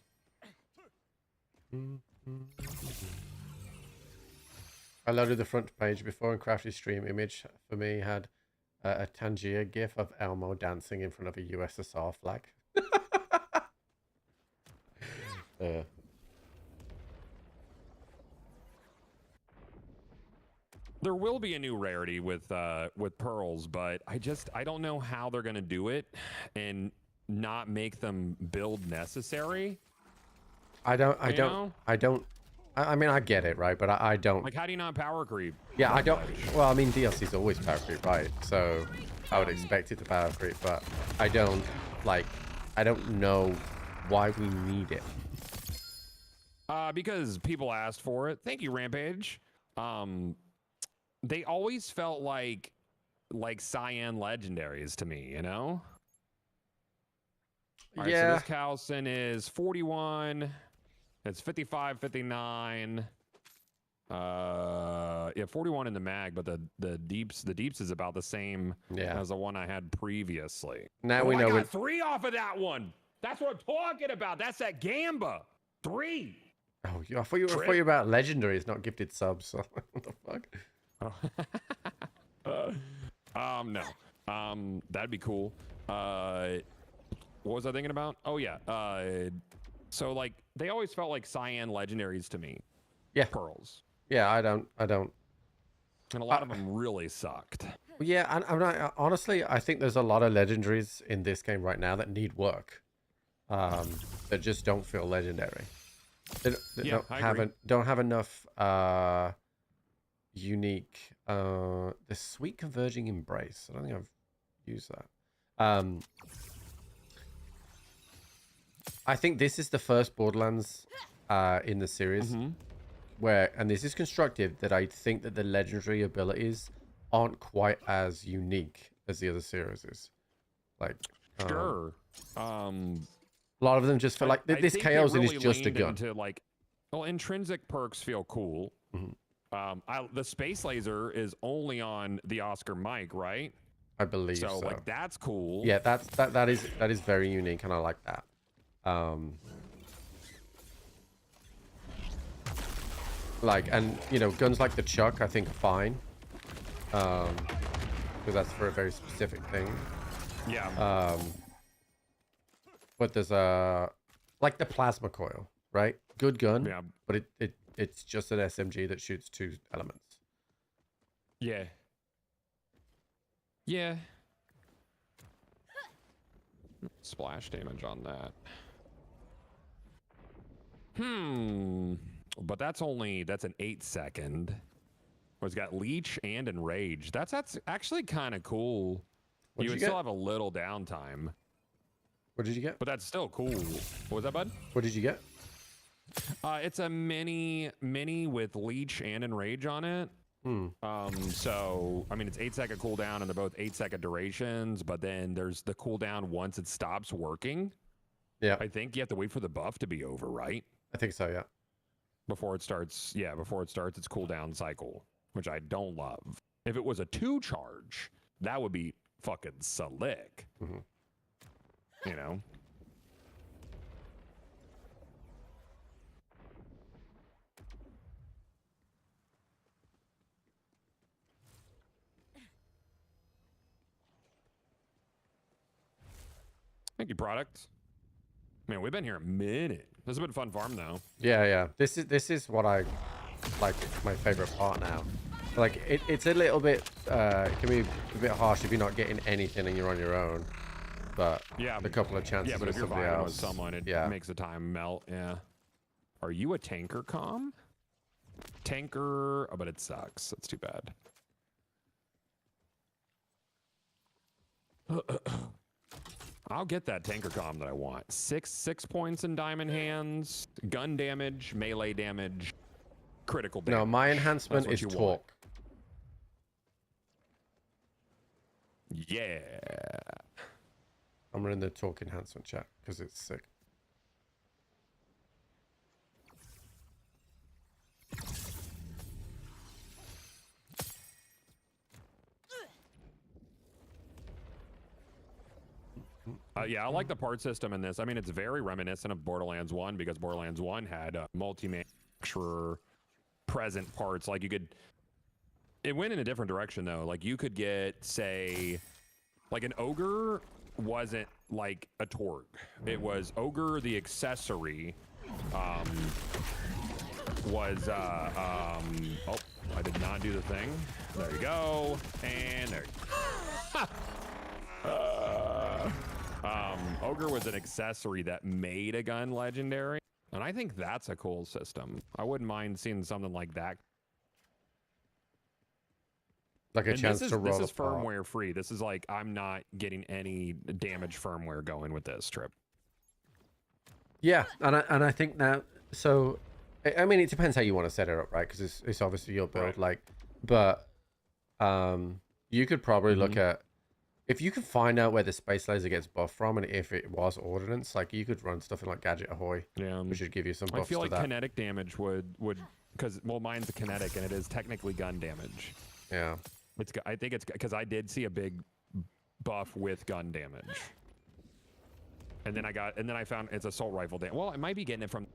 I loaded the front page before, and Crafty stream image for me had a Tangier gif of Elmo dancing in front of a USSR flag. There will be a new rarity with pearls, but I don't know how they're gonna do it and not make them build necessary. I mean, I get it, right? But I don't. Like, how do you not power creep? Yeah, I don't. Well, I mean, DLC's always power creep, right? So I would expect it to power creep, but I don't know why we need it. Because people asked for it. Thank you, Rampage. They always felt like cyan legendaries to me, you know? All right, Yeah. so this Calcin is 41. It's 55, 59. Yeah, 41 in the mag, but the deeps is about the same as the one I had previously. Now we know I got 3 off of that one. That's what I'm talking about. That's that Gamba. 3. Oh, I thought you were about legendaries, not gifted subs. What the fuck? No. That'd be cool. What was I thinking about? Oh yeah. So like they always felt like cyan legendaries to me. Yeah. Pearls. Yeah, I don't. And a lot of them really sucked. Yeah, and honestly, I think there's a lot of legendaries in this game right now that need work. That just don't feel legendary. They don't have enough unique. The Sweet Converging Embrace. I don't think I've used that. I think this is the first Borderlands in the series where, and this is constructive, that I think that the legendary abilities aren't quite as unique as the other series is. Like, sure. A lot of them just feel like this KO's really is just a gun. Well, intrinsic perks feel cool. The space laser is only on the Oscar Mike, right? I believe so. Like that's cool. Yeah, that is very unique, and I like that. Like, and you know, guns like the Chuck I think are fine. Because that's for a very specific thing. Yeah. But there's like the plasma coil, right? Good gun. Yeah. But it's just an SMG that shoots 2 elements. Yeah. Yeah. Splash damage on that. But that's an 8-second. It's got leech and enrage. That's actually kind of cool. What You did would you still get? have a little downtime, What did you get? but that's still cool. What was that, bud? What did you get? It's a mini with leech and enrage on it. So I mean, it's 8-second cooldown, and they're both 8-second durations. But then there's the cooldown once it stops working. Yeah, I think you have to wait for the buff to be over, right? I think so. Yeah. Before it starts. Yeah, before it starts its cooldown cycle, which I don't love. If it was a 2 charge, that would be fucking slick. You know. Thank you, product. Man, we've been here a minute. This has been a fun farm, though. Yeah, yeah. This is what I like. My favorite part now. Like it's a little bit. It can be a bit harsh if you're not getting anything and you're on your own. But Yeah, a couple of chances Yeah, but with if you're somebody vibing else. with someone, it yeah. makes the time melt. Yeah. Are you a tanker, com? Tanker, oh, but it sucks. That's too bad. I'll get that tanker com that I want. Six points in diamond hands, gun damage, melee damage, critical damage. No, my enhancement That's is what you want. talk. Yeah. I'm running the talk enhancement chat because it's sick. Yeah, I like the part system in this. I mean, it's very reminiscent of Borderlands 1 because Borderlands 1 had multi-manufacturer present parts. Like you could, it went in a different direction though. Like you could get, say, like an ogre wasn't like a Torg. It was ogre the accessory. Oh, I did not do the thing. There you go, and there. Ogre was an accessory that made a gun legendary, and I think that's a cool system. I wouldn't mind seeing something like that. Like a And chance this to roll is apart. firmware free. This is like I'm not getting any damage firmware going with this trip. Yeah, and I think now. So, I mean, it depends how you want to set it up, right? Because it's obviously your build, Right. like, but you could probably look at if you could find out where the space laser gets buffed from, and if it was ordnance, like you could run stuff in like Gadget Ahoy, Yeah, which would give you some I buffs feel to like that. kinetic damage would because well, mine's a kinetic and it is technically gun damage. Yeah, I think it's because I did see a big buff with gun damage, and then I found it's assault rifle damage. Well, I might be getting it from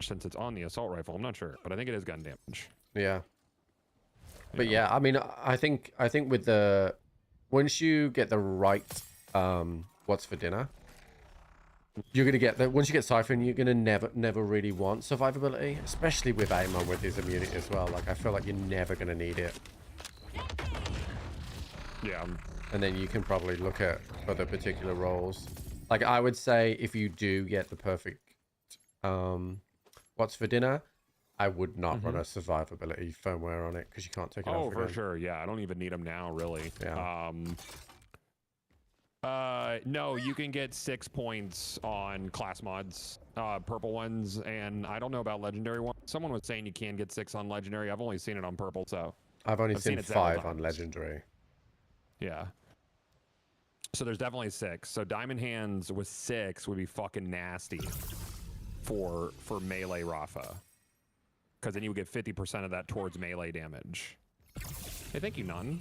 since it's on the assault rifle. I'm not sure, but I think it is gun damage. yeah. But yeah, I mean, I think with the once you get the right what's for dinner, you're gonna get that. Once you get Siphon, you're gonna never really want survivability, especially with Amon with his immunity as well. Like I feel like you're never gonna need it. Yeah. And then you can probably look at other particular roles. Like I would say, if you do get the perfect what's for dinner, I would not run a survivability firmware on it because you can't take it off Oh, for again. sure. Yeah, I don't even need them now, really. Yeah. No, you can get 6 points on class mods, purple ones, and I don't know about legendary ones. Someone was saying you can get 6 on legendary. I've only seen it on purple, so I've only I've seen it several 5 on times. legendary. Yeah. So there's definitely 6. So Diamond Hands with 6 would be fucking nasty for melee Rafa. Because then you would get 50% of that towards melee damage. Hey, thank you, Nun.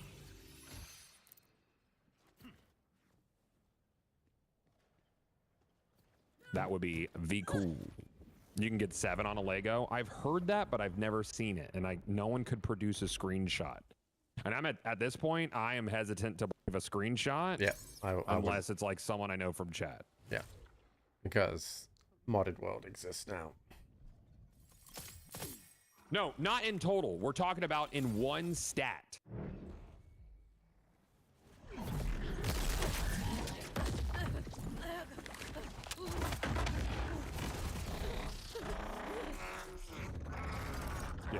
That would be cool. You can get 7 on a Lego. I've heard that, but I've never seen it, and no one could produce a screenshot. And I'm at this point, I am hesitant to believe a screenshot. Yeah, I unless it's like someone I know from chat. Yeah, because modded world exists now. No, not in total. We're talking about in one stat. Yeah.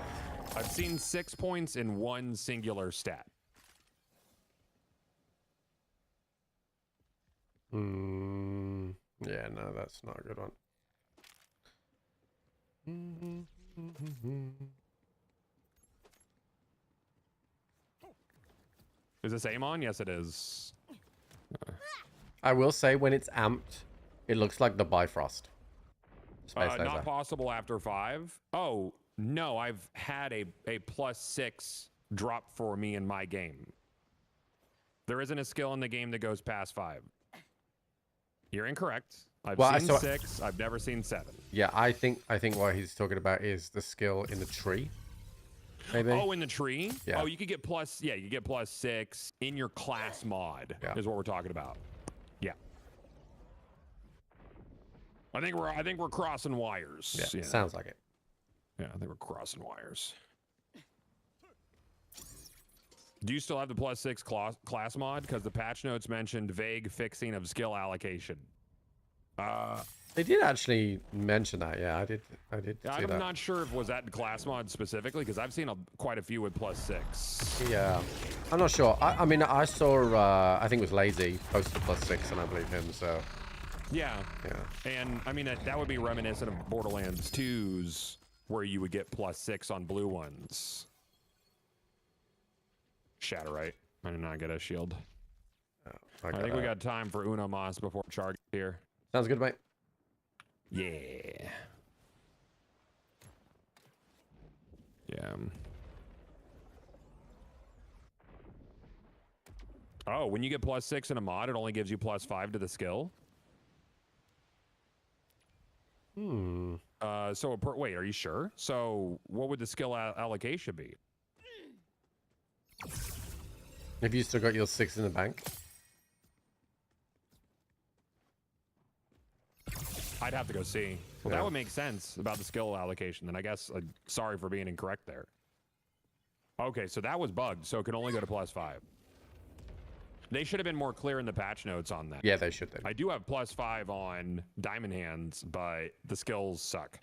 I've seen 6 points in one singular stat. Yeah, no, that's not a good one. Is this Amon? Yes, it is. I will say when it's amped, it looks like the Bifrost. Space laser. Not possible after 5. Oh, no, I've had a +6 drop for me in my game. There isn't a skill in the game that goes past 5. You're incorrect. I've seen 6. I've never seen 7. Yeah, I think what he's talking about is the skill in the tree. Maybe. Oh, in the tree? Yeah. Oh, you could get you get +6 in your class mod. Yeah. Is what we're talking about. Yeah. I think we're crossing wires. Yeah, sounds like it. Yeah, I think we're crossing wires. Do you still have the +6 class mod? Because the patch notes mentioned vague fixing of skill allocation. They did actually mention that. Yeah, I did. Yeah, See I'm that. not sure if was that class mod specifically, because I've seen quite a few with +6. Yeah, I'm not sure. I mean, I saw. I think it was Lazy posted +6, and I believe him. So. Yeah. Yeah. And I mean that would be reminiscent of Borderlands 2's, where you would get +6 on blue ones. Shatterite. I did not get a shield. Oh, I think we got time for Uno Mas before Char gets here. Sounds good, mate. Yeah. Yeah. Oh, when you get +6 in a mod, it only gives you +5 to the skill. So wait, are you sure? So what would the skill allocation be? Have you still got your 6 in the bank? I'd have to go see. Well, Yeah. that would make sense about the skill allocation. Then I guess, sorry for being incorrect there. Okay, so that was bugged, so it can only go to +5. They should have been more clear in the patch notes on that. Yeah, they should. I do have +5 on Diamond Hands, but the skills suck.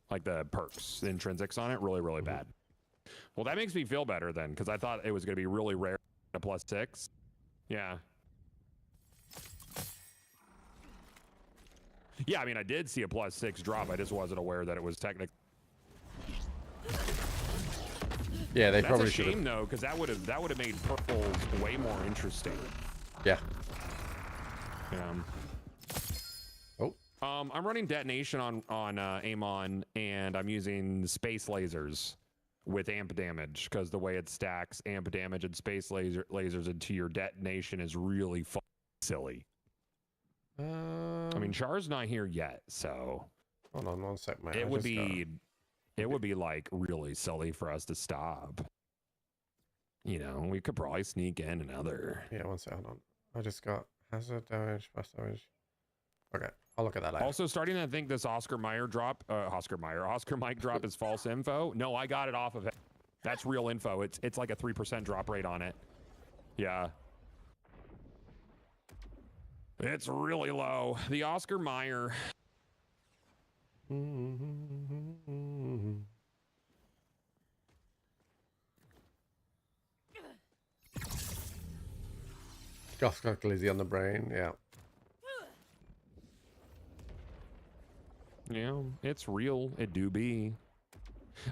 Like the perks, the intrinsics on it, really, really bad. Well, that makes me feel better then, because I thought it was going to be really rare to +6. Yeah. Yeah, I mean, I did see a +6 drop. I just wasn't aware that it was technically. Yeah, they That's probably a should. shame though, because that would have made purples way more interesting. Yeah. Yeah. Oh. I'm running detonation on Amon, and I'm using space lasers with amp damage because the way it stacks amp damage and space lasers into your detonation is really silly. I mean, Char's not here yet, so hold on 1 sec, mate. it would be like really silly for us to stop. You know, we could probably sneak in another. Yeah, 1 sec. Hold on. I just got hazard damage, fast damage. Okay, I'll look at that later. Also, starting to think this Oscar Mike drop is false info. No, I got it off of it. That's real info. It's like a 3% drop rate on it. Yeah. It's really low. The Oscar Mayer. Just got glizzy on the brain. Yeah. Yeah, it's real. It do be.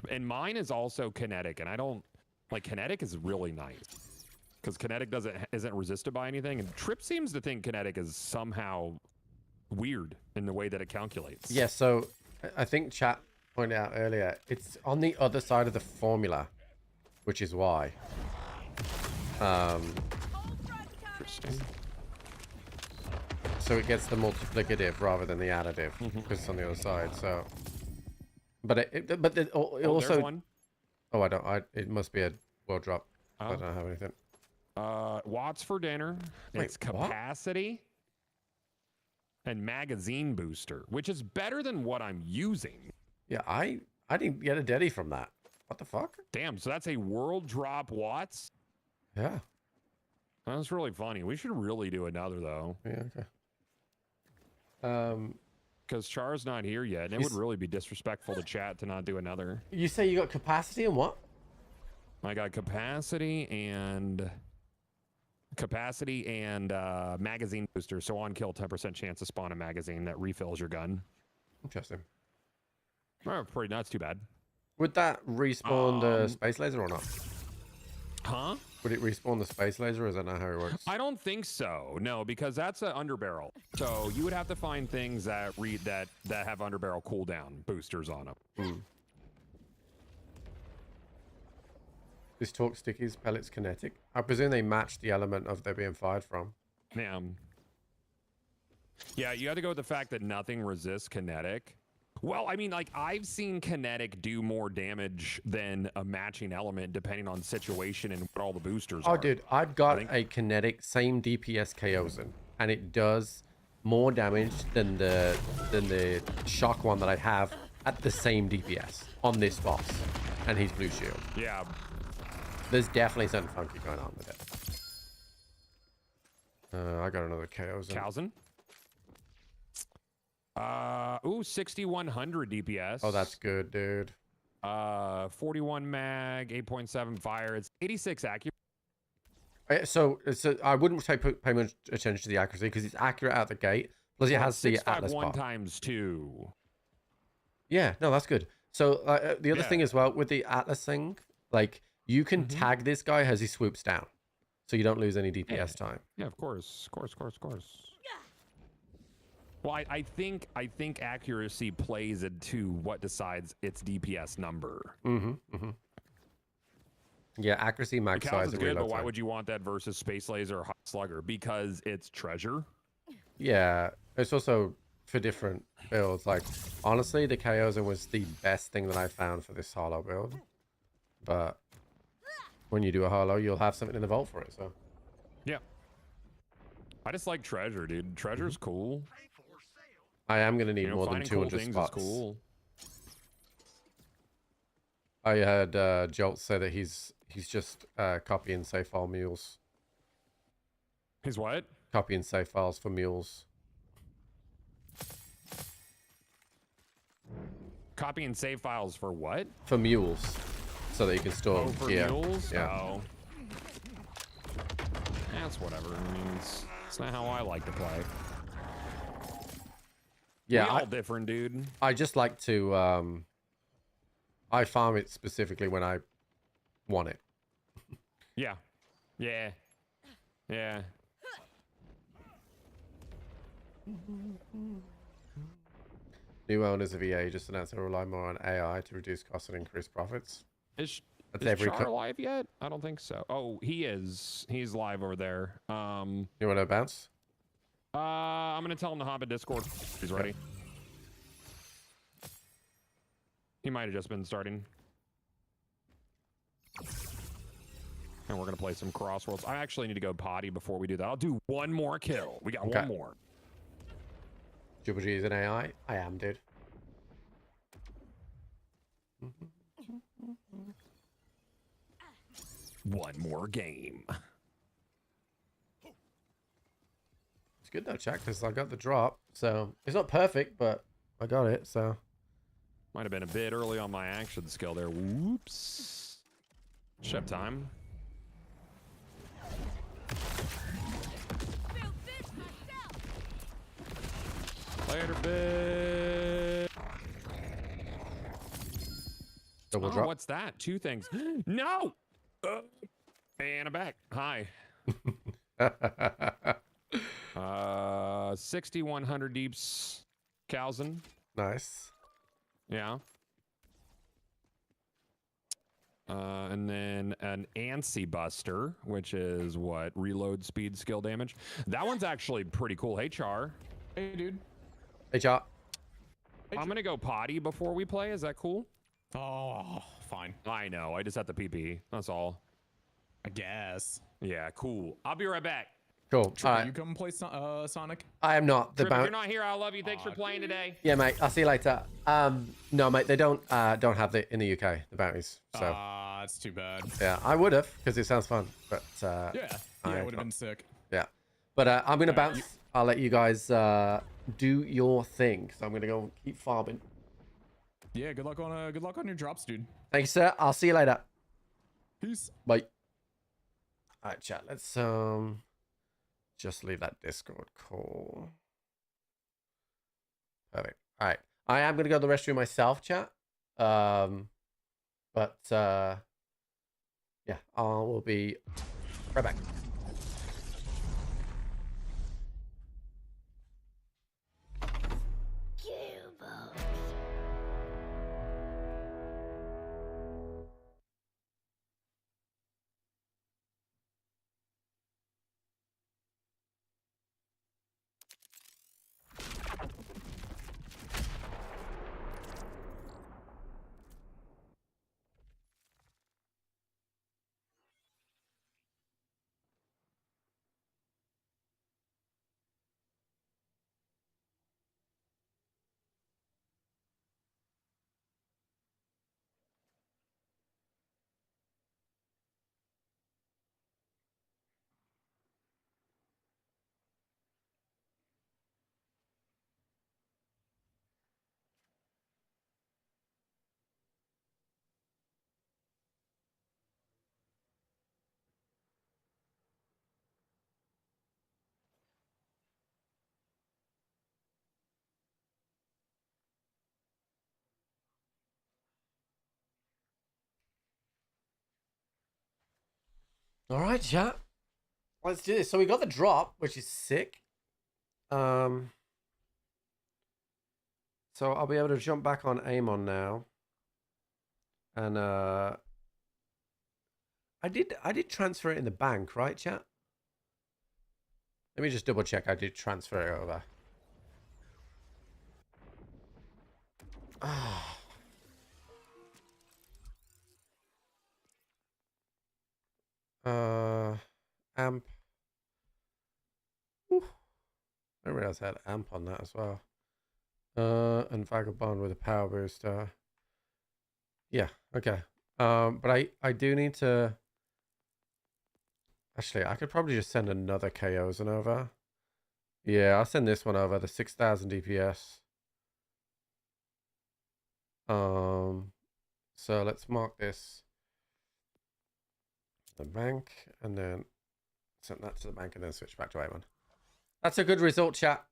And mine is also kinetic, and I don't like kinetic is really nice because kinetic isn't resisted by anything, and Trip seems to think kinetic is somehow weird in the way that it calculates. Yeah, so I think chat pointed out earlier, it's on the other side of the formula, which is why. Interesting. So it gets the multiplicative rather than the additive because it's on the other side. So, but it also. There's one. Oh, it must be a world drop. Oh. I don't have anything. Watts for dinner. Wait, It's capacity and magazine booster, which is better than what I'm using. Yeah, I didn't get a Deddy from that. What the fuck? Damn, so that's a world drop Watts? Yeah. That's really funny. We should really do another though. Yeah, okay. Because Char's not here yet, and it would really be disrespectful to chat to not do another. You say you got capacity and what? I got capacity and capacity and magazine booster. So on kill, 10% chance to spawn a magazine that refills your gun. Interesting. Oh, pretty not too bad. Would that respawn the space laser or not? Huh? Would it respawn the space laser, or is that not how it works? I don't think so. No, because that's an underbarrel. So you would have to find things that that have underbarrel cooldown boosters on them. Hmm. This torque stickies, pellets kinetic. I presume they match the element of they're being fired from. Yeah, you have to go with the fact that nothing resists kinetic. Well, I mean, like, I've seen kinetic do more damage than a matching element depending on situation and what all the boosters are. Oh, dude, I've got a kinetic, same DPS Chaosan, and it does more damage than the shock one that I have at the same DPS on this boss, and he's blue shield. Yeah. There's definitely something funky going on with it. I got another Chaosan. Chaosan? 6100 DPS. Oh, that's good, dude. 41 mag, 8.7 fire. It's 86 accurate. So I wouldn't pay much attention to the accuracy because it's accurate out the gate. Plus, it has the Atlas 651 bar. times 2. Yeah, no, that's good. So the other thing as well with the Atlas thing, like you can tag this guy as he swoops down, so you don't lose any DPS time. Yeah, of course. Well, I think accuracy plays into what decides its DPS number. Yeah, accuracy max The size. is good, but why would you want that versus Space Laser or Hot Slugger? Because it's treasure. Yeah, it's also for different builds. Like honestly, the Chaosan was the best thing that I found for this Holo build. But when you do a Holo, you'll have something in the vault for it. So yeah, I just like treasure, dude. Treasure's cool. I am gonna need more than finding cool 200 things spots. is cool. I had Jolt say that he's just copying save file mules. He's what? Copying save files for mules. Copying save files for what? For mules, so that you can store for gear. mules? Yeah. Oh. That's whatever. I mean, it's not how I like to play. Yeah, we all different, dude. I just like to I farm it specifically when I want it. Yeah. New owners of EA just announced they'll rely more on AI to reduce costs and increase profits. Is That's Char live yet? I don't think so. Oh, he is. He's live over there. You want to bounce? I'm gonna tell him to hop in Discord. He's ready. He might have just been starting. And we're gonna play some Crossworlds. I actually need to go potty before we do that. I'll do one more kill. We got one more. Triple G is an AI? I am, dude. One more game. It's good though, chat, because I got the drop. So it's not perfect, but I got it. So might have been a bit early on my action skill there. Whoops. Chef time. Later, bit. Double drop. What's that? Two things. No. And I'm back. Hi. 6100 deeps. Calzin. Nice. Yeah. And then an ANSI Buster, which is what? Reload speed skill damage. That one's actually pretty cool. Hey, Char. Hey, dude. Hey, Char. I'm going to go potty before we play. Is that cool? Oh, fine. I know. I just have to PP. That's all. I guess. Yeah, cool. I'll be right back. Cool. Tripper, All right. you come play Sonic? I am not. The Trip, if you're not here, I love you. Thanks for playing today. Yeah, mate. I'll see you later. No, mate. They don't have it in the UK, the bounties. So that's too bad. yeah, I would have because it sounds fun. But Yeah, it would have don't. been sick. Yeah, but I'm gonna bounce. I'll let you guys do your thing. So I'm gonna go and keep farming. Yeah, good luck on your drops, dude. Thanks, sir. I'll see you later. Peace. Bye. All right, chat. Let's just leave that Discord call. Perfect. All right. I am going to go to the restroom myself, chat. Yeah, I will be right back. All right, chat. Let's do this. So we got the drop, which is sick. So I'll be able to jump back on Amon now. And I did transfer it in the bank, right, chat? Let me just double check. I did transfer it over. Amp. Whew. I didn't realize I had amp on that as well. And Vagabond with a power booster. Yeah, okay. But I do need to. Actually, I could probably just send another Chaosan over. Yeah, I'll send this one over, the 6,000 DPS. So let's mark this to the bank and then send that to the bank and then switch back to Amon. That's a good result, chat.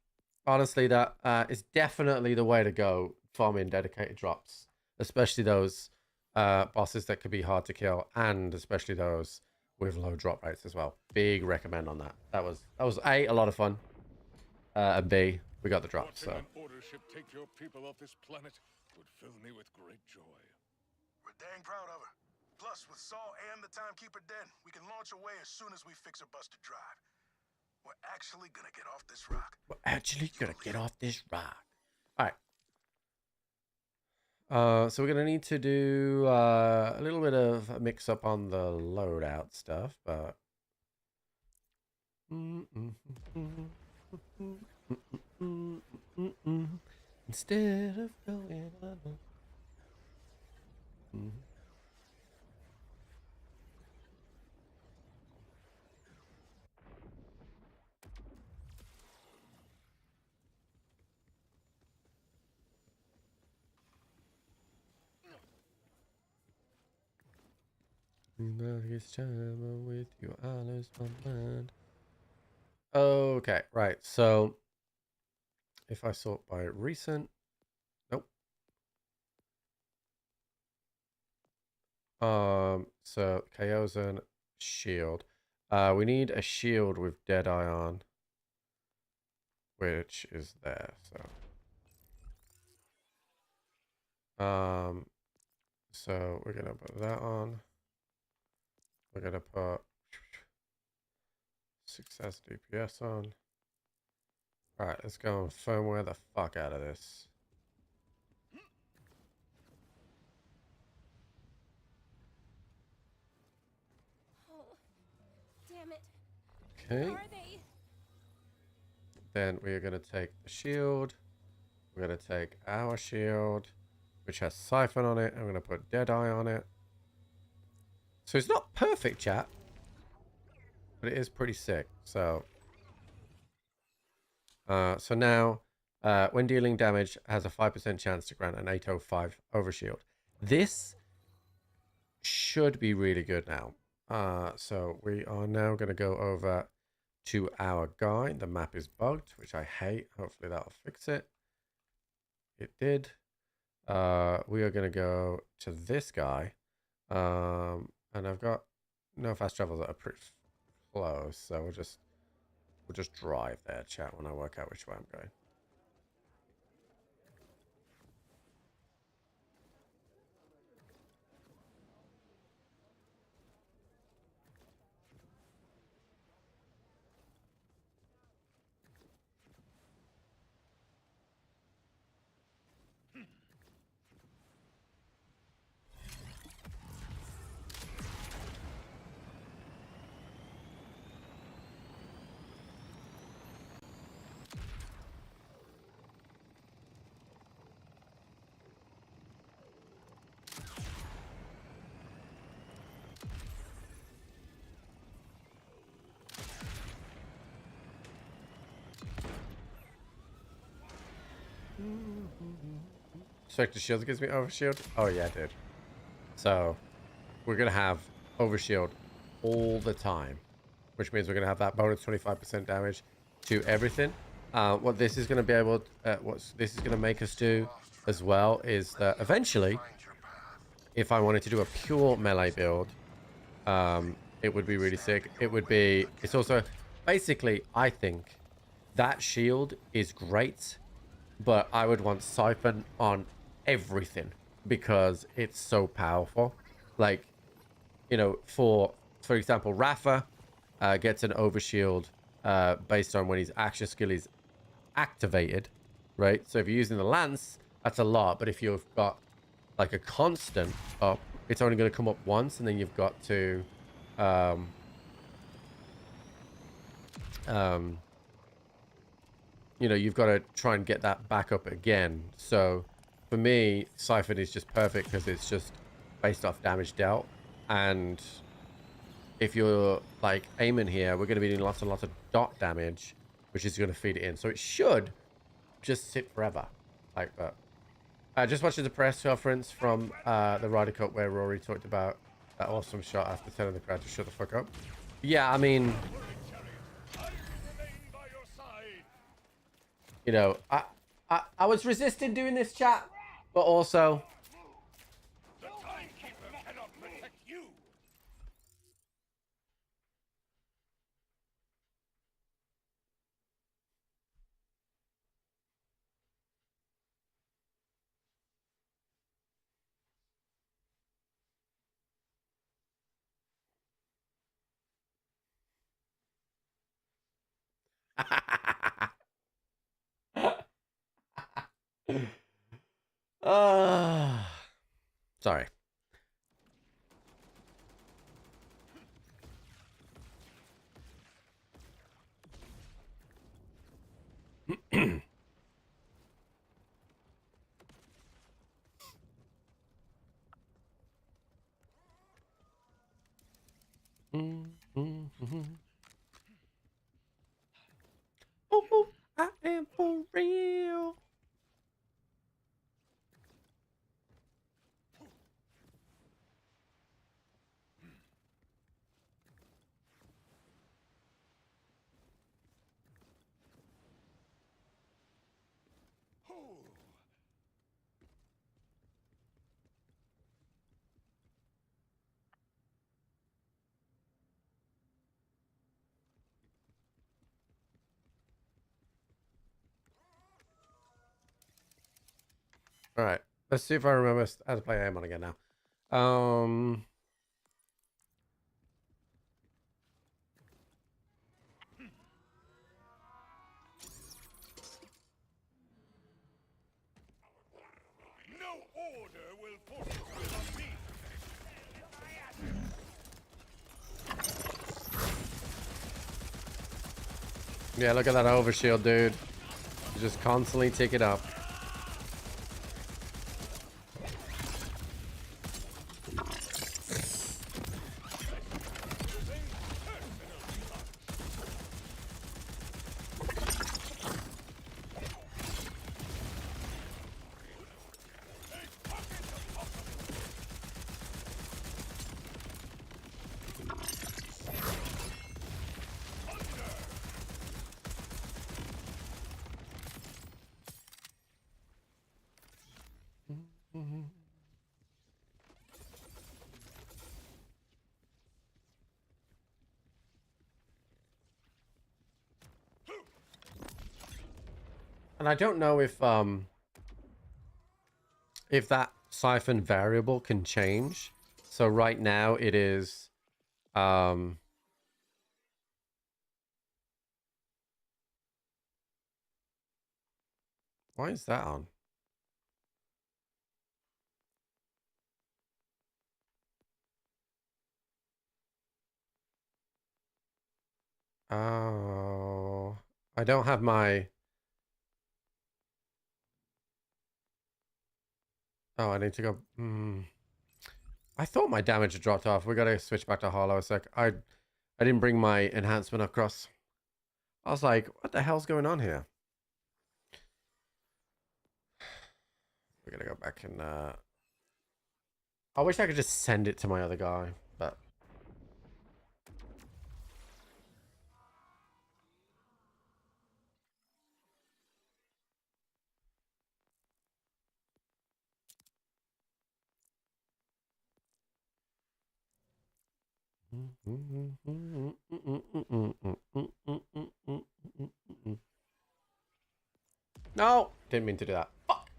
Honestly, that is definitely the way to go farming dedicated drops, especially those bosses that could be hard to kill, and especially those with low drop rates as well. Big recommend on that. That was A, a lot of fun, and B, we got the drop. So. Watching an order ship take your people off this planet would fill me with great joy. We're dang proud of her. Plus, with Saul and the Timekeeper dead, we can launch away as soon as we fix her busted drive. We're actually gonna get off this rock. We're actually gonna get off this rock. All right. So we're gonna need to do a little bit of a mix up on the loadout stuff, but instead of going on. This time I'm with you, I lose my mind. Okay, right. So if I sort by recent, nope. So Chaosan shield. We need a shield with Deadeye on, which is there. So we're gonna put that on. We're gonna put 6,000 DPS on. Alright, let's go and firmware the fuck out of this. Oh, damn it. Okay. Where are they? Then we are gonna take the shield. We're gonna take our shield, which has Siphon on it. I'm gonna put Deadeye on it. So it's not perfect, chat, but it is pretty sick. So now, when dealing damage, has a 5% chance to grant an 805 overshield. This should be really good now. So we are now going to go over to our guy. The map is bugged, which I hate. Hopefully that'll fix it. It did. We are going to go to this guy. And I've got no fast travels that are pretty close, so we'll just drive there, chat, when I work out which way I'm going. Spectre Shield gives me Overshield? Oh yeah, dude. So, we're going to have Overshield all the time. Which means we're going to have that bonus 25% damage to everything. What this is going to be able to, what this is going to make us do as well is that eventually, if I wanted to do a pure melee build, it would be really sick. It would be, it's also, basically, I think that shield is great, but I would want Siphon on everything because it's so powerful. Like, you know, for example, Rafa gets an overshield based on when his action skill is activated, right? So if you're using the lance, that's a lot, but if you've got like a constant up, it's only going to come up once, and then you've got to you know, you've got to try and get that back up again. So for me, Siphon is just perfect because it's just based off damage dealt. And if you're like aiming here, we're going to be doing lots and lots of dot damage, which is going to feed it in. So it should just sit forever like that. Just watching the press conference from the Ryder Cup where Rory talked about that awesome shot after telling the crowd to shut the fuck up. Yeah, I mean, you know, I was resisting doing this, chat, but also The Timekeeper cannot protect you. sorry. Oh, I am for real. All right, let's see if I remember how to play Amon again now. No order will force its will on me. Yeah, look at that overshield, dude. You just constantly tick it up. And I don't know if that siphon variable can change. So right now it is why is that on? Oh, I don't have my... Oh, I need to go... I thought my damage had dropped off. We gotta switch back to Hollow a sec. I didn't bring my enhancement across. I was like, what the hell's going on here? We're gonna go back and I wish I could just send it to my other guy, but no, didn't mean to do that. Fuck.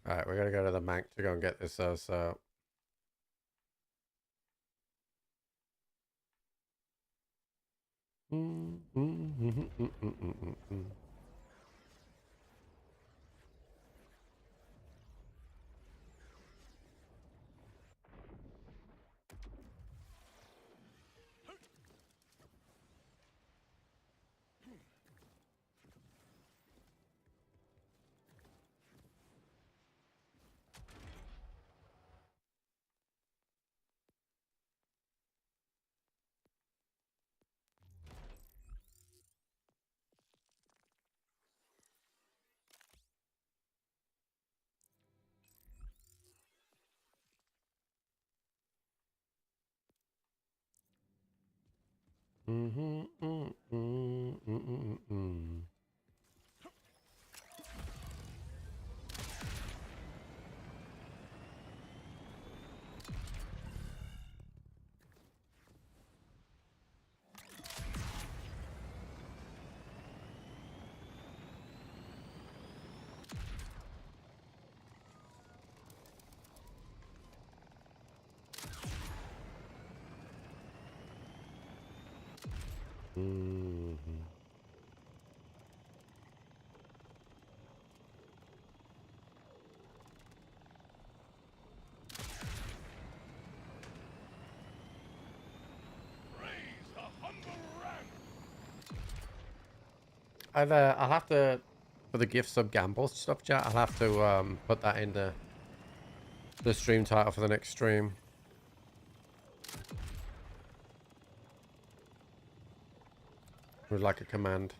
All right, we gotta go to the bank to go and get this. So. I'll have to, for the gift sub gamble stuff, chat. I'll have to put that in the stream title for the next stream. With like a command.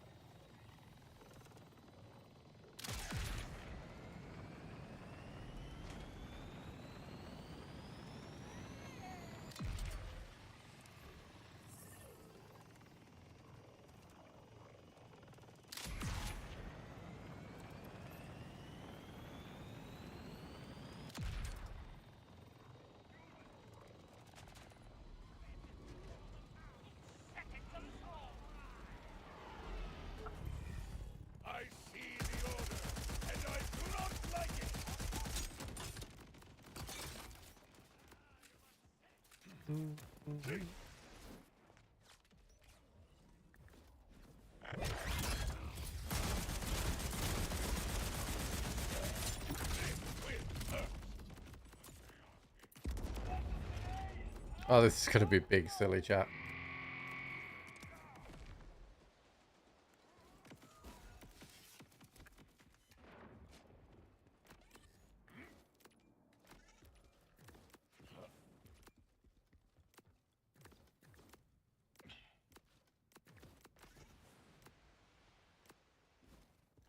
Oh, this is gonna be big, silly chat.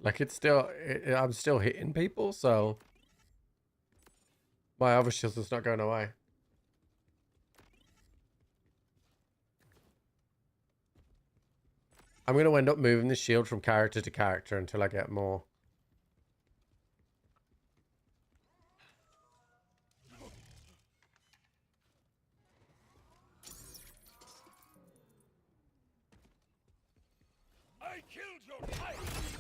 Like it's still, I'm still hitting people, so My other shield is not going away. I'm going to end up moving the shield from character to character until I get more. I killed your wife,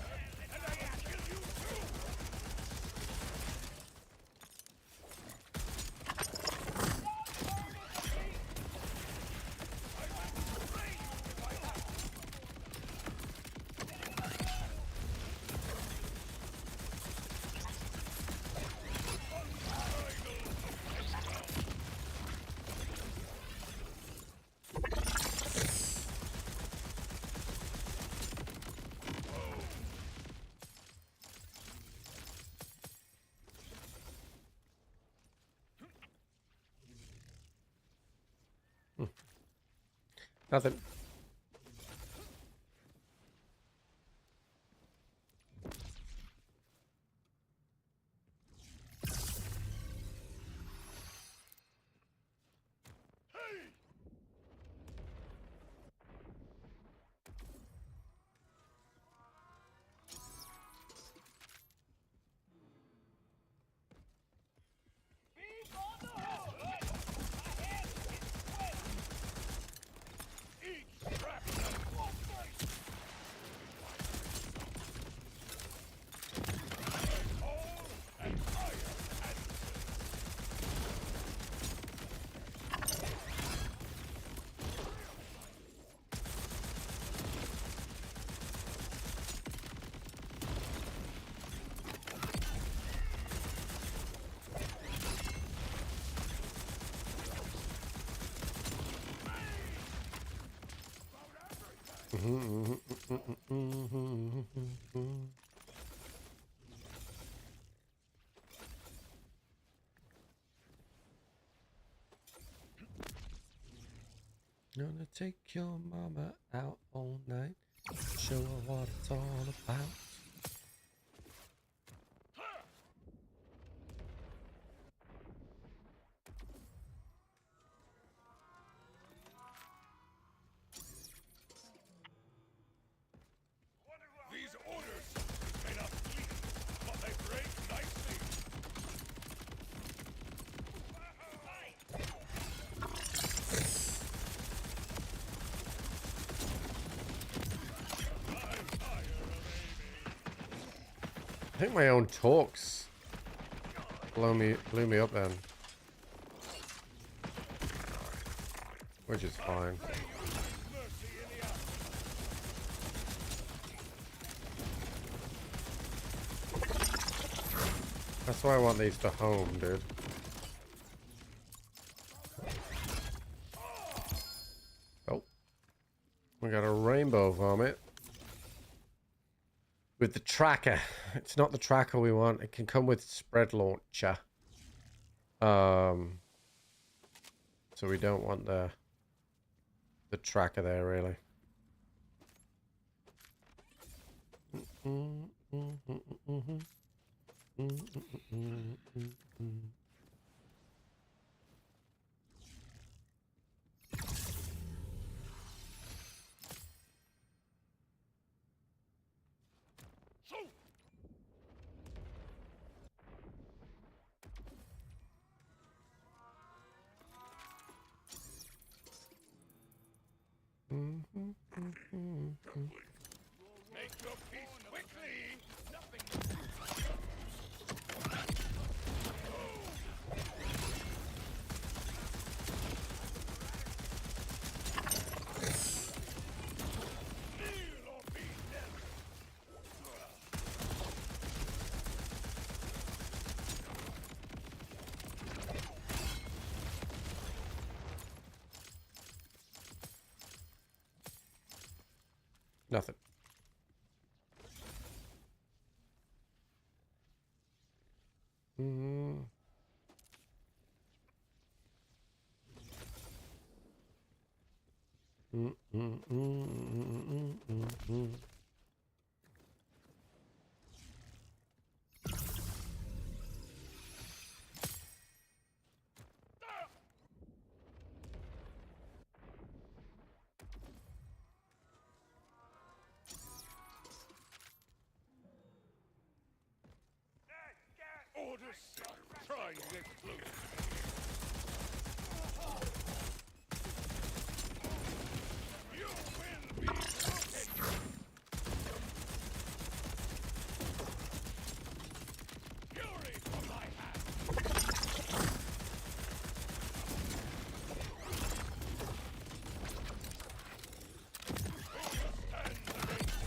and I will kill you too. Nothing. Gonna take your mama out all night, show her what it's all about. These orders may not bleed, but they break nicely. I think my own talks blew me up then, which is fine. That's why I want these to home, dude. Oh, we got a rainbow vomit. With the tracker. It's not the tracker we want. It can come with spread launcher. So we don't want the tracker there, really. Make your peace quickly. Nothing. Nothing.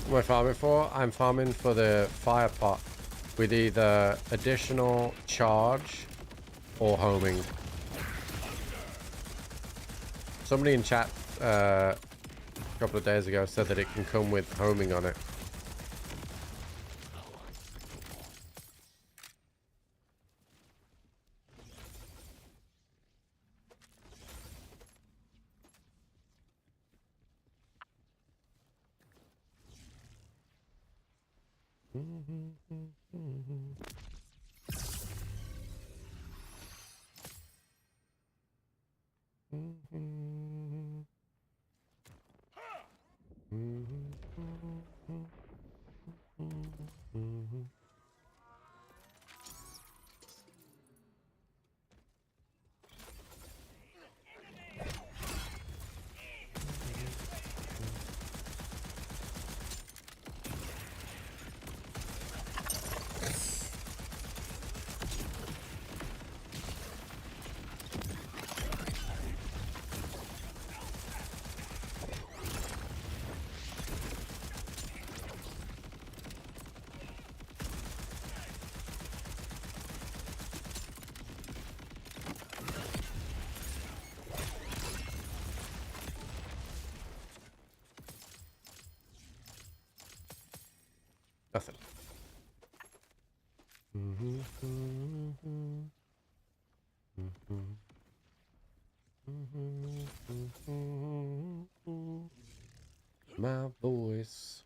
What am I farming for? I'm farming for the fire pot with either additional charge or homing. Somebody in chat a couple of days ago said that it can come with homing on it. Nothing. My voice.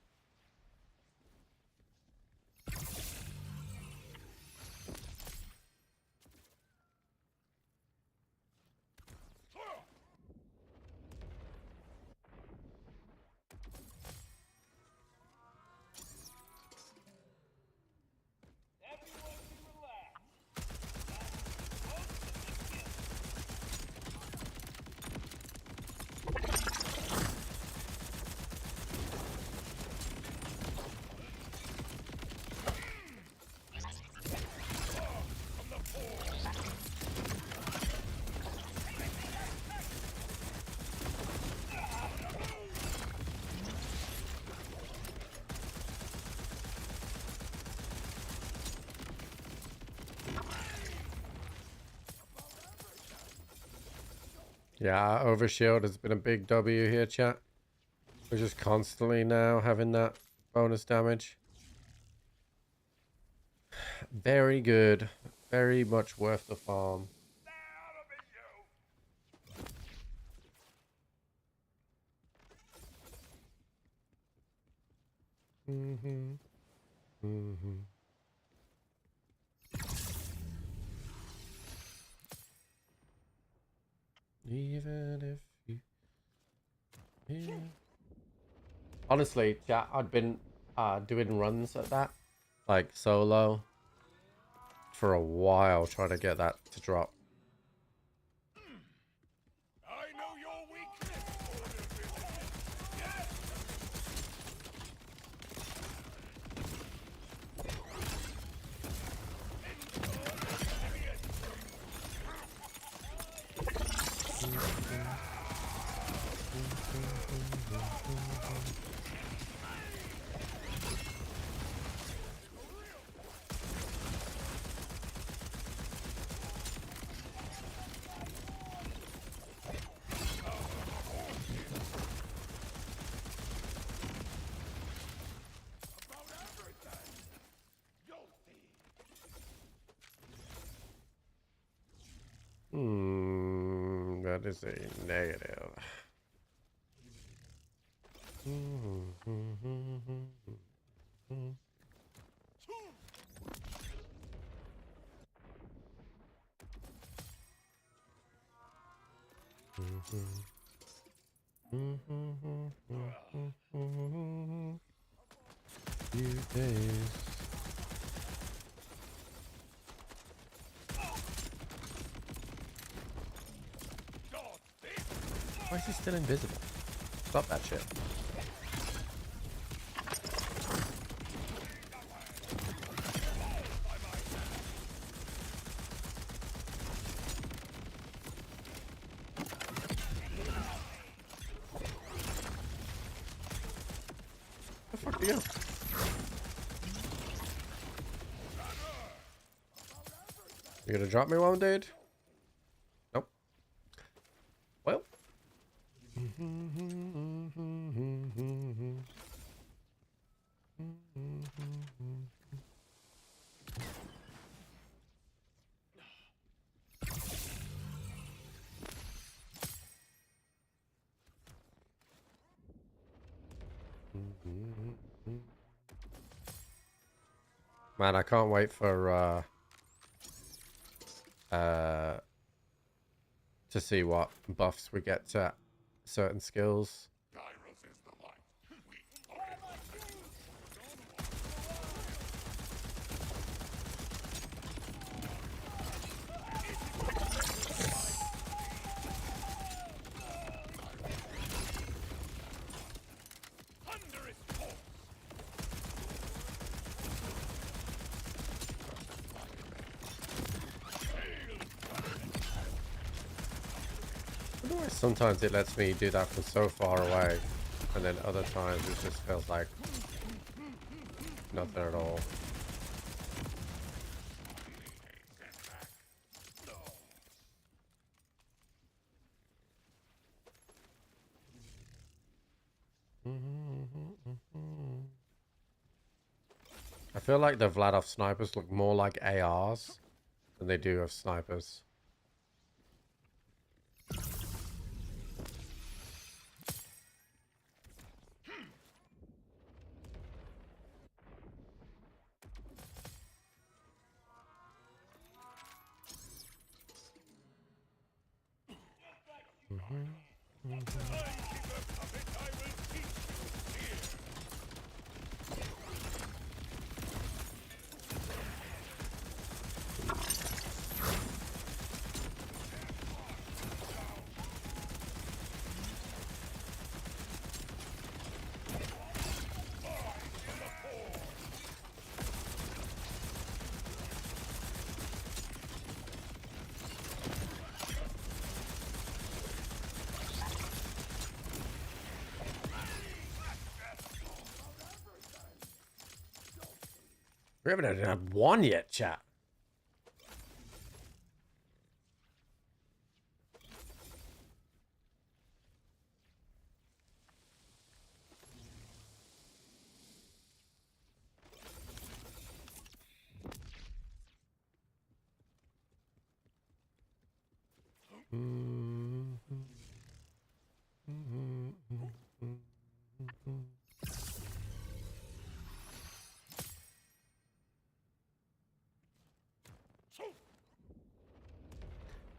Yeah, overshield has been a big W here, chat. We're just constantly now having that bonus damage. Very good. Very much worth the farm. Even if you... Yeah. Honestly, chat, I'd been doing runs at that, like solo, for a while, trying to get that to drop. I know your weakness. That is a negative. Few days. still invisible? Stop that shit. The fuck do you? You gonna drop me one, dude? Nope. Well. Man, I can't wait for to see what buffs we get to certain skills. Sometimes it lets me do that from so far away, and then other times it just feels like nothing at all. I feel like the Vlad snipers look more like ARs than they do of snipers. We haven't had one yet, chat.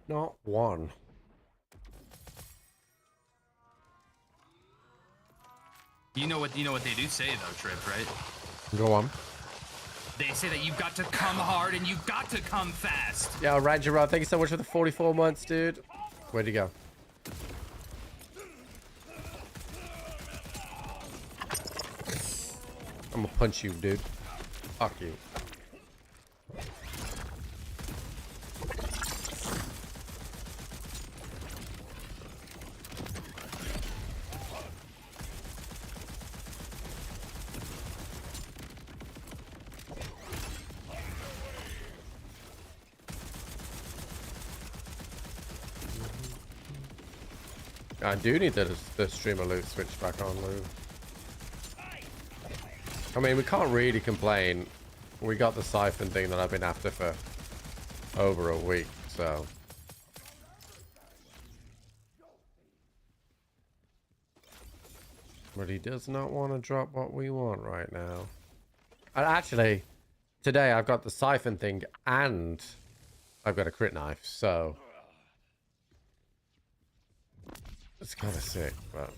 Not one. You know what they do say though, Trip, right? Go on. They say that you've got to come hard and you've got to come fast. Yeah, Ranger Rod, thank you so much for the 44 months, dude. Where'd you go? I'm gonna punch you, dude. Fuck you. I do need the streamer loot switch back on, Lou. I mean, we can't really complain. We got the siphon thing that I've been after for over a week, so. But he does not want to drop what we want right now. And actually, today I've got the siphon thing and I've got a crit knife, so. It's kind of sick, but.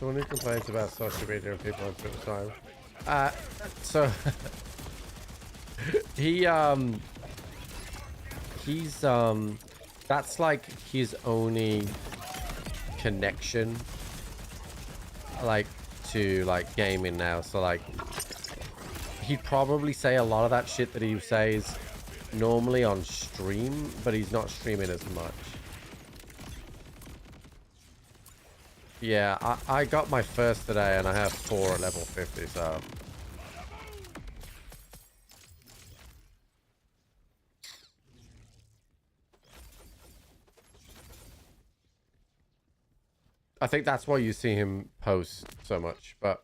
someone who complains about social media and people on Twitter time. So he's that's like his only connection like to like gaming now. So like he'd probably say a lot of that shit that he says normally on stream, but he's not streaming as much. Yeah, I got my first today and I have 4 at level 50, so I think that's why you see him post so much, but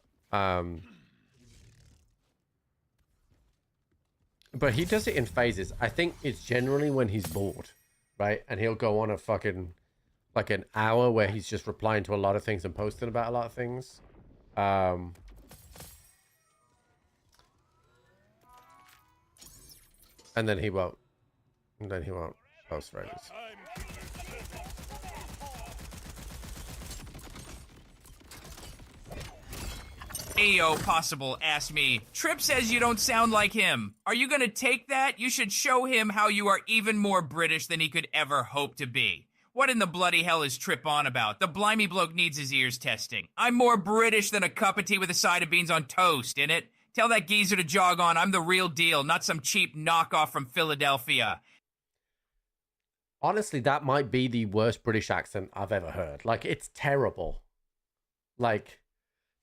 he does it in phases. I think it's generally when he's bored, right? And he'll go on a fucking like an hour where he's just replying to a lot of things and posting about a lot of things. And then he won't. And then he won't post phrases. Ayo Possible asked me, Trip says you don't sound like him. Are you gonna take that? You should show him how you are even more British than he could ever hope to be. What in the bloody hell is Trip on about? The blimey bloke needs his ears testing. I'm more British than a cup of tea with a side of beans on toast, innit? Tell that geezer to jog on. I'm the real deal, not some cheap knockoff from Philadelphia. Honestly, that might be the worst British accent I've ever heard. Like, it's terrible. Like,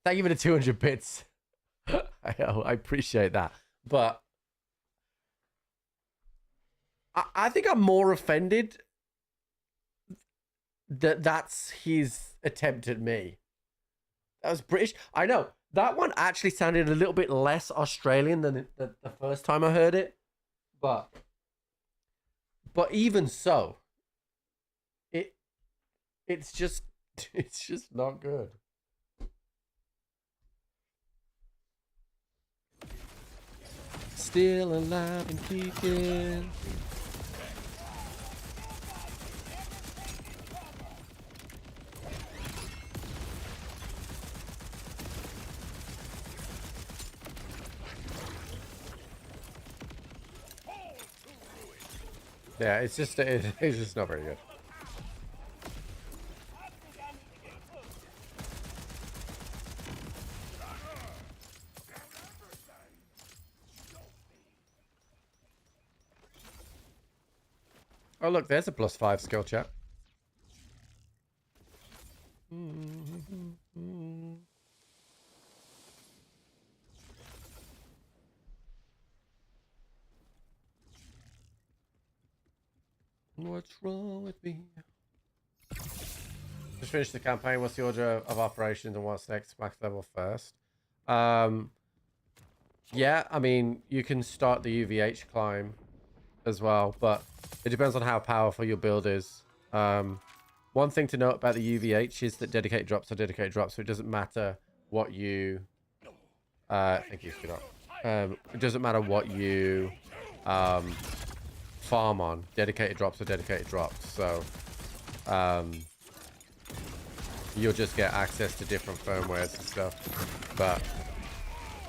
thank you for the 200 bits. I appreciate that. But I think I'm more offended that that's his attempt at me. That was British. I know. That one actually sounded a little bit less Australian than the first time I heard it. But even so, it's just not good. Still alive and kicking. Yeah, it's just not very good. Oh look, there's a +5 skill chat. What's wrong with me? Just finished the campaign. What's the order of operations and what's next? Max level first. Yeah, I mean, you can start the UVH climb as well, but it depends on how powerful your build is. One thing to note about the UVH is that dedicated drops are dedicated drops, so it doesn't matter what you... thank you, Scott. It doesn't matter what you farm on. Dedicated drops are dedicated drops, so you'll just get access to different firmwares and stuff, but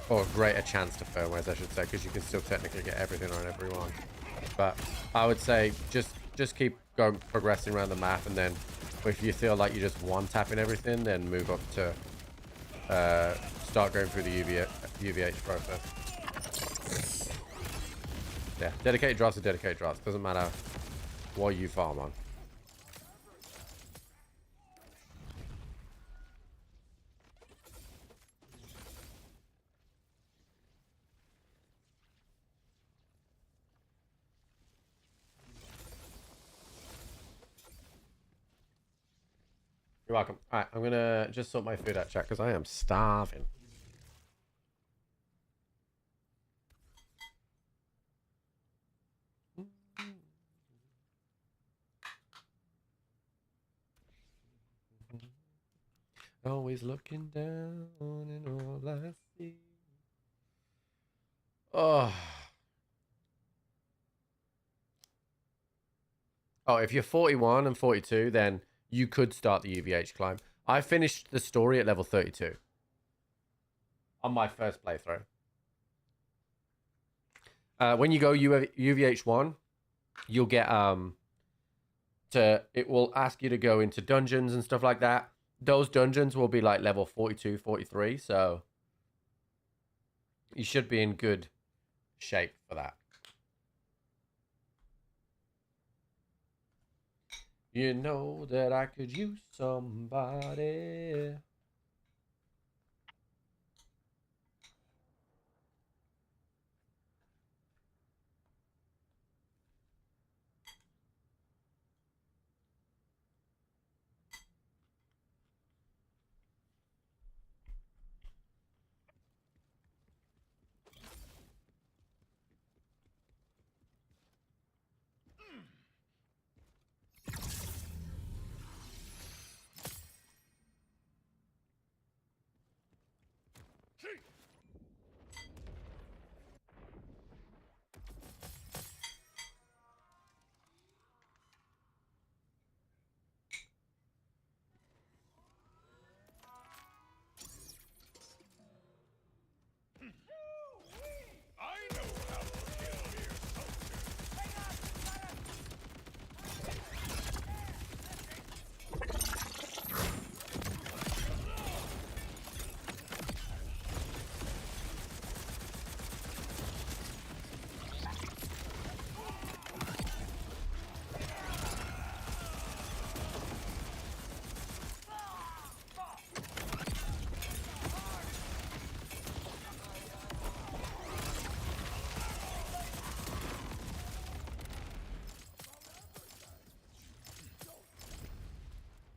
or greater chance to firmwares, I should say, because you can still technically get everything on everyone. But I would say just keep going, progressing around the map, and then if you feel like you're just one-tapping everything, then move up to start going through the UVH process. Yeah, dedicated drops are dedicated drops. Doesn't matter what you farm on. You're welcome. All right, I'm gonna just sort my food out, chat, because I am starving. Always looking down and all I see. Oh. Oh, if you're 41 and 42, then you could start the UVH climb. I finished the story at level 32 on my first playthrough. When you go UVH1, you'll get it will ask you to go into dungeons and stuff like that. Those dungeons will be like level 42, 43, so you should be in good shape for that. You know that I could use somebody.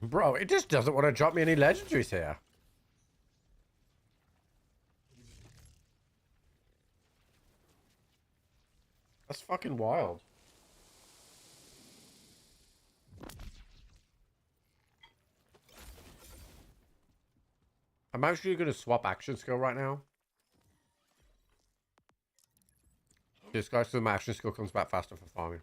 Bro, it just doesn't want to drop me any legendaries here. That's fucking wild. I'm actually going to swap action skill right now. This guy, so my action skill comes back faster for farming.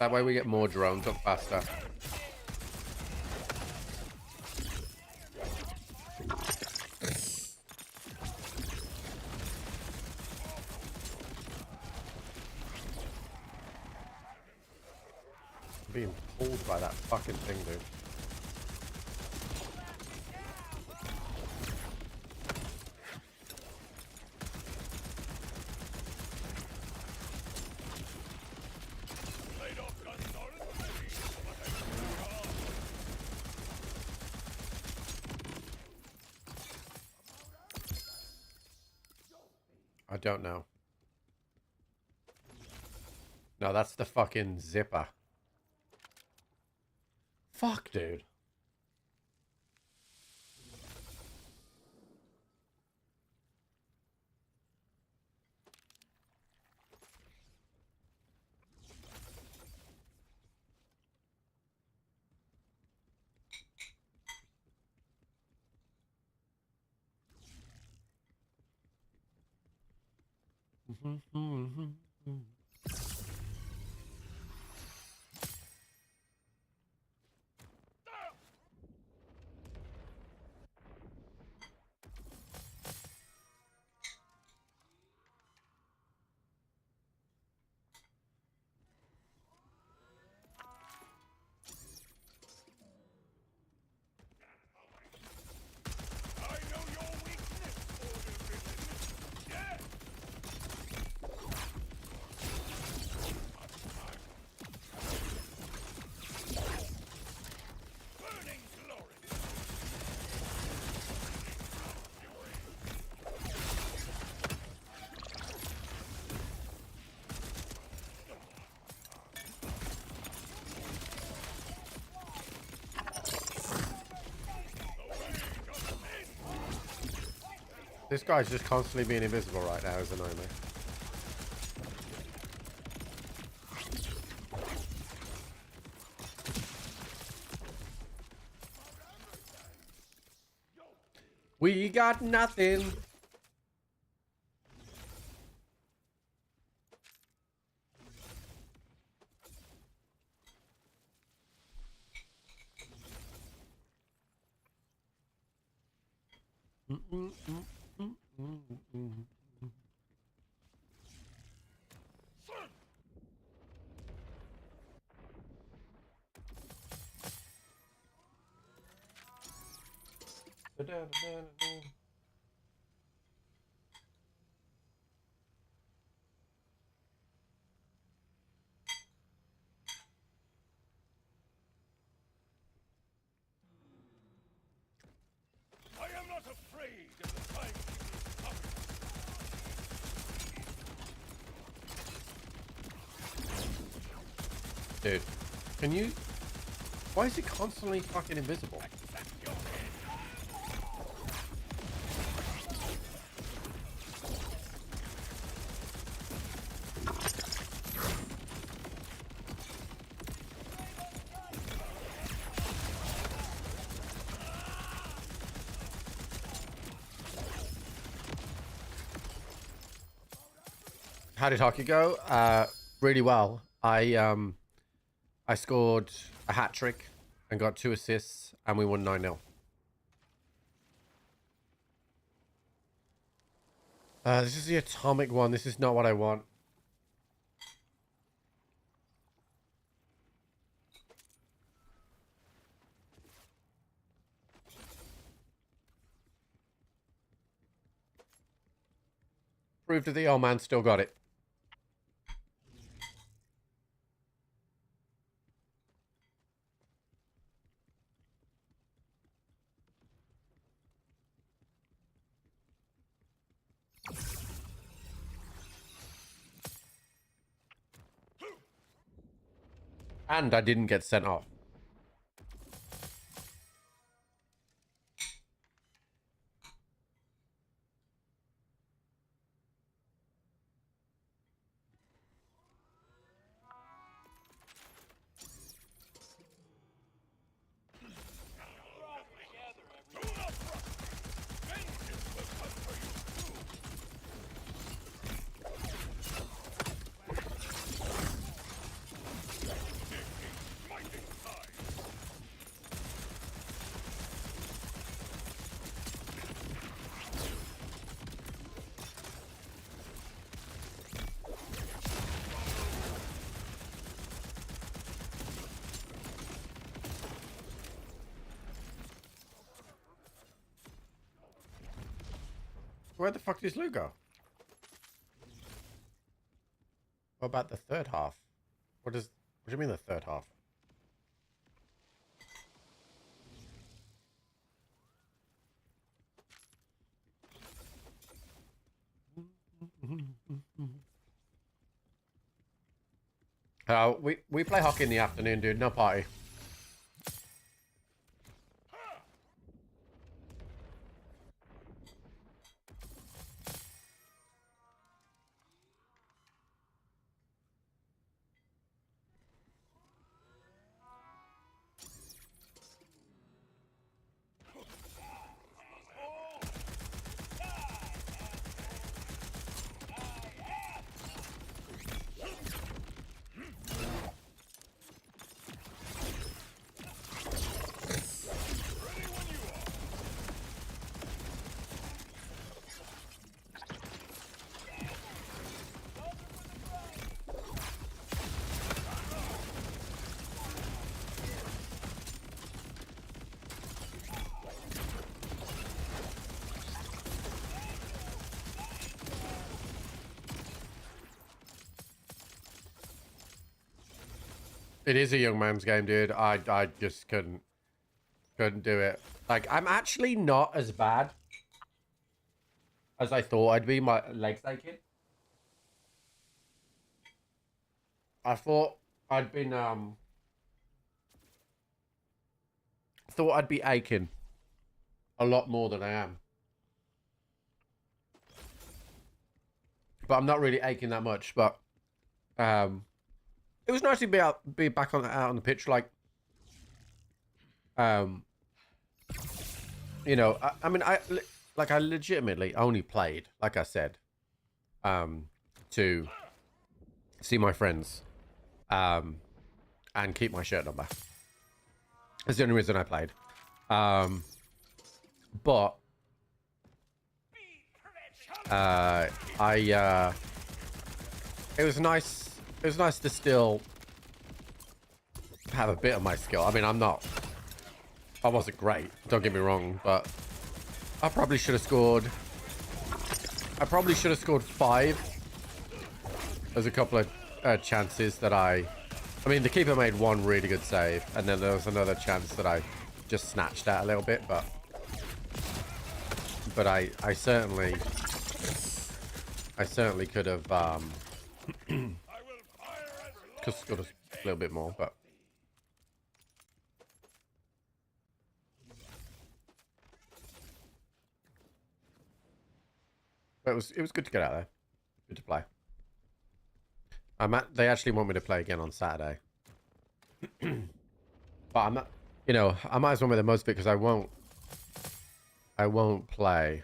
That way we get more drones up faster. I'm being pulled by that fucking thing, dude. I don't know. No, that's the fucking zipper. Fuck, dude. This guy's just constantly being invisible right now, is annoying me. We got nothing. I am not afraid of the timekeeper's coming. Dude, can you... Why is he constantly fucking invisible? How did hockey go? Really well. I scored a hat trick and got 2 assists, and we won 9-0. This is the atomic one. This is not what I want. Proof that the old man still got it. And I didn't get sent off. Where the fuck does Lou go? What about the third half? What do you mean the third half? We play hockey in the afternoon, dude. No party. It is a young man's game, dude. I just couldn't do it. Like, I'm actually not as bad as I thought I'd be. My legs aching. I thought I'd been thought I'd be aching a lot more than I am. but I'm not really aching that much. But it was nice to be back out on the pitch. Like, you know, I mean, I legitimately only played, like I said, to see my friends, and keep my shirt number. That's the only reason I played. But it was nice. It was nice to still have a bit of my skill. I mean, I wasn't great, don't get me wrong, but I probably should have scored. I probably should have scored 5. There's a couple of chances that I mean, the keeper made one really good save, and then there was another chance that I just snatched at a little bit, but I certainly could have scored a little bit more, but it was good to get out there. Good to play. They actually want me to play again on Saturday. But I'm not, you know, I might as well make the most of it because I won't play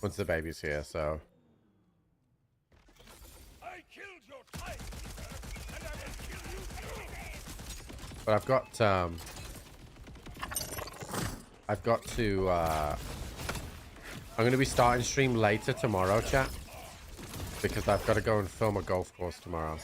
once the baby's here, so. I killed your type, and I will kill you too. But I've got to I'm going to be starting stream later tomorrow, chat, because I've got to go and film a golf course tomorrow.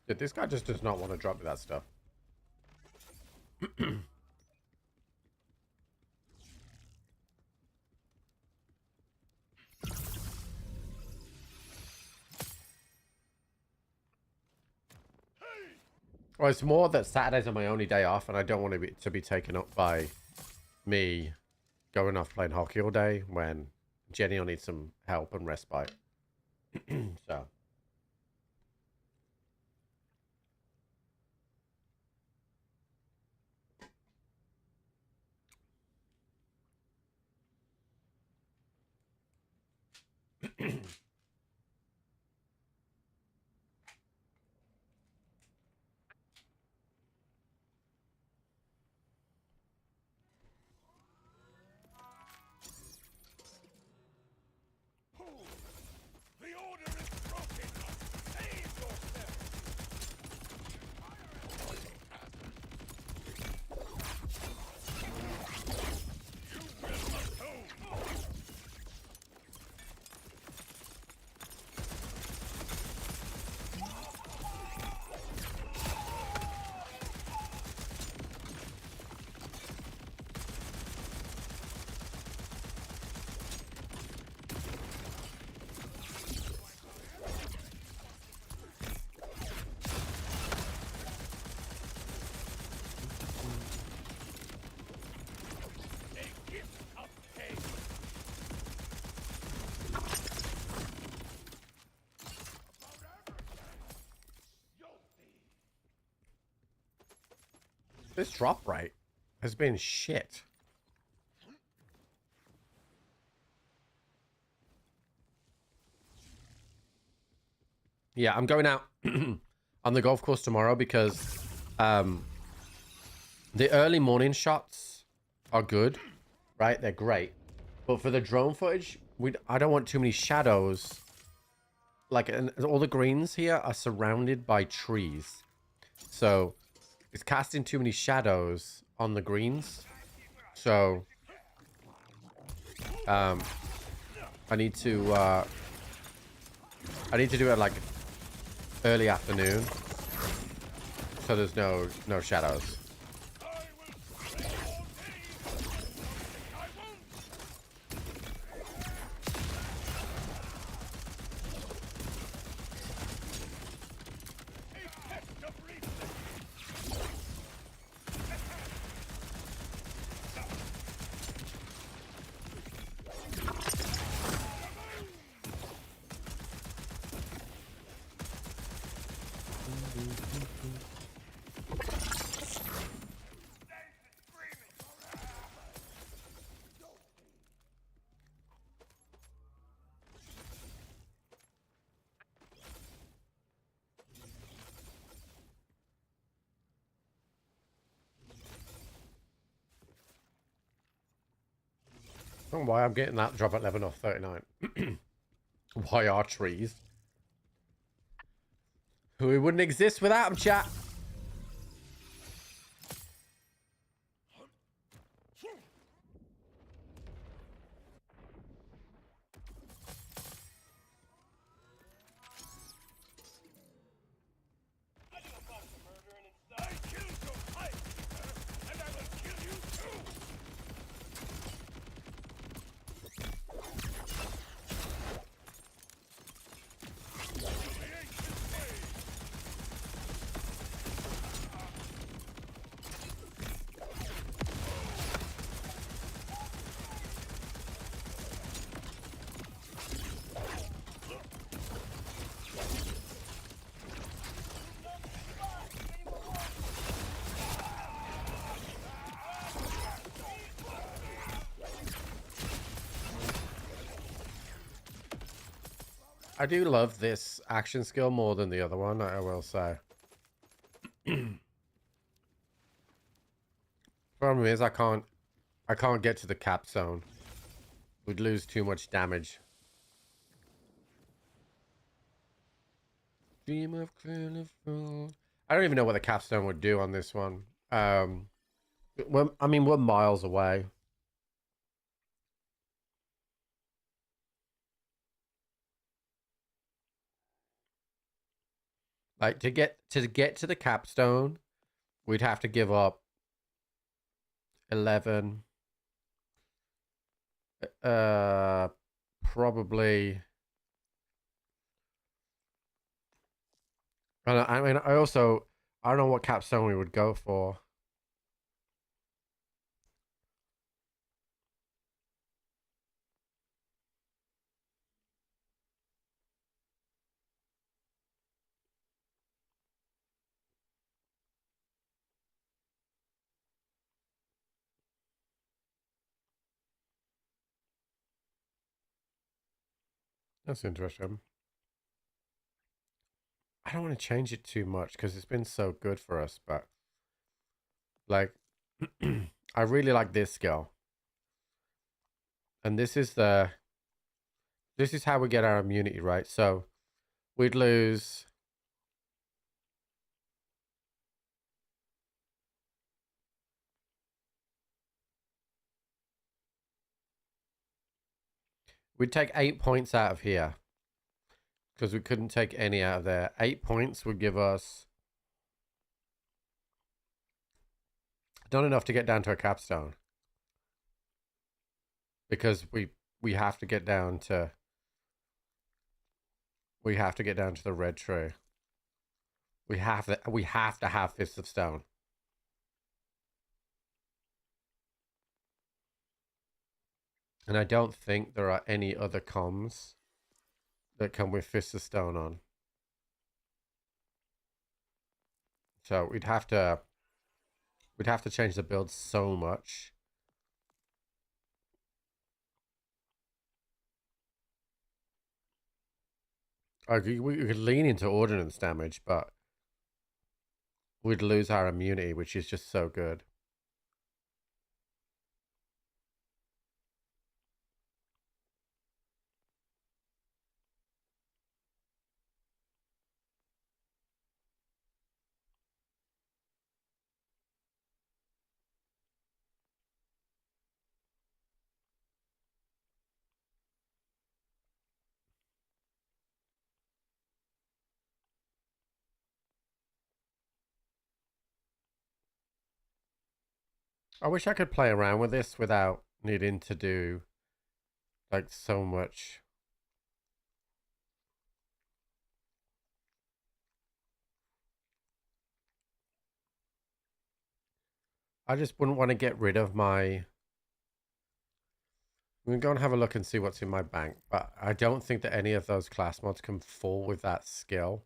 Dude, this guy just does not want to drop me that stuff. Well, it's more that Saturdays are my only day off, and I don't want to be taken up by me going off playing hockey all day when Jenny will need some help and respite. So. The order is broken. Save yourself. You will atone. A gift of pain. This drop rate has been shit. Yeah, I'm going out on the golf course tomorrow because the early morning shots are good, right? They're great. But for the drone footage, I don't want too many shadows. Like, and all the greens here are surrounded by trees. So it's casting too many shadows on the greens. So I need to do it like early afternoon, so there's no shadows. I don't know why I'm getting that drop at level 39. Why are trees? We wouldn't exist without them, chat. I do love this action skill more than the other one, I will say. Problem is I can't get to the cap zone. We'd lose too much damage. Dream of Clearfield. I don't even know what the capstone would do on this one. I mean, we're miles away. Like to get to the capstone, we'd have to give up 11. Probably. I mean, I don't know what capstone we would go for. That's interesting. I don't want to change it too much because it's been so good for us, but like I really like this skill. And this is how we get our immunity, right? So we'd lose we'd take 8 points out of here. Because we couldn't take any out of there. 8 points would give us not enough to get down to a capstone. Because we have to get down to the red tree. We have to have Fists of Stone. And I don't think there are any other comms that come with Fists of Stone on. So we'd have to change the build so much. We could lean into ordnance damage, but we'd lose our immunity, which is just so good. I wish I could play around with this without needing to do like so much. I just wouldn't want to get rid of my... We can go and have a look and see what's in my bank, but I don't think that any of those class mods can fall with that skill.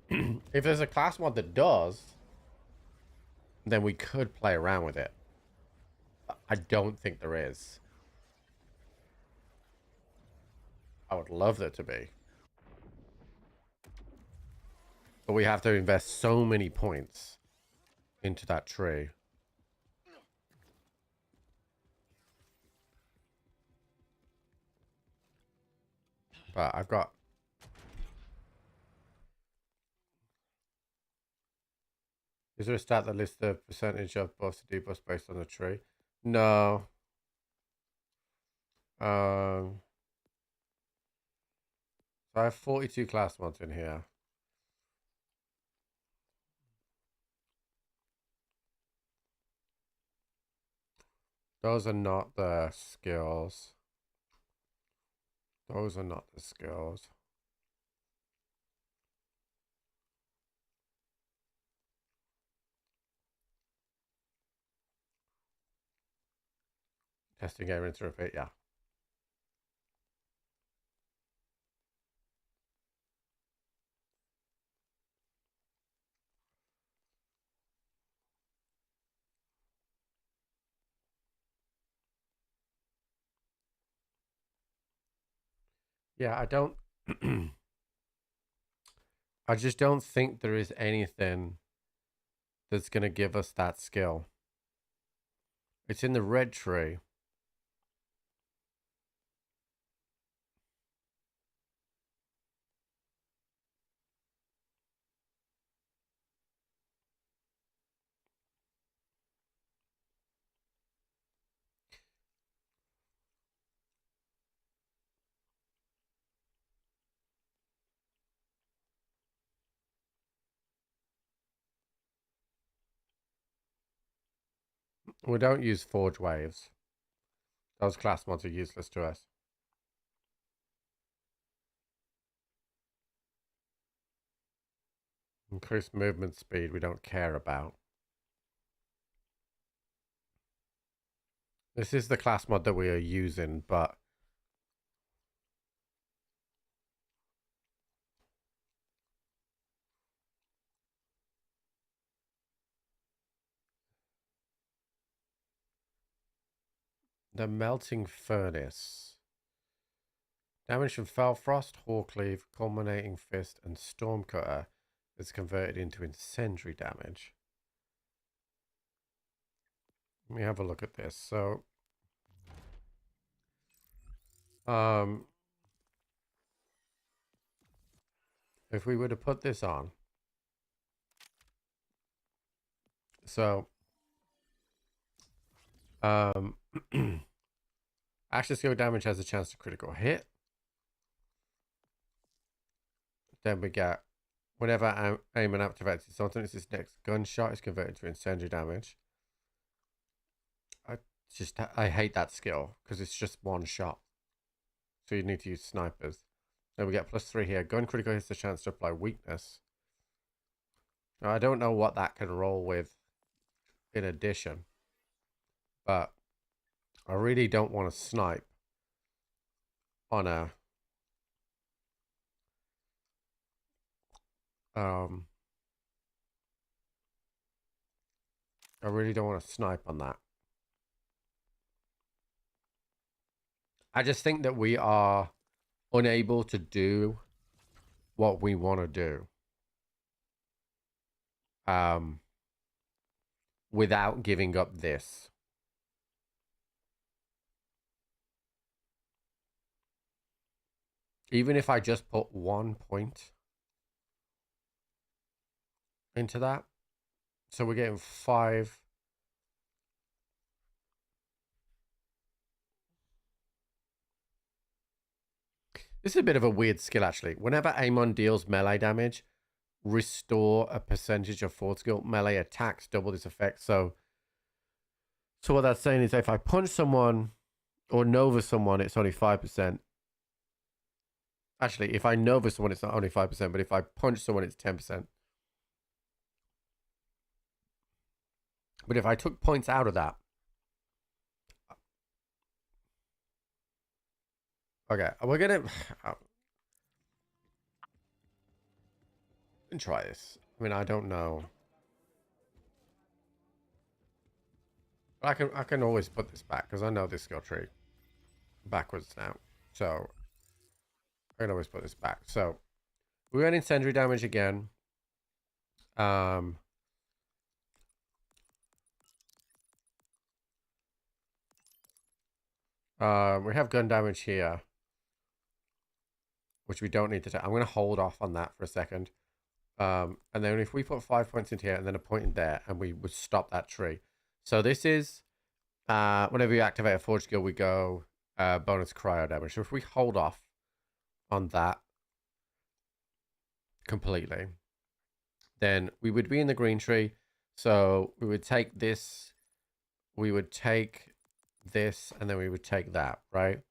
if there's a class mod that does, then we could play around with it. But I don't think there is. I would love there to be. But we have to invest so many points into that tree. But I've got... Is there a stat that lists the percentage of buffs to debuffs based on the tree? No. So I have 42 class mods in here. Those are not the skills. Those are not the skills. Testing game into repeat, yeah. Yeah, I don't... I just don't think there is anything that's going to give us that skill. It's in the red tree. We don't use forge waves. Those class mods are useless to us. Increased movement speed we don't care about. This is the class mod that we are using, but the melting furnace. Damage from Felfrost, Hawkleave, Culminating Fist, and Stormcutter is converted into incendiary damage. Let me have a look at this. So, if we were to put this on, so, action skill damage has a chance to critical hit. Then we get, whenever Aemon activates its alternate, its next gunshot is converted to incendiary damage. I hate that skill because it's just one shot. So you need to use snipers. Then we get +3 here. Gun critical hits the chance to apply weakness. Now I don't know what that can roll with in addition. But I really don't want to snipe on a I really don't want to snipe on that. I just think that we are unable to do what we want to do without giving up this. Even if I just put 1 point into that. So we're getting 5. This is a bit of a weird skill, actually. Whenever Aemon deals melee damage, restore a percentage of force skill. Melee attacks double this effect. So what that's saying is if I punch someone or Nova someone, it's only 5%. Actually, if I Nova someone, it's not only 5%, but if I punch someone, it's 10%. But if I took points out of that... Okay, we're gonna... can try this. I mean, I don't know. But I can always put this back because I know this skill tree backwards now. So I can always put this back. So we're getting incendiary damage again. We have gun damage here, which we don't need to take. I'm going to hold off on that for a second. And then if we put 5 points into here and then a point in there, and we would stop that tree. So this is, whenever you activate a forge skill, we go bonus cryo damage. So if we hold off on that completely, then we would be in the green tree. So we would take this, we would take this, and then we would take that, right?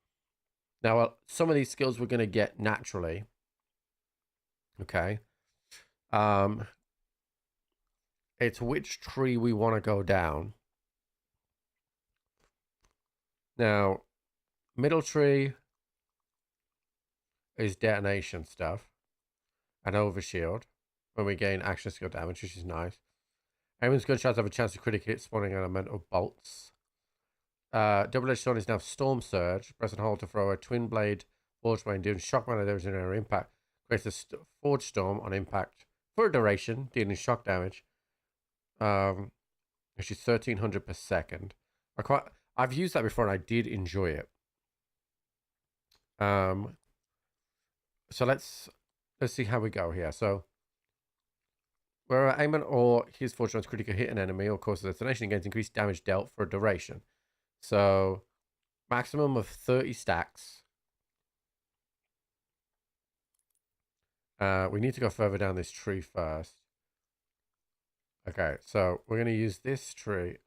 Now, some of these skills we're going to get naturally. Okay. It's which tree we want to go down. Now, middle tree is detonation stuff and overshield when we gain action skill damage, which is nice. Everyone's gunshots have a chance to critically hit spawning elemental bolts. Double-edged sword is now storm surge. Press and hold to throw a twin blade forge blade, doing shock mana damage in air impact. Creates a forge storm on impact for a duration, dealing shock damage. Which is 1300 per second. I've used that before and I did enjoy it. So let's see how we go here. So where aiming or his forge stone's critical hit an enemy or causes a detonation, gains increased damage dealt for a duration. So maximum of 30 stacks. We need to go further down this tree first. Okay, so we're going to use this tree.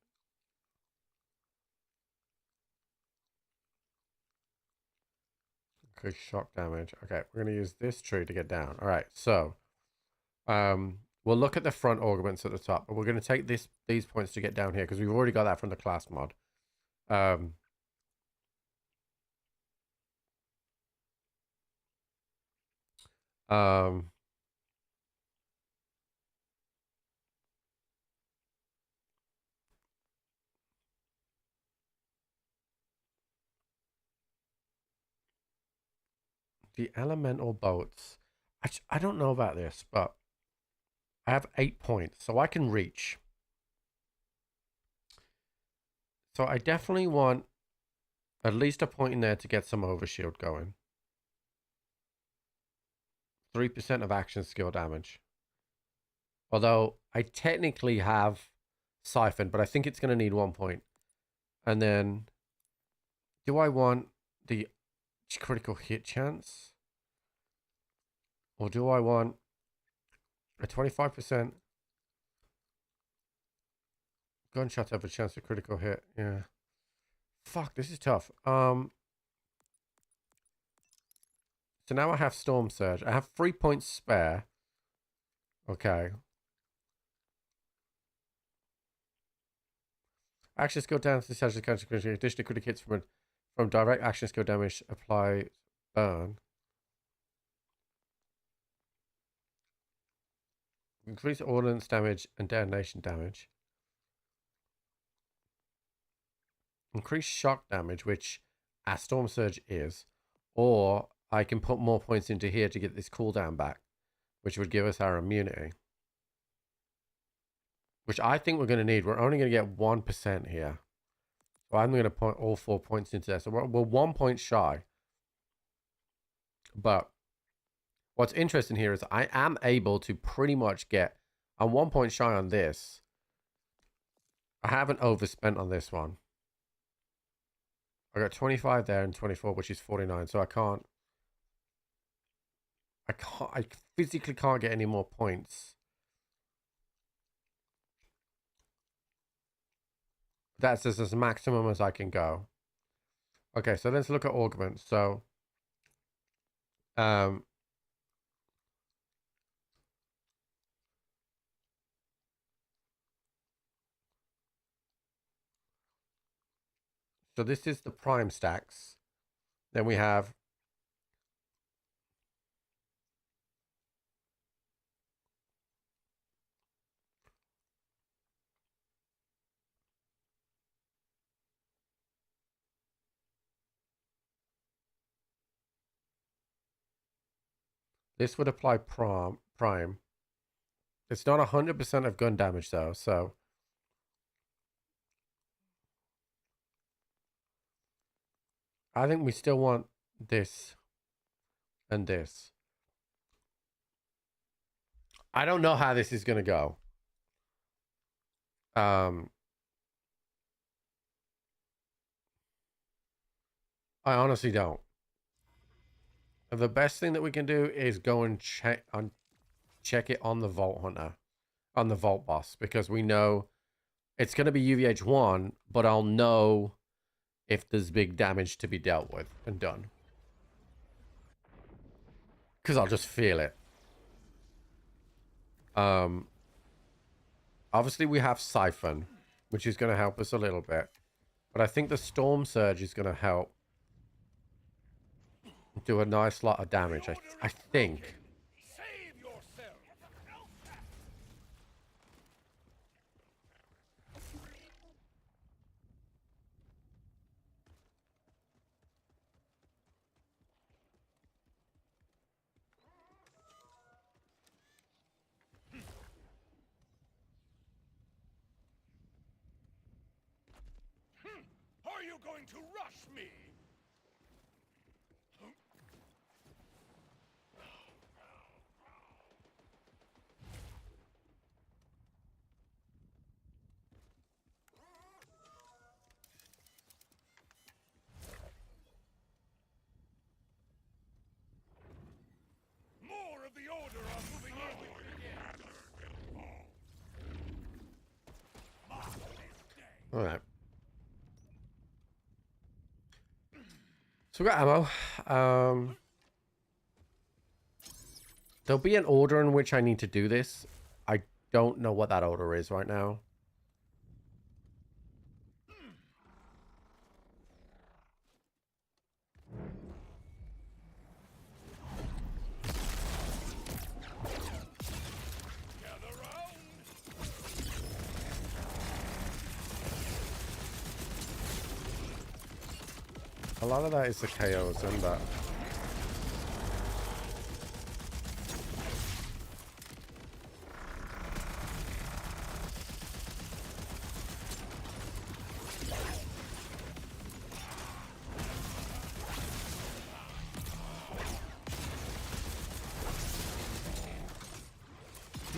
Okay, shock damage. Okay, we're going to use this tree to get down. All right, so we'll look at the front augments at the top, but we're going to take these points to get down here because we've already got that from the class mod. The elemental bolts. I don't know about this, but I have 8 points, so I can reach. So I definitely want at least a point in there to get some overshield going. 3% of action skill damage. Although I technically have Siphon, but I think it's going to need 1 point. And then, do I want the critical hit chance? Or do I want a 25% gunshot have a chance of critical hit? Yeah. Fuck, this is tough. So now I have Storm Surge. I have 3 points spare. Okay. Action skill down to the additional critical hits from direct action skill damage apply burn. Increase ordnance damage and detonation damage. Increase shock damage, which a Storm Surge is. Or I can put more points into here to get this cooldown back, which would give us our immunity. Which I think we're going to need. We're only going to get 1% here. So I'm going to put all 4 points into there. So we're 1 point shy. But what's interesting here is I am able to pretty much get... I'm 1 point shy on this. I haven't overspent on this one. I got 25 there and 24, which is 49. So I physically can't get any more points. That's just as maximum as I can go. Okay, so let's look at augments. So, so this is the prime stacks. Then we have This would apply prime. It's not 100% of gun damage though, so I think we still want this and this. I don't know how this is going to go. I honestly don't. The best thing that we can do is go and check it on the Vault Hunter, on the Vault Boss, because we know it's going to be UVH1, but I'll know if there's big damage to be dealt with and done. Because I'll just feel it. Obviously we have Siphon, which is going to help us a little bit. But I think the Storm Surge is going to help do a nice lot of damage, I think. Are you going to rush me? More of the Order are moving in. All right. So we got ammo. There'll be an order in which I need to do this. I don't know what that order is right now. A lot of that is the KOs and that.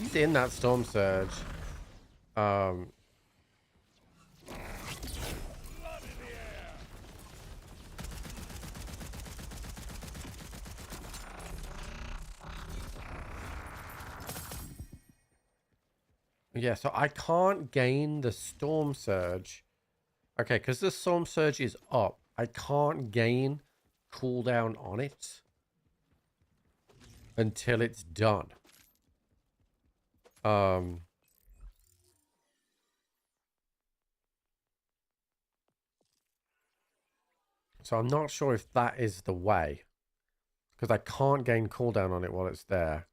He's in that Storm Surge. Yeah, so I can't gain the Storm Surge. Okay, because the Storm Surge is up. I can't gain cooldown on it until it's done. So I'm not sure if that is the way. Because I can't gain cooldown on it while it's there.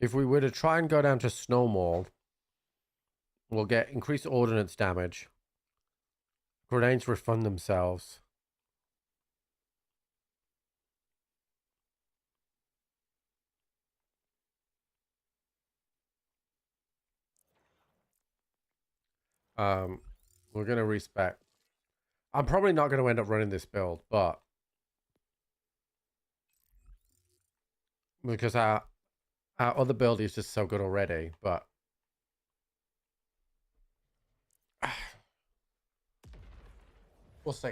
If we were to try and go down to Snowmaul, we'll get increased ordnance damage. Grenades refund themselves. We're going to respec. I'm probably not going to end up running this build, but because our other build is just so good already, but we'll see.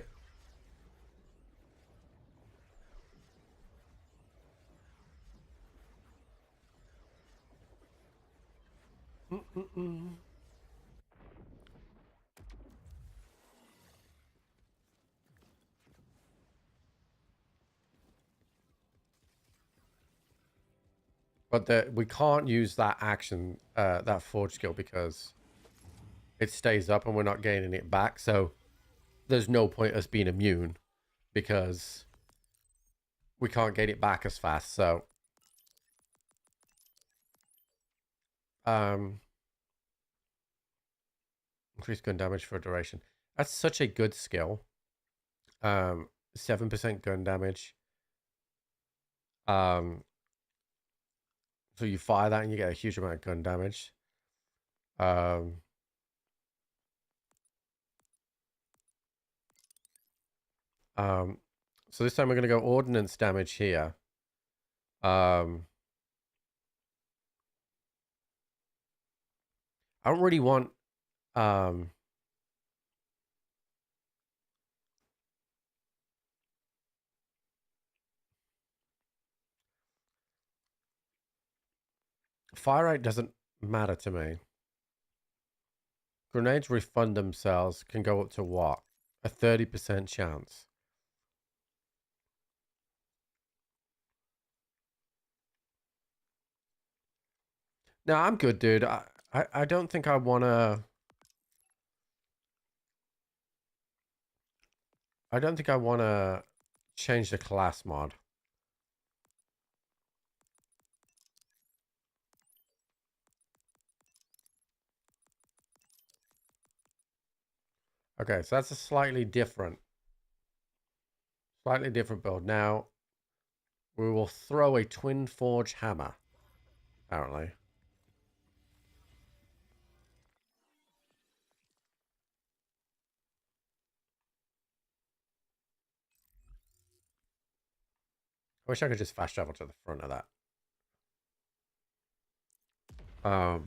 But we can't use that action, that forge skill, because it stays up and we're not gaining it back. So there's no point us being immune because we can't get it back as fast. So increase gun damage for a duration. That's such a good skill. 7% gun damage. So you fire that and you get a huge amount of gun damage. So this time we're going to go ordnance damage here. I don't really want fire rate doesn't matter to me. Grenades refund themselves, can go up to what? A 30% chance. No, I'm good, dude. I don't think I wanna. I don't think I wanna change the class mod. Okay, so that's a slightly different build. Now, we will throw a twin forge hammer, apparently. I wish I could just fast travel to the front of that. I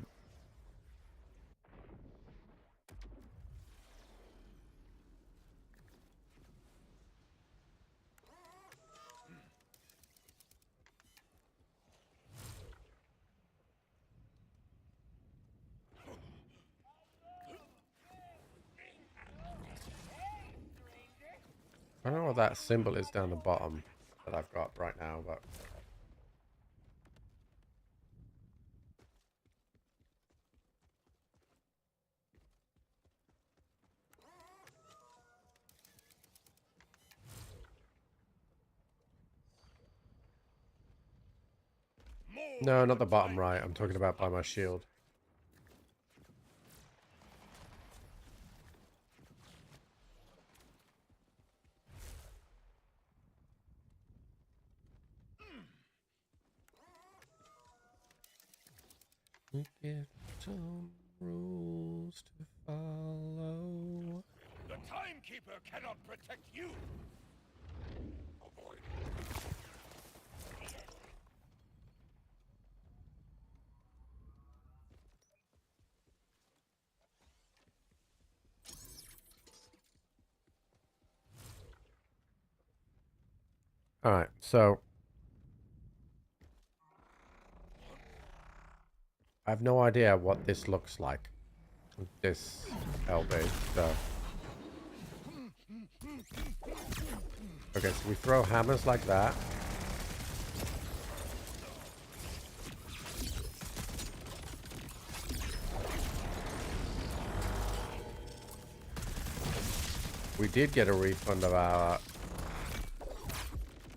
don't know what that symbol is down the bottom that I've got right now, but... No, not the bottom right. I'm talking about by my shield. We get some rules to follow. The timekeeper cannot protect you. Avoid. All right, so I have no idea what this looks like. This LB, so. Okay, so we throw hammers like that. We did get a refund of our...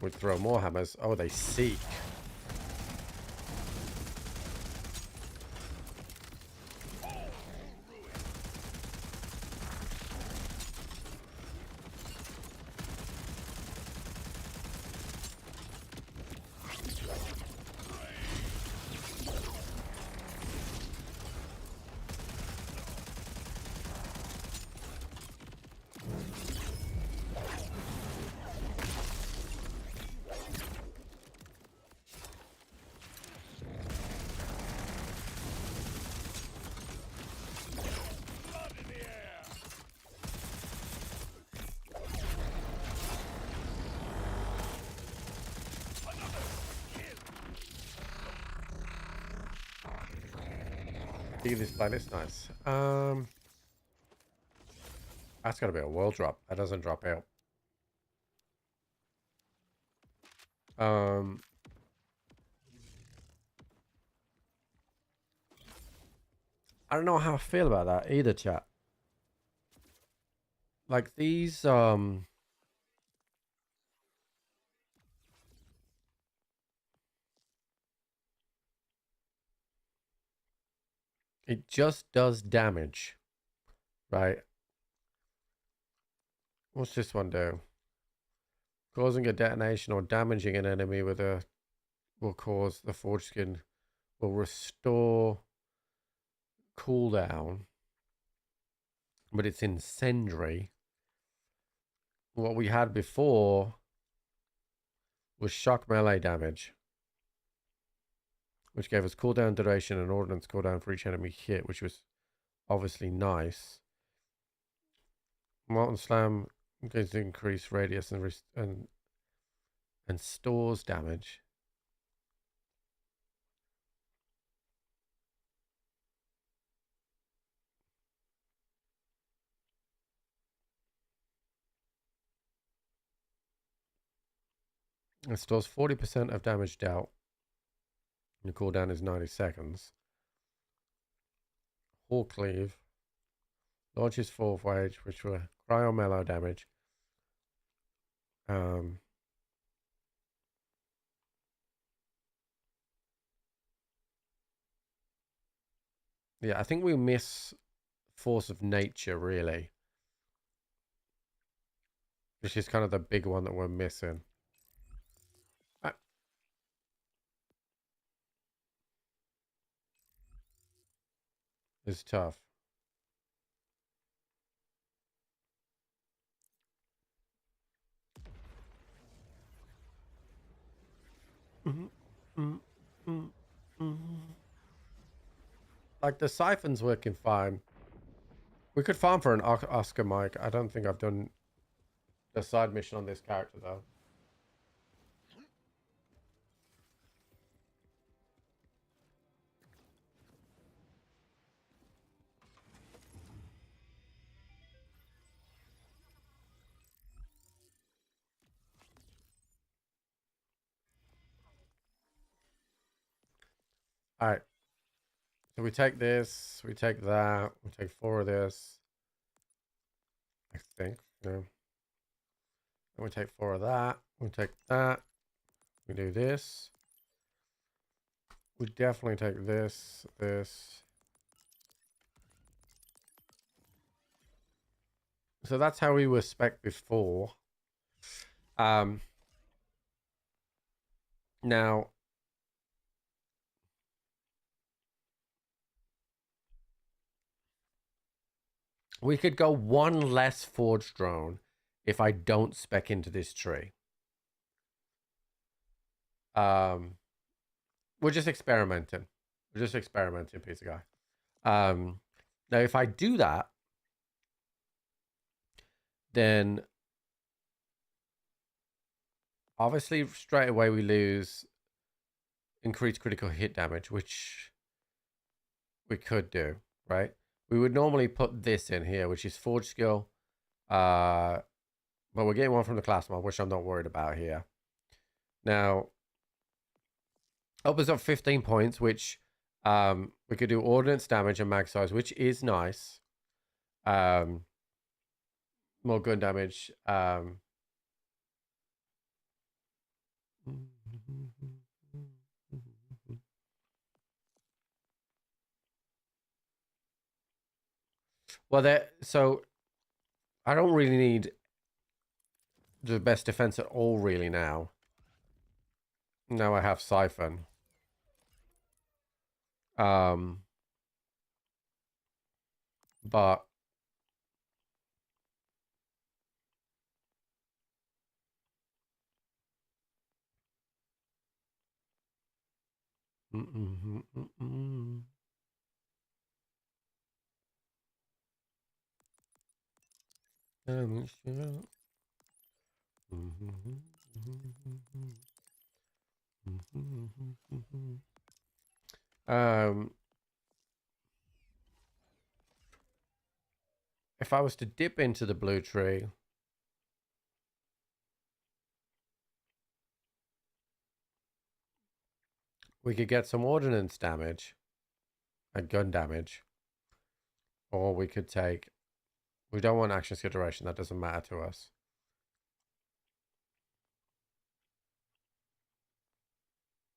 We'd throw more hammers. Oh, they seek. This playlist, nice. That's gotta be a world drop. That doesn't drop out. I don't know how I feel about that either, chat. like these it just does damage, right? What's this one do? Causing a detonation or damaging an enemy with a will cause the forge skin will restore cooldown, but it's incendiary. What we had before was shock melee damage, which gave us cooldown duration and ordnance cooldown for each enemy hit, which was obviously nice. Molten Slam gives increased radius and stores damage. It stores 40% of damage dealt. The cooldown is 90 seconds. Hull Cleave. Launches fourth wage, which will cryo mellow damage. Yeah, I think we miss Force of Nature, really. Which is kind of the big one that we're missing. It's tough. Like the siphon's working fine. We could farm for an Oscar Mike. I don't think I've done the side mission on this character though. All right. So we take this, we take that, we take 4 of this. I think. Yeah. And we take 4 of that. We take that. We do this. We definitely take this, this. So that's how we were spec before. Now we could go one less forge drone if I don't spec into this tree. We're just experimenting. We're just experimenting, piece of guy. Now if I do that, then obviously straight away we lose increased critical hit damage, which we could do, right? We would normally put this in here, which is Forge Skill. But we're getting one from the class mod, which I'm not worried about here. Now, opens up 15 points, which we could do ordnance damage and mag size, which is nice. More gun damage. Well, so I don't really need the best defense at all, really, now. Now I have Siphon. But if I was to dip into the blue tree, we could get some ordnance damage and gun damage, or we could take We don't want action skill duration. That doesn't matter to us.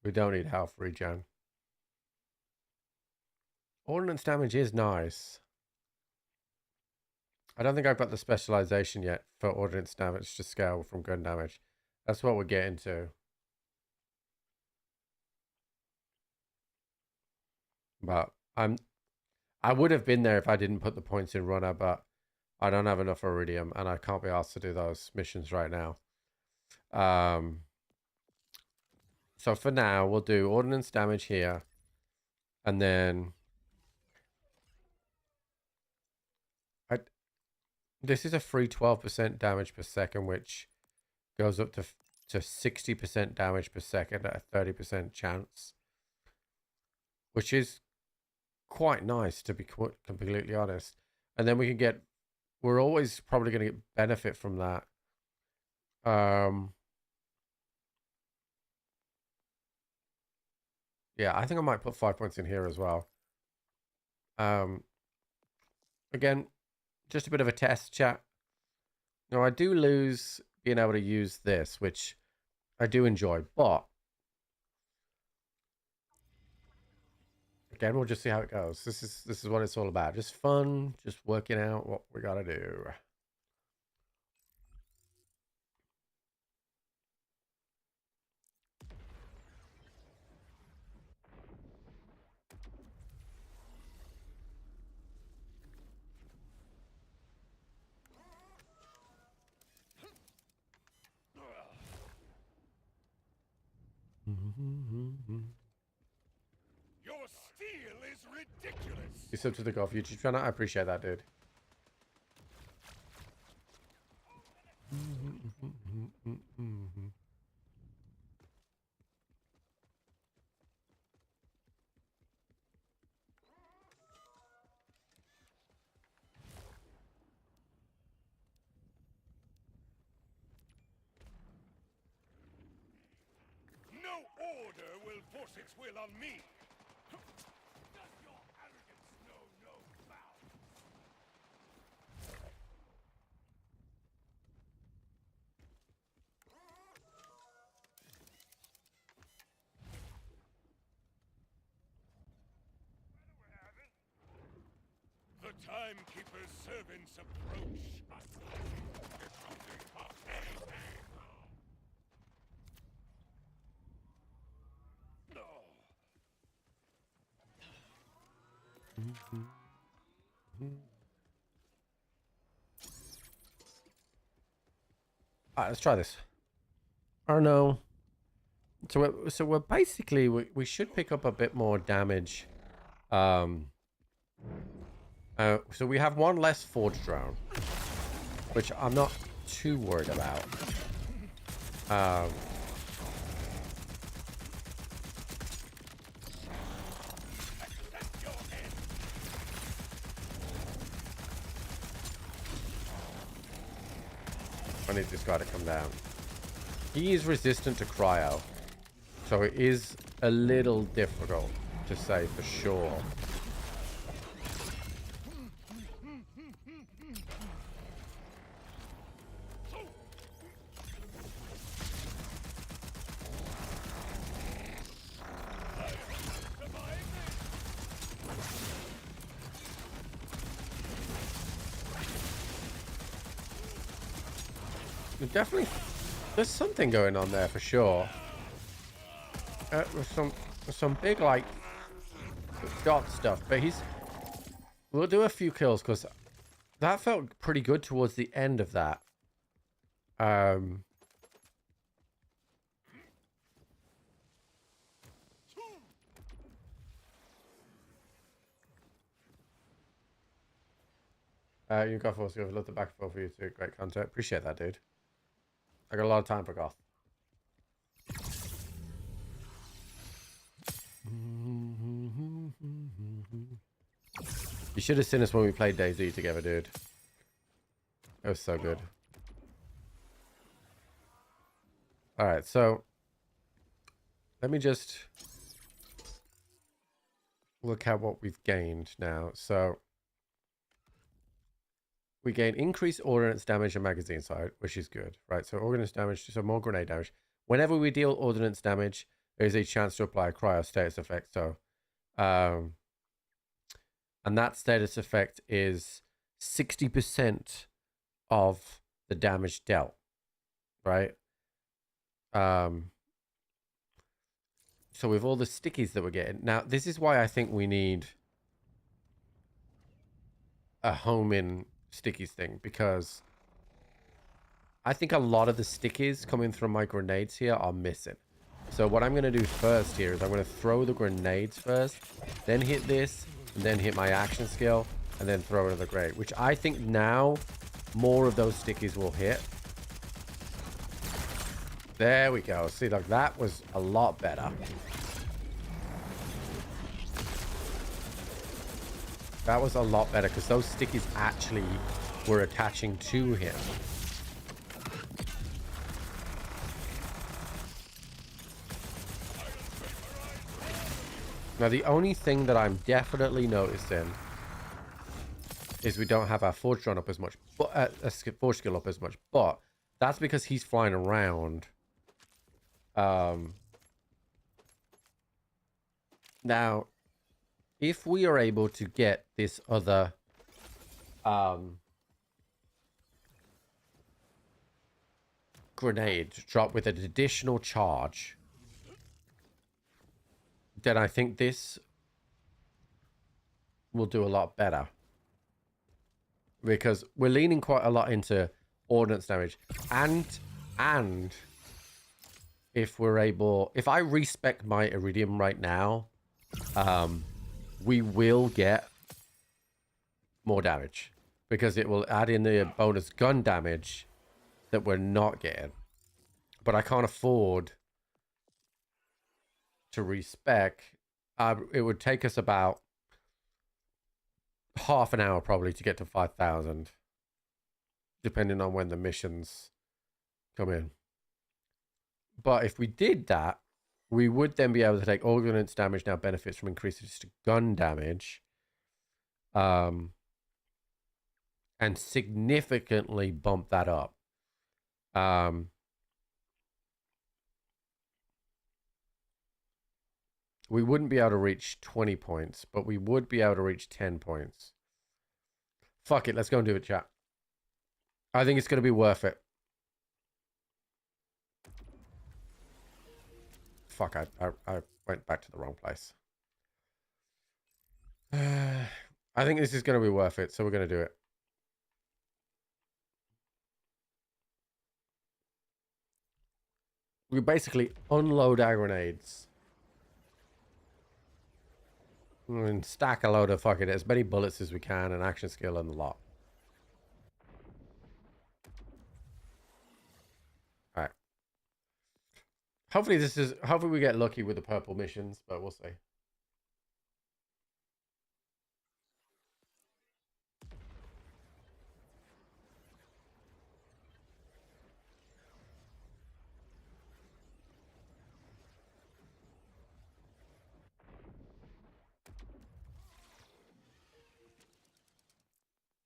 We don't need health regen. Ordnance damage is nice. I don't think I've got the specialization yet for ordnance damage to scale from gun damage. That's what we're getting to. But I would have been there if I didn't put the points in runner, but I don't have enough iridium and I can't be asked to do those missions right now. So for now, we'll do ordnance damage here. And then this is a free 12% damage per second, which goes up to 60% damage per second at a 30% chance, which is quite nice, to be completely honest. And then we can get, we're always probably going to get benefit from that. Yeah, I think I might put 5 points in here as well. Again, just a bit of a test, chat. Now, I do lose being able to use this, which I do enjoy, but again, we'll just see how it goes. This is what it's all about. Just fun, just working out what we gotta do. Your steel is ridiculous. You sub to the golf YouTube channel. I appreciate that, dude. No order will force its will on me. Does your arrogance know no bounds? The Timekeeper's servants approach. All right, let's try this. Oh no. So we're basically we should pick up a bit more damage. So we have one less forge drone, which I'm not too worried about. I need this guy to come down. He is resistant to cryo, so it is a little difficult to say for sure. Definitely, there's something going on there for sure. With some big like dot stuff, but we'll do a few kills because that felt pretty good towards the end of that. You got force. I've loved the back and forth for you too. Great content. Appreciate that, dude. I got a lot of time for Goth. You should have seen us when we played DayZ together, dude. It was so good. Alright, so let me just look at what we've gained now. So we gain increased ordnance damage and magazine side, which is good, right? So ordnance damage, so more grenade damage. Whenever we deal ordnance damage, there is a chance to apply a cryo status effect. So, and that status effect is 60% of the damage dealt, right? So with all the stickies that we're getting now, this is why I think we need a home-in stickies thing, because I think a lot of the stickies coming from my grenades here are missing. So what I'm going to do first here is I'm going to throw the grenades first, then hit this, and then hit my action skill, and then throw another grenade, which I think now more of those stickies will hit. There we go. See, like that was a lot better. That was a lot better because those stickies actually were attaching to him. Now, the only thing that I'm definitely noticing is we don't have our forge run up as much, but forge skill up as much. But that's because he's flying around. Now, if we are able to get this other grenade to drop with an additional charge, then I think this will do a lot better. Because we're leaning quite a lot into ordnance damage. And if we're able... If I respec my Iridium right now, we will get more damage. Because it will add in the bonus gun damage that we're not getting. But I can't afford to respec. It would take us about half an hour probably to get to 5,000, depending on when the missions come in. But if we did that, we would then be able to take ordnance damage now benefits from increases to gun damage, and significantly bump that up. We wouldn't be able to reach 20 points, but we would be able to reach 10 points. Fuck it, let's go and do it, chat. I think it's going to be worth it. Fuck, I went back to the wrong place. I think this is going to be worth it, so we're going to do it. We basically unload our grenades. And stack a load of fucking as many bullets as we can and action skill and the lot. Alright. Hopefully we get lucky with the purple missions, but we'll see.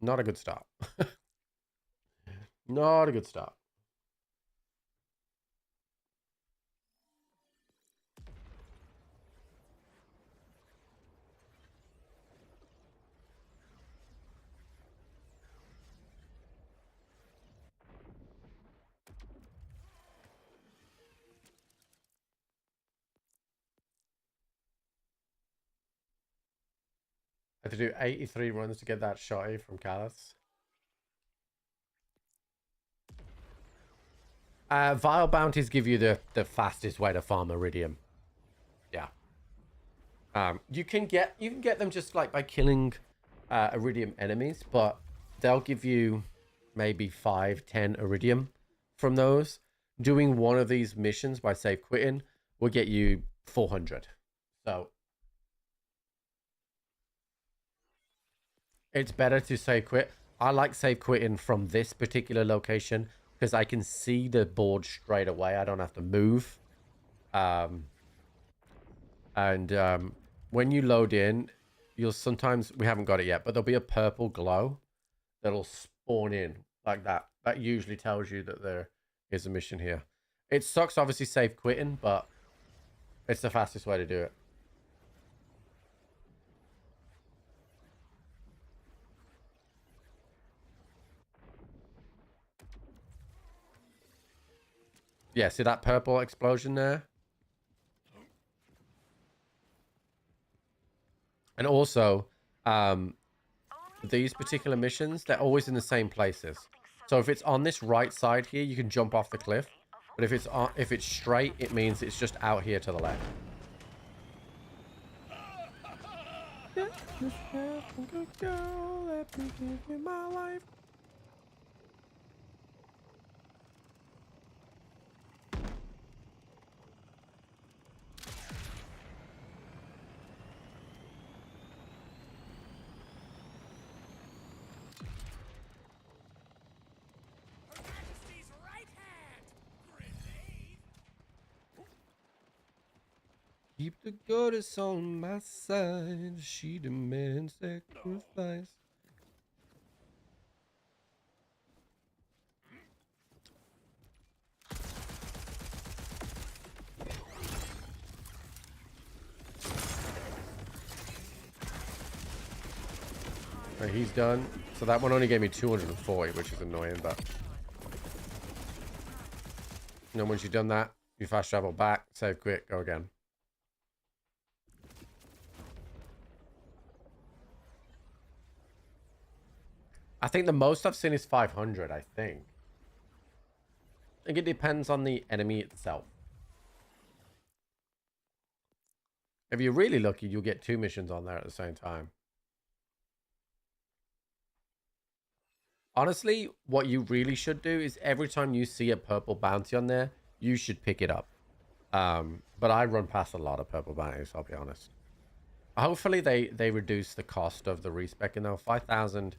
Not a good start. Not a good start. I had to do 83 runs to get that shotty from Callus. Vile bounties give you the fastest way to farm Iridium. Yeah. You can get them just like by killing Iridium enemies, but they'll give you maybe 5-10 Iridium from those. Doing one of these missions by save quitting will get you 400. So it's better to save quit. I like save quitting from this particular location because I can see the board straight away. I don't have to move. When you load in, you'll sometimes, we haven't got it yet, but there'll be a purple glow that'll spawn in like that. That usually tells you that there is a mission here. It sucks, obviously, save quitting, but it's the fastest way to do it. Yeah, see that purple explosion there? And also, these particular missions, they're always in the same places. So if it's on this right side here, you can jump off the cliff. But if it's straight, it means it's just out here to the left. Let me give you my life. Keep the goddess on my side. She demands sacrifice. Right, he's done. So that one only gave me 240, which is annoying, but... And then once you've done that, you fast travel back, save quick, go again. I think the most I've seen is 500, I think. I think it depends on the enemy itself. If you're really lucky, you'll get 2 missions on there at the same time. Honestly, what you really should do is every time you see a purple bounty on there, you should pick it up. But I run past a lot of purple bounties, I'll be honest. Hopefully they reduce the cost of the respecking though. 5,000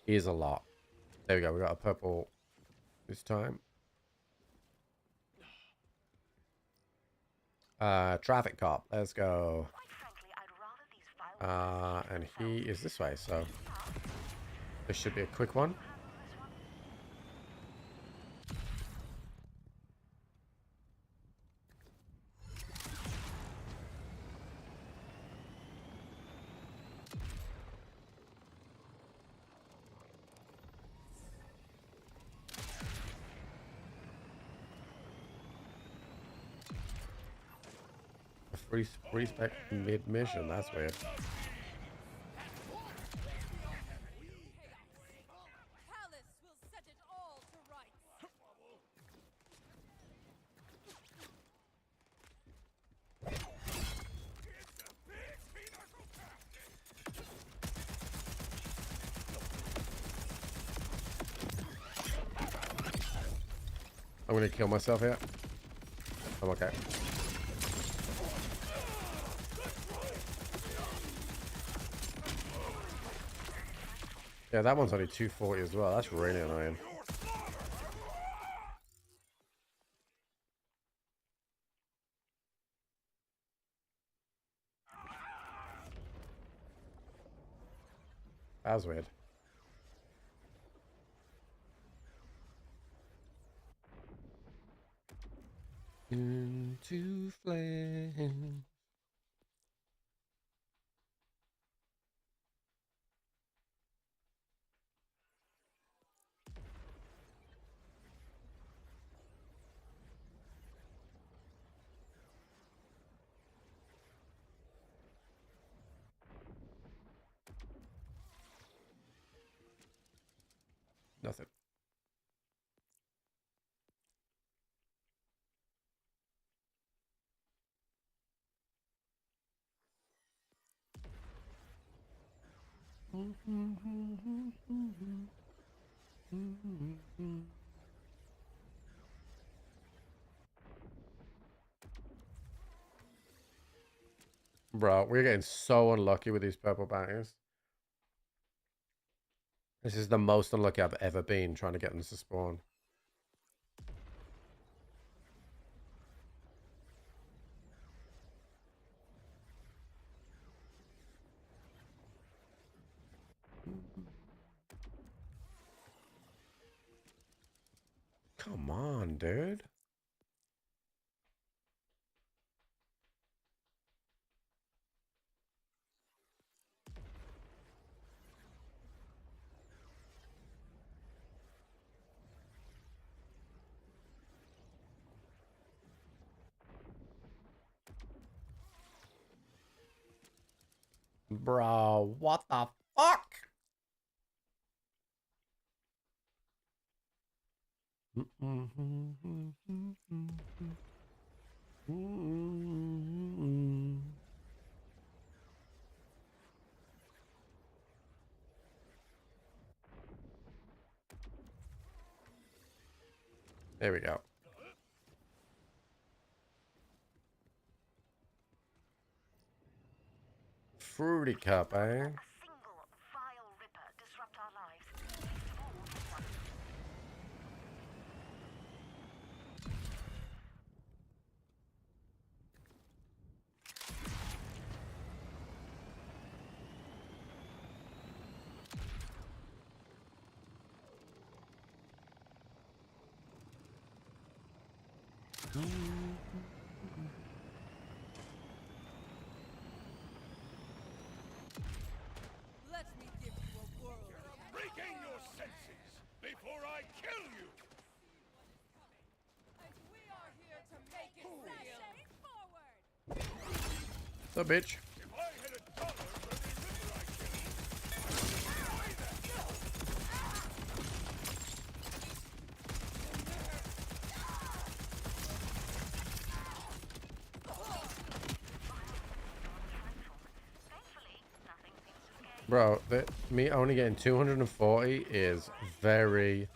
is a lot. There we go. We got a purple this time. Traffic cop. Let's go. And he is this way, so this should be a quick one. Respec mid-mission, that's weird. I'm gonna kill myself here. I'm okay. Yeah, that one's only 240 as well. That's really annoying. That was weird. Into flame. Nothing. Bro, we're getting so unlucky with these purple bounties. This is the most unlucky I've ever been trying to get them to spawn. Come on, dude. Bro, what the fuck? There we go. Fruity cup, eh? Let me give you a world. Regain your senses before I kill you! And we are here to make it real. Forward. What's up, bitch? If I had $1 for every Ripper I killed, Bro, me only getting 240 is very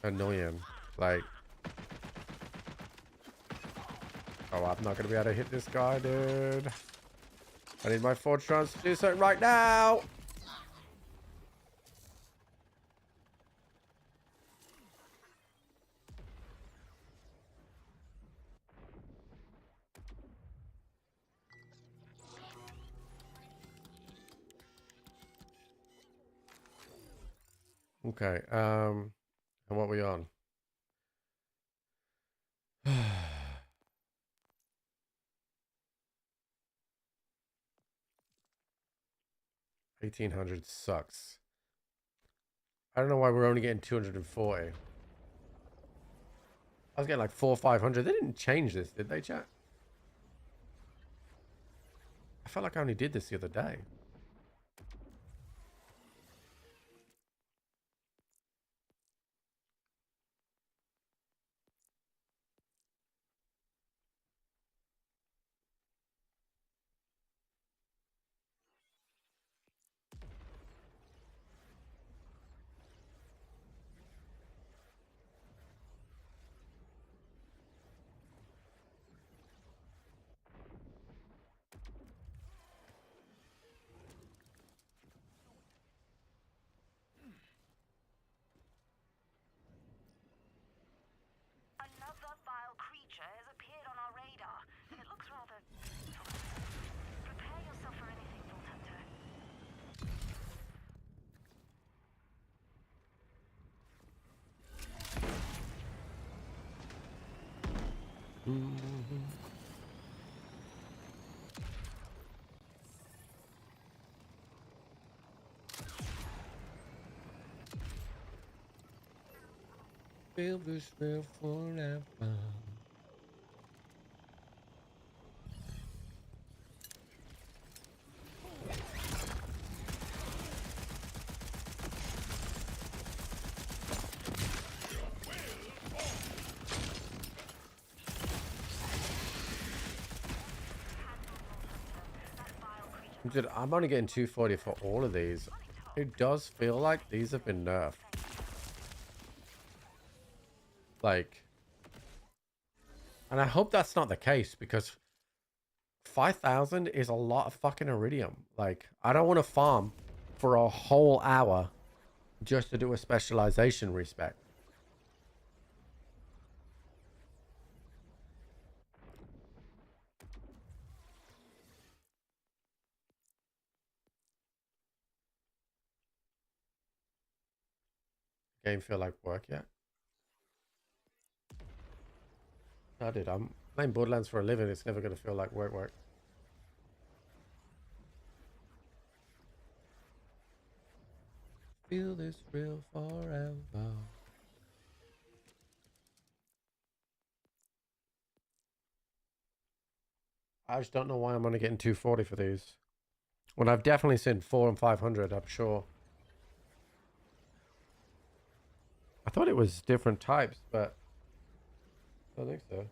annoying. Like, oh, I'm not gonna be able to hit this guy, dude. I need my Fortrons to do something right now. Okay, and what are we on? $1,800 sucks. I don't know why we're only getting 240. I was getting like 400 or 500. They didn't change this, did they, chat? I felt like I only did this the other day. Another vile creature has appeared on our radar, and it looks rather... Prepare yourself for anything, Vault Hunter. Feel this feel forever. Dude, I'm only getting 240 for all of these. It does feel like these have been nerfed. Like, and I hope that's not the case, because 5,000 is a lot of fucking iridium. Like, I don't want to farm for a whole hour just to do a specialization respec. Game feel like work yet? I did. I'm playing Borderlands for a living. It's never going to feel like work. Feel this real forever. I just don't know why I'm only getting 240 for these. When I've definitely seen 400 and 500, I'm sure. I thought it was different types, but I don't think so.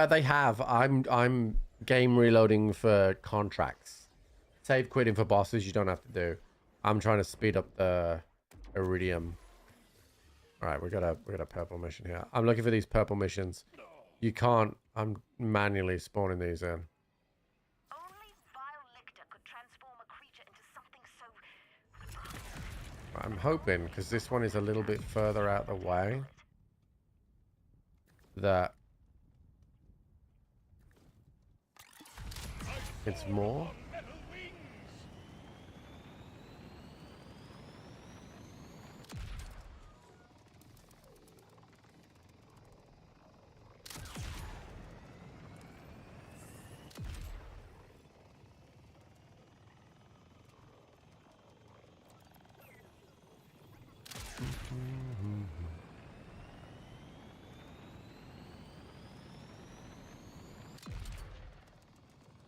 They have. I'm game reloading for contracts. Save quitting for bosses you don't have to do. I'm trying to speed up the Iridium. All right, we got a purple mission here. I'm looking for these purple missions. You can't. I'm manually spawning these in. Only vile lictor could transform a creature into something so. I'm hoping, because this one is a little bit further out the way, that it's more.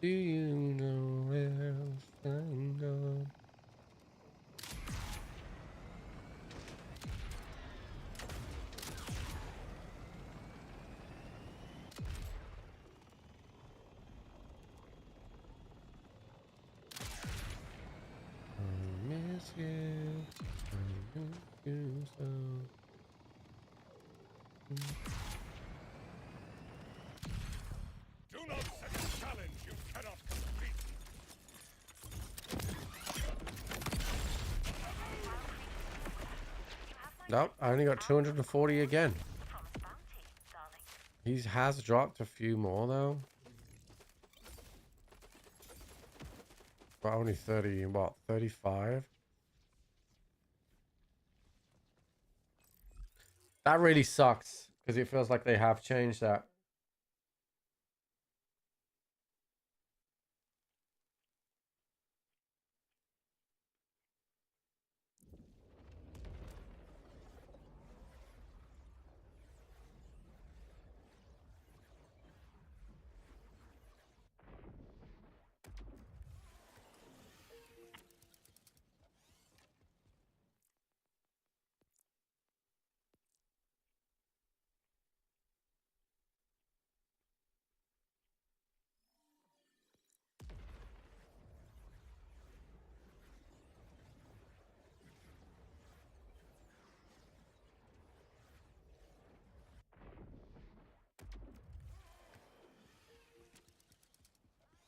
Do you know where I'm going? I miss you. I miss you so. Do not set a challenge you cannot complete. Nope, I only got 240 again. He has dropped a few more though. But only 30, what, 35? That really sucks, because it feels like they have changed that.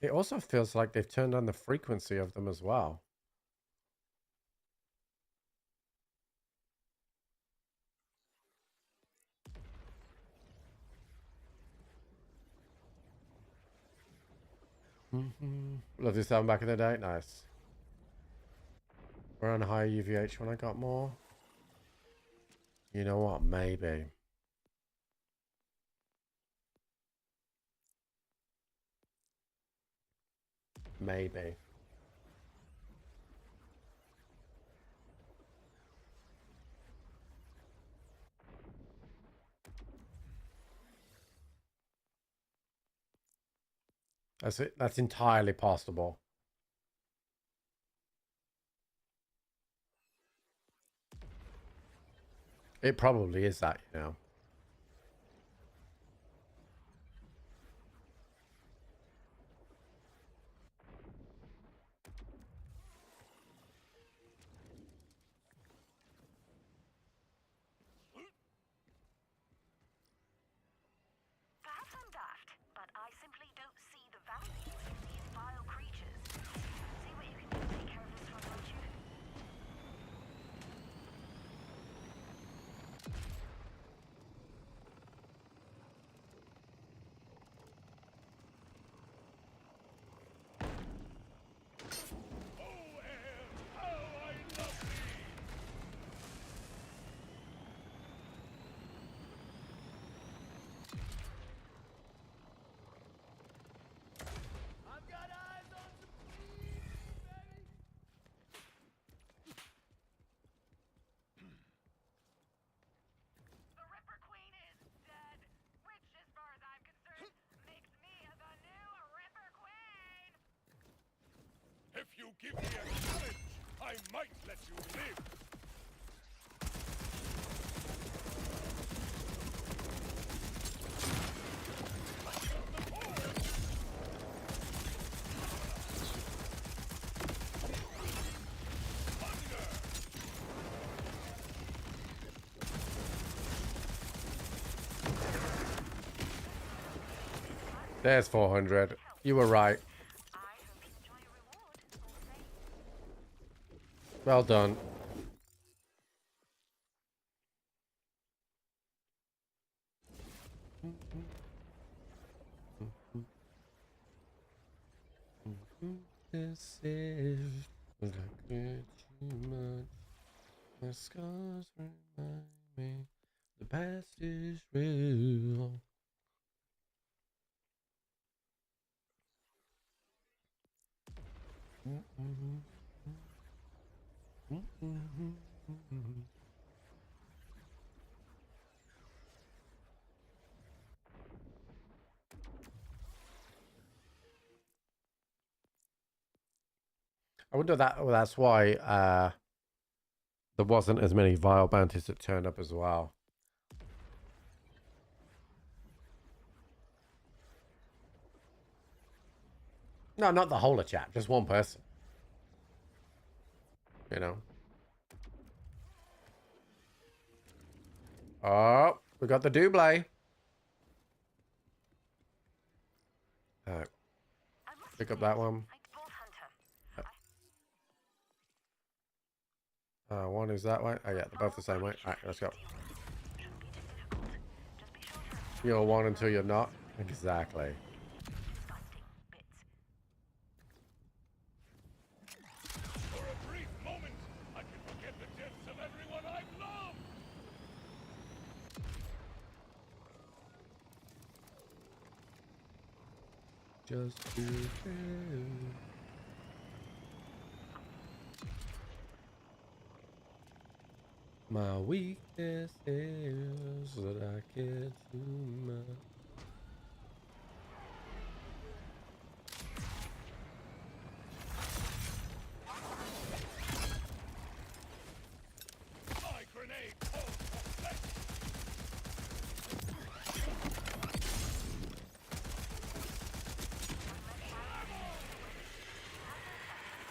It also feels like they've turned on the frequency of them as well. Love this album back in the day. Nice. We're on higher UVH when I got more. You know what? Maybe. Maybe. That's it. That's entirely possible. It probably is that, you know. Perhaps I'm daft, but I simply don't see the value in these vile creatures. See what you can do to take care of this one, won't you? you give me a challenge, I might let you live. There's 400. You were right. Well done. This is like it too much. My scars remind me the past is real. I wonder that's why there wasn't as many vile bounties that turned up as well. No, not the whole of chat, just one person. You know. Oh, we got the double. Alright. Pick up that one. One is that way. Oh yeah, they're both the same way. Alright, let's go. You're one until you're not. Exactly. For a brief moment, I can forget the deaths of everyone I've loved. Just be fair. My weakness is that I care too much. My grenade.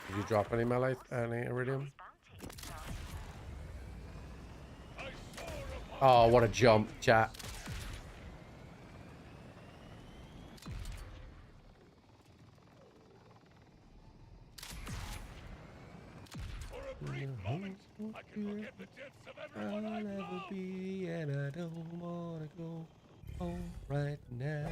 Did you drop any melee, any iridium? Oh, what a jump, chat. For a brief moment, I can forget the deaths of everyone I'll I've never loved. be, and I don't wanna go home right now.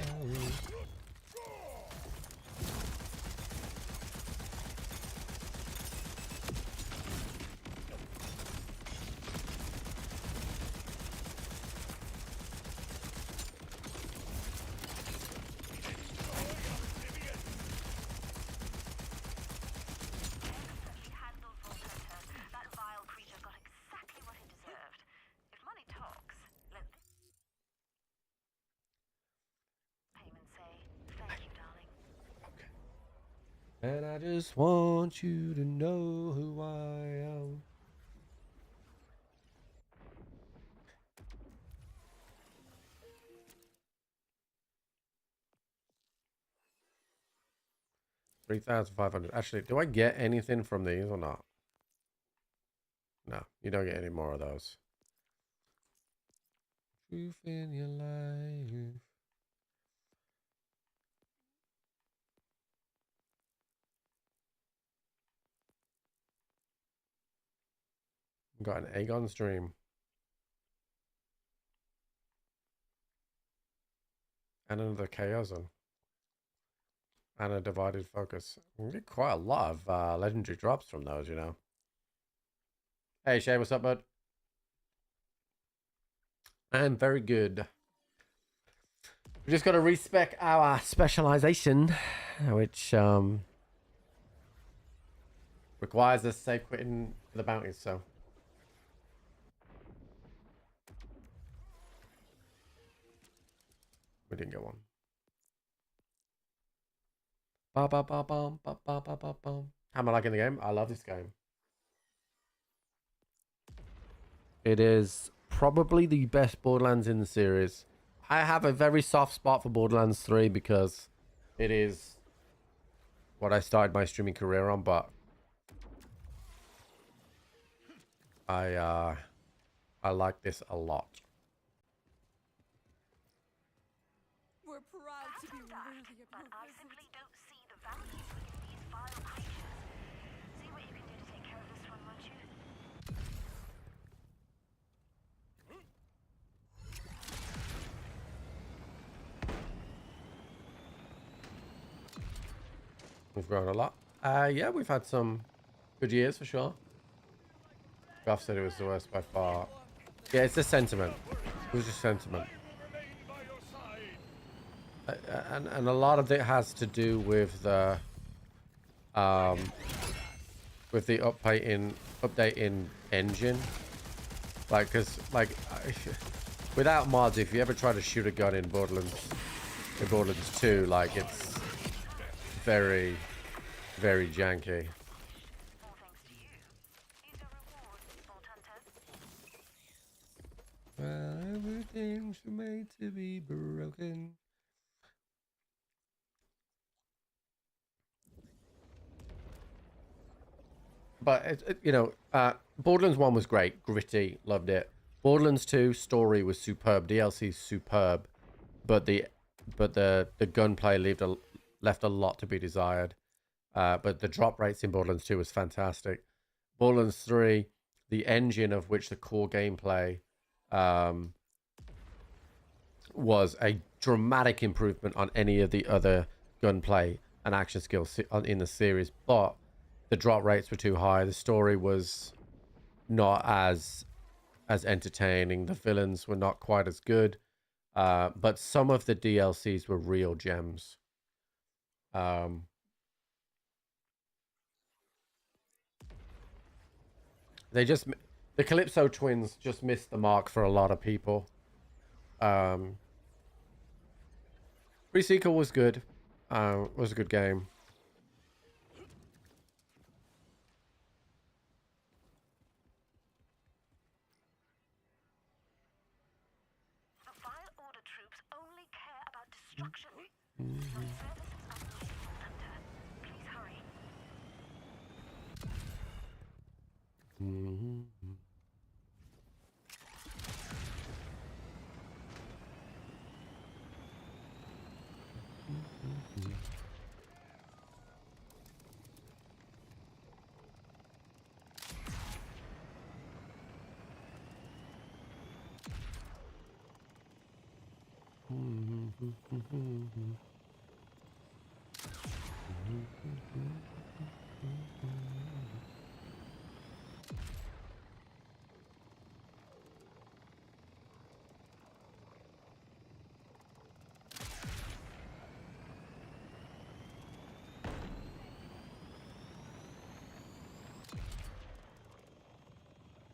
That vile creature got exactly what it deserved. If money talks, let this payment say, thank you, darling. And I just want you to know who I am. $3,500. Actually, do I get anything from these or not? No, you don't get any more of those. Truth in your life. Got an Aegon stream. And another Chaosan. And a divided focus. We get quite a lot of legendary drops from those, you know. Hey Shay, what's up, bud? And very good. We just got to respec our specialization, which requires us safe quitting for the bounties, so. We didn't get one. Ba ba ba bum ba ba ba ba bum. How am I liking the game? I love this game. It is probably the best Borderlands in the series. I have a very soft spot for Borderlands 3 because it is what I started my streaming career on, but I like this a lot. We're proud to be worthy of But your I visits. simply don't see the value in these vile creatures. See what you can do to take care of this one, won't you? We've grown a lot. Yeah, we've had some good years for sure. Goff said it was the worst by far. Yeah, it's the sentiment. It was just sentiment. And a lot of it has to do with the update in engine. Like, cause like without mods, if you ever try to shoot a gun in Borderlands 2, like it's very, very janky. All thanks to you. Here's your reward, Vault Hunter. Well, everything's made to be broken. But Borderlands 1 was great, gritty, loved it. Borderlands 2 story was superb, DLC superb, but the gunplay left a lot to be desired. But the drop rates in Borderlands 2 was fantastic. Borderlands 3, the engine of which the core gameplay was a dramatic improvement on any of the other gunplay and action skills in the series, but the drop rates were too high. The story was not as entertaining. The villains were not quite as good, but some of the DLCs were real gems. The Calypso twins just missed the mark for a lot of people. Pre-Sequel was good. Was a good game. The Vile Order troops only care about destruction. Your service is unneeded, Vault Hunter. Please hurry.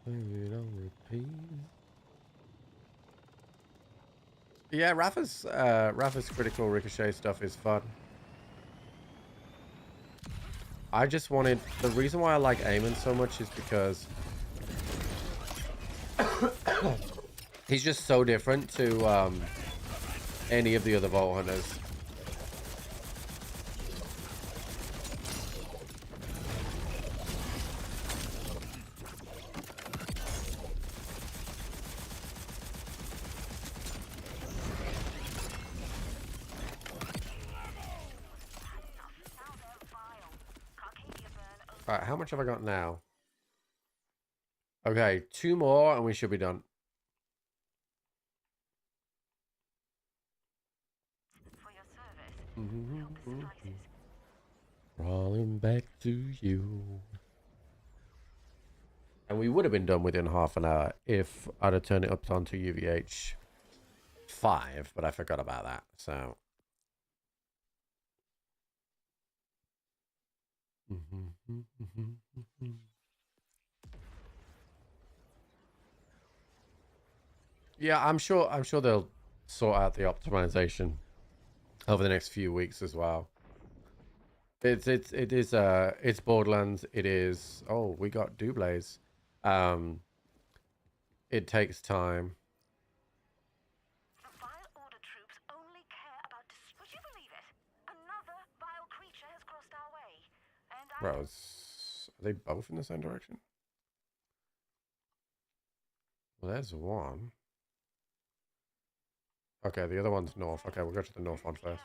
Maybe don't repeat. Yeah, Rafa's critical ricochet stuff is fun. I just wanted, the reason why I like Eamon so much is because he's just so different to any of the other Vault Hunters. Alright, how much have I got now? Okay, 2 more and we should be done. For your service, milk suffices. Crawling back to you. And we would have been done within half an hour if I'd have turned it up onto UVH 5, but I forgot about that, so. Yeah, I'm sure they'll sort out the optimization over the next few weeks as well. It's Borderlands. It is. Oh, we got doubles. It takes time. The vile order troops only care about would you believe it? Another vile creature has crossed our way. And I Bro, are they both in the same direction? Well, there's one. Okay, the other one's north. Okay, we'll go to the north one first.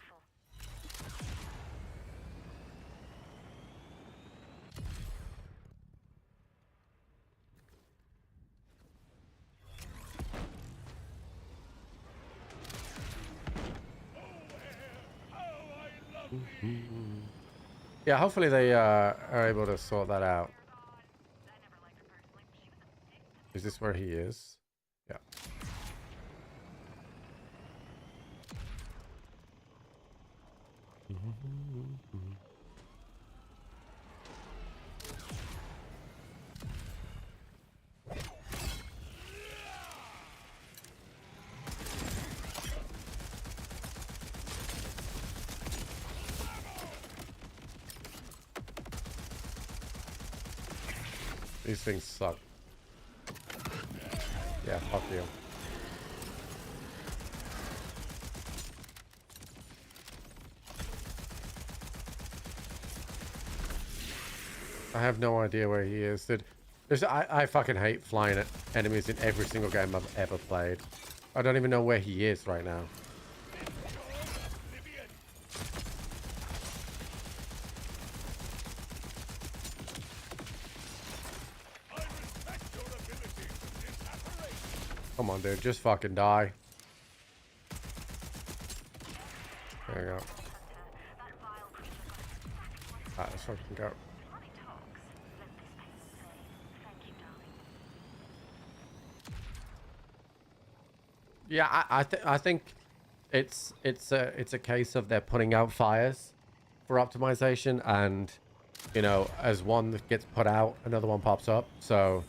Yeah, hopefully they are able to sort that out. Is this where he is? Yeah. These things suck. Yeah, fuck you. I have no idea where he is, dude. I fucking hate flying at enemies in every single game I've ever played. I don't even know where he is right now. Come on, dude. Just fucking die. There you go. Alright, let's fucking go. Yeah, I think it's a case of they're putting out fires for optimization, and you know, as one that gets put out, another one pops up. So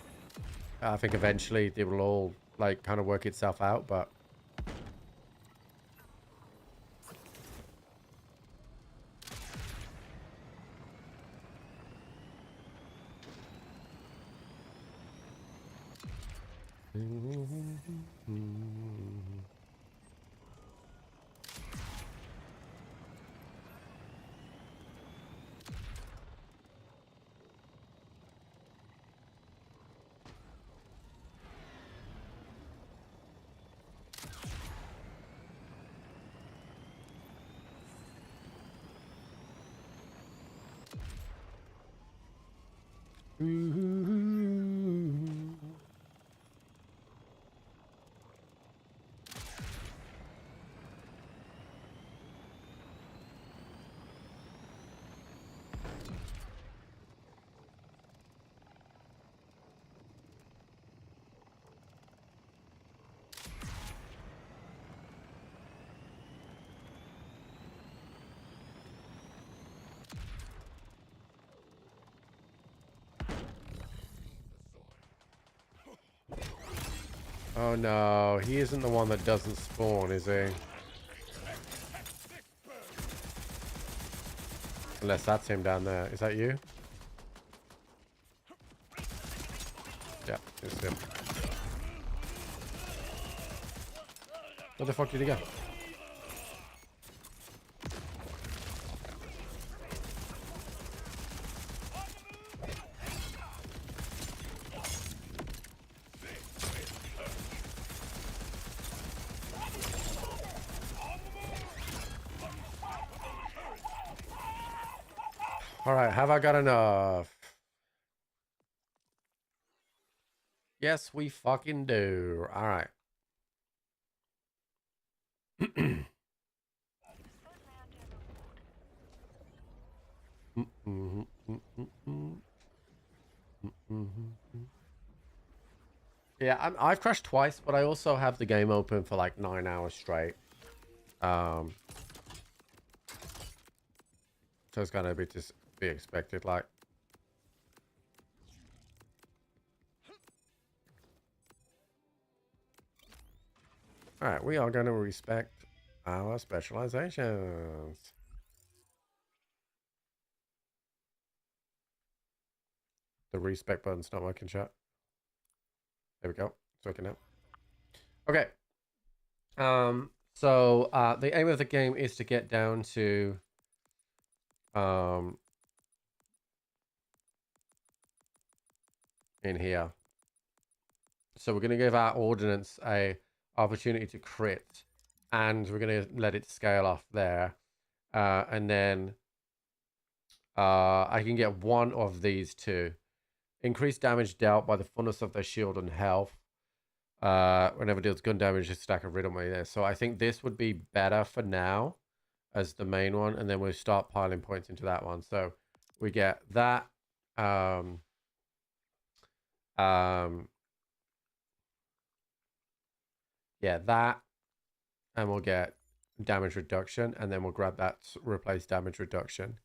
I think eventually it will all like kind of work itself out, but oh no, he isn't the one that doesn't spawn, is he? Unless that's him down there. Is that you? Yeah, it's him. Where the fuck did he go? Alright, have I got enough? Yes, we fucking do. Alright. Yeah, I've crashed twice, but I also have the game open for like 9 hours straight. So it's gonna be just be expected, like. Alright, we are going to respect our specializations. The respec button's not working, chat. There we go. It's working now. Okay. So the aim of the game is to get down to in here. So we're going to give our ordnance a opportunity to crit, and we're going to let it scale off there. And then I can get one of these two. Increased damage dealt by the fullness of their shield and health. Whenever deals gun damage, just stack of riddle money there. So I think this would be better for now as the main one, and then we'll start piling points into that one. So we get that. Yeah, that, and we'll get damage reduction, and then we'll grab that to replace damage reduction.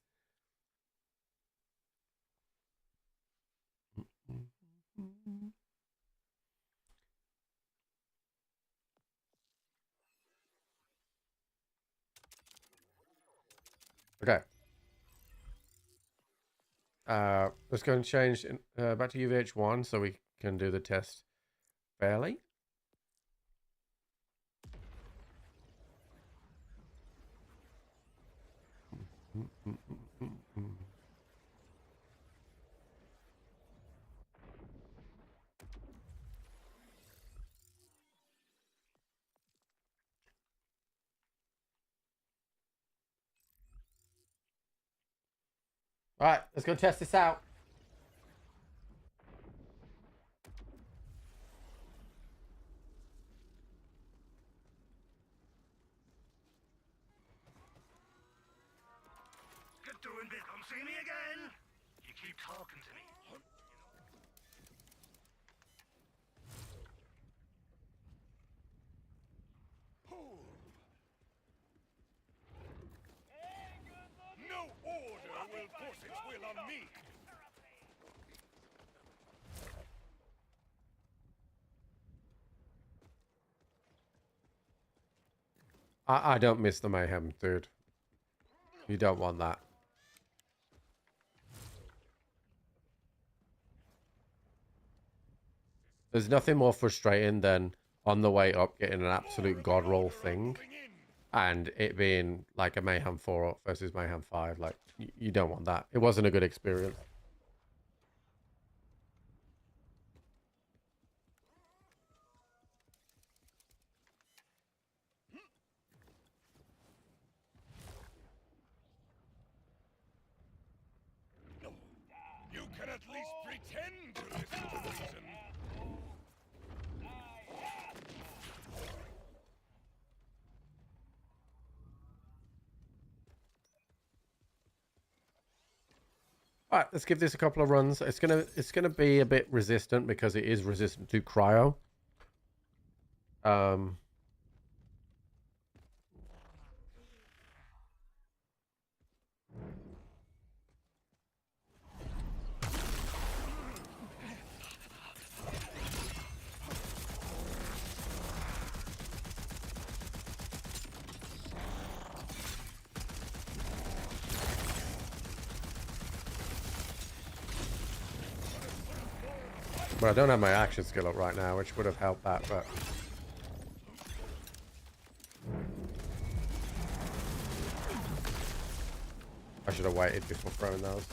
Okay. Let's go and change back to UVH1 so we can do the test fairly. All right, let's go test this out. Good doing, bit. Come see me again. You keep talking to me. No order will force its will on me. I don't miss the mayhem, dude. You don't want that. There's nothing more frustrating than on the way up getting an absolute god roll thing and it being like a mayhem 4 versus mayhem 5. Like, you don't want that. It wasn't a good experience. You can at least pretend to listen to reason. All right, let's give this a couple of runs. It's gonna be a bit resistant because it is resistant to cryo. But I don't have my action skill up right now, which would have helped that, but... I should have waited before throwing those.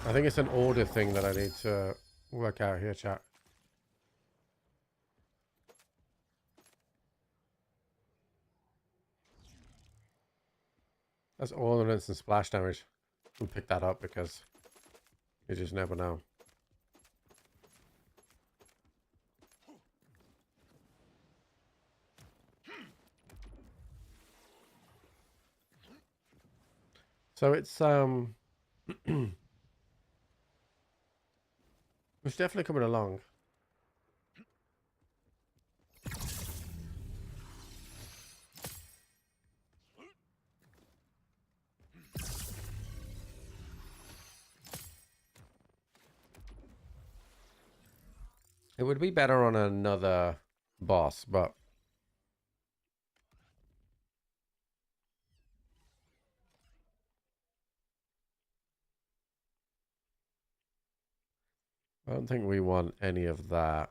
I think it's an order thing that I need to work out here, chat. That's ordnance and splash damage. We'll pick that up because you just never know. So it's it's definitely coming along. It would be better on another boss, but I don't think we want any of that.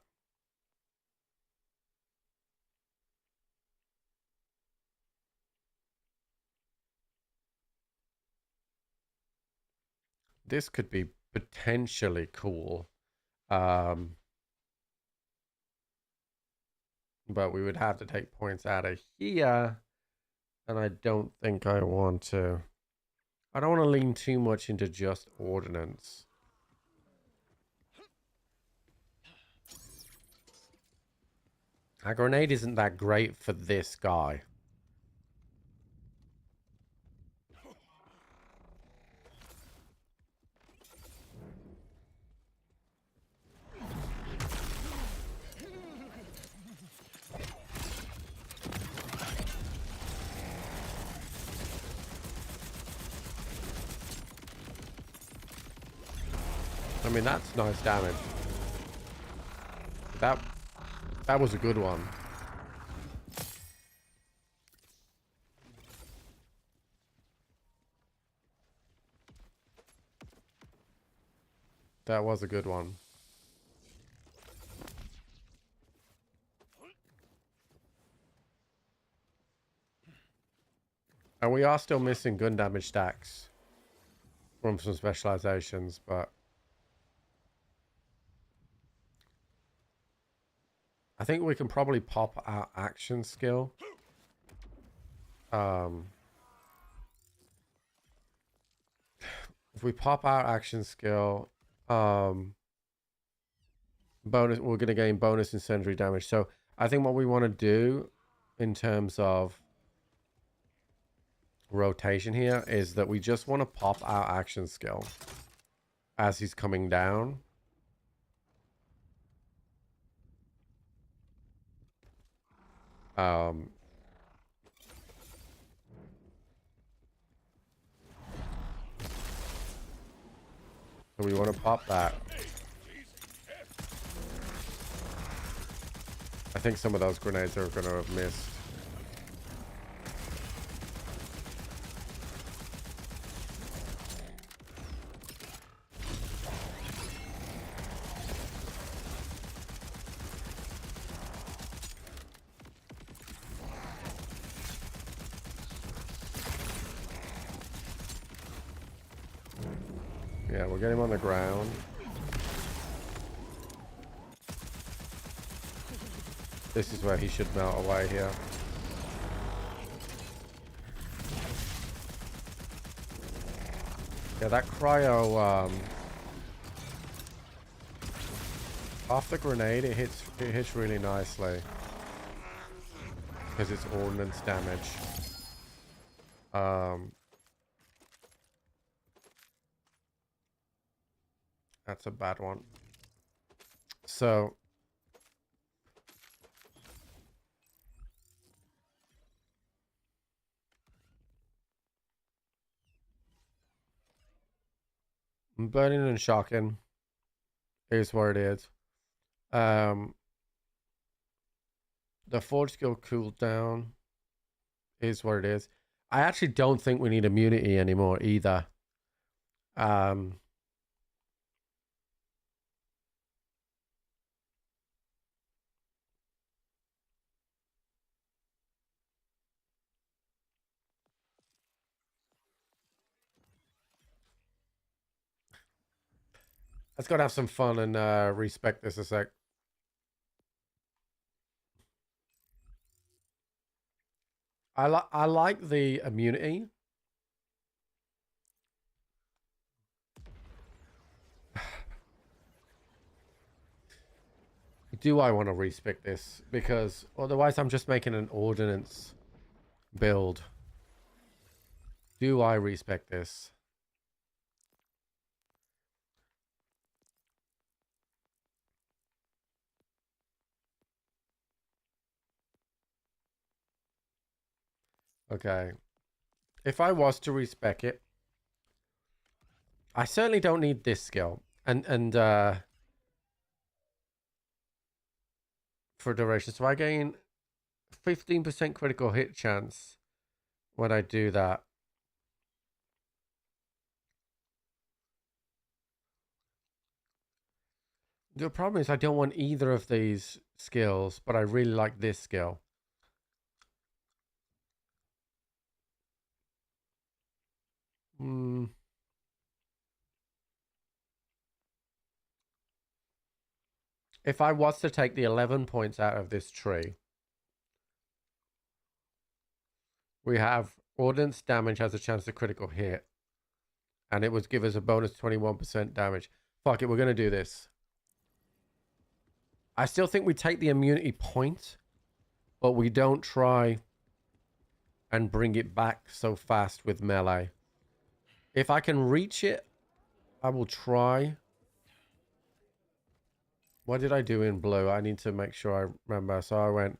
This could be potentially cool. But we would have to take points out of here. And I don't think I want to. I don't want to lean too much into just ordnance. A grenade isn't that great for this guy. I mean, that's nice damage. That was a good one. That was a good one. And we are still missing gun damage stacks from some specializations, but I think we can probably pop our action skill. If we pop our action skill, bonus, we're going to gain bonus incendiary damage. So I think what we want to do in terms of rotation here is that we just want to pop our action skill as he's coming down. So we want to pop that. I think some of those grenades are going to have missed. Yeah, we'll get him on the ground. This is where he should melt away here. Yeah, that cryo, off the grenade, it hits really nicely. Because it's ordnance damage. That's a bad one. So burning and shocking is what it is. The forge skill cooldown is what it is. I actually don't think we need immunity anymore either. Let's go and have some fun and respect this a sec. I like the immunity. Do I want to respec this? Because otherwise I'm just making an ordnance build. Do I respec this? Okay. If I was to respec it, I certainly don't need this skill. And for duration. So I gain 15% critical hit chance when I do that. The problem is I don't want either of these skills, but I really like this skill. If I was to take the 11 points out of this tree, we have ordnance damage has a chance to critical hit, and it would give us a bonus 21% damage. Fuck it, we're going to do this. I still think we take the immunity point, but we don't try and bring it back so fast with melee. If I can reach it, I will try. What did I do in blue? I need to make sure I remember. So I went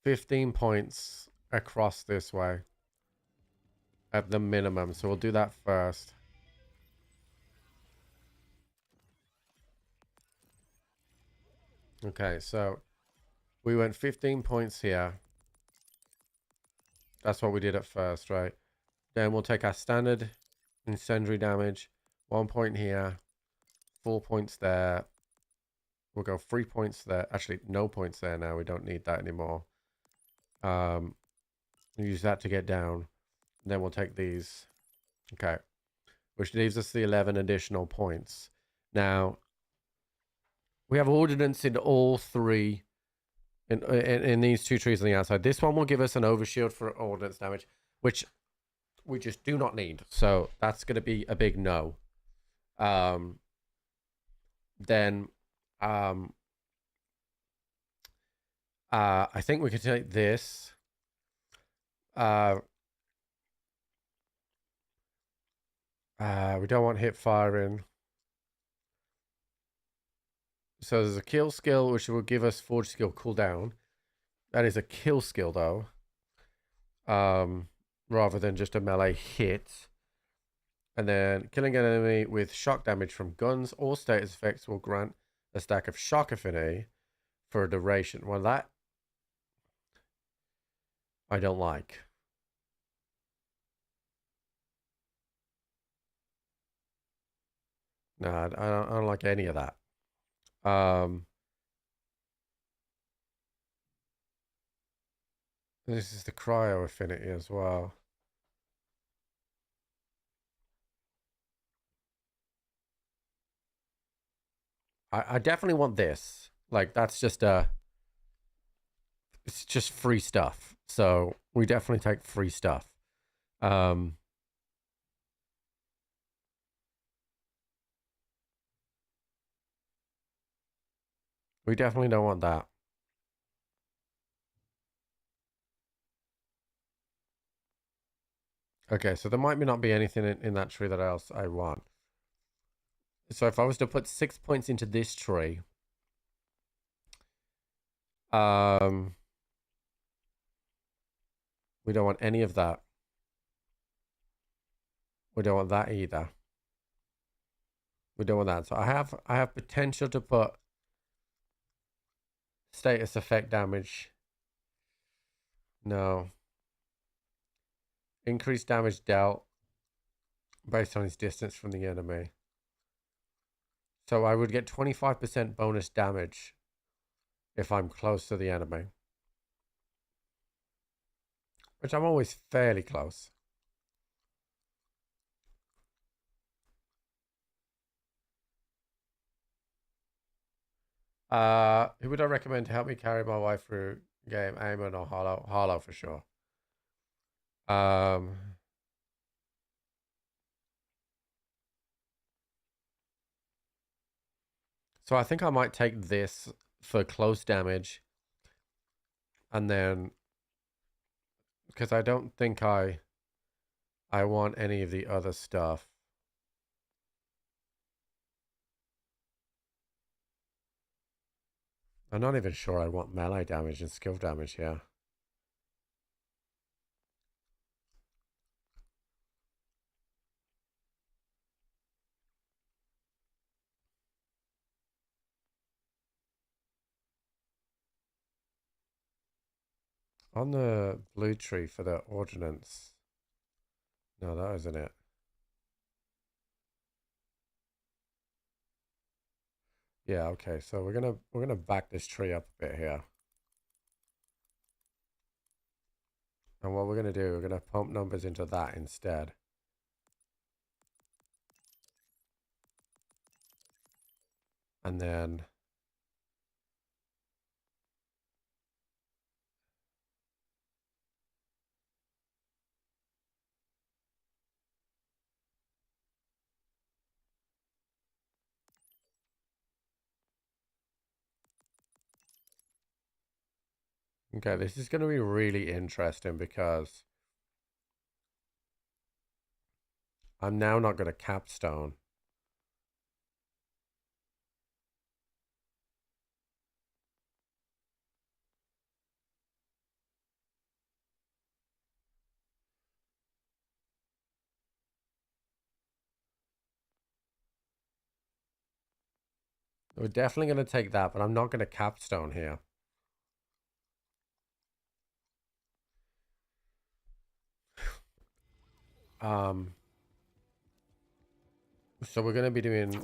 15 points across this way at the minimum. So we'll do that first. Okay, so we went 15 points here. That's what we did at first, right? Then we'll take our standard incendiary damage. 1 point here. 4 points there. We'll go 3 points there. Actually, no points there now. We don't need that anymore. Use that to get down. And then we'll take these. Okay. Which leaves us the 11 additional points. Now, we have ordnance in all three. In these two trees on the outside. This one will give us an overshield for ordnance damage, which we just do not need. So that's going to be a big no. Then I think we can take this. We don't want hip firing. So there's a kill skill, which will give us forge skill cooldown. That is a kill skill, though. Rather than just a melee hit. And then killing an enemy with shock damage from guns or status effects will grant a stack of shock affinity for a duration. Well, that I don't like. No, I don't like any of that. This is the cryo affinity as well. I definitely want this. Like, that's just it's just free stuff. So we definitely take free stuff. We definitely don't want that. Okay, so there might not be anything in that tree that else I want. So if I was to put 6 points into this tree, we don't want any of that. We don't want that either. We don't want that. So I have potential to put status effect damage. No. Increased damage dealt based on his distance from the enemy. So I would get 25% bonus damage if I'm close to the enemy. Which I'm always fairly close. Who would I recommend to help me carry my wife through game? Eamon or Harlow? Harlow for sure. So I think I might take this for close damage. And then, because I don't think I want any of the other stuff. I'm not even sure I want melee damage and skill damage here. On the blue tree for the ordnance. No, that isn't it. Yeah, okay, so we're gonna back this tree up a bit here. And what we're gonna do, we're gonna pump numbers into that instead. And then okay, this is going to be really interesting because I'm now not going to capstone. We're definitely going to take that, but I'm not going to capstone here. So we're going to be doing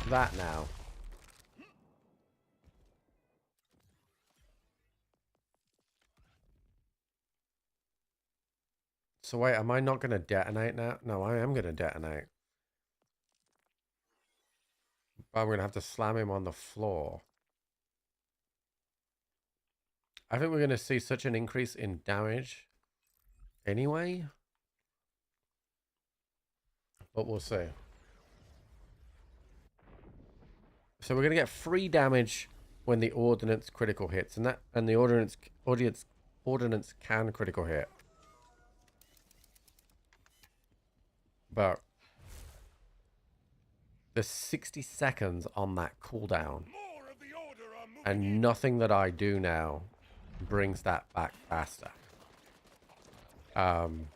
that now. So wait, am I not going to detonate now? No, I am going to detonate. I'm going to have to slam him on the floor. I think we're going to see such an increase in damage anyway. But we'll see. So we're going to get 3 damage when the ordnance critical hits, and the ordnance can critical hit. But there's 60 seconds on that cooldown, and nothing that I do now brings that back faster. And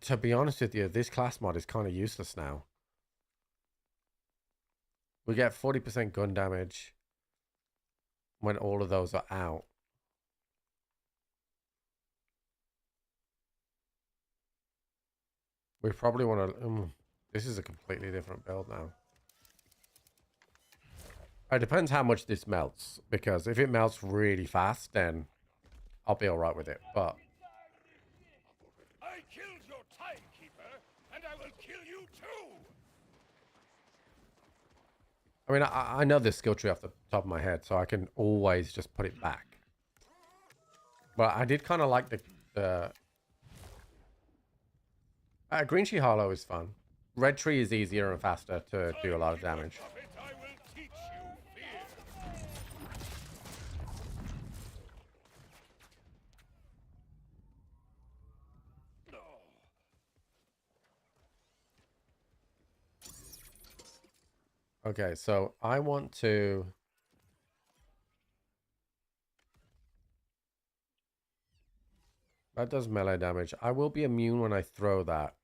to be honest with you, this class mod is kind of useless now. We get 40% gun damage when all of those are out. We probably want to... this is a completely different build now. It depends how much this melts, because if it melts really fast, then I'll be alright with it, but... I killed your timekeeper, and I will kill you too! I mean, I know this skill tree off the top of my head, so I can always just put it back. But I did kind of like the Green Tree Hollow is fun. Red Tree is easier and faster to do a lot of damage. Okay, so I want to... That does melee damage. I will be immune when I throw that.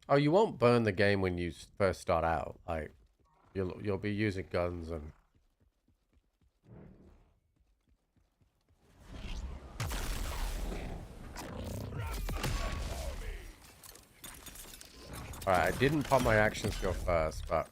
Oh, you won't burn the game when you first start out. Like, you'll be using guns and... Alright, I didn't pop my action skill first, but...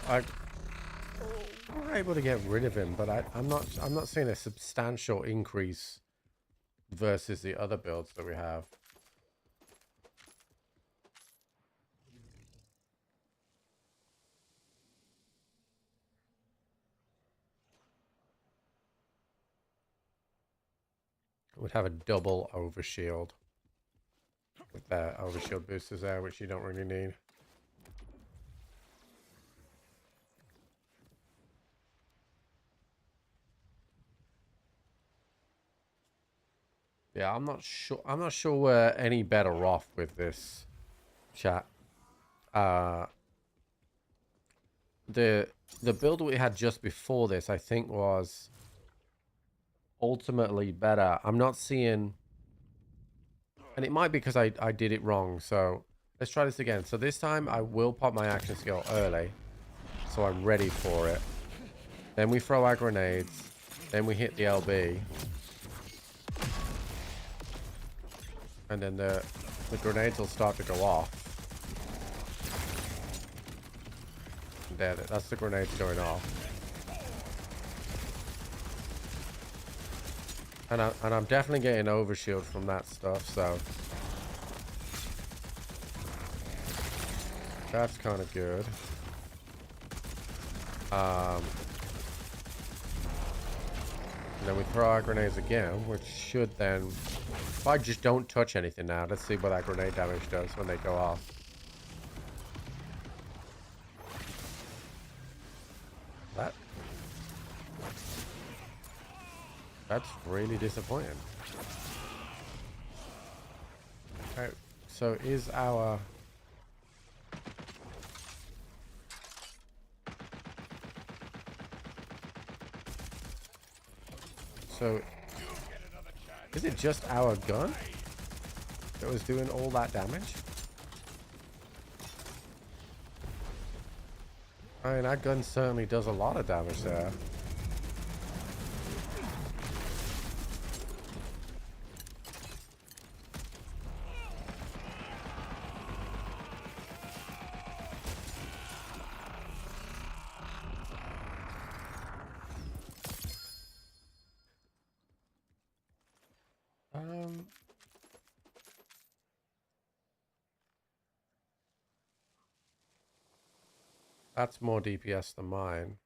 we're able to get rid of him, but I'm not seeing a substantial increase versus the other builds that we have. Would have a double overshield with that overshield boosters there, which you don't really need. Yeah, I'm not sure we're any better off with this chat. The build we had just before this, I think, was ultimately better. I'm not seeing, and it might be because I did it wrong. So let's try this again. So this time I will pop my action skill early, so I'm ready for it. Then we throw our grenades. Then we hit the LB. And then the grenades will start to go off. There, that's the grenades going off. And I'm definitely getting overshield from that stuff, so that's kind of good. And then we throw our grenades again, which should then, if I just don't touch anything now, let's see what that grenade damage does when they go off. That's really disappointing. Okay, so is our... So, is it just our gun that was doing all that damage? I mean, our gun certainly does a lot of damage there. That's more DPS than mine.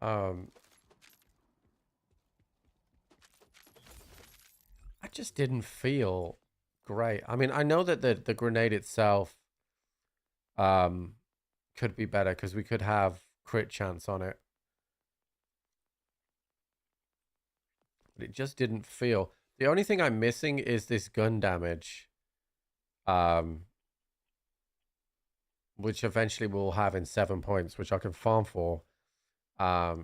I just didn't feel great. I mean, I know that the grenade itself could be better because we could have crit chance on it. But it just didn't feel. The only thing I'm missing is this gun damage. Which eventually we'll have in 7 points, which I can farm for. I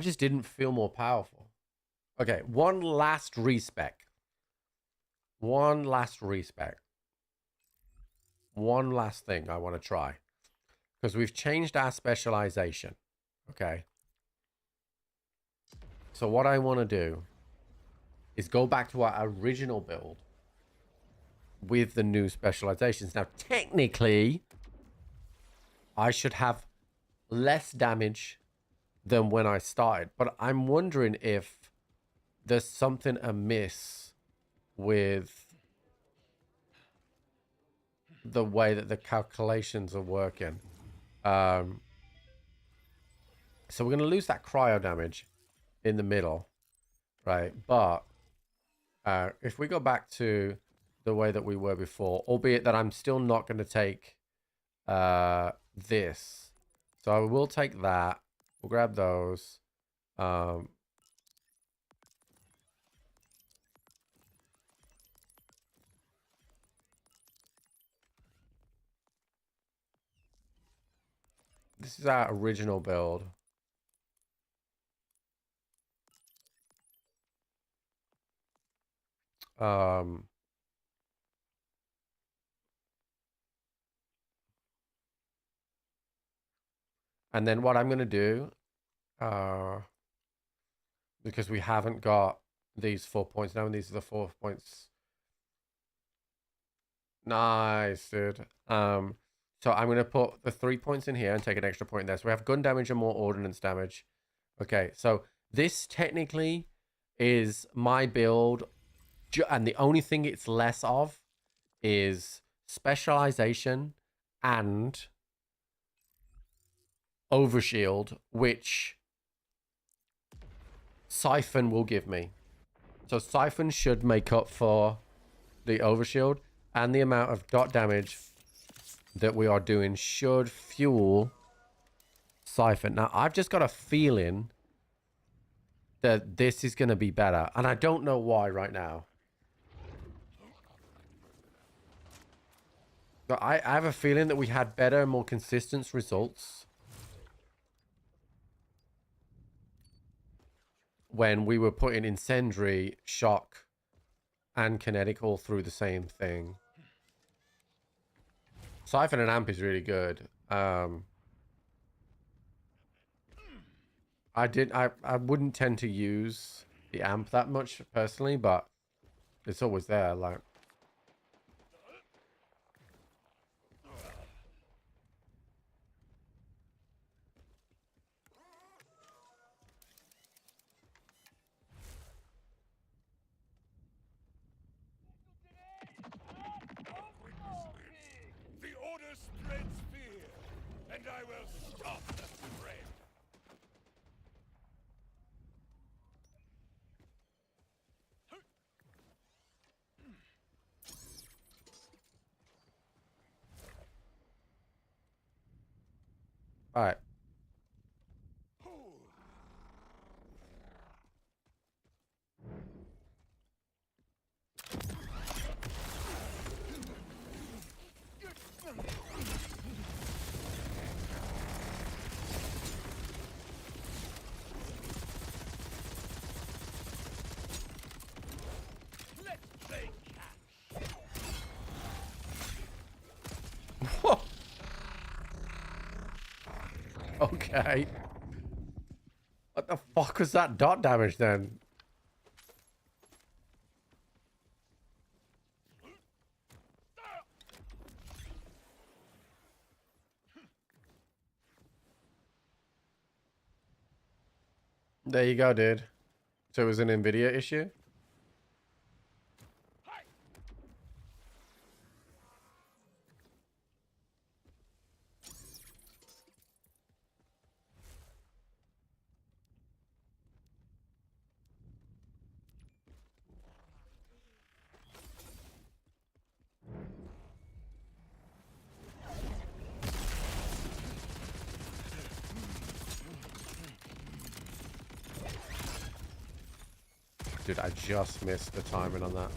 just didn't feel more powerful. Okay, one last respec. One last respec. One last thing I want to try. Because we've changed our specialization. Okay. So what I want to do is go back to our original build with the new specializations. Now, technically, I should have less damage than when I started, but I'm wondering if there's something amiss with the way that the calculations are working. So we're going to lose that cryo damage in the middle, right? But if we go back to the way that we were before, albeit that I'm still not going to take this. So I will take that. We'll grab those. This is our original build. And then what I'm going to do, because we haven't got these 4 points now, and these are the 4 points Nice, dude. So I'm gonna put the 3 points in here and take an extra point there. So we have gun damage and more ordnance damage. Okay, so this technically is my build, and the only thing it's less of is specialization and overshield, which Siphon will give me. So Siphon should make up for the overshield, and the amount of dot damage that we are doing should fuel Siphon. Now, I've just got a feeling that this is going to be better, and I don't know why right now. But I have a feeling that we had better, more consistent results when we were putting Incendiary, Shock, and Kinetic all through the same thing. Siphon and Amp is really good. I wouldn't tend to use the Amp that much personally, but it's always there. Like, The order spreads fear, and I will stop the spread. all right. Let's play catch. Okay. What the fuck was that dot damage then? There you go, dude. So it was an Nvidia issue? Dude, I just missed the timing on that.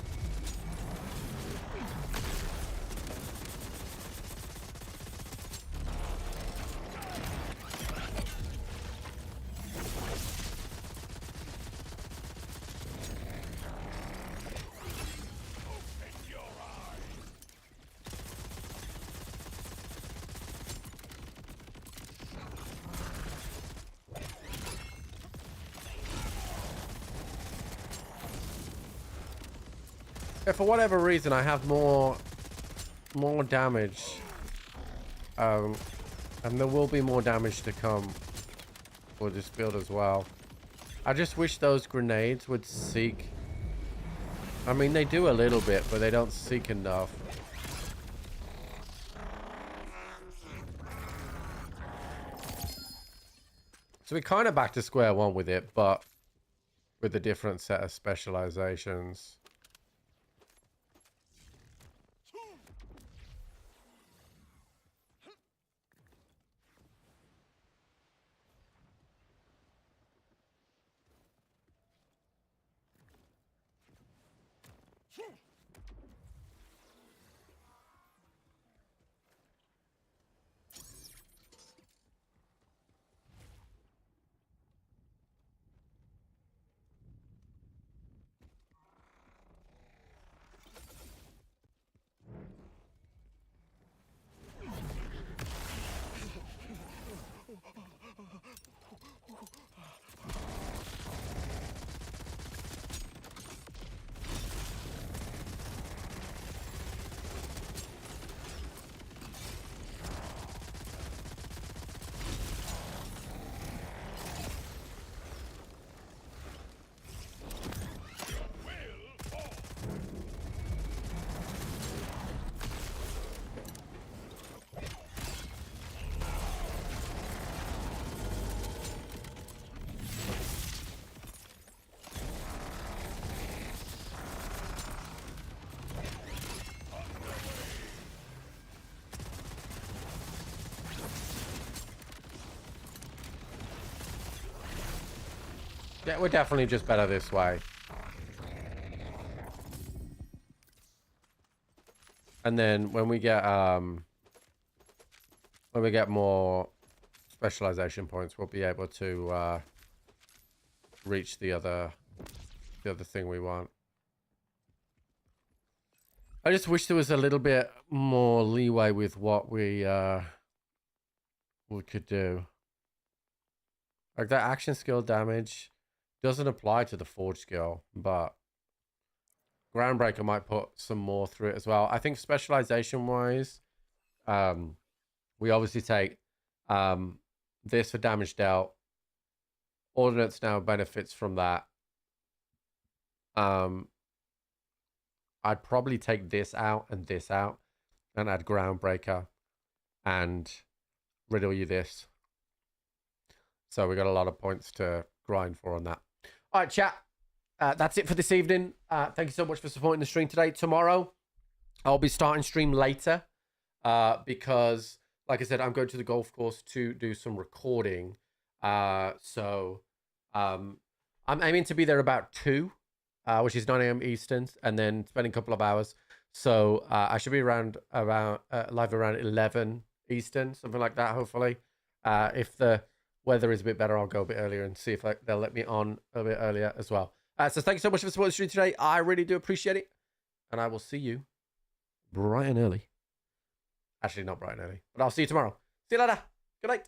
Yeah, for whatever reason, I have more damage. And there will be more damage to come for this build as well. I just wish those grenades would seek. I mean, they do a little bit, but they don't seek enough. So we're kind of back to square one with it, but with a different set of specializations. we're definitely just better this way. And then when we get more specialization points, we'll be able to reach the other thing we want. I just wish there was a little bit more leeway with what we could do. Like that action skill damage doesn't apply to the forge skill, but Groundbreaker might put some more through it as well. I think specialization wise, we obviously take this for damage dealt. Ordnance now benefits from that. I'd probably take this out and add Groundbreaker and riddle you this. So we got a lot of points to grind for on that. All right, chat. That's it for this evening. Thank you so much for supporting the stream today. Tomorrow, I'll be starting stream later because, like I said, I'm going to the golf course to do some recording. So I'm aiming to be there about 2, which is 9 a.m. Eastern, and then spending a couple of hours. So I should be live around 11 Eastern, something like that, hopefully. If the weather is a bit better, I'll go a bit earlier and see if they'll let me on a bit earlier as well. So thank you so much for supporting the stream today. I really do appreciate it. And I will see you bright and early. Actually, not bright and early, but I'll see you tomorrow. See you later. Good night.